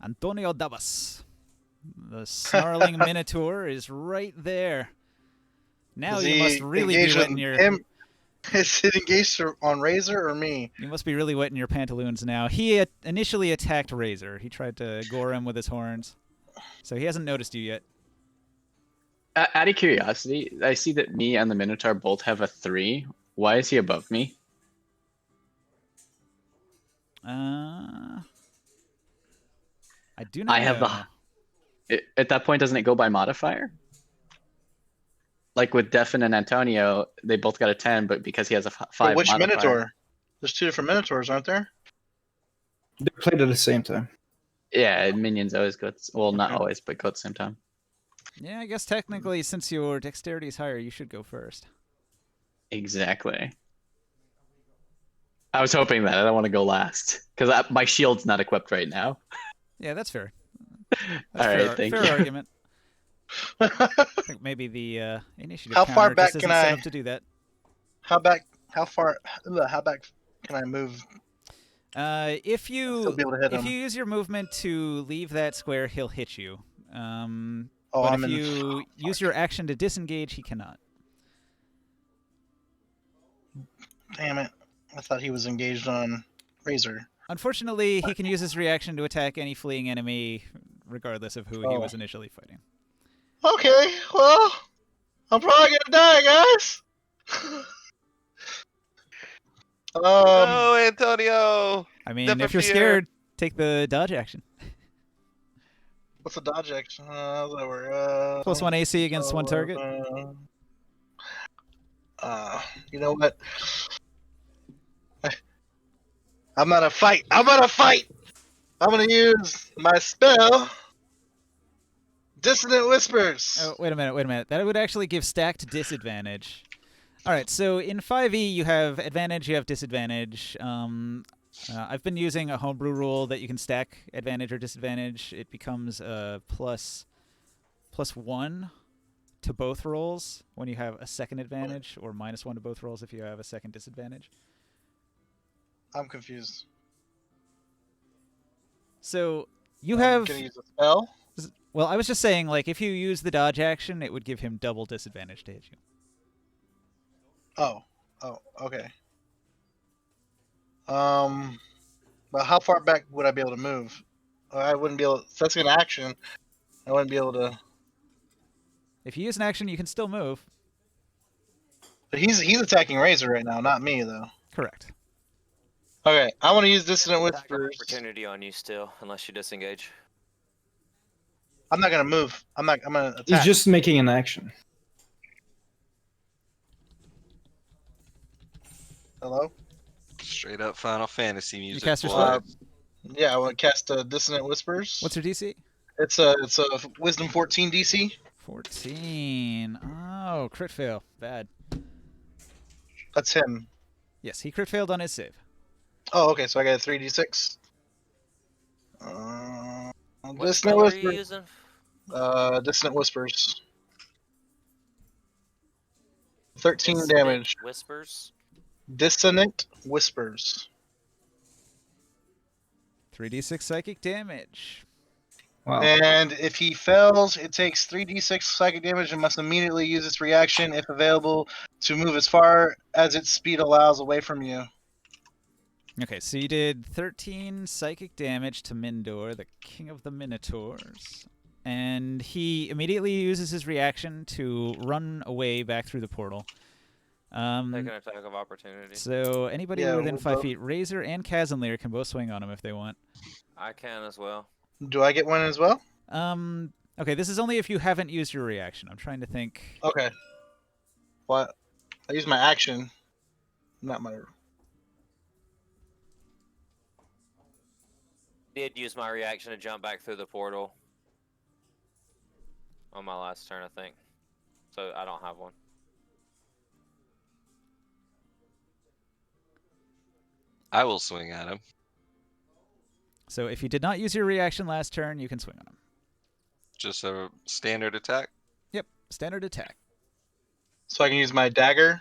Antonio Dabas. The snarling minotaur is right there. Now Is you he must really be engaged wetting on your. him? Is it engaged on Razor or me? You must be really wetting your pantaloons now. He initially attacked Razor. He tried to gore him with his horns, so he hasn't noticed you yet. Out of curiosity, I see that me and the Minotaur both have a 3. Why is he above me? I do not I have know. At that point, doesn't it go by modifier? Like with Defin and Antonio, they both got a 10, but because he has a 5 But which modifier. Minotaur? There's 2 different Minotaurs, aren't there? They played at the same time. Yeah, minions always go. Well, not Okay. always, but go at the same time. Yeah, I guess technically, since your dexterity is higher, you should go first. Exactly. I was hoping that. I don't want to go last because my shield's not equipped right now. Yeah, that's fair. All right, thank fair you. argument. I think maybe the initiative How counter far back just isn't can set I- up to do that. How back can I move? If Still you be able to hit if him. you use your movement to leave that square, he'll hit you. Oh, But I'm if in. you use your action to disengage, he cannot. Damn it! I thought he was engaged on Razor. Unfortunately, he can use his reaction to attack any fleeing enemy, regardless of who he was initially fighting. Okay, well, I'm probably gonna die, guys. No, Antonio! I mean, Never if you're fear. scared, take the dodge action. What's the dodge action? How's that work? +1 AC against one target. You know what? I'm gonna fight. I'm gonna gonna use my spell, Dissonant Whispers. Oh, wait a minute. That would actually give stacked disadvantage. All right, so in 5e, you have advantage, you have disadvantage. I've been using a homebrew rule that you can stack advantage or disadvantage. It becomes +1 to both rolls when you have a second advantage, or -1 to both rolls if you have a second disadvantage. I'm confused. So you I'm have gonna use a spell. Well, I was just saying, like, if you use the dodge action, it would give him double disadvantage to hit you. Oh, okay. But how far back would I be able to move? I wouldn't be able. That's an action. I wouldn't be able to. If you use an action, you can still move. But he's attacking Razor right now, not me though. Correct. Okay, I want to use Dissonant Attack of Whispers. opportunity on you still, unless you disengage. I'm not gonna move. I'm gonna attack. He's just making an action. Hello. Straight up Final Fantasy music. cast your boy. spell? Yeah, I want to cast Dissonant Whispers. What's your DC? It's a Wisdom 14 DC. 14. Oh, crit fail. Bad. That's him. Yes, he crit failed on his save. Oh, okay. So I got a 3d6. What Dissonant spell are you Whispers. using? Dissonant Whispers. 13 Dissonant damage. Whispers. Dissonant Whispers. 3d6 psychic damage. Wow. And if he fails, it takes 3d6 psychic damage and must immediately use its reaction, if available, to move as far as its speed allows away from you. Okay, so you did 13 psychic damage to Mindor, the king of the Minotaurs. And he immediately uses his reaction to run away back through the portal. Take an attack of opportunity. So anybody Yeah, within we'll 5 both- feet, Razor and Kazanlir can both swing on him if they want. I can as well. Do I get one as well? Okay, this is only if you haven't used your reaction. I'm trying to think. Okay. What? I use my action, not my. Did use my reaction to jump back through the portal on my last turn, I think. So I don't have one. I will swing at him. So if you did not use your reaction last turn, you can swing on him. Just a standard attack. Yep, standard attack. So I can use my dagger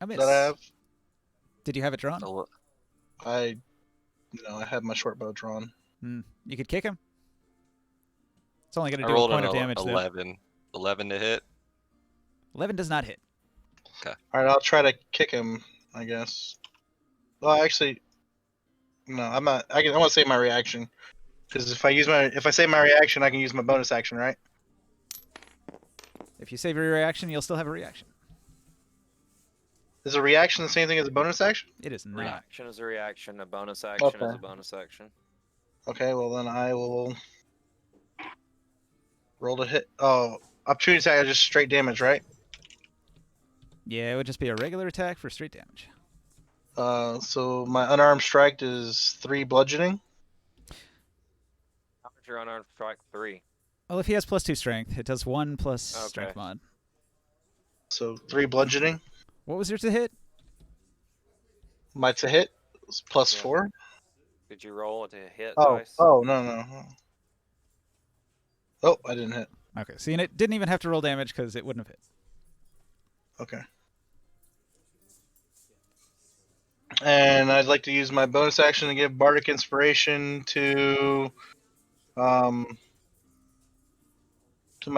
A miss. that I have. Did you have it drawn? Oh, I have my short bow drawn. You could kick him. It's only going to I do a rolled point an of damage, though. 11. 11 to hit. 11 does not hit. All right, I'll try to kick him, I guess. Well, actually, no, I'm not. I want to save my reaction because if I save my reaction, I can use my bonus action, right? If you save your reaction, you'll still have a reaction. Is a reaction the same thing as a bonus action? It is not. Reaction is a reaction. A bonus action is Okay. a bonus action. Okay, well then I will roll to hit. Oh, opportunity attack is just straight damage, right? Yeah, it would just be a regular attack for straight damage. So my unarmed strike is 3 bludgeoning. How much your unarmed strike? 3. Well, if he has +2 strength, it does 1 plus Okay. strength mod. So 3 bludgeoning. What was your to hit? My to hit is plus Yeah. 4. Did you roll to hit Oh, dice? no. Oh, I didn't hit. Okay, see, and it didn't even have to roll damage because it wouldn't have hit. Okay. And I'd like to use my bonus action to give Bardic Inspiration to my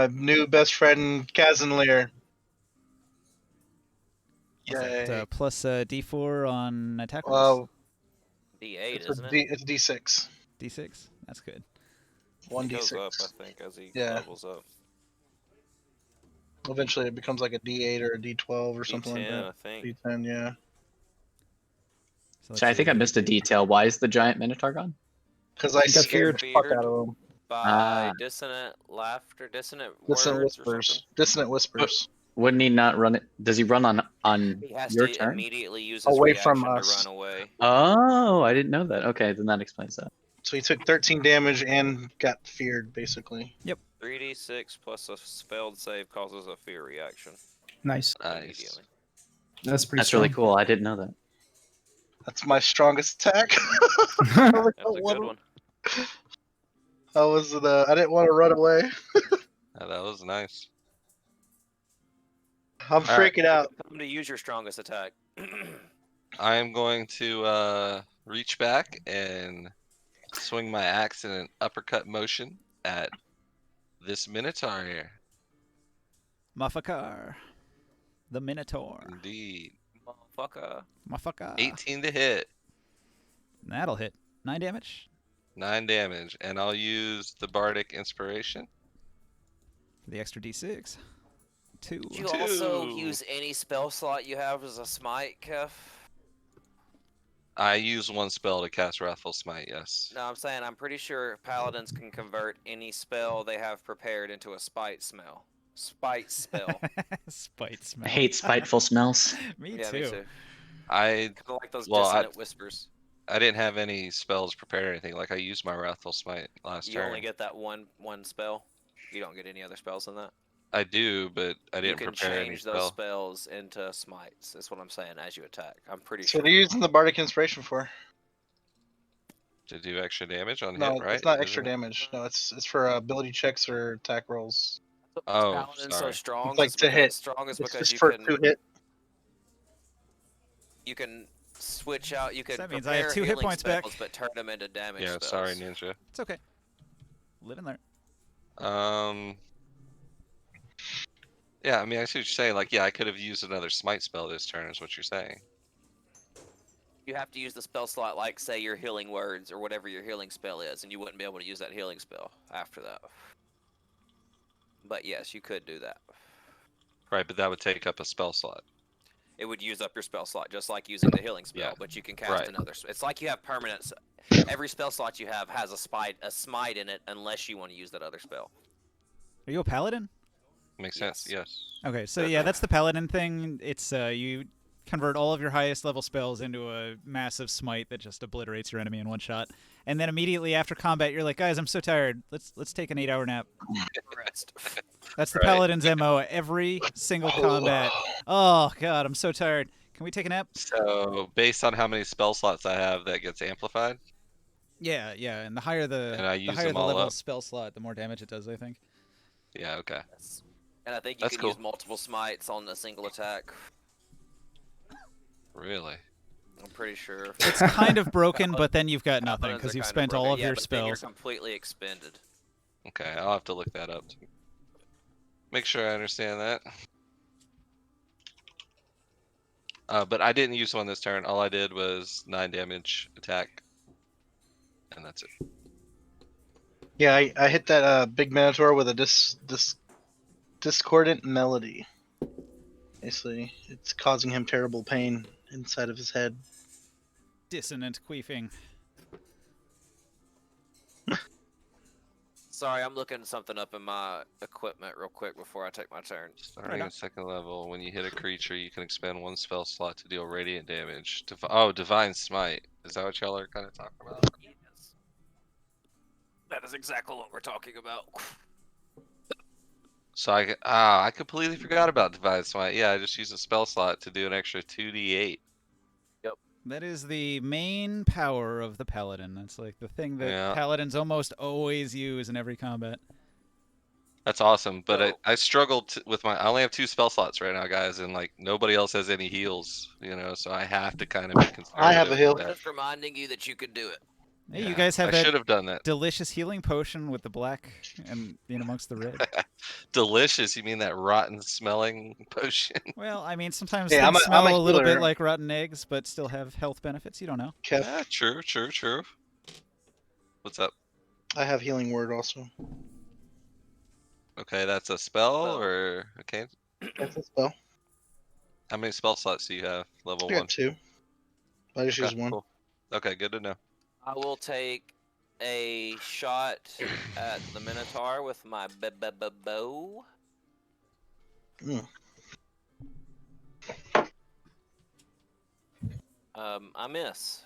new best friend Kazanlir. What's that, Yay. plus D4 on attack rolls? D8, isn't it? It's D6. D6? That's good. One He goes D6. up, I think, as he Yeah. levels up. Eventually, it becomes like a D8 or a D12 or something like D10, that. I think. D10, yeah. let's So I think I see. missed a detail. Why is the giant minotaur gone? Because I He got scared the feared. fuck out of him. By Ah. dissonant laughter, dissonant Dissonant words or whispers. something. Dissonant whispers. Wouldn't he not run it? Does he run on He has your to turn? immediately use his Away reaction from to us. run away. Oh, I didn't know that. Okay, then that explains that. So he took 13 damage and got feared, basically. 3d6 plus a failed save causes a fear reaction Nice. Nice. immediately. That's pretty That's really strong. cool. I didn't know that. That's my strongest attack. That's a good one. I didn't want to run away. Yeah, that was nice. I'm right. freaking out. Time to use your strongest attack. I am going to reach back and swing my axe in an uppercut motion at this Minotaur here. Mafakar. The Minotaur. Indeed. Motherfucker. Mafaka. 18 to hit. That'll hit. 9 damage. 9 damage. And I'll use the Bardic Inspiration. For the extra d6. 2. Did you also 2. use any spell slot you have as a smite, Kev? I use 1 spell to cast Wrathful Smite, yes. No, I'm saying I'm pretty sure paladins can convert any spell they have prepared into a spite spell. Spite spell. Spite smell. I hate spiteful smells. Me Yeah, too. me too. I Kind of like those Well, dissonant whispers. I didn't have any spells prepared or anything. Like, I used my Wrathful Smite last You turn. only get that one spell. You don't get any other spells than that. I do, but I didn't You can prepare any change those spell. spells into smites. That's what I'm saying. As you attack, I'm pretty So sure. what are you using the Bardic Inspiration for? To do extra damage on No, hit, right? it's not Isn't extra it? damage. No, it's for ability checks or attack rolls. Oh, Paladin's so sorry. strong. It's like to hit. Strong is It's because just you for can 2 hit. you can switch out. You can So that means prepare I have 2 hit healing points back. spells, but turn them into damage Yeah, spells. sorry, Ninja. It's okay. Live and learn. Yeah, I mean, I see what you're saying. Like, yeah, I could have used another Smite spell this turn, is what you're saying. You have to use the spell slot, like say your healing words or whatever your healing spell is, and you wouldn't be able to use that healing spell after that. But yes, you could do that. Right, but that would take up a spell slot. It would use up your spell slot, just like using the healing spell. Yeah, But you can cast right. another. It's like you have permanent. Every spell slot you have has a smite in it, unless you want to use that other spell. Are you a paladin? Makes sense, yes. Okay, so yeah, that's the paladin thing. It's you convert all of your highest level spells into a massive smite that just obliterates your enemy in one shot. And then immediately after combat, you're like, guys, I'm so tired. Let's take an 8-hour nap. Rest. That's the Right. paladin's MO every single combat. Oh god, I'm so tired. Can we take a nap? So, based on how many spell slots I have, that gets amplified? Yeah, yeah. And the higher the And I use higher them the all level up. spell slot, the more damage it does, I think. Yeah, okay. And I think you That's can cool. use multiple smites on a single attack. Really? I'm pretty sure. It's kind of broken, but then you've got nothing Paladins because are you've kinda spent all broken. of Yeah, your but then you're spells. completely expended. Okay, I'll have to look that up. Make sure I understand that. But I didn't use one this turn. All I did was 9 damage attack. And that's it. Yeah, I hit that big Minotaur with a discordant melody. Basically, it's causing him terrible pain inside of his head. Dissonant queefing. Sorry, I'm looking something up in my equipment real quick before I take my turn. Starting at second level, when you hit a creature, you can expend 1 spell slot to deal radiant damage. Divine Smite. Is that what y'all are kind of talking about? Yes. That is exactly what we're talking about. So I completely forgot about Divine Smite. Yeah, I just used a spell slot to do an extra 2d8. That is the main power of the paladin. That's like the thing that Yeah. paladins almost always use in every combat. That's awesome, but So- I struggled with I only have 2 spell slots right now, guys, and like nobody else has any heals, so I have to kind of be conservative. I have a heal. with that. Just reminding you that you can do it. Hey, Yeah, you guys have I that should have done that. delicious healing potion with the black and in amongst the red. Delicious? You mean that rotten smelling potion? Well, I mean, sometimes Hey, things I'm smell a a little bit healer. like rotten eggs, but still have health benefits. You don't know. Kev, Yeah, true. What's up? I have healing word also. Okay, that's a spell Spell. or okay. That's a spell. How many spell slots do you have? Level I got 1. 2. I just Okay, used 1. cool. Okay, good to know. I will take a shot at the Minotaur with my bow. Mm. I miss.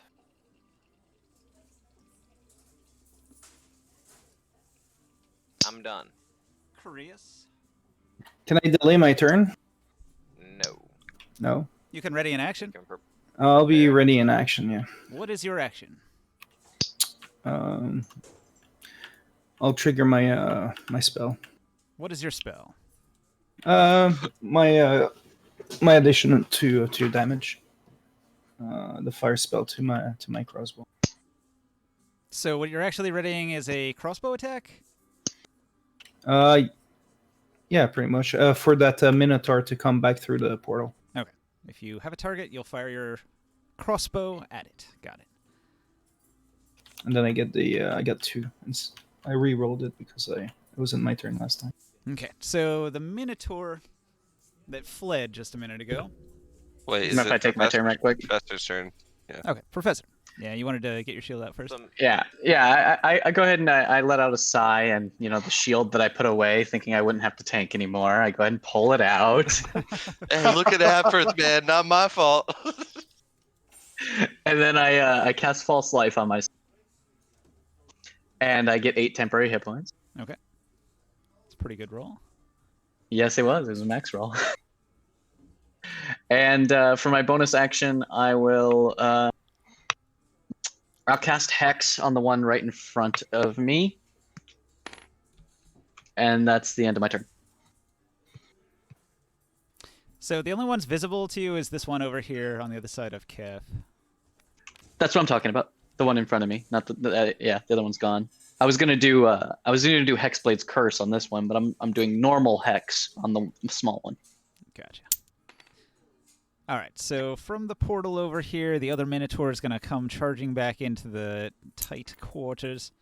I'm done. Curious. Can I delay my turn? No. No. You can ready an action. Can pre- I'll be ready in action. Yeah. What is your action? I'll trigger my my spell. What is your spell? My addition to damage. The fire spell to my crossbow. So what you're actually readying is a crossbow attack? Yeah, pretty much. For that Minotaur to come back through the portal. Okay. If you have a target, you'll fire your crossbow at it. Got it. And then I get I got 2. I re-rolled it because it wasn't my turn last time. Okay, so the Minotaur that fled just a minute ago. Wait, If I take my turn right quick. Professor's turn. Yeah. Okay, Professor. Yeah, you wanted to get your shield out first? Yeah. I go ahead and I let out a sigh, and the shield that I put away, thinking I wouldn't have to tank anymore, I go ahead and pull it out. Hey, look at Aperth, man. Not my fault. And then I cast False Life on myself, and I get 8 temporary hit points. Okay, it's a pretty good roll. Yes, it was. It was a max roll. And for my bonus action, I'll cast Hex on the one right in front of me. And that's the end of my turn. So the only ones visible to you is this one over here on the other side of Kef. That's what I'm talking about. The one in front of me. Not the other one's gone. I was gonna do Hexblade's Curse on this one, but I'm doing normal Hex on the small one. Gotcha. All right, so from the portal over here, the other Minotaur is going to come charging back into the tight quarters.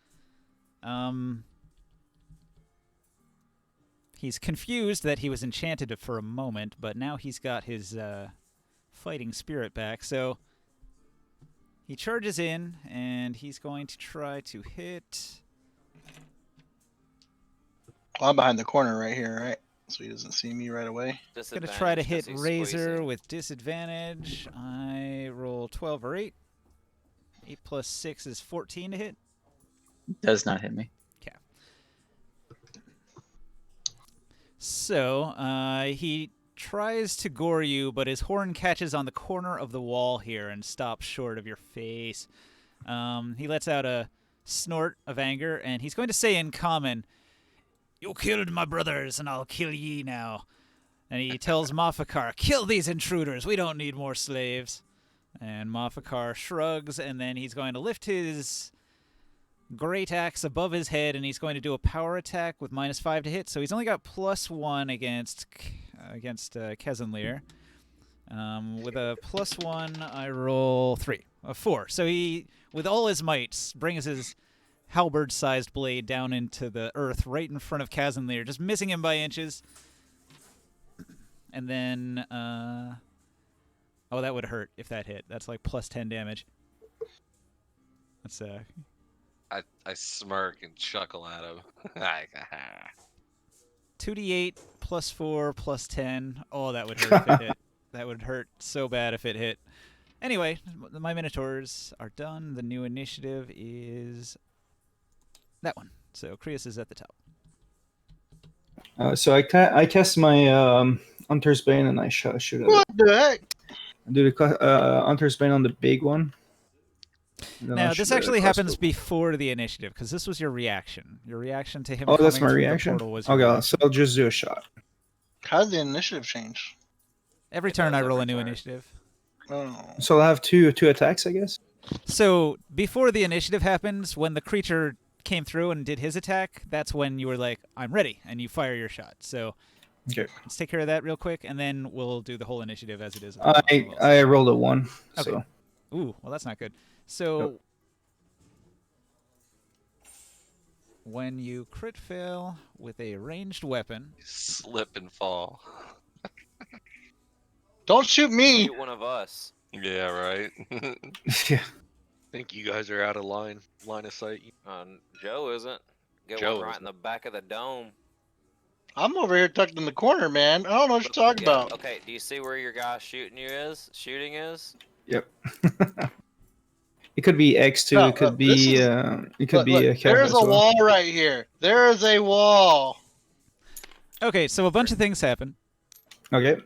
He's confused that he was enchanted for a moment, but now he's got his fighting spirit back. So he charges in, and he's going to try to hit. Well, I'm behind the corner right here, right? So he doesn't see me right away. Going to try to hit Razor with disadvantage. I roll 12 or 8. 8 plus 6 is 14 to hit. Does not hit me. Okay. So he tries to gore you, but his horn catches on the corner of the wall here and stops short of your face. He lets out a snort of anger, and he's going to say in common, "You killed my brothers, and I'll kill ye now." And he tells Mafakar, "Kill these intruders. We don't need more slaves." And Mafakar shrugs, and then he's going to lift his great axe above his head, and he's going to do a power attack with -5 to hit. So he's only got +1 against Kezenlir. With a +1, I roll 3. 4. So he, with all his might, brings his halberd-sized blade down into the earth right in front of Kezenlir, just missing him by inches. And then, oh, that would hurt if that hit. That's like +10 damage. That's I smirk and chuckle at him. 2d8 +4 +10. Oh, that would hurt if it hit. That would hurt so bad if it hit. Anyway, my Minotaurs are done. The new initiative is that one. So Krius is at the top. So I cast my Hunter's Bane and I shoot at What the heck? I do the Hunter's Bane on the big one. Now, this actually happens before the initiative, because this was your reaction. Your reaction to him. Oh, that's my coming through the reaction? portal was Okay, so I'll just do a shot. How does the initiative change? Every turn I roll a new initiative. Oh. So I'll have two attacks, I guess? So before the initiative happens, when the creature came through and did his attack, that's when you were like, "I'm ready," and you fire your shot. So okay, let's take care of that real quick, and then we'll do the whole initiative as it is. I rolled a 1. Okay. So. Ooh, well, that's not good. So when you crit fail with a ranged weapon, You slip and fall. Don't shoot me! Shoot one of us. Yeah, right. Yeah. I think you guys are out of line of sight. Joe isn't. Get Joe one right isn't. in the back of the dome. I'm over here tucked in the corner, man. I don't know what you're talking Yeah, about. okay, do you see where your guy shooting is? Yep. It could be X2. No, it could be. It could Look, be look, a Kev there's as a well. wall right here. There is a wall. okay, so a bunch of things happen. Okay.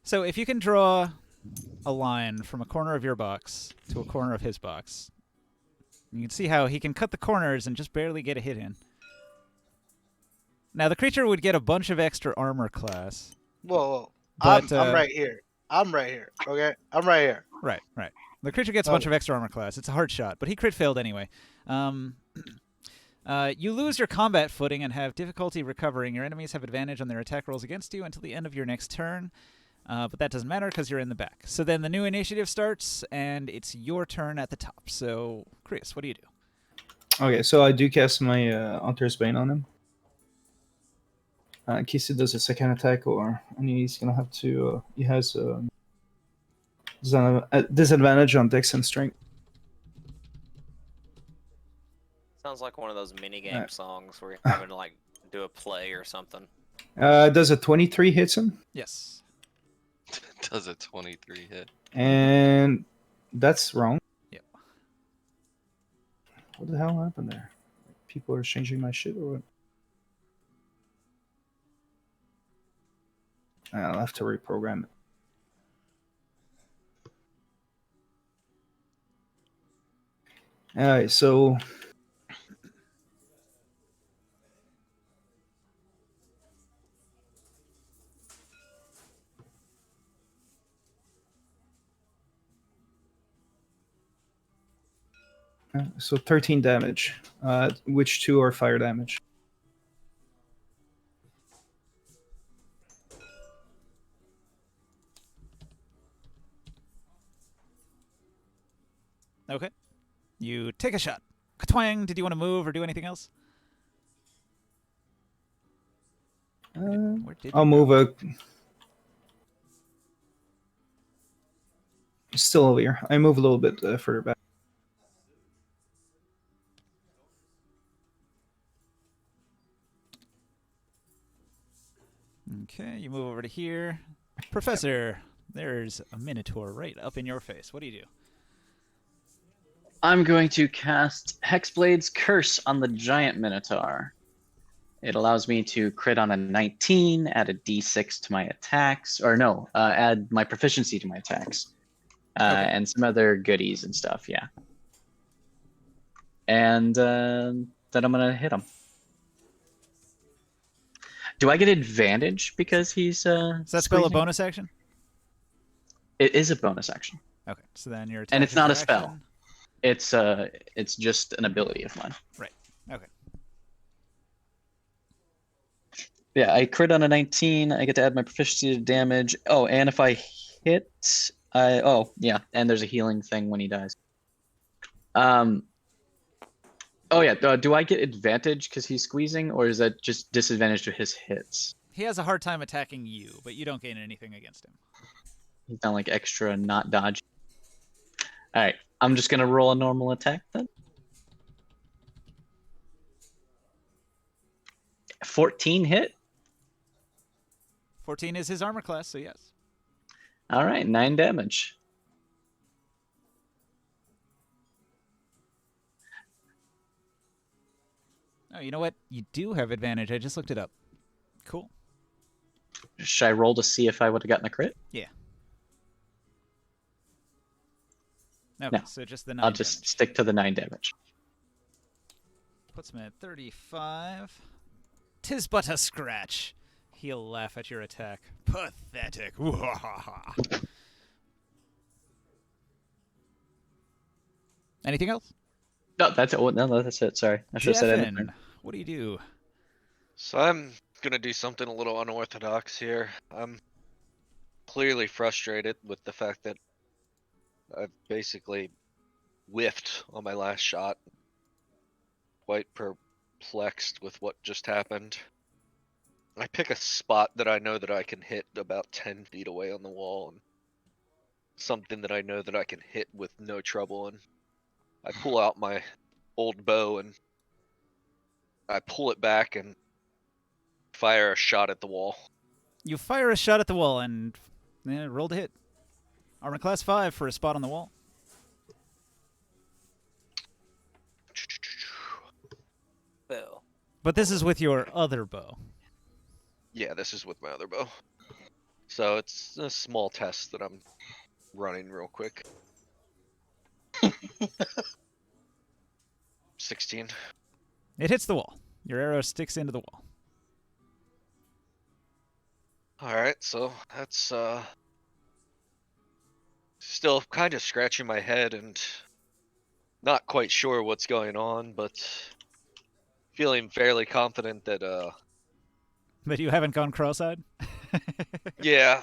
So if you can draw a line from a corner of your box to a corner of his box, you can see how he can cut the corners and just barely get a hit in. Now, the creature would get a bunch of extra armor class. Whoa. But, I'm right here. I'm right here. Okay? I'm right here. Right. The creature gets a bunch of extra armor class. It's a hard shot, but he crit failed anyway. You lose your combat footing and have difficulty recovering. Your enemies have advantage on their attack rolls against you until the end of your next turn. But that doesn't matter because you're in the back. So then the new initiative starts, and it's your turn at the top. So, Chris, what do you do? Okay, so I do cast my Hunter's Bane on him. In case he does a second attack, and he's gonna have to. He has a disadvantage on Dex and Strength. Sounds like one of those minigame songs where you're having to like do a play or something. Does a 23 hits him? Yes. Does a 23 hit? And that's wrong. Yep. What the hell happened there? People are changing my shit or what? I'll have to reprogram it. Alright, so so 13 damage, which 2 are fire damage. Okay. You take a shot. Twang, did you want to move or do anything else? I'll move still over here. I move a little bit further back. Okay, you move over to here. Professor, there's a Minotaur right up in your face. What do you do? I'm going to cast Hexblade's Curse on the giant Minotaur. It allows me to crit on a 19, add a d6 to my attacks, or no, add my proficiency to my attacks, and some other goodies and stuff, yeah. And then I'm going to hit him. Do I get advantage because he's Is that spell a bonus action? It is a bonus action. Okay, so then your attack And it's is not your a spell. action. It's just an ability of mine. Right. Okay. Yeah, I crit on a 19. I get to add my proficiency to damage. Oh, and if I hit, and there's a healing thing when he dies. Oh yeah, do I get advantage because he's squeezing, or is that just disadvantage to his hits? He has a hard time attacking you, but you don't gain anything against him. He's not like extra not dodge. All right, I'm just gonna roll a normal attack then. 14 hit. 14 is his armor class, so yes. All right, 9 damage. Oh, you know what? You do have advantage. I just looked it up. Cool. Should I roll to see if I would have gotten a crit? Yeah. Okay, No. so just the 9 I'll just damage. stick to the 9 damage. Puts him at 35. 'Tis but a scratch. He'll laugh at your attack. Pathetic. Anything else? No, that's it. No, that's it. Sorry, I should have said Jeffen, anything. what do you do? So I'm gonna do something a little unorthodox here. I'm clearly frustrated with the fact that I've basically whiffed on my last shot. Quite perplexed with what just happened. I pick a spot that I know that I can hit about 10 feet away on the wall, and something that I know that I can hit with no trouble, and I pull out my old bow and I pull it back and fire a shot at the wall. You fire a shot at the wall and roll to hit. Armor class 5 for a spot on the wall. Bill. But this is with your other bow. Yeah, this is with my other bow. So it's a small test that I'm running real quick. 16. It hits the wall. Your arrow sticks into the wall. Alright, so that's still kind of scratching my head and not quite sure what's going on, but feeling fairly confident that But you haven't gone cross-eyed? yeah,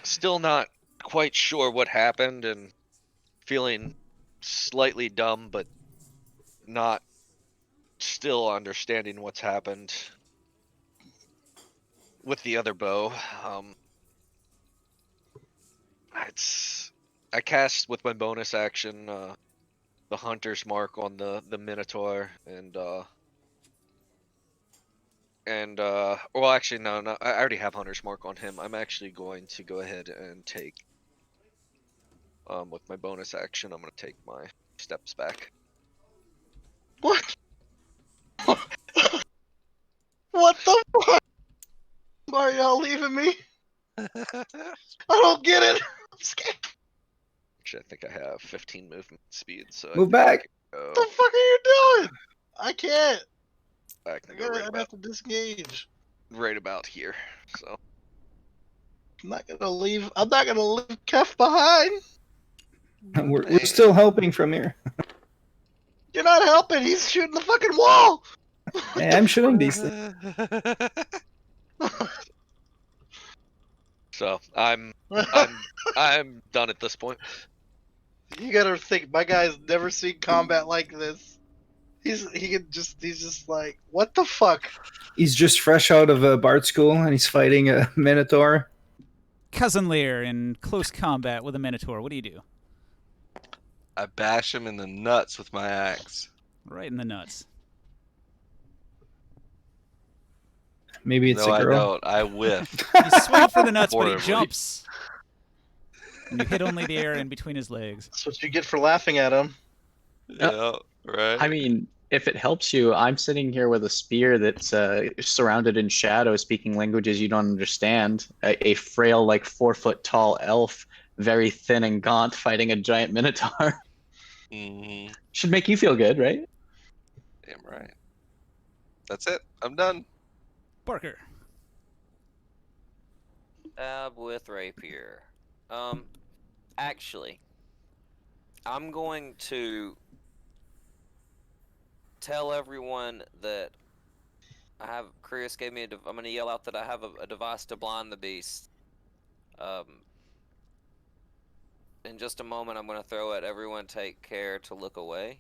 still not quite sure what happened and feeling slightly dumb, but not still understanding what's happened with the other bow. I cast with my bonus action the hunter's mark on the minotaur well, actually no, I already have hunter's mark on him. I'm actually going to go ahead and take with my bonus action, I'm going to take my steps back. What? What the fuck? Why are y'all leaving me? I don't get it. I'm scared. Actually, I think I have 15 movement speed, so Move I think I back. can What go. the fuck are you doing? I can't. I can go right I'd about, have to disengage. right about here. So I'm not gonna leave. I'm not gonna leave Kef behind. We're still helping from here. You're not helping. He's shooting the fucking wall. Hey, I'm shooting these things. So I'm done at this point. You gotta think. My guy's never seen combat like this. He's just like, what the fuck? He's just fresh out of Bard school and he's fighting a Minotaur. Cousin Lear in close combat with a Minotaur. What do you do? I bash him in the nuts with my axe. Right in the nuts. Maybe it's No, a I girl. don't. I whiff. You swing for the nuts, but he Horribly. jumps. And you hit only the air in between his legs. That's what you get for laughing at him. Yeah, right. I mean, if it helps you, I'm sitting here with a spear that's surrounded in shadow, speaking languages you don't understand. A frail, like 4 foot tall elf, very thin and gaunt, fighting a giant minotaur. Mhm. Should make you feel good, right? Damn right. That's it. I'm done. Barker. Stab with rapier. Actually, I'm going to tell everyone that Chris gave me I'm going to yell out that I have a device to blind the beast. In just a moment, I'm going to throw it. Everyone take care to look away.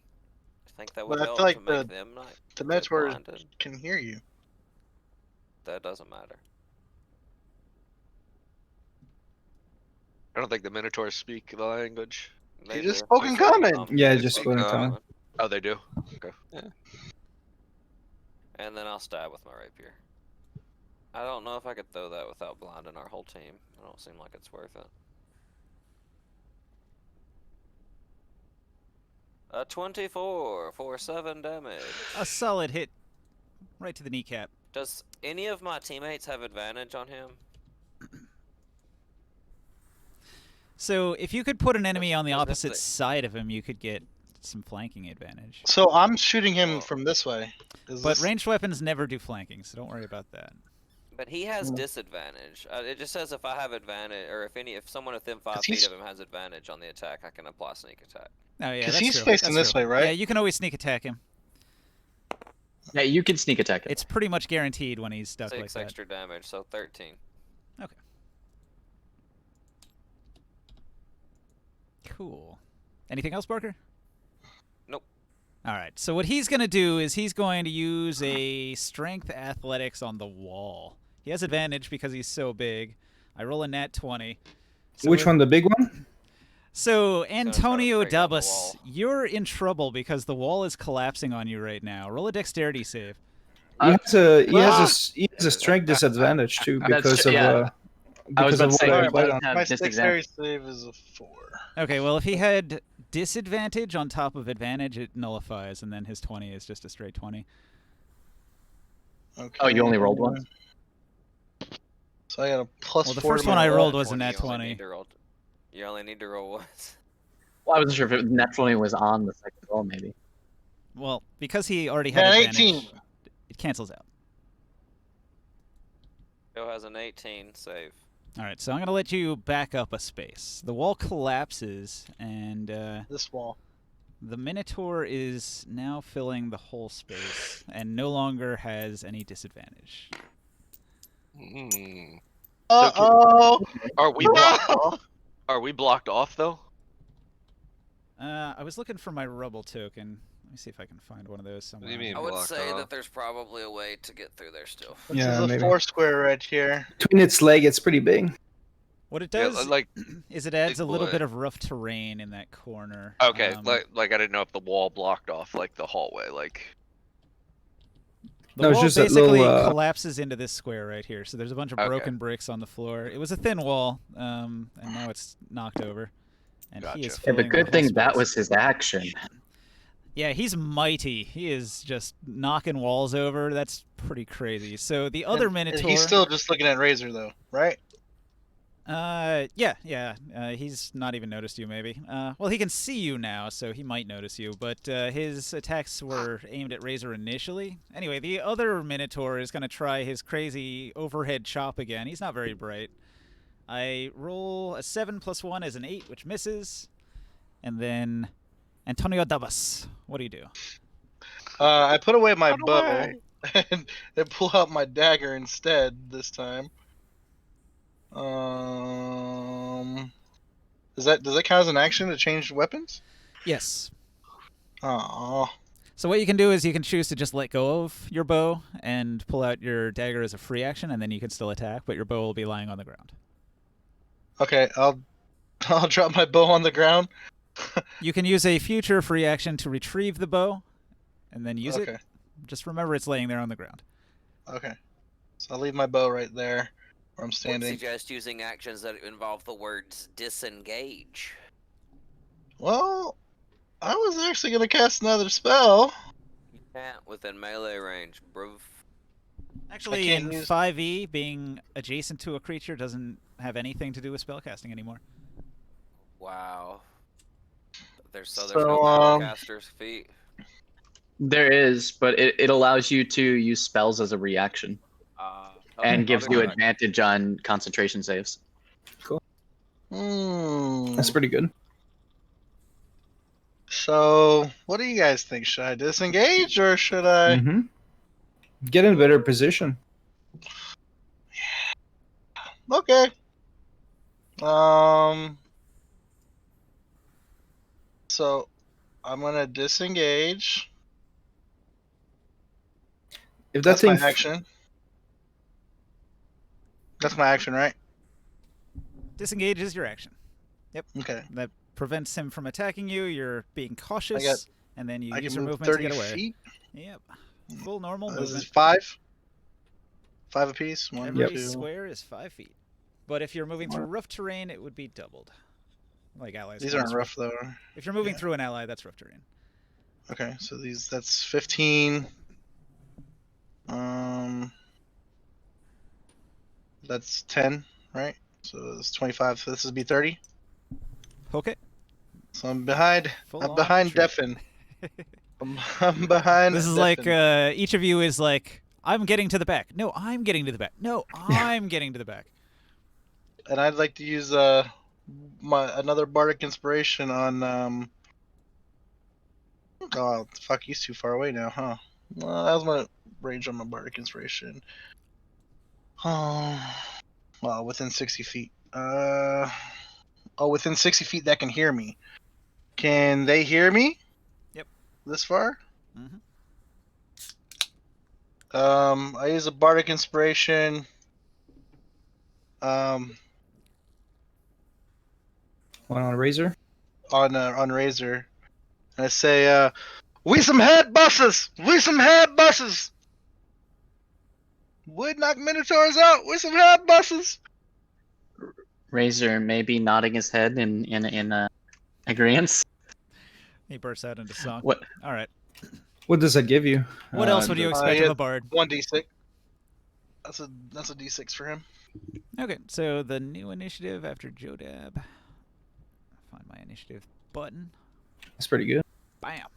I think that would But I help feel like to make them not the get Minotaur blinded. can hear you. That doesn't matter. I don't think the minotaurs speak the language. They He just do. spoke in They speak common. Yeah, They just speak spoke in common. common. Oh, they do. Okay. And then I'll stab with my rapier. I don't know if I could throw that without blinding our whole team. It don't seem like it's worth it. A 24 for 7 damage. A solid hit right to the kneecap. Does any of my teammates have advantage on him? So if you could put an enemy on the Does that opposite say- side of him, you could get some flanking advantage. So I'm shooting him Oh. from this way. But ranged weapons never do flanking, so don't worry about that. But he has disadvantage. It just says if I have advantage, or if someone within 5 'Cause feet he's- of him has advantage on the attack, I can apply sneak attack. Oh yeah, 'Cause that's he's true. facing That's this true. way, right? Yeah, you can always sneak attack him. Yeah, you can sneak attack him. It's pretty much guaranteed when he's stuck 6 like that. extra damage, so 13. Okay. Cool. Anything else, Barker? Nope. All right. So what he's going to do is he's going to use a strength athletics on the wall. He has advantage because he's so big. I roll a nat 20. So Which one, the big one? So, gonna try to Antonio break down the Dubus, wall. you're in trouble because the wall is collapsing on you right now. Roll a dexterity save. He has a strength disadvantage too because of yeah. I was because about of to say, what I he played does on. have My disadvantage. dexterity save is a 4. Okay, well, if he had disadvantage on top of advantage, it nullifies, and then his 20 is just a straight 20. Okay. Oh, you only rolled once? So I got a plus Well, the 4 first to one my I roll. rolled was a nat You only 20. need to roll. You only need to roll once. Well, I wasn't sure if it naturally was on the second roll, maybe. Well, because he already had An advantage, 18. it cancels out. Joe has an 18 save. All right, so I'm going to let you back up a space. The wall collapses, and This wall. The Minotaur is now filling the whole space and no longer has any disadvantage. Uh-oh! Are we blocked off? Are we blocked off though? I was looking for my rubble token. Let me see if I can find one of those somewhere. What do you mean I would blocked say off? that there's probably a way to get through there still. This Yeah, is a maybe. 4 square right here. Between its leg, it's pretty big. What it Yeah, does like is it adds a little boy. bit of rough terrain in that corner. okay, like I didn't know if the wall blocked off like the hallway, like. The No, it's wall just that basically little, collapses into this square right here. So there's a bunch of Okay. broken bricks on the floor. It was a thin wall, and now it's knocked over. And he is Gotcha. Yeah, the filling good whole thing that space. was his action. Yeah, he's mighty. He is just knocking walls over. That's pretty crazy. So the other And Minotaur. he's still just looking at Razor, though, right? Yeah. He's not even noticed you, maybe. Well, he can see you now, so he might notice you. But his attacks were aimed at Razor initially. Anyway, the other Minotaur is going to try his crazy overhead chop again. He's not very bright. I roll a 7 + 1 is an 8, which misses. And then Antonio Dabas. What do you do? I put away my bow and pull out my dagger instead this time. Does that count as an action to change weapons? Yes. Oh. So what you can do is you can choose to just let go of your bow and pull out your dagger as a free action, and then you can still attack, but your bow will be lying on the ground. Okay, I'll drop my bow on the ground. You can use a future free action to retrieve the bow, and then use it. Just remember it's laying there on the ground. Okay. So I'll leave my bow right there where I'm Would standing. suggest using actions that involve the words disengage. Well, I was actually gonna cast another spell. You can't within melee range, bruv. Actually, can't in use- 5e, being adjacent to a creature doesn't have anything to do with spellcasting anymore. Wow. There's no So, spellcaster's feat. There is, but it allows you to use spells as a reaction and gives you advantage on concentration saves. That's pretty good. So, what do you guys think? Should I disengage or should I? Mm-hmm. Get in a better position. Okay. So, I'm gonna disengage. If that That's thing my action. That's my action, right? Disengage is your action. Yep. Okay. That prevents him from attacking you. You're being cautious, and then you I use can your move movement 30 to get away. feet. Yep. Full normal This movement. is 5. 5 apiece. 1, Every 2. square is 5 feet. But if you're moving through rough terrain, it would be doubled. Like allies. These aren't rough though. If you're moving through an ally, that's rough terrain. Okay, so that's 15. That's 10, right? So it's 25. So this would be 30. Okay. So I'm behind. Full I'm on behind trip. Deafin. I'm behind. This is Deafin. like each of you is like, I'm getting to the back. No, I'm getting to the back. No, I'm getting to the back. And I'd like to use another bardic inspiration on oh fuck, he's too far away now, huh? Well, that was my range on my bardic inspiration. Oh, well, within 60 feet. Within 60 feet that can hear me. Can they hear me? Yep. This far? Mm-hmm. I use a bardic inspiration. One on Razor. On Razor. And I say, we some head bosses! We some head bosses! Would knock Minotaurs out! We some head bosses! Razor may be nodding his head in agreement. He bursts out into song. What? All right. What does that give you? What else would you expect he of had a bard? 1d6. That's a d6 for him. Okay, so the new initiative after Jodab. Find my initiative button. That's pretty good. Bam.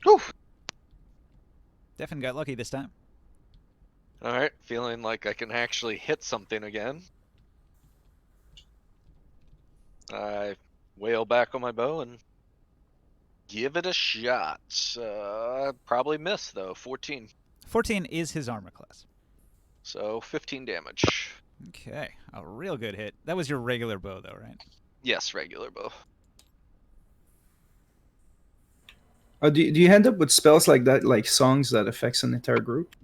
Whew. Definitely got lucky this time. Alright, feeling like I can actually hit something again. I wail back on my bow and give it a shot. Probably miss though. 14. 14 is his armor class. So 15 damage. Okay, a real good hit. That was your regular bow, though, right? Yes, regular bow. Do you end up with spells like that, like songs that affects an entire group?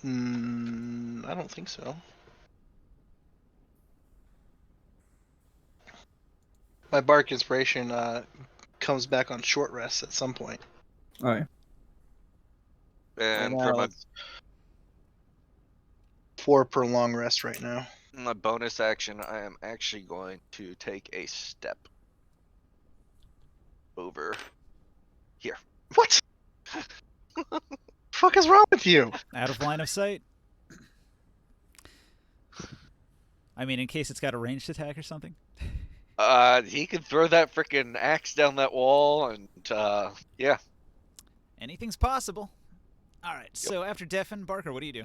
I don't think so. My bark inspiration comes back on short rest at some point. All right. And Right for now my it's 4 per long rest right now. bonus action, I am actually going to take a step over here. What? Fuck is wrong with you? Out of line of sight. I mean, in case it's got a ranged attack or something. He could throw that freaking axe down that wall, and yeah. Anything's possible. All right. So after Deffen, Barker, what do you do?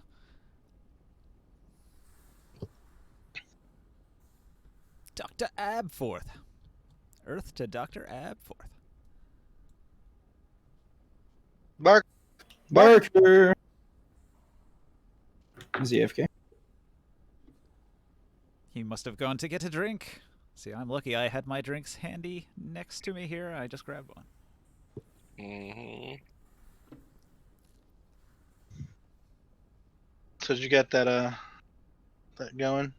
Dr. Abforth. Earth to Dr. Abforth. Barker. Is he AFK? He must have gone to get a drink. See, I'm lucky I had my drinks handy next to me here. I just grabbed one. So did you get that going?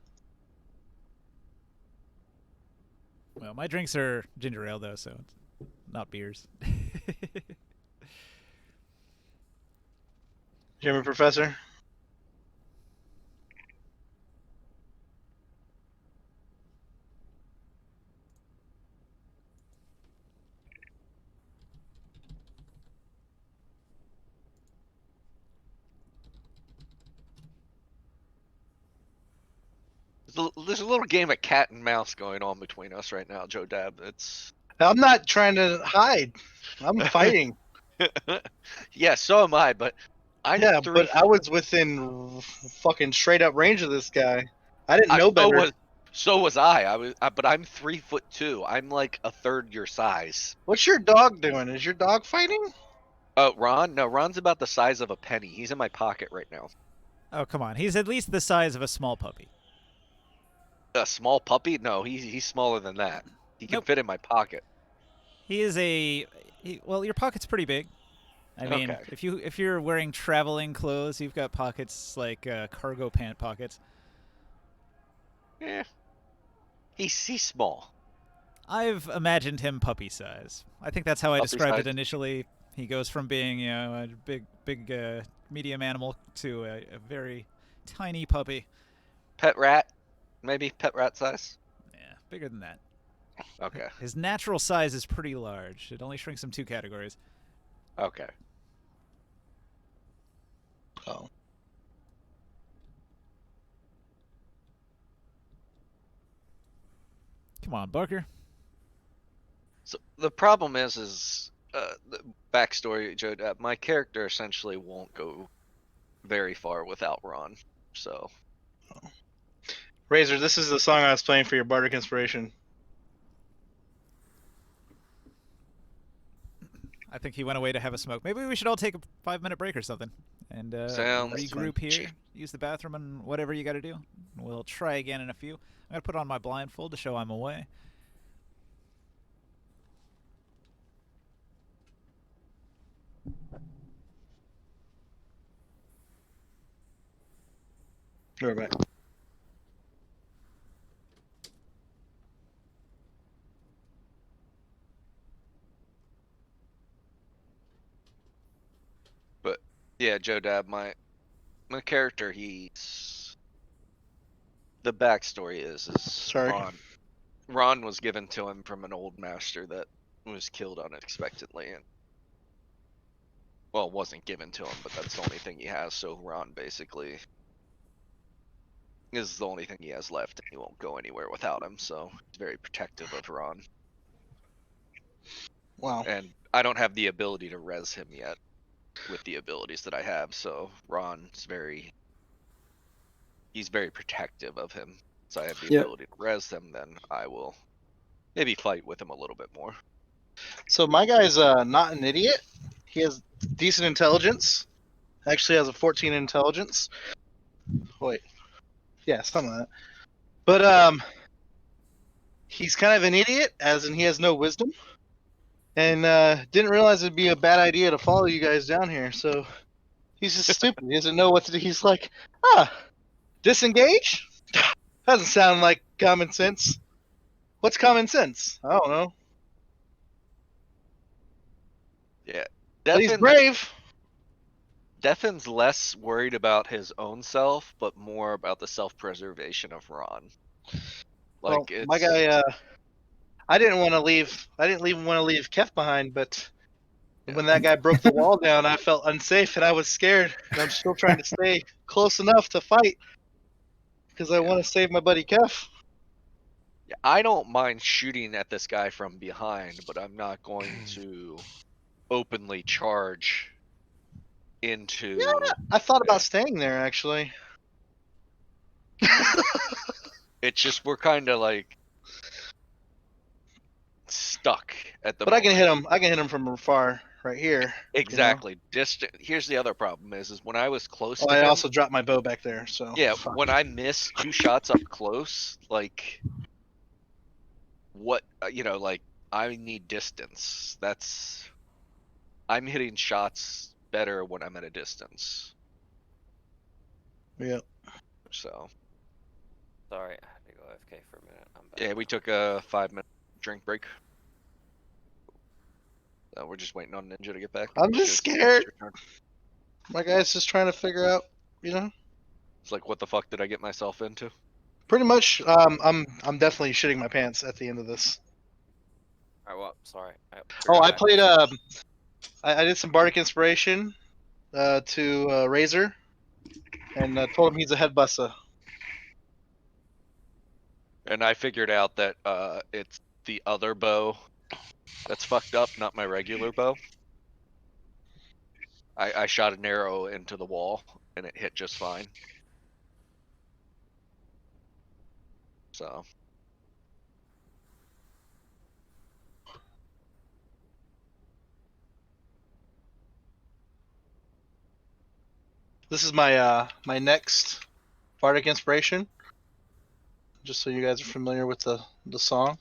Well, my drinks are ginger ale, though, so it's not beers. German professor? There's a little game of cat and mouse going on between us right now, Joe Dab. It's. I'm not trying to hide. I'm fighting. Yeah, so am I, but but I was within fucking straight up range of this guy. I didn't know better. So was I. But I'm 3'2". I'm like a third your size. What's your dog doing? Is your dog fighting? Ron? No, Ron's about the size of a penny. He's in my pocket right now. Oh, come on. He's at least the size of a small puppy. A small puppy? No, he's smaller than that. He can fit in my pocket. He is well, your pocket's pretty big. I mean, if you're wearing traveling clothes, you've got pockets like cargo pant pockets. Yeah. He's small. I've imagined him puppy size. I think that's how I described it initially. He goes from being, a big medium animal to a very tiny puppy. Pet rat? Maybe pet rat size? Yeah, bigger than that. Okay. His natural size is pretty large. It only shrinks him 2 categories. Okay. Oh. Come on, Barker. So the problem is the backstory, Joe. My character essentially won't go very far without Ron. So. Razor, this is the song I was playing for your bardic inspiration. I think he went away to have a smoke. Maybe we should all take a 5-minute break or something and regroup here. Use the bathroom and whatever you got to do. We'll try again in a few. I'm going to put on my blindfold to show I'm away. We're back. But yeah, Joe Dab, my character, he's the backstory is Sorry. Ron was given to him from an old master that was killed unexpectedly, and well, wasn't given to him, but that's the only thing he has. So Ron basically is the only thing he has left, and he won't go anywhere without him. So he's very protective of Ron. Wow. And I don't have the ability to res him yet with the abilities that I have, so Ron's very protective of him. so I have the Yeah. ability to res them, then I will maybe fight with him a little bit more. So my guy's not an idiot. He has decent intelligence. Actually has a 14 intelligence. Wait. Yeah, something like that. But he's kind of an idiot, as in he has no wisdom. And didn't realize it'd be a bad idea to follow you guys down here, so he's just stupid. He doesn't know what to do. He's like, disengage? Doesn't sound like common sense. What's common sense? I don't know. Yeah. But he's brave. Defin's less worried about his own self, but more about the self-preservation of Ron. Like, well, my guy, I didn't want to leave. I didn't even want to leave Kef behind, but when that guy broke the wall down, I felt unsafe and I was scared. And I'm still trying to stay close enough to fight because I want to save my buddy Kef. Yeah, I don't mind shooting at this guy from behind, but I'm not going to openly charge into. Yeah, I thought about staying there actually. It's just we're kind of like stuck at the. But moment. I can hit him. I can hit him from afar, right here. Exactly. Distant. Here's the other problem: is when I was close to I him. also dropped my bow back there, so. Yeah, fuck. when I miss 2 shots up close, like what like I need distance. I'm hitting shots better when I'm at a distance. Yeah. So. Sorry, I had to go AFK for a minute. I'm back. Yeah, we took a 5-minute drink break. We're just waiting on Ninja to get back. I'm just scared. My guy's just trying to figure out, It's like, what the fuck did I get myself into? Pretty much, I'm definitely shitting my pants at the end of this. All right, well, sorry. I played I did some Bardic Inspiration to Razor, and told him he's a head buster. And I figured out that it's the other bow that's fucked up, not my regular bow. I shot an arrow into the wall and it hit just fine. So. This is my my next Bardic Inspiration. Just so you guys are familiar with the song.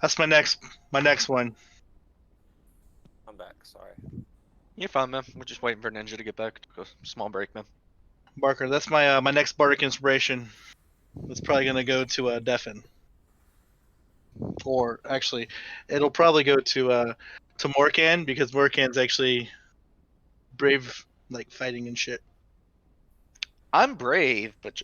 That's my next one. I'm back. Sorry. You're fine, man. We're just waiting for Ninja to get back. Took a small break, man. Barker, that's my my next Bardic Inspiration. It's probably gonna go to Deafin. Or actually, it'll probably go to Morkan because Morkan's actually brave, like fighting and shit. I'm brave, but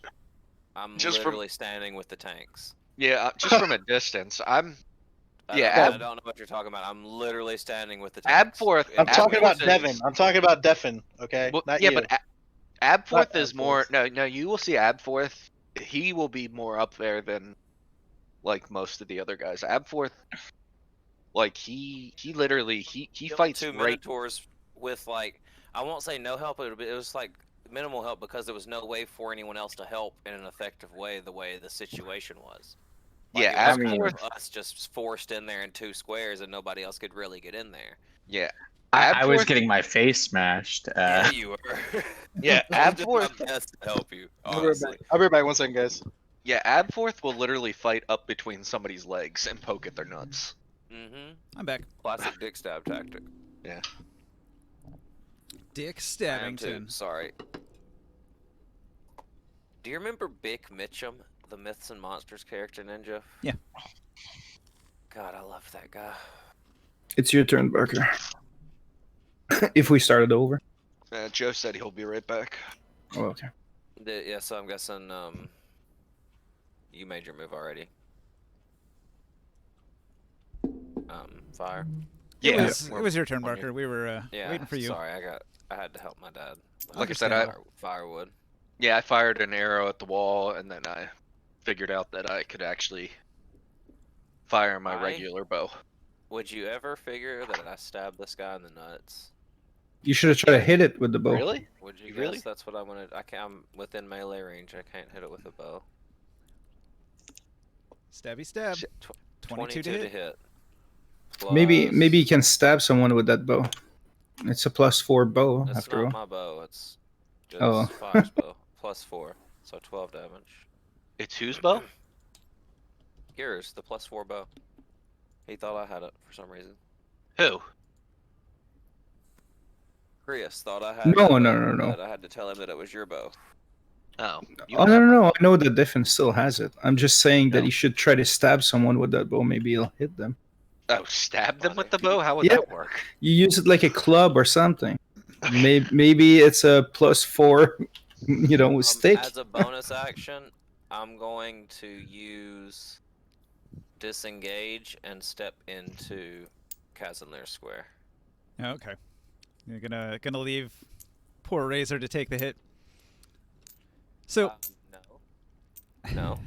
I'm just literally standing with the tanks. Yeah, just from a distance. I don't know what you're talking about. I'm literally standing with the tanks. Abforth. I'm talking about Devin. I'm talking about Devin. Okay. Well, not yeah, you. but Abforth Not is more. No, you will see Abforth. He will be more up there than like most of the other guys. Abforth, like he literally he fights 2 Minotaurs with like, I won't say no help, but it was like minimal help because there was no way for anyone else to help in an effective way the way the situation was. Like, yeah, it was kind Abforth. of us just forced in there in 2 squares and nobody else could really get in there. Yeah. I was getting my face smashed. Yeah, you were. Yeah, I did Abforth. my best to help you. I'll be right back. 1 second, guys. Yeah, Abforth will literally fight up between somebody's legs and poke at their nuts. Mm-hmm. I'm back. Classic dick stab tactic. Yeah. Dick I am too. Stabbington. Sorry. Do you remember Bick Mitchum, the Myths and Monsters character ninja? Yeah. God, I love that guy. It's your turn, Barker. If we started over. Joe said he'll be right back. Oh, okay. Yeah, so I'm guessing you made your move already. Fire. Yeah, it was your turn, Barker. We were Yeah, waiting for you. Sorry, I had to help my dad. Like I said, firewood. Yeah, I fired an arrow at the wall, and then I figured out that I could actually fire my regular bow. Would you ever figure that I stabbed this guy in the nuts? You should have tried to hit it with the bow. Really? Would you Really? guess that's what I wanted? I'm within melee range. I can't hit it with a bow. Stabby stab. 22 to hit. Maybe Plus- you can stab someone with that bow. It's a +4 bow That's after not all. my bow. It's just Oh. Fire's bow. +4, so 12 damage. It's whose bow? Yours, the +4 bow. He thought I had it for some reason. Who? Chris thought I had No, your no, bow, no, no. but I had to tell him that it was your bow. Oh. You Oh have no, my no, no! bow. I know that Diffin still has it. I'm just saying that No. you should try to stab someone with that bow. Maybe it'll hit them. Oh, stab them with the bow? How would Yeah. that work? You use it like a club or something. Maybe it's a +4, with stick. As a bonus action, I'm going to use disengage and step into Casimir Square. Okay. You're gonna leave poor Razor to take the hit. So No.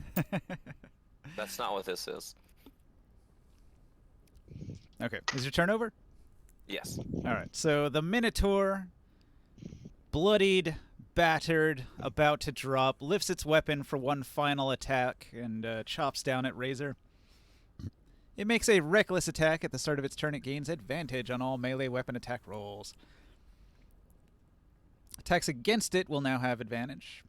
That's not what this is. Okay. Is your turn over? Yes. All right. So the Minotaur, bloodied, battered, about to drop, lifts its weapon for one final attack and chops down at Razor. It makes a reckless attack at the start of its turn. It gains advantage on all melee weapon attack rolls. Attacks against it will now have advantage,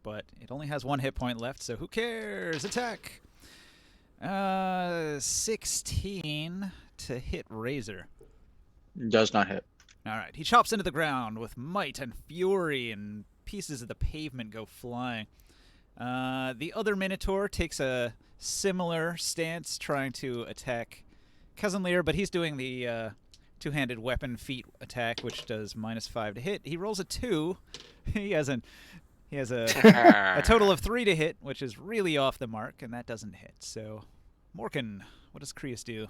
but it only has 1 hit point left, so who cares? Attack! 16 to hit Razor. Does not hit. All right, he chops into the ground with might and fury, and pieces of the pavement go flying. The other Minotaur takes a similar stance, trying to attack Cousin Lear, but he's doing the two-handed weapon feat attack, which does -5 to hit. He rolls a 2. He has a total of 3 to hit, which is really off the mark, and that doesn't hit. So, Morkan, what does Krius do?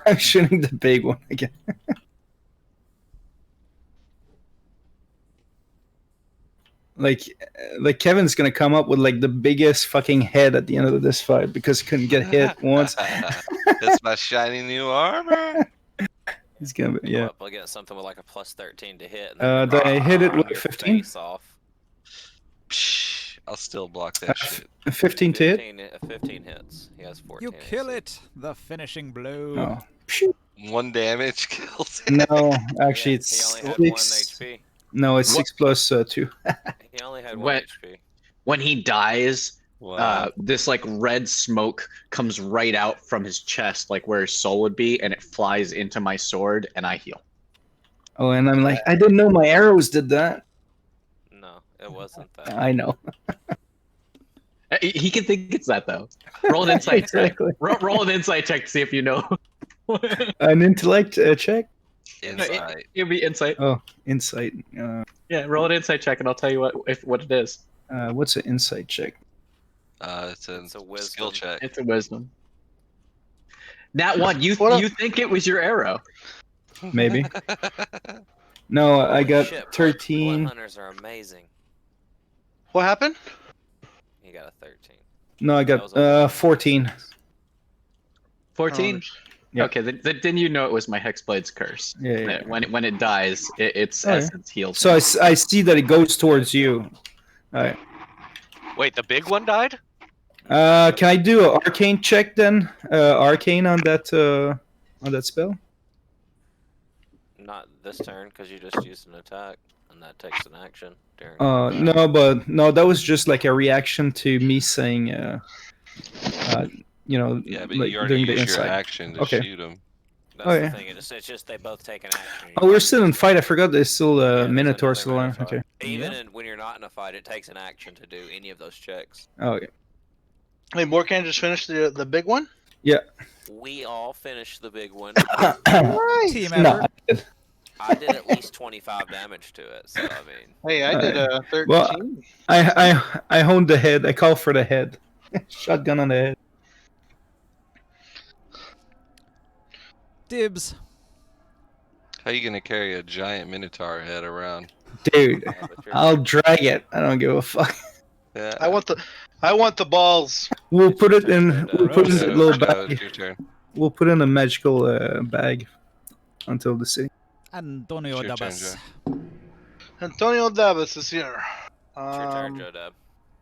I'm shooting the big one again. like Kevin's gonna come up with like the biggest fucking head at the end of this fight because he couldn't get hit once. That's my shiny new armor. He's gonna be, Go yeah. up against something with like a +13 to hit. And Did I hit it run with your 15? face off. Psh, I'll still block that shit. 15 to hit? 15 hits. He has 14. You kill AC. it! The finishing blow. Oh. Phew. 1 damage kills it. No, actually Yeah, it's he only had 1 6. HP. No, it's What? 6 plus 2. He only had 1 What? HP. When he dies, Wow. this like red smoke comes right out from his chest, like where his soul would be, and it flies into my sword, and I heal. Oh, and I'm like, I didn't know my arrows did that. No, it wasn't that. I know. He can think it's that though. Roll an insight check. Exactly. Roll an insight check to see if you know. An intellect check? Insight. It'll be insight. Oh, insight. Yeah, roll an insight check, and I'll tell you what it is. What's an insight check? It's a It's a skill wisdom. check. It's a wisdom. Nat one, you What think it was your arrow? Maybe. No, I Holy got shit, 13. Blood hunters are amazing. What happened? He got a 13. No, I That got was 14. 14? Yeah. Okay, then you know it was my Hexblade's curse. Yeah, yeah. When it dies, its Oh, yeah. essence heals. So I see that it goes towards you. Alright. Wait, the big one died? Can I do an arcane check then? Arcane on that spell? Not this turn, because you just used an attack, and that takes an action during. No, that was just like a reaction to me saying, Yeah, but like you already doing the used your inside. action to Okay. shoot him. That's Oh, the yeah. thing. It's just they both take an action. Oh, we're still in fight. I forgot there's still there's Minotaur another still alive. Minotaur. Okay. Even when you're not in a fight, it takes an action to do any of those checks. Oh, okay. Hey, Morkan just finished the big one? Yeah. We all finished the big one. Team No, effort. I did. I did at least 25 damage to it, so I mean. Hey, I did 13. Well, I honed the head. I call for the head. Shotgun on the head. Dibs. How you gonna carry a giant minotaur head around? Dude, But you're- I'll drag it. I don't give a fuck. Yeah. I want the balls. We'll put it in. We'll put it in a Joe, little Joe, bag. it's your turn. We'll put it in a magical bag until the city. Antonio It's your turn, Dabas. Antonio Davis is here. It's your turn, Joe Deb.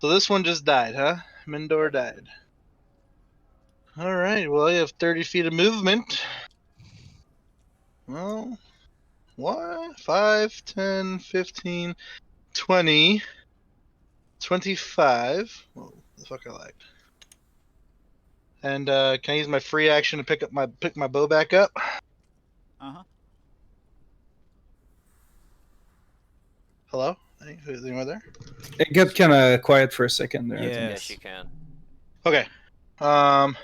So this one just died, huh? Mindor died. All right. Well, you have 30 feet of movement. Well, what? 5, 10, 15, 20, 25. Whoa, the fuck I lagged. And can I use my free action to pick my bow back up? Uh-huh. Hello? Is anyone there? It got kind of quiet for a second there. I think. Yes, you can. Okay. I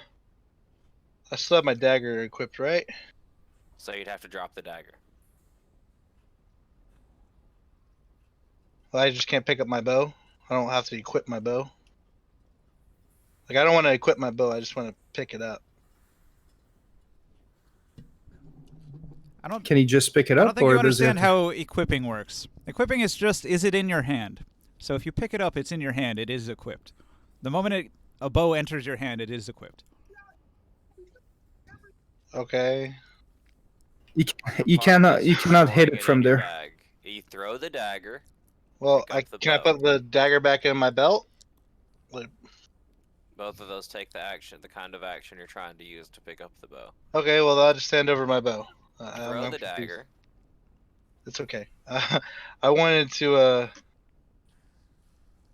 still have my dagger equipped, right? So you'd have to drop the dagger. Well, I just can't pick up my bow. I don't have to equip my bow. Like, I don't want to equip my bow. I just want to pick it up. Can he just pick it I up, don't think or you does he have understand to... how equipping works. Equipping is just, is it in your hand? So if you pick it up, it's in your hand. It is equipped. The moment a bow enters your hand, it is equipped. Okay. You cannot hit it from there. Bag. You throw the dagger. Well, can I put the dagger back in my belt? Like, both of those take the kind of action you're trying to use to pick up the bow. Okay, well, I'll just stand over my bow. Throw the dagger. It's okay. I wanted to.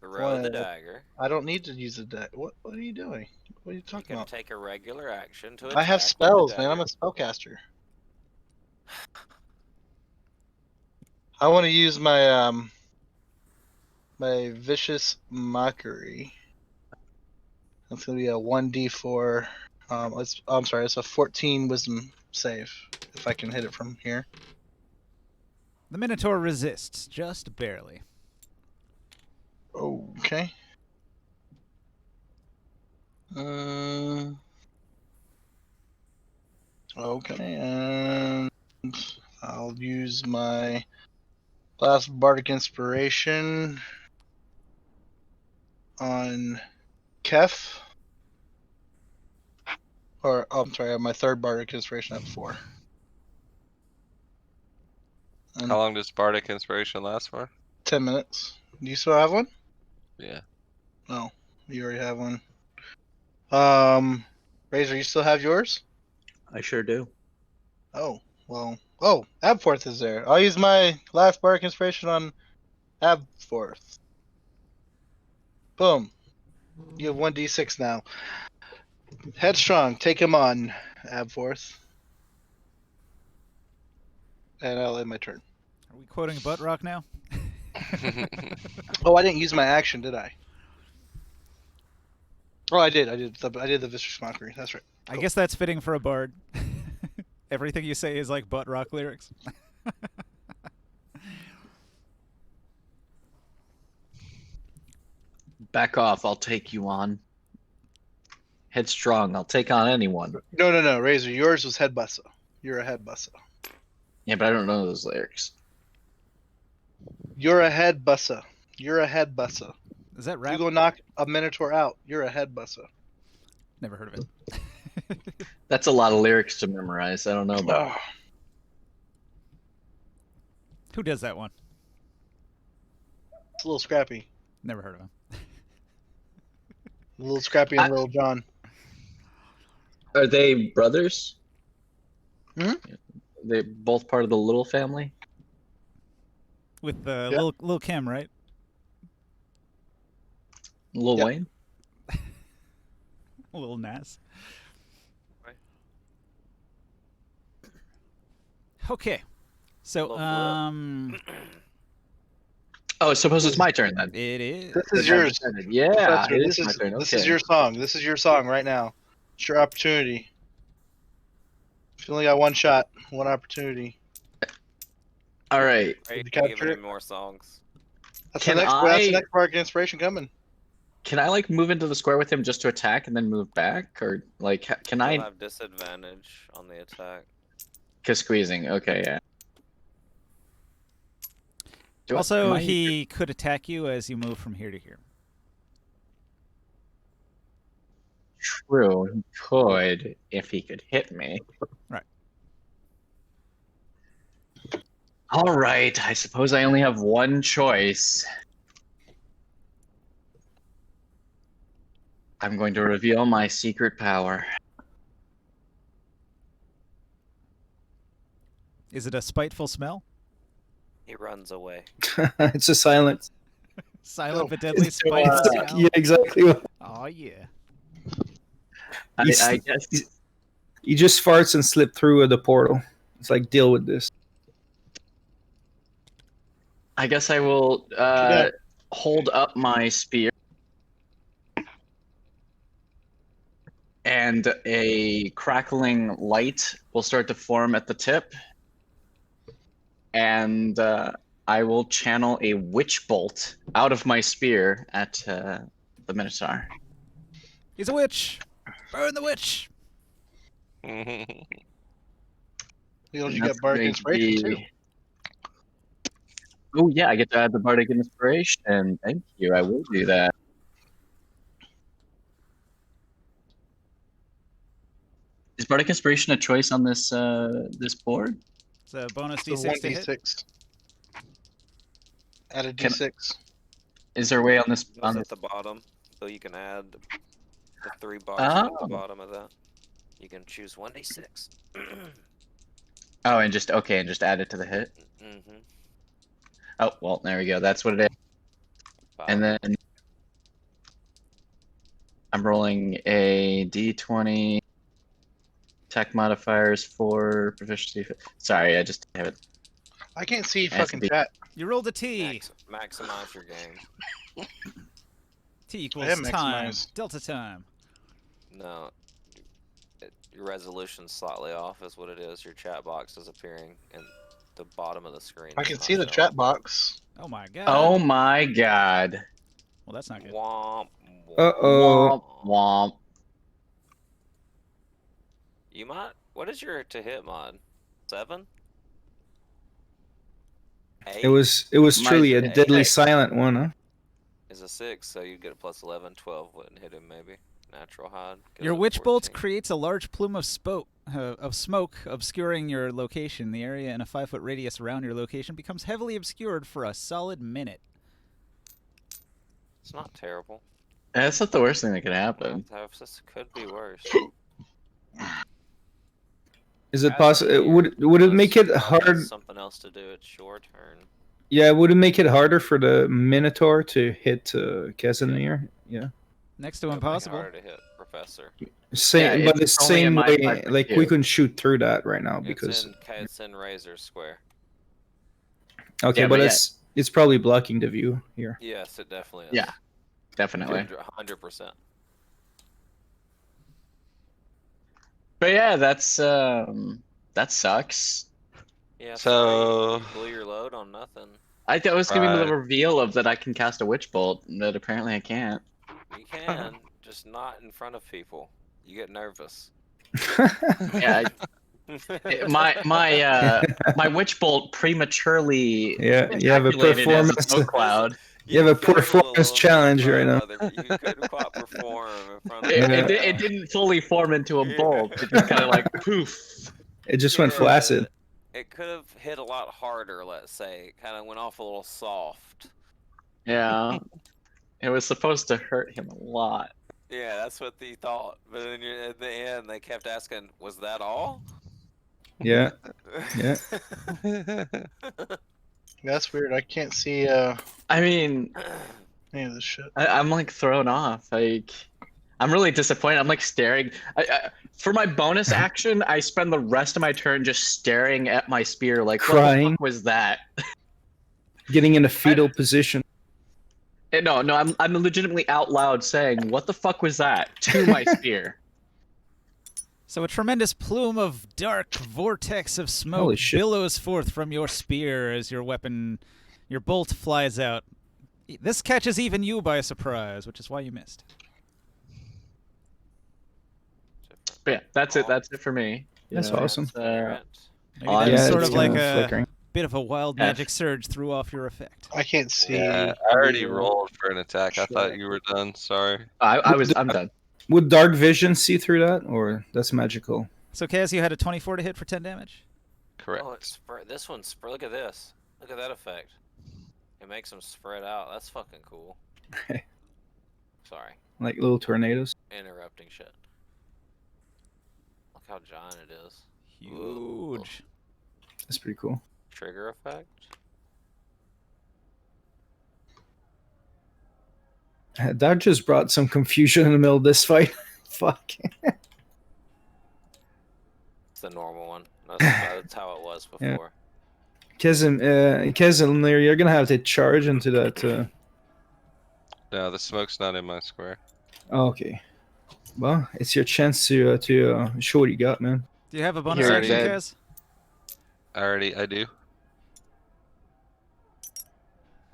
Throw the dagger. I don't need to use the dagger. What are you doing? What are you talking about? You can take a regular action to attack. I have spells, man. I'm a spellcaster. I want to use my my vicious mockery. That's gonna be a 1d4. I'm sorry, it's a 14 wisdom save if I can hit it from here. The Minotaur resists, just barely. Okay. Okay, and I'll use my last bardic inspiration on Kef. Or, I'm sorry, I have my third bardic inspiration at 4. And How long does Bardic Inspiration last for? 10 minutes. Do you still have one? Yeah. No, you already have one. Razor, you still have yours? I sure do. Oh, well. Oh, Abforth is there. I'll use my last bardic inspiration on Abforth. Boom. You have 1d6 now. Headstrong, take him on, Abforth. And I'll end my turn. Are we quoting Butt Rock now? Oh, I didn't use my action, did I? Oh, I did. I did the vicious mockery. That's right. Cool. I guess that's fitting for a bard. Everything you say is like Butt Rock lyrics. Back off, I'll take you on. Headstrong, I'll take on anyone. No, Razor. Yours was head bussa. You're a head bussa. Yeah, but I don't know those lyrics. You're a head bussa. You're a head bussa. Is that rap? You go knock a Minotaur out. You're a head bussa. Never heard of it. That's a lot of lyrics to memorize. I don't know about. Oh. Who does that one? It's a little scrappy. Never heard of him. A little scrappy and Little John. Are they brothers? Hmm? They both part of the Little family? With Lil Kim, right? Lil Wayne? Lil Nas. Right. Okay. So, Oh, I suppose it's my turn then. It is. This is yours. Yeah, This is your song. This is your song right now. It's your opportunity. You only got one shot, one opportunity. All right. Are you Did you giving capture him it? more songs? That's Can the next bardic inspiration coming. Can I like move into the square with him just to attack and then move back, or like can You'll I? have disadvantage on the attack. Cause squeezing. Okay, yeah. Also, he could attack you as you move from here to here. True, he could if he could hit me. Right. All right, I suppose I only have one choice. I'm going to reveal my secret power. Is it a spiteful smell? He runs away. It's a silence. Silent but deadly It's spiteful like, smell. yeah, exactly. Oh yeah. I guess He just farts and slip through the portal. It's like, deal with this. I guess I will Yeah. hold up my spear, and a crackling light will start to form at the tip, and I will channel a witch bolt out of my spear at the Minotaur. He's a witch. Burn the witch. You And got that's bardic going to inspiration too. be- Oh yeah, I get to add the bardic inspiration. Thank you. I will do that. Is bardic inspiration a choice on this this board? It's a bonus So d6 to hit. 1d6. Add a Can- d6. Is there a way on this? It On was this? at the bottom, so you can add the 3 boxes at the bottom of that. You can choose 1d6. Oh, and just add it to the hit. Mm-hmm. Oh well, there we go. That's what it is. And then I'm rolling a d20. Tech modifiers for proficiency. Sorry, I just have it. I can't see Has to fucking be- chat. You rolled a T. Maximize your game. T I equals am time. maximized. Delta time. No. Your resolution's slightly off is what it is. Your chat box is appearing in the bottom of the screen. I It's can not see the showing. chat box. Oh my god. Oh my god. Well, that's not good. Womp, Uh-oh. Womp womp. You might. What is your to hit mod? 7? 8? It was My- truly a deadly hey. silent one, huh? Is a 6, so you get a plus 11. 12 wouldn't hit him, maybe. Natural hide. Goes Your at witch bolt 14. creates a large plume of smoke obscuring your location. The area in a 5-foot radius around your location becomes heavily obscured for a solid minute. It's not terrible. That's not the worst thing that could happen. This could be worse. Is it possible? Would it make it hard? Something else to do. It's your turn. Yeah, would it make it harder for the Minotaur to hit Casimir? Yeah. Next to It'd make it impossible. harder to hit Professor. Same, Yeah, but the it's only in same my way, 5-foot like we cube. couldn't shoot through that right now because. It's in Razor Square. Okay, Yeah, but but it's probably blocking the view here. Yes, it definitely is. Yeah, definitely. 100%. But yeah, that's that sucks. Yeah. So- you blew your load on nothing. I was giving Right. the reveal of that I can cast a witch bolt, that apparently I can't. You can, just not in front of people. You get nervous. Yeah, my witch bolt prematurely Yeah, you have a ejaculated as performance. smoke cloud. You have a fizzle performance little challenge bit in right front of other- You couldn't quite perform in front of It didn't fully form into a bolt. It just kind of like poof. It just went flaccid. It could have hit a lot harder, let's say. It kind of went off a little soft. Yeah, it was supposed to hurt him a lot. Yeah, that's what they thought. But then at the end, they kept asking, was that all? Yeah. Yeah. That's weird. I can't see I mean, any of this shit. I'm like thrown off. Like, I'm really disappointed. I'm like staring. For my bonus action, I spend the rest of my turn just staring at my spear. Like, what the Crying. fuck was that? Getting in a fetal position. No, I'm legitimately out loud saying, "What the fuck was that?" to my spear. So a tremendous plume of dark vortex of smoke Holy shit. billows forth from your spear as your bolt flies out. This catches even you by surprise, which is why you missed. But yeah, that's it. That's it for me. You That's know, awesome. it's, Maybe on- that's Yeah, sort it's of like kinda a flickering. bit of a wild Yeah. magic surge threw off your effect. I can't see. Yeah, I already the, rolled for an attack. I shit. thought you were done. Sorry. I'm done. Would dark vision see through that, or that's magical? So Kaz, you had a 24 to hit for 10 damage. Correct. Oh, it's this one's look at this. Look at that effect. It makes them spread out. That's fucking cool. Sorry. Like little tornadoes. Interrupting shit. Look how giant it is. Huge. That's pretty cool. Trigger effect. That just brought some confusion in the middle of this fight. Fuck. It's the normal one. That's how it was before. Yeah. Casimir, you're gonna have to charge into that. No, the smoke's not in my square. Okay. Well, it's your chance to show what you got, man. Do you have a bonus You're action, dead. Kaz? I do.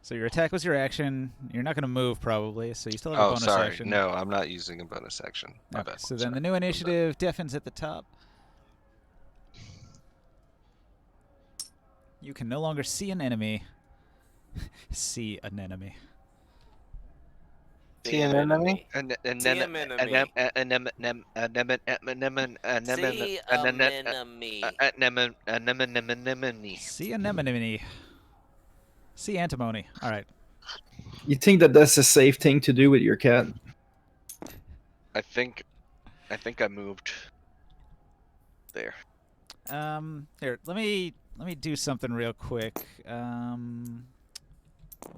So your attack was your action. You're not going to move probably, so you still have a Oh, bonus sorry. action. No, I'm not using a bonus action. My Okay, bad. so then Sorry. the new initiative deafens at the top. You can no longer see an enemy. See an enemy. See an enemy? See a enemy. See anemone. See antimony. All right. You think that that's a safe thing to do with your cat? I think I moved there. Here, let me do something real quick. Where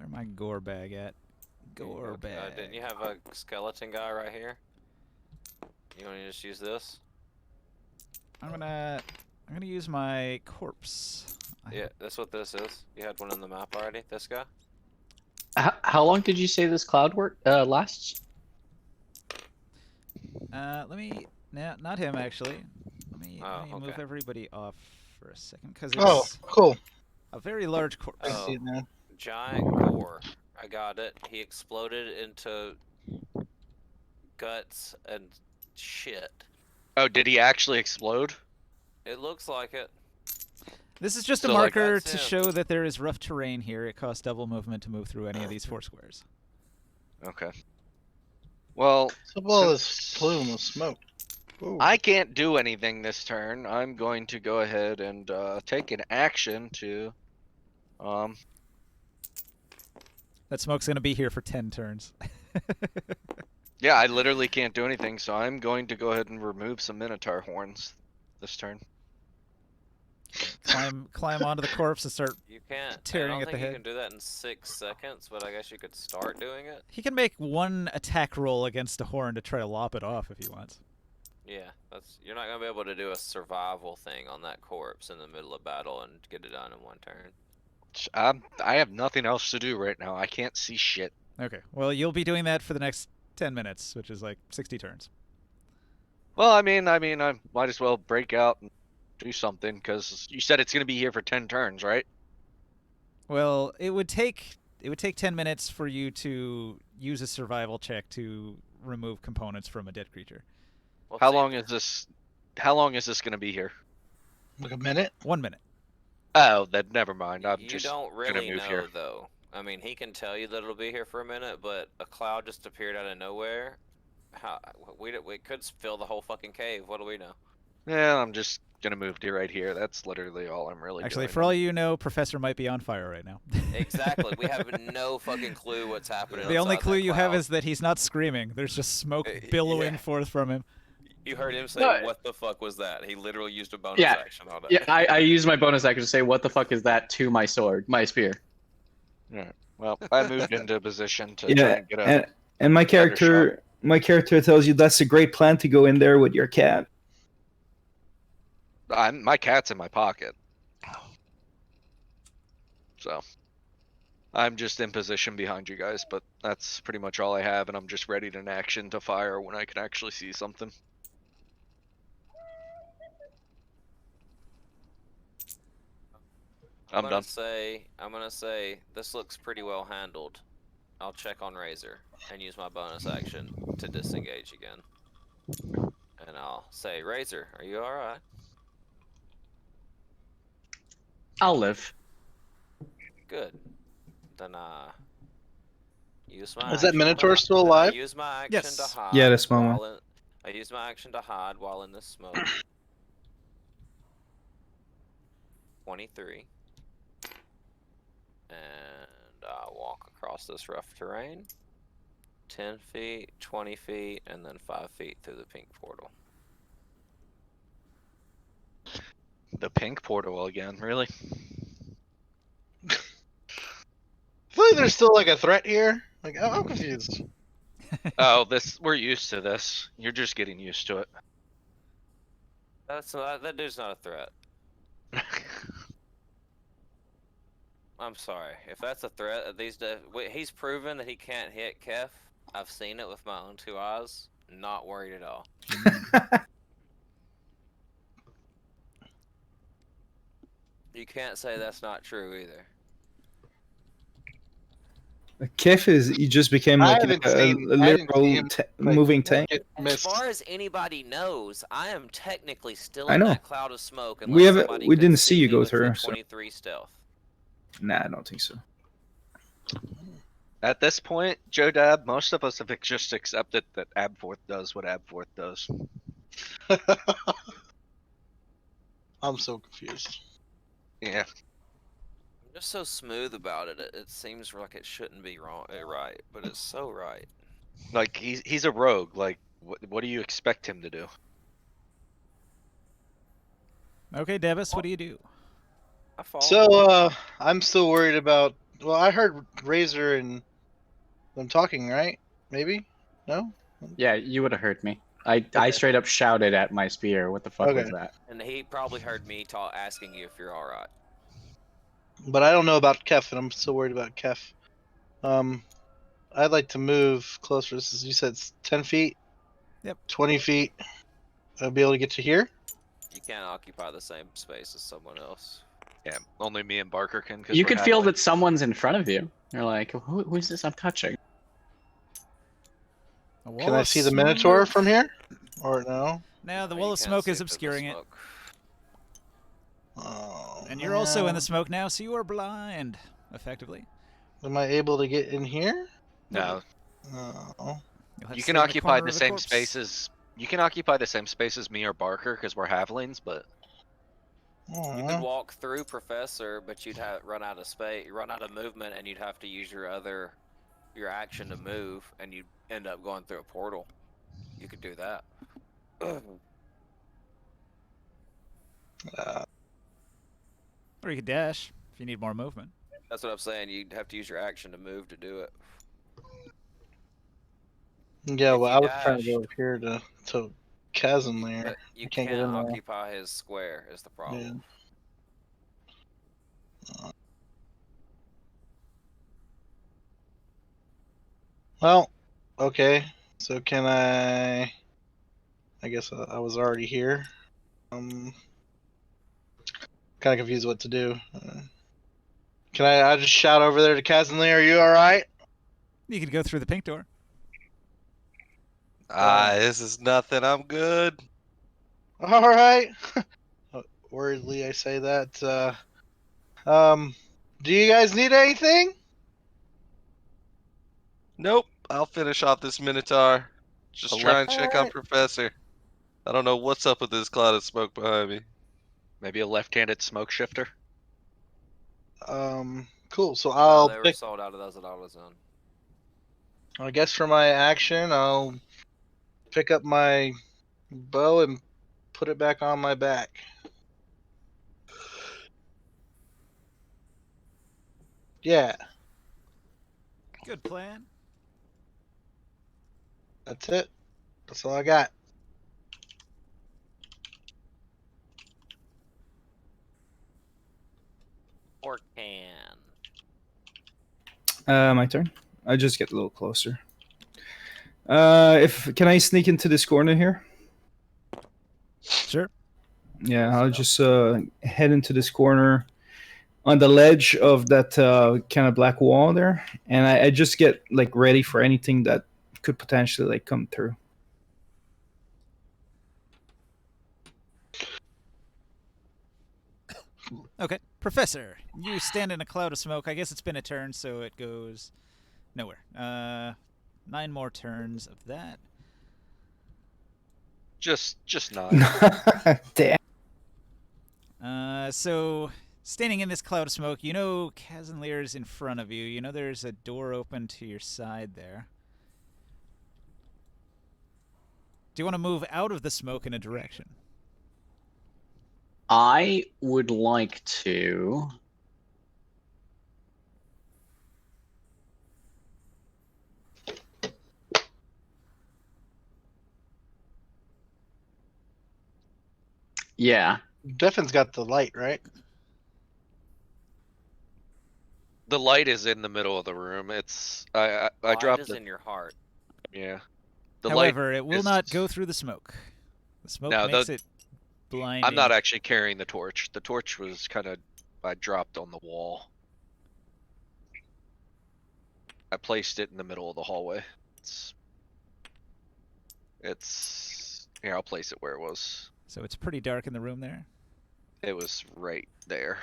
my gore bag at? Gore bag. Didn't you have a skeleton guy right here? You want to just use this? I'm gonna use my corpse. Yeah, that's what this is. You had one on the map already. This guy. How long did you say this cloud work lasts? Let me. Nah, not him actually. Let me move okay. everybody off for a second because it's Oh, cool. a very large corpse. I see it now. Giant gore. I got it. He exploded into guts and shit. Oh, did he actually explode? It looks like it. This is just a So, like, marker that's to him. show that there is rough terrain here. It costs double movement to move through any of these 4 squares. Okay. Well, So all this plume of smoke. Ooh. I can't do anything this turn. I'm going to go ahead and take an action to That smoke's gonna be here for 10 turns. yeah, I literally can't do anything, so I'm going to go ahead and remove some Minotaur horns this turn. climb onto the corpse and start. You can't. Tearing I don't at the think you head. can do that in 6 seconds, but I guess you could start doing it. He can make one attack roll against a horn to try to lop it off if he wants. Yeah, you're not gonna be able to do a survival thing on that corpse in the middle of battle and get it done in 1 turn. I have nothing else to do right now. I can't see shit. Okay, well you'll be doing that for the next 10 minutes, which is like 60 turns. Well, I mean, I might as well break out and do something because you said it's gonna be here for 10 turns, right? Well, it would take 10 minutes for you to use a survival check to remove components from a dead creature. Well, How see, long is this? How long is this gonna be here? Like a minute? 1 minute. Oh, then never mind. I'm You just don't gonna really move know here. though. I mean, he can tell you that it'll be here for a minute, but a cloud just appeared out of nowhere. We could fill the whole fucking cave. What do we know? Yeah, I'm just gonna move to right here. That's literally all I'm really Actually, doing. for all you know, Professor might be on fire right now. Exactly. We have no fucking clue what's happening. The only outside clue that you have cloud. is that he's not screaming. There's just smoke billowing yeah. forth from him. You heard him say, No. "What the fuck was that?" He literally used a bonus Yeah. action on it. Yeah, I use my bonus action to say, "What the fuck is that?" to my sword, my spear. Alright. Well, I moved into position to try Yeah, and get a. and my better character tells you that's a great plan to go in there with your cat. My cat's in my pocket. So, I'm just in position behind you guys, but that's pretty much all I have, and I'm just ready to in action to fire when I can actually see something. I'm done. I'm gonna say this looks pretty well handled. I'll check on Razor and use my bonus action to disengage again. And I'll say, Razor, are you alright? I'll live. Good. Then use my Is that action Minotaur to- still then I alive? use my action Yes. to hide. Yeah, the small one. while in- I use my action to hide while in the smoke. 23. And I walk across this rough terrain. 10 feet, 20 feet, and then 5 feet through the pink portal. The pink portal again, really? I feel like there's still like a threat here. Like I'm confused. Oh, we're used to this. You're just getting used to it. That dude's not a threat. I'm sorry. If that's a threat, he's proven that he can't hit Kef. I've seen it with my own 2 eyes. Not worried at all. You can't say that's not true either. Kef he just became I like haven't a seen- I didn't see literal him, like, moving tank. get As missed. far as anybody knows, I am technically still I in know. that cloud of smoke. We Unless haven't. somebody We could didn't see you me go with the through. So. 23 stealth. Nah, I don't think so. At this point, Joe Dab, most of us have just accepted that Abforth does what Abforth does. I'm so confused. Yeah. I'm just so smooth about it. It seems like it shouldn't be right, but it's so right. Like he's a rogue. Like what do you expect him to do? Okay, Davis, what do you do? I fall. So I'm still worried about. Well, I heard Razor and them talking, right? Maybe? No? Yeah, you would have heard me. I straight up shouted at my spear. What the fuck was that? And he probably heard me asking you if you're all right. But I don't know about Kef, and I'm still worried about Kef. I'd like to move closer. This is, you said it's 10 feet? Yep. 20 feet. I'll be able to get to here? You can't occupy the same space as someone else. Yeah, only me and Barker can. You could feel that someone's in front of you. You're like, who's this I'm touching? Can I see the Minotaur from here? Or no? No, the wall of smoke is obscuring it. Oh, and you're also in the smoke now, so you are blind, effectively. Am I able to get in here? No. Oh. You can occupy the same spaces. You can occupy the same space as me or Barker because we're halflings, but you could walk through Professor, but you'd run out of space, run out of movement, and you'd have to use your action to move, and you'd end up going through a portal. You could do that. Or you could dash if you need more movement. That's what I'm saying. You'd have to use your action to move to do it. Yeah, well, I was trying to go up here to Chasm there. But you can't can't get in there. occupy his square is the problem. Yeah. Well, okay. So can I guess I was already here. Kind of confused what to do. Can I just shout over there to Kazanli, are you alright? You could go through the pink door. This is nothing. I'm good. Alright. Worriedly, I say that. Do you guys need anything? Nope. I'll finish off this Minotaur. Just try and check on Professor. I don't know what's up with this cloud of smoke behind me. maybe a left-handed smoke shifter. Cool. So No, they were sold out of those at AutoZone. I guess for my action, I'll pick up my bow and put it back on my back. Yeah. Good plan. That's it. That's all I got. Or can. My turn. I just get a little closer. Can I sneak into this corner here? Sure. Yeah, I'll just head into this corner on the ledge of that kind of black wall there, and I just get like ready for anything that could potentially like come through. Okay, Professor, you stand in a cloud of smoke. I guess it's been a turn, so it goes nowhere. 9 more turns of that. Just 9. Damn. So Standing in this cloud of smoke, you know Kazanlir is in front of you. You know there's a door open to your side there. Do you want to move out of the smoke in a direction? I would like to. Yeah. Deffin's got the light, right? The light is in the middle of the room. It's I Light dropped is it. in your heart. Yeah. The However, light it will is... not go through the smoke. The smoke No, makes it blinding. I'm not actually carrying the torch. The torch was kind of I dropped on the wall. I placed it in the middle of the hallway. It's here. I'll place it where it was. So it's pretty dark in the room there. It was right there.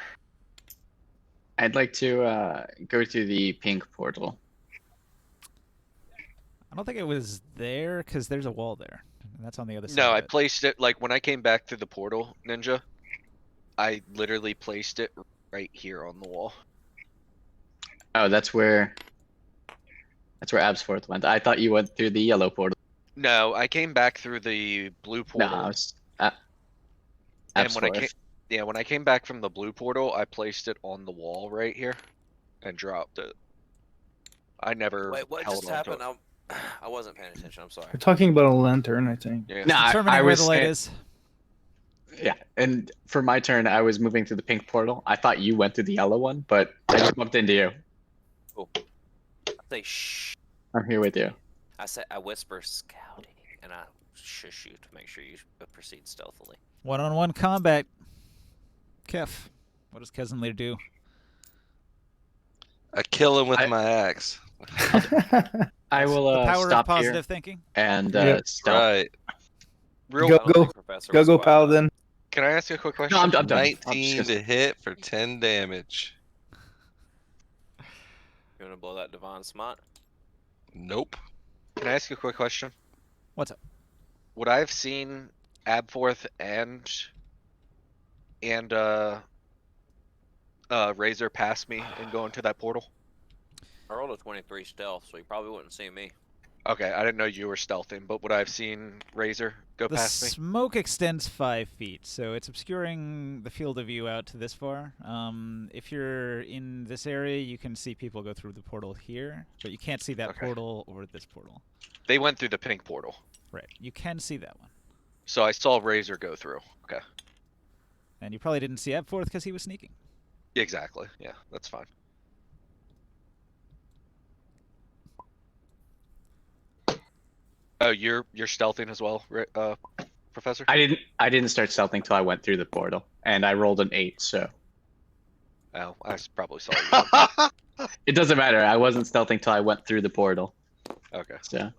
I'd like to go to the pink portal. I don't think it was there because there's a wall there. And that's on the other side. No, of I it. placed it like when I came back through the portal, Ninja. I literally placed it right here on the wall. Oh, that's where Absforth went. I thought you went through the yellow portal. No, I came back through the blue No, portal. I was And when I Absforth. when I came back from the blue portal, I placed it on the wall right here and dropped it. I never Wait, what held just on to happened? it. I wasn't paying attention. I'm sorry. We're talking about a lantern, I think. Yeah. No, Determining I where was the light saying- is. Yeah, and for my turn, I was moving to the pink portal. I thought you went to the yellow one, but I just bumped into you. I say shh. I'm here with you. I whisper scouting, and I shush you to make sure you proceed stealthily. One-on-one combat. Kef, what does Kazanlir do? I kill him with my axe. I will the power stop of positive here thinking. and Yep. stop. Right. Real. Go, I don't go. think Professor Go, was go, quiet enough. Paladin. Can I ask you a quick question? No, I'm done. I'm just 19 gonna- to hit for 10 damage. You want to blow that divine smite? Nope. Can I ask you a quick question? What's up? Would I have seen Abforth and Razor pass me and go into that portal? I rolled a 23 stealth, so you probably wouldn't see me. Okay, I didn't know you were stealthing, but would I have seen Razor go The past me? smoke extends 5 feet, so it's obscuring the field of view out to this far. If you're in this area, you can see people go through the portal here, but you can't see that Okay. portal or this portal. They went through the pink portal, Right. You can see that one. so I saw Razor go through. Okay, And you probably didn't see Abforth because he was sneaking. exactly. Yeah, that's fine. Oh, you're stealthing as well, Professor? I didn't start stealthing till I went through the portal, and I rolled an 8. So Oh, probably saw you. it doesn't matter. I wasn't stealthing till I went through the portal. Okay. So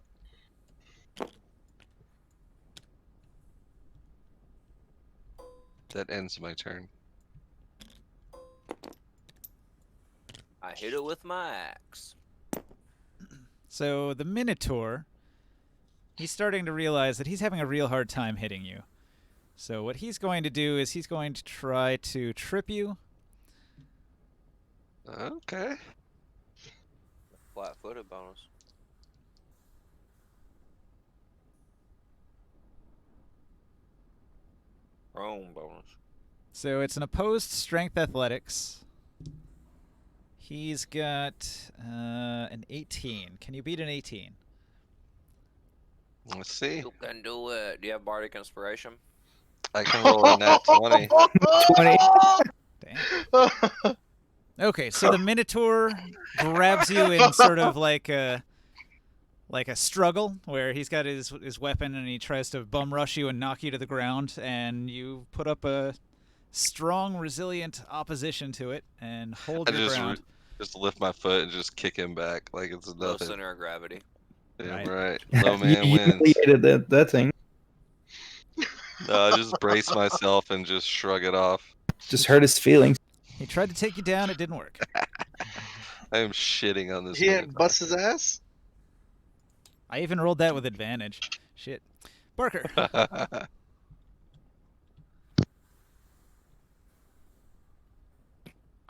That ends my turn. I hit it with my axe. So the Minotaur, he's starting to realize that he's having a real hard time hitting you. So what he's going to do is he's going to try to trip you. Okay. Flat-footed bonus. Prone bonus. So it's an opposed strength athletics. He's got an 18. Can you beat an 18? Let's see. You can do it. Do you have bardic inspiration? I can roll a nat 20. 20. Damn. Okay, so the Minotaur grabs you in sort of like a struggle where he's got his weapon and he tries to bum rush you and knock you to the ground, and you put up a strong, resilient opposition to it and hold I your just ground. just lift my foot and just kick him back like it's Low nothing. center of gravity. Yeah, Right. right. Low man You wins. humiliated that thing. No, I just brace myself and just shrug it off. Just hurt his feelings. He tried to take you down. It didn't work. I am shitting on this. He didn't minotaur. bust his ass? I even rolled that with advantage. Shit. Barker.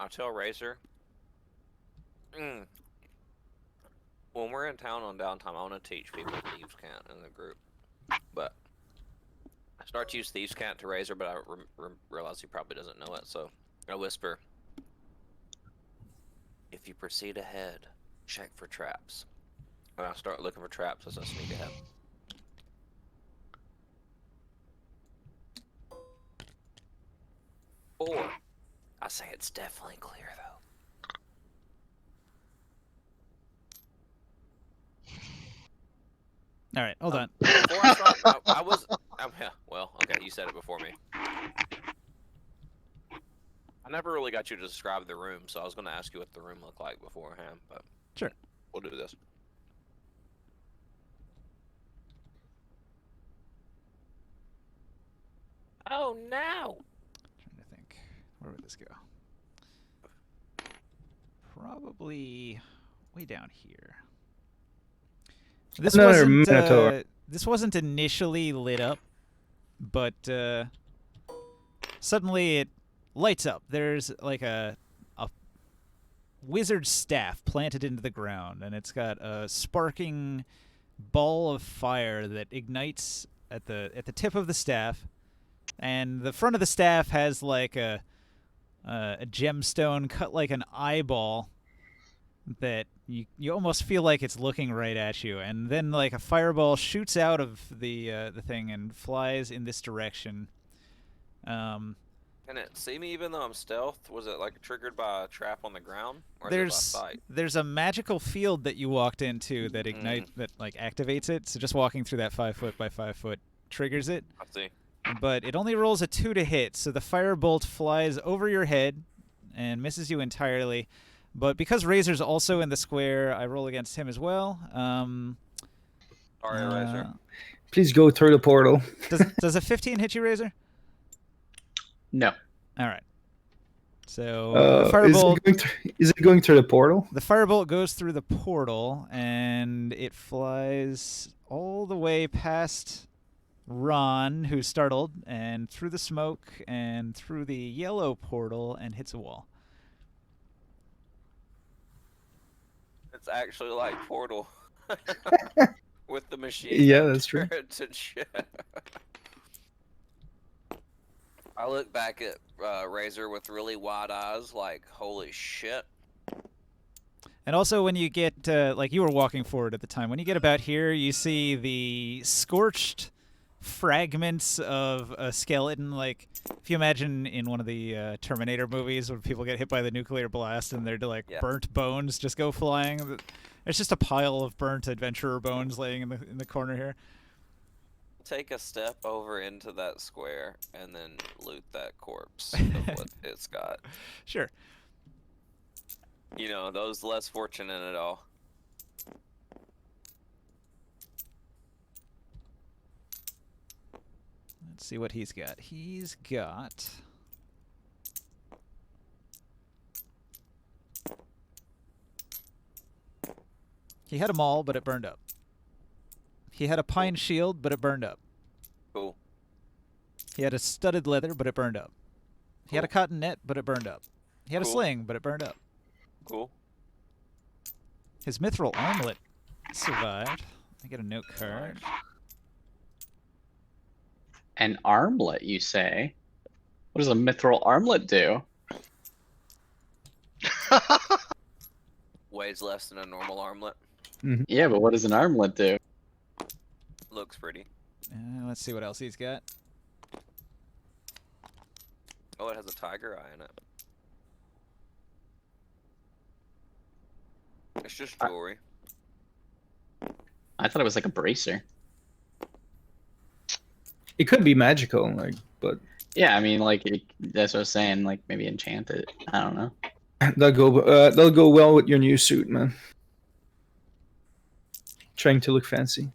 I tell Razor, when we're in town on downtime, I want to teach people Thieves' Cant in the group. But I start to use Thieves' Cant to Razor, but I realize he probably doesn't know it, so I whisper, if you proceed ahead, check for traps. And I start looking for traps as I sneak ahead. Or, I say it's definitely clear, though. All right, hold on. Before I start, I was... yeah, well, okay, you said it before me. I never really got you to describe the room, so I was going to ask you what the room looked like beforehand, but... Sure. We'll do this. Oh, no! Trying to think. Where would this go? Probably way down here. This this wasn't initially lit up, but suddenly it lights up. There's like a wizard staff planted into the ground, and it's got a sparking ball of fire that ignites at the tip of the staff, and the front of the staff has like a gemstone cut like an eyeball that you almost feel like it's looking right at you, and then like a fireball shoots out of the thing and flies in this direction. Can it see me even though I'm stealth? Was it like triggered by a trap on the ground, or there's is it by sight? There's a magical field that you walked into that that like activates it. So just walking through that 5 foot by 5 foot triggers it. I see. But it only rolls a 2 to hit, so the firebolt flies over your head and misses you entirely. But because Razor's also in the square, I roll against him as well. Sorry, Razor. Please go through the portal. Does a 15 hit you, Razor? No. All right. So the firebolt is it going through the portal? The firebolt goes through the portal and it flies all the way past Ron, who's startled, and through the smoke and through the yellow portal and hits a wall. It's actually like Portal with the machine. Yeah, that's true. I look back at Razor with really wide eyes, like, holy shit. And also, when you get, like you were walking forward at the time, when you get about here, you see the scorched fragments of a skeleton. Like, if you imagine in one of the Terminator movies when people get hit by the nuclear blast and they're like burnt bones just go flying. There's just a pile of burnt adventurer bones laying in the corner here. Take a step over into that square and then loot that corpse of what it's got. Sure. You know, those less fortunate at all. Let's see what he's got. He's got... He had a maul, but it burned up. He had a pine shield, but it burned up. Cool. He had a studded leather, but it burned up. He had a cotton net, but it burned up. He had a sling, but it burned up. Cool. His mithril armlet survived. I get a note card. An armlet, you say? What does a mithril armlet do? Weighs less than a normal armlet. Mm-hmm. Yeah, but what does an armlet do? Looks pretty. Let's see what else he's got. Oh, it has a tiger eye in it. It's just jewelry. I thought it was like a bracer. It could be magical, like, but yeah, I mean, like that's what I was saying. Like maybe enchant it. I don't know. That'll go well with your new suit, man. Trying to look fancy.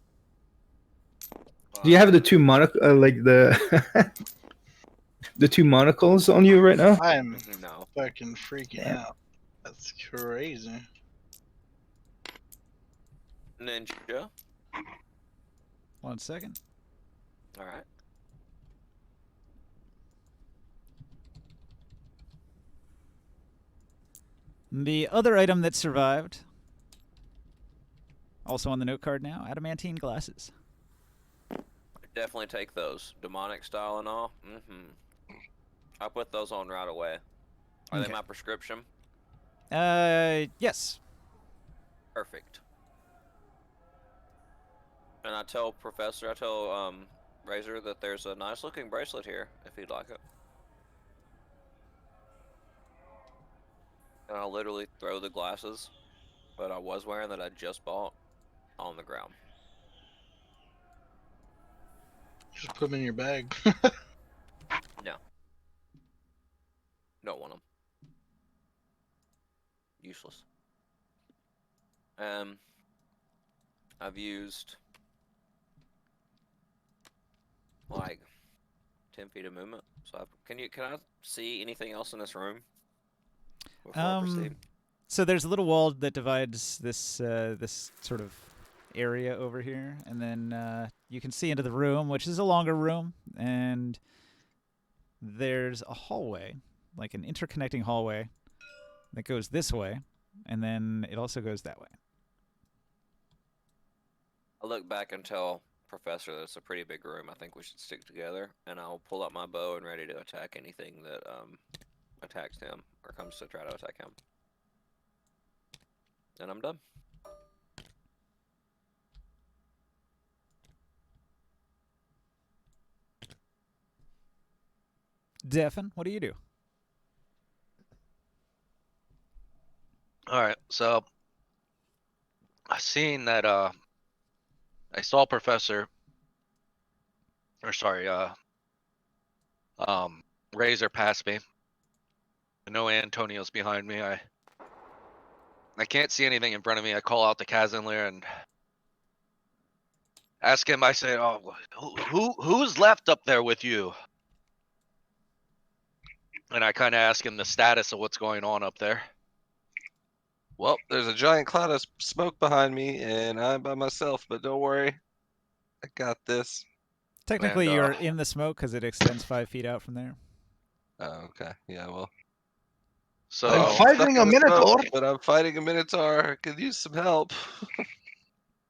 Do you have the two like the the two monocles on you right now? I'm fucking freaking out. That's crazy. Ninja. 1 second. All right. The other item that survived, also on the note card now, adamantine glasses. Definitely take those. Demonic style and all. I'll put those on right away. Are they my prescription? Yes. Perfect. And I tell Razor that there's a nice looking bracelet here, if he'd like it. And I'll literally throw the glasses that I was wearing that I just bought on the ground. Just put them in your bag. No. Don't want them. Useless. I've used like 10 feet of movement. So can I see anything else in this room before I proceed? So there's a little wall that divides this this sort of area over here, and then you can see into the room, which is a longer room, and there's a hallway, like an interconnecting hallway that goes this way, and then it also goes that way. I look back and tell Professor that it's a pretty big room. I think we should stick together, and I'll pull out my bow and ready to attack anything that attacks him or comes to try to attack him. And I'm done. Devin, what do you do? All right, so I seen that I saw Professor, or sorry, Razor passed me. I know Antonio's behind me. I can't see anything in front of me. I call out to Kazanlir and ask him. I say, "Oh, who's left up there with you?" And I kind of ask him the status of what's going on up there. Well, there's a giant cloud of smoke behind me, and I'm by myself. But don't worry, I got this. Technically, you're in the smoke because it extends 5 feet out from there. Oh, okay. Yeah, well. So I'm fighting a minotaur. But I'm fighting a minotaur. I could use some help.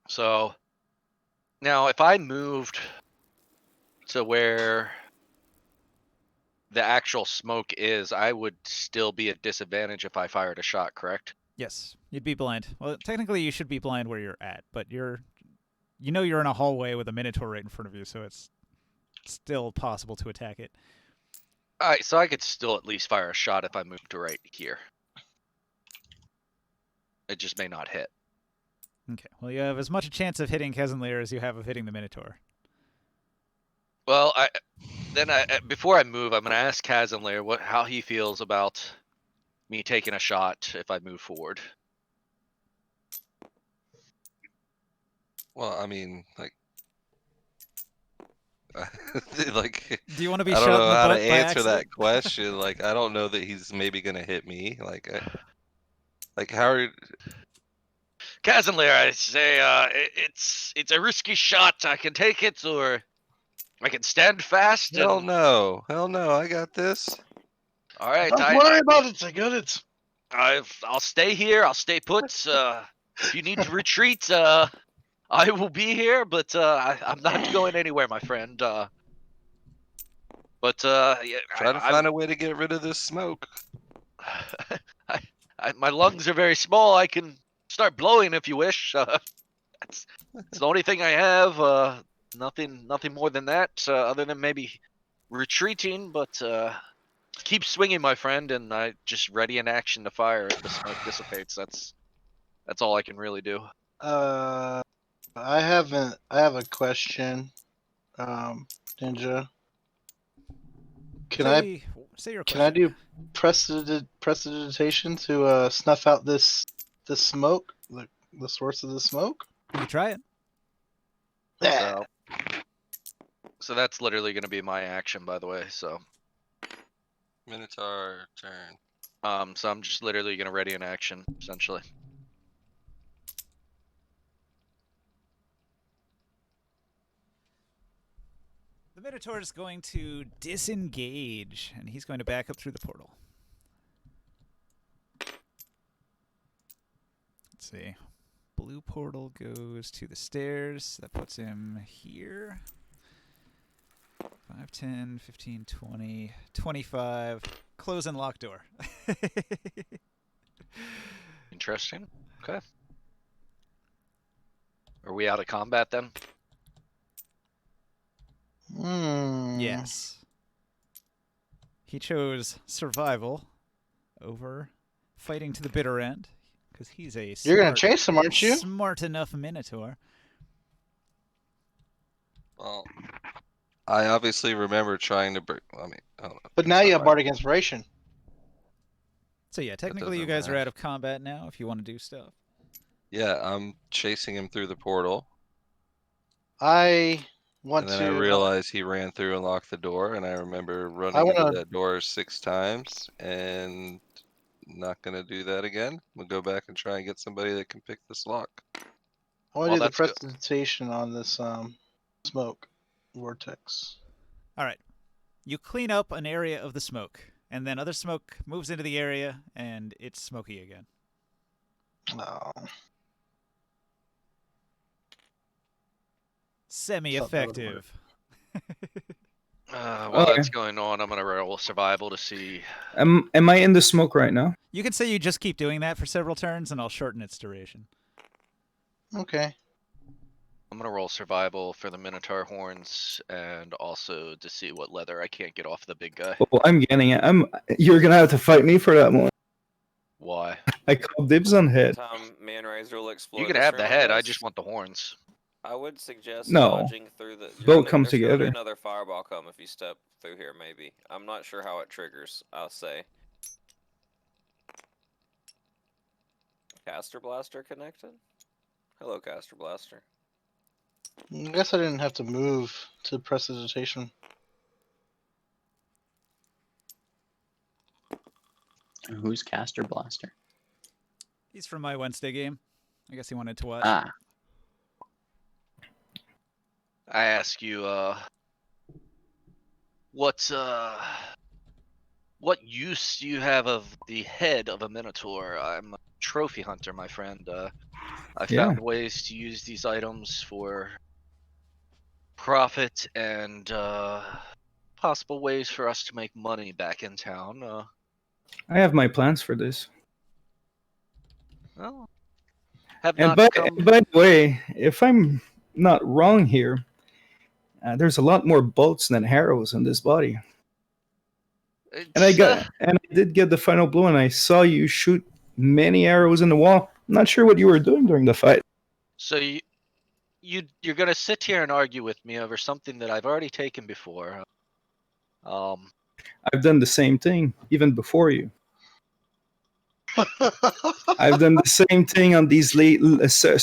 So now, if I moved to where the actual smoke is, I would still be at disadvantage if I fired a shot, correct? Yes, you'd be blind. Well, technically, you should be blind where you're at, but you're in a hallway with a minotaur right in front of you, so it's still possible to attack it. All right, so I could still at least fire a shot if I moved to right here. It just may not hit. Okay, well, you have as much a chance of hitting Kazanlir as you have of hitting the minotaur. Well, before I move, I'm going to ask Kazanlir how he feels about me taking a shot if I move forward. Well, I mean, like, do you want to be I shot don't in know the how to butt by answer accident? that question. Like, I don't know that he's maybe gonna hit me. Like how are? Kazanlir, I say, it's a risky shot. I can take it, or I can stand fast. Hell no, I got this. All right, Don't worry about it. I got it. I'll stay here. I'll stay put. If you need to retreat, I will be here. But I'm not going anywhere, my friend. Yeah, Try to find a way to get rid of this smoke. My lungs are very small. I can start blowing if you wish. That's the only thing I have. Nothing more than that. Other than maybe retreating, but keep swinging, my friend, and I just ready in action to fire if the smoke dissipates. That's all I can really do. I have a question, Ninja. Can I do prestidigitation to snuff out this smoke, the source of the smoke? You can try it. Yeah. So that's literally going to be my action, by the way. So Minotaur turn. So I'm just literally going to ready in action, essentially. The Minotaur is going to disengage, and he's going to back up through the portal. Let's see. Blue portal goes to the stairs. That puts him here. 5, 10, 15, 20, 25. Close and lock door. Interesting. Okay. Are we out of combat then? Yes. He chose survival over fighting to the bitter end because he's a You're gonna chase him, aren't you? smart enough Minotaur. Well, I obviously remember trying to break. I mean, I don't know. But now you have Bardic Inspiration. So yeah, technically you guys are out of combat now if you want to do stuff. Yeah, I'm chasing him through the portal. I want And then to. I realized he ran through and locked the door, and I remember running into that door 6 times, and not gonna do that again. We'll go back and try and get somebody that can pick this lock. I want to do the presentation on this smoke vortex. All right. You clean up an area of the smoke, and then other smoke moves into the area, and it's smoky again. Oh. Semi-effective. While that's going on, I'm gonna roll survival to see. Am I in the smoke right now? You can say you just keep doing that for several turns, and I'll shorten its duration. Okay. I'm gonna roll survival for the Minotaur horns, and also to see what leather I can't get off the big guy. Oh, I'm getting it. You're gonna have to fight me for that one. Why? I call dibs on head. Man-Raiser will explore. You can have the head. I just want the horns. I would suggest No. dodging through the. Both come there's gonna be together. another fireball come if you step through here. Maybe I'm not sure how it triggers. I'll say. Caster Blaster connected. Hello, Caster Blaster. I guess I didn't have to move to prestidigitation. Who's Caster Blaster? He's from my Wednesday game. I guess he wanted to watch. Ah. I ask you, what use do you have of the head of a Minotaur? I'm a trophy hunter, my friend. I found ways to use these items for profit and possible ways for us to make money back in town. I have my plans for this. Well, have And not by the way, if I'm not wrong here, there's a lot more bolts than arrows in this body. And I did get the final blow, and I saw you shoot many arrows in the wall. I'm not sure what you were doing during the fight. So you're gonna sit here and argue with me over something that I've already taken before. I've done the same thing even before you. I've done the same thing on these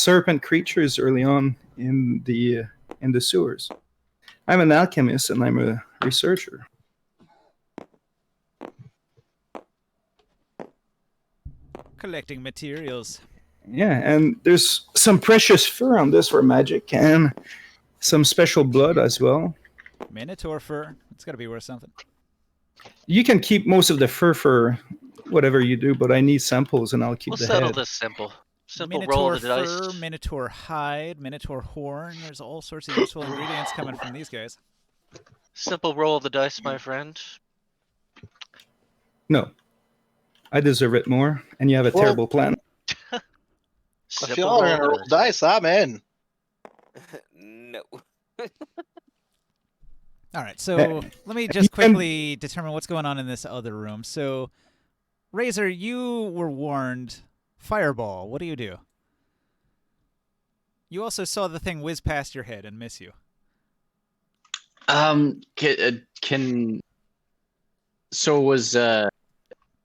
serpent creatures early on in the sewers. I'm an alchemist and I'm a researcher. Collecting materials. Yeah, and there's some precious fur on this for magic and some special blood as well. Minotaur fur. It's got to be worth something. You can keep most of the fur for whatever you do, but I need samples and I'll keep the head. We'll settle this simple. Minotaur roll of the fur, dice. Minotaur hide, Minotaur horn. There's all sorts of useful ingredients coming from these guys. Simple roll of the dice, my friend. No. I deserve it more, and you have a terrible plan. If y'all are gonna roll dice, I'm in. No. All right, so let me just quickly determine what's going on in this other room. So, Razor, you were warned. Fireball, what do you do? You also saw the thing whiz past your head and miss you. So was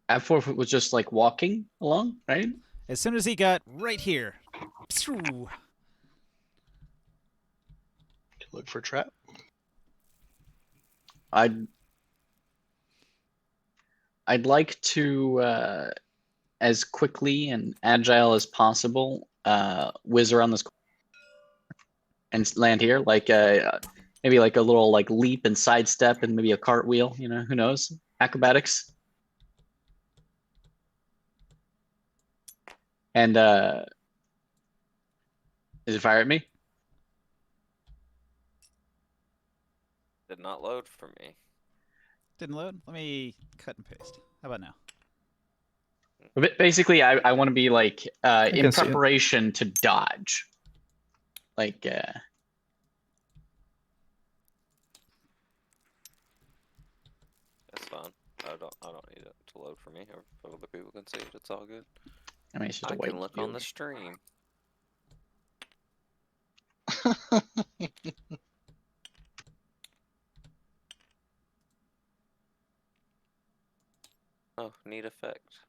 F4 was just like walking along, right? As soon as he got right here. Pshoo. Look for a trap. I'd like to as quickly and agile as possible whiz around this and land here, like maybe like a little like leap and sidestep and maybe a cartwheel, you know, who knows? Acrobatics. And Does it fire at me? Did not load for me. Didn't load? Let me cut and paste. How about now? Basically, I want to be like in can see it. preparation to dodge. Like, That's fine. I don't need it to load for me. If other people can see it, it's all good. I mean, it's just a I white can look on the stream. Oh, neat effect.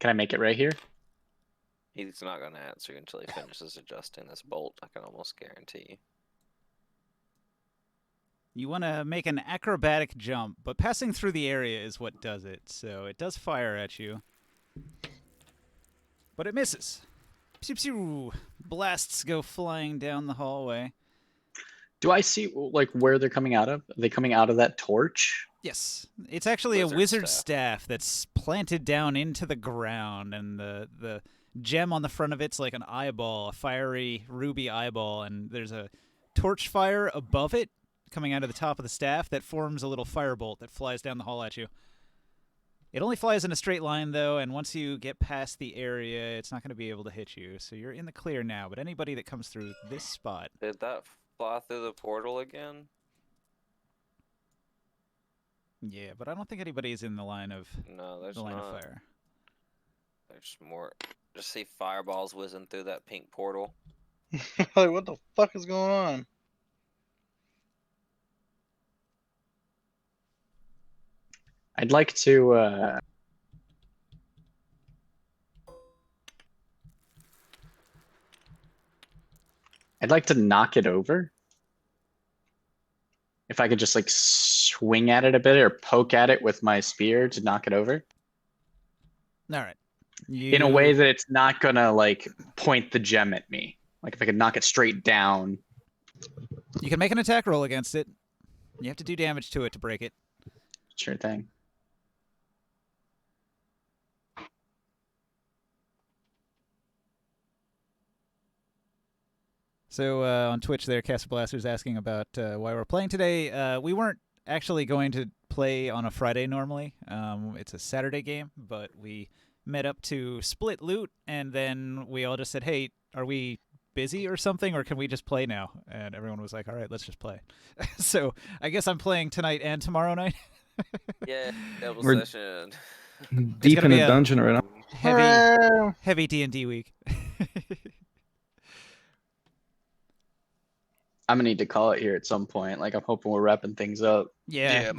Can I make it right here? He's not going to answer you until he finishes adjusting this bolt. I can almost guarantee you. You want to make an acrobatic jump, but passing through the area is what does it. So it does fire at you. But it misses. Pew, pew. Blasts go flying down the hallway. Do I see like where they're coming out of? Are they coming out of that torch? Yes. It's actually Wizard a wizard staff. staff that's planted down into the ground, and the gem on the front of it's like an eyeball, a fiery ruby eyeball, and there's a torch fire above it coming out of the top of the staff that forms a little firebolt that flies down the hall at you. It only flies in a straight line, though, and once you get past the area, it's not going to be able to hit you. So you're in the clear now, but anybody that comes through this spot... Did that fly through the portal again? Yeah, but I don't think anybody's in the line of No, there's the line not. of fire. There's more. Just see fireballs whizzing through that pink portal. Like, what the fuck is going on? I'd like to. I'd like to knock it over. If I could just like swing at it a bit or poke at it with my spear to knock it over. All right. In a way that it's not gonna like point the gem at me. Like if I could knock it straight down. You can make an attack roll against it. You have to do damage to it to break it. Sure thing. So on Twitch there, Castle Blaster's asking about why we're playing today. We weren't actually going to play on a Friday normally. It's a Saturday game, but we met up to split loot, and then we all just said, hey, are we busy or something, or can we just play now? And everyone was like, all right, let's just play. So I guess I'm playing tonight and tomorrow night. Yeah, double We're- session. Deep gonna in be a a- dungeon right now. Heavy D&D week. I'm gonna need to call it here at some point. Like I'm hoping we're wrapping things up. Yeah,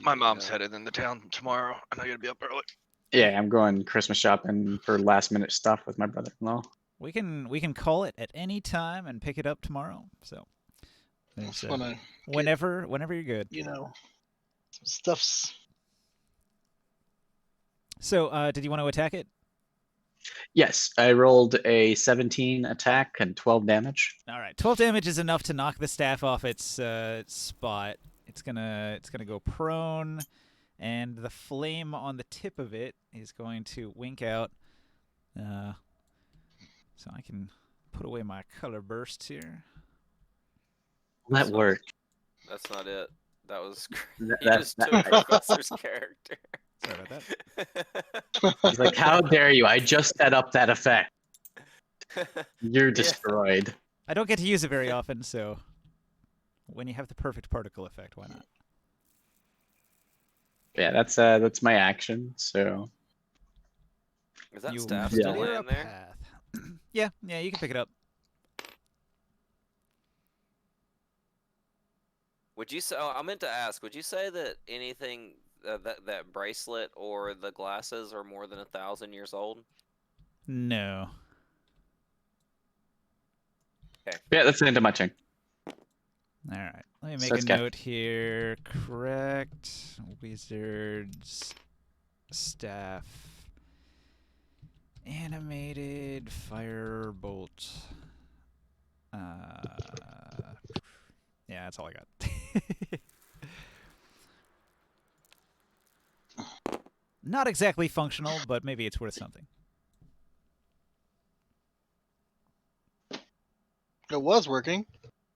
My mom's headed into town tomorrow, and I gotta be up early. Yeah, I'm going Christmas shopping for last minute stuff with my brother-in-law. We can call it at any time and pick it up tomorrow. So Just there's, wanna whenever you're good. you know, some stuff's. So did you want to attack it? Yes, I rolled a 17 attack and 12 damage. All right, 12 damage is enough to knock the staff off its spot. It's gonna go prone, and the flame on the tip of it is going to wink out. So I can put away my color bursts here. That worked. That's not it. That was. That- You just that- took Professor's character. Sorry about that. He's like, how dare you? I just set up that effect. You're destroyed. I don't get to use it very often, so when you have the perfect particle effect, why not? Yeah, that's my action. So Is that You staff Yeah. still clear a laying there? path. Yeah, you can pick it up. Would you say? Oh, I meant to ask. Would you say that anything that bracelet or the glasses are more than 1,000 years old? No. yeah, that's the end of my turn. All right. Let me So make it's a got- note here. Correct. Wizard's staff. Animated firebolt. Yeah, that's all I got. Not exactly functional, but maybe it's worth something. It was working.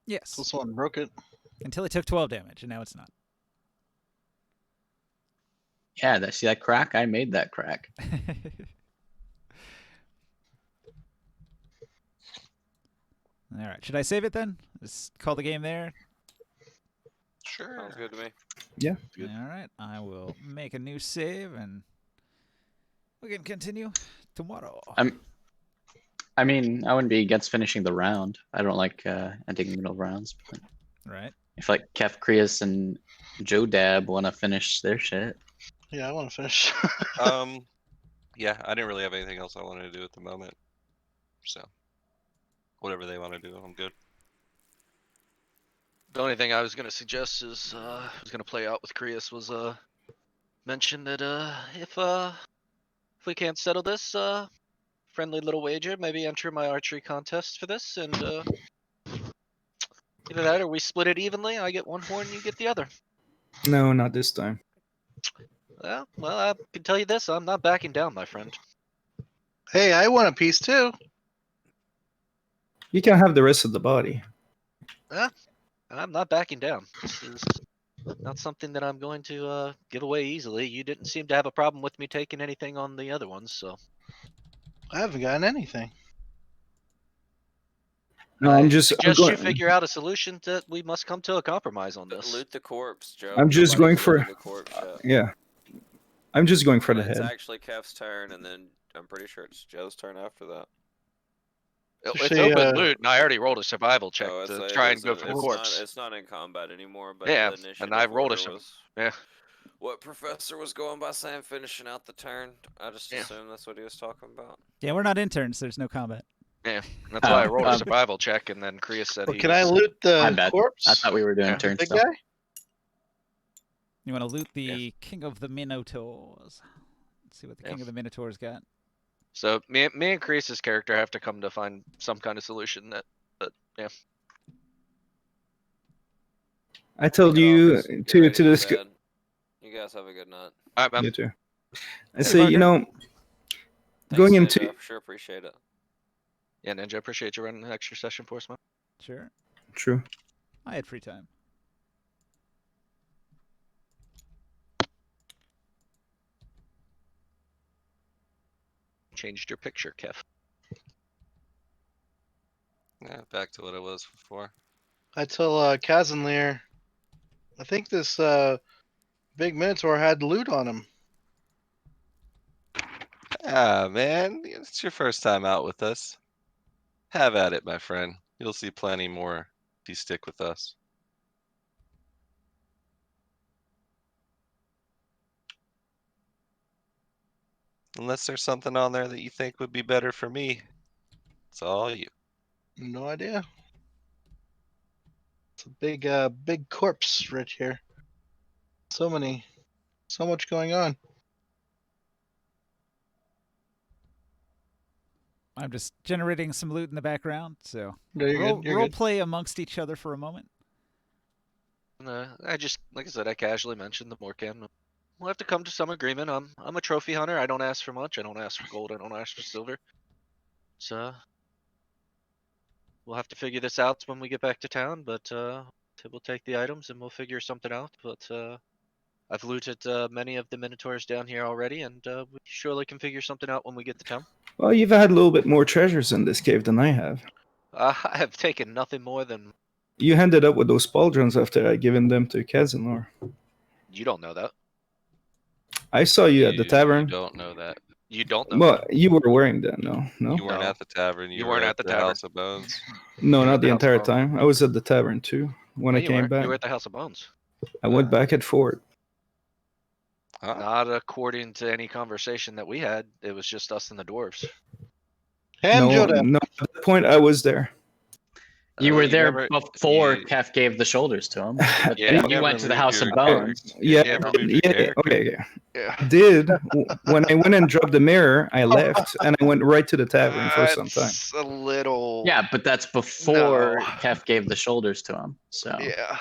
Yes. So someone broke it. Until it took 12 damage, and now it's not. Yeah, see that crack? I made that crack. All right. Should I save it then? Just call the game there? Sure. Sounds good to me. Yeah. Good. All right. I will make a new save, and we can continue tomorrow. I mean, I wouldn't be against finishing the round. I don't like ending the middle rounds. But right. if like Kef Krius and Joe Dab want to finish their shit. Yeah, I want to finish. Yeah, I didn't really have anything else I wanted to do at the moment. So, whatever they want to do, I'm good. The only thing I was gonna suggest is I was gonna play out with Krius was mention that if we can't settle this, friendly little wager, maybe enter my archery contest for this, and either that or we split it evenly. I get one horn, you get the other. No, not this time. Well, I can tell you this: I'm not backing down, my friend. Hey, I want a piece too. You can have the rest of the body. I'm not backing down. This is not something that I'm going to give away easily. You didn't seem to have a problem with me taking anything on the other ones, so. I haven't gotten anything. No, I'm Suggest going, you figure out a solution that we must come to a compromise on this. Loot the corpse, Joe. I'm just going for the corpse yet. yeah. I'm just going for the It's head. actually Kef's turn, and then I'm pretty sure it's Joe's turn after that. It's open loot, and I already rolled a survival check Oh, to try and go for the corpse. It's not in combat anymore, but Yeah, the initiative and I rolled order was yeah. what Professor was going by saying finishing out the turn. I just assumed that's what he was talking about. Yeah, we're not interns. So there's no combat. Yeah, that's why I rolled a survival check, and then Krius said Well, can I loot the corpse? I thought we were doing turn Big stuff. guy? You want to loot the King of the Minotaurs. Let's see what the King of the Minotaurs got. So me and Krius's character have to come to find some kind of solution but yeah. I told you to this. You guys have a good night. You too. I say, you know, going into. Ninja, sure appreciate it. Yeah, Ninja, appreciate you running an extra session for us, man. Sure. True. I had free time. Changed your picture, Kev. Yeah, back to what it was before. I tell Kazanlir, I think this big Minotaur had loot on him. Ah, man, it's your first time out with us. Have at it, my friend. You'll see plenty more if you stick with us. Unless there's something on there that you think would be better for me. It's all you. No idea. It's a big corpse right here. So much going on. I'm just generating some loot in the background, so No, you're good. You're role good. play amongst each other for a moment. I just, like I said, I casually mentioned the Morcan. We'll have to come to some agreement. I'm a trophy hunter. I don't ask for much. I don't ask for gold. I don't ask for silver. So we'll have to figure this out when we get back to town. But we'll take the items and we'll figure something out. But I've looted many of the Minotaurs down here already, and we surely can figure something out when we get to town. Well, you've had a little bit more treasures in this cave than I have. I have taken nothing more than. You ended up with those pauldrons after I given them to Kazanor. You don't know that. I saw you at the tavern. You don't know that. You don't know. Well, you were wearing that, no? You weren't at the tavern. You weren't were at the the tavern. House of Bones. No, You were not at the the entire House of time. I was at the tavern too when No, I you came weren't. back. You were at the House of Bones. I went back at Fort. Huh? Not according to any conversation that we had. It was just us and the dwarves. And No, Joda. no, at that point I was there. You were there never- before you- Kef gave the shoulders to him. But Yeah, then you you never went to the moved House your of Bones. Yeah, never moved your character. okay. Yeah. When I went and dropped the mirror, I left and I went right to the tavern for some time. It's a little. Yeah, but that's before No. Kef gave the shoulders to him. So Yeah.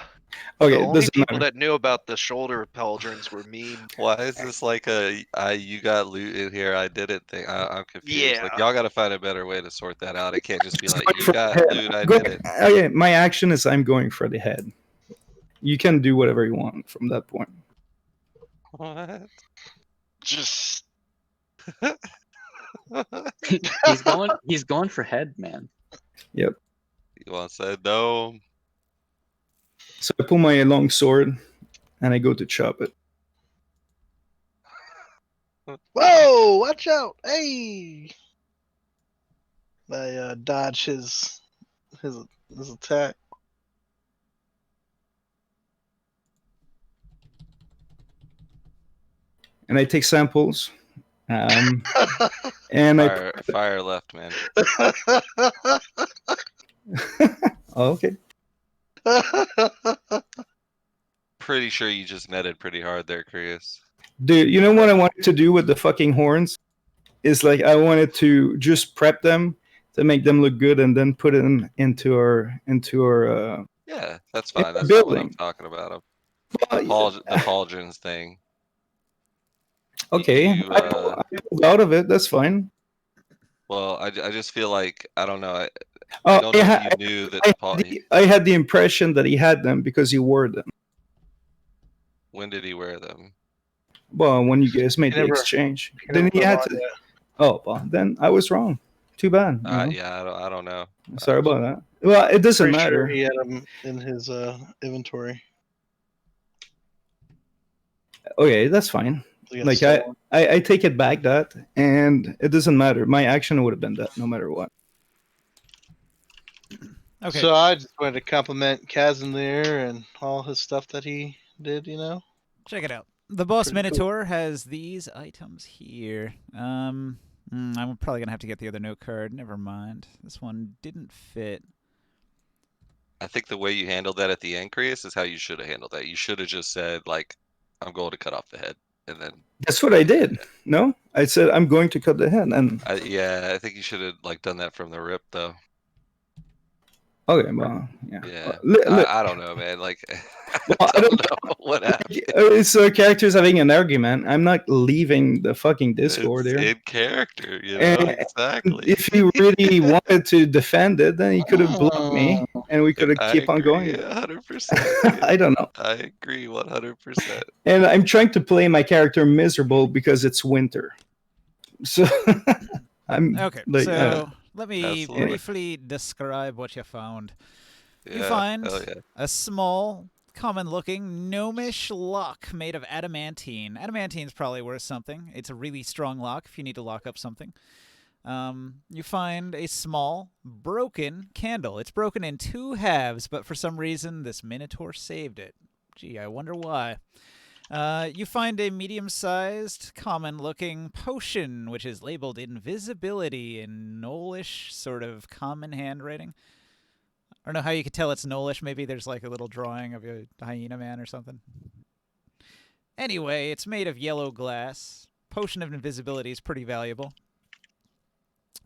Okay, The it only doesn't people matter. that knew about the shoulder pauldrons were me. Why is this like a you got loot in here, I did it thing? I'm confused. Yeah. Like y'all got to find a better way to sort that out. It can't just be Just like going you for the got head. loot, I Go- did it. Okay, my action is I'm going for the head. You can do whatever you want from that point. What? Just He's going for head, man. Yep. You want to say no? So I pull my long sword and I go to chop it. Whoa! Watch out! Hey! I dodge his attack. And I take samples. And Fire left, man. Oh, okay. Pretty sure you just netted pretty hard there, Chris. Dude, you know what I wanted to do with the fucking horns? Is like I wanted to just prep them to make them look good and then put them into our Yeah, that's fine. That's not what I'm building. talking about. Well, The pauldrons thing. okay, You, I pulled out of it. That's fine. well, I just feel like I don't know. I Oh, don't know if you knew that I had the impression that he had them because he wore them. When did he wear them? Well, when you guys made the never- exchange, he then never he put had on to. yet. Oh, well, then I was wrong. Too bad. you know? Yeah, I don't know. Sorry about that. Well, it doesn't Pretty matter. sure he had them in his inventory. Okay, that's fine. He got Like stolen. I take it back that, and it doesn't matter. My action would have been that no matter what. Okay. So I just wanted to compliment Casimir and all his stuff that he did. Check it out. The boss Pretty cool. Minotaur has these items here. I'm probably gonna have to get the other note card. Never mind. This one didn't fit. I think the way you handled that at the end, Chris, is how you should have handled that. You should have just said, like, I'm going to cut off the head. And then That's what I did. No, I said I'm going to cut the head, and I think you should have like done that from the rip though. okay, well, yeah. Yeah. Look, I don't know, man. Like well, I don't know what happened. It's characters having an argument. I'm not leaving the fucking Discord It's here. in character, you know, And exactly. if he really wanted to defend it, then he could have blocked me, and we could have keep on going. 100%. I don't know. I agree 100%. And I'm trying to play my character miserable because it's winter. So I'm Okay, like, so let me Absolutely. briefly describe what you found. You Yeah, find hell yeah. a small, common-looking gnomish lock made of adamantine. Adamantine's probably worth something. It's a really strong lock if you need to lock up something. You find a small, broken candle. It's broken in 2 halves, but for some reason, this Minotaur saved it. Gee, I wonder why. You find a medium-sized, common-looking potion, which is labeled Invisibility in Gnollish, sort of common handwriting. I don't know how you could tell it's Gnollish. Maybe there's like a little drawing of a hyena man or something. Anyway, it's made of yellow glass. Potion of Invisibility is pretty valuable.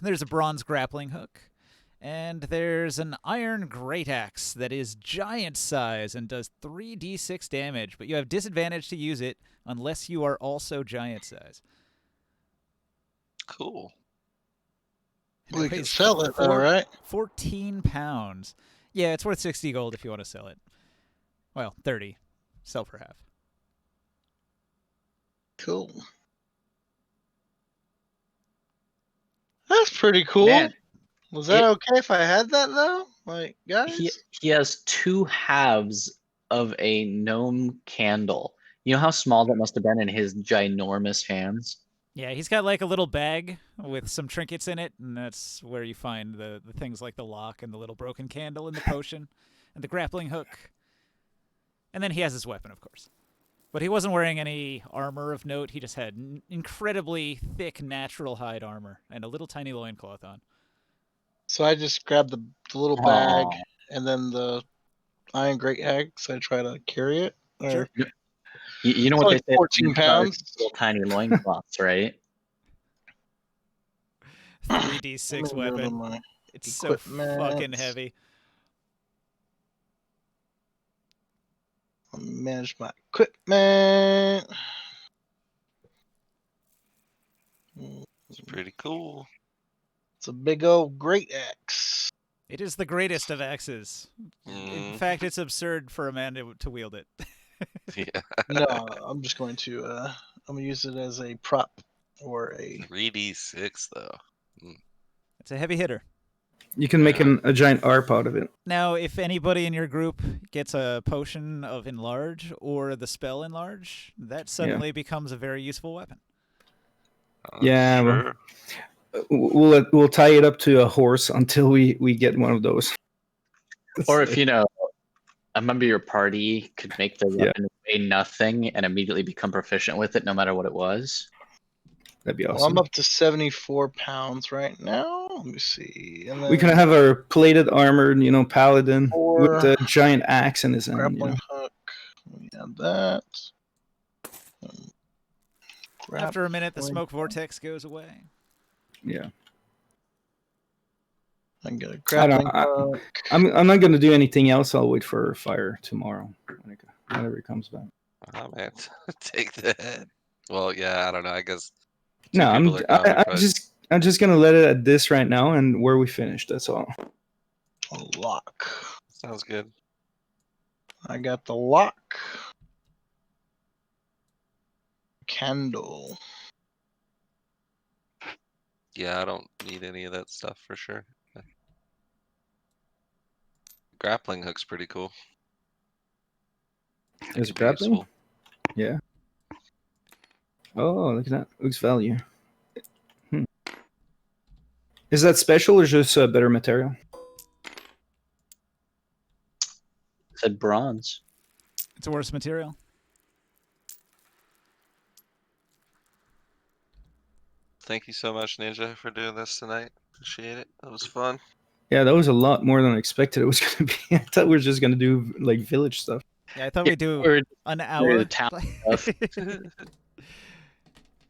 There's a bronze grappling hook. And there's an iron great axe that is giant size and does 3d6 damage, but you have disadvantage to use it unless you are also giant size. Cool. We can sell it, all right. 14 pounds. Yeah, it's worth 60 gold if you want to sell it. Well, 30. Sell for half. Cool. That's pretty cool. Man, Was that okay if I had that though? Like, guys? he has 2 halves of a gnome candle. You know how small that must have been in his ginormous hands? Yeah, he's got like a little bag with some trinkets in it, and that's where you find the things like the lock and the little broken candle and the potion and the grappling hook. And then he has his weapon, of course. But he wasn't wearing any armor of note. He just had incredibly thick natural hide armor and a little tiny loincloth on. So I just grabbed the little bag and then the iron great axe. I try to carry it. Or... Sure. You know It's what like they say? 14 pounds. Little tiny loincloths, right? 3d6 weapon. It's so equipment. fucking heavy. Let me manage my equipment. It's pretty cool. It's a big old great axe. It is the greatest of axes. In fact, it's absurd for a man to wield it. Yeah. No, I'm just going to I'm gonna use it as a prop or a 3d6 though. It's a heavy hitter. You can make a giant ARP out of it. Now, if anybody in your group gets a potion of Enlarge or the spell Enlarge, that suddenly becomes a very useful weapon. Yeah, sure. We'll tie it up to a horse until we get one of those. Or if a member of your party could make the weapon weigh nothing and immediately become proficient with it, no matter what it was. That'd be awesome. Well, I'm up to 74 pounds right now. Let me see. And then we can have our plated armored, paladin with a giant axe in his hand. Grappling hook. We have that. After a minute, the smoke vortex goes away. Yeah. I can get a grappling hook. I'm not going to do anything else. I'll wait for fire tomorrow whenever it comes back. Oh man, take that. Well, yeah, I don't know. I guess. No, I'm just going to let it at this right now and where we finished. That's all. A lock. Sounds good. I got the lock. Candle. Yeah, I don't need any of that stuff for sure. Grappling hook's pretty cool. Is it grappling? Useful. Yeah. Oh, look at that. Looks value. Is that special or just a better material? It said bronze. It's a worse material. Thank you so much, Ninja, for doing this tonight. Appreciate it. That was fun. Yeah, that was a lot more than I expected it was going to be. I thought we were just going to do like village stuff. Yeah, I thought we'd do an hour. The town stuff.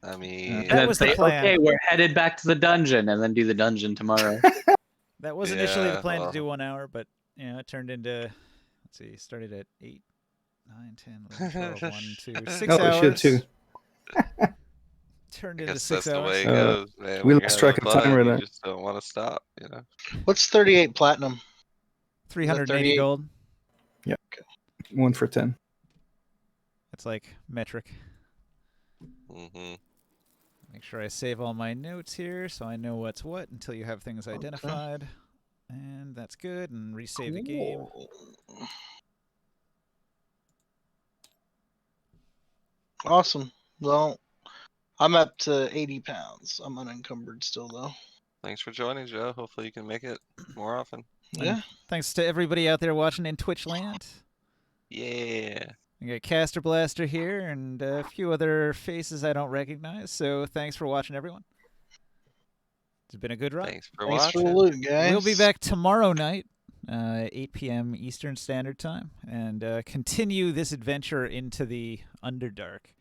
I mean, that was the plan. Okay, we're headed back to the dungeon, and then do the dungeon tomorrow. That was initially the plan to do 1 hour, but it turned into. Let's see, started at 8, 9, 10, 11, 12, 1, 2, 6 hours. Shit too. Turned into 6 that's hours. The way it goes, man. We lost track of time right now. You just don't want to stop, What's 38 platinum? 380 gold. Yeah. 1 for 10. That's like metric. Make sure I save all my notes here so I know what's what until you have things identified. And that's good. And resave the game. Awesome. Well, I'm up to 80 pounds. I'm unencumbered still, though. Thanks for joining, Joe. Hopefully you can make it more often. Yeah. And thanks to everybody out there watching in Twitch land. Yeah. We got Caster Blaster here and a few other faces I don't recognize. So thanks for watching, everyone. It's been a good run. Thanks for Thanks watching. for the loot, guys. We'll be back tomorrow night, 8 p.m. Eastern Standard Time, and continue this adventure into the Underdark.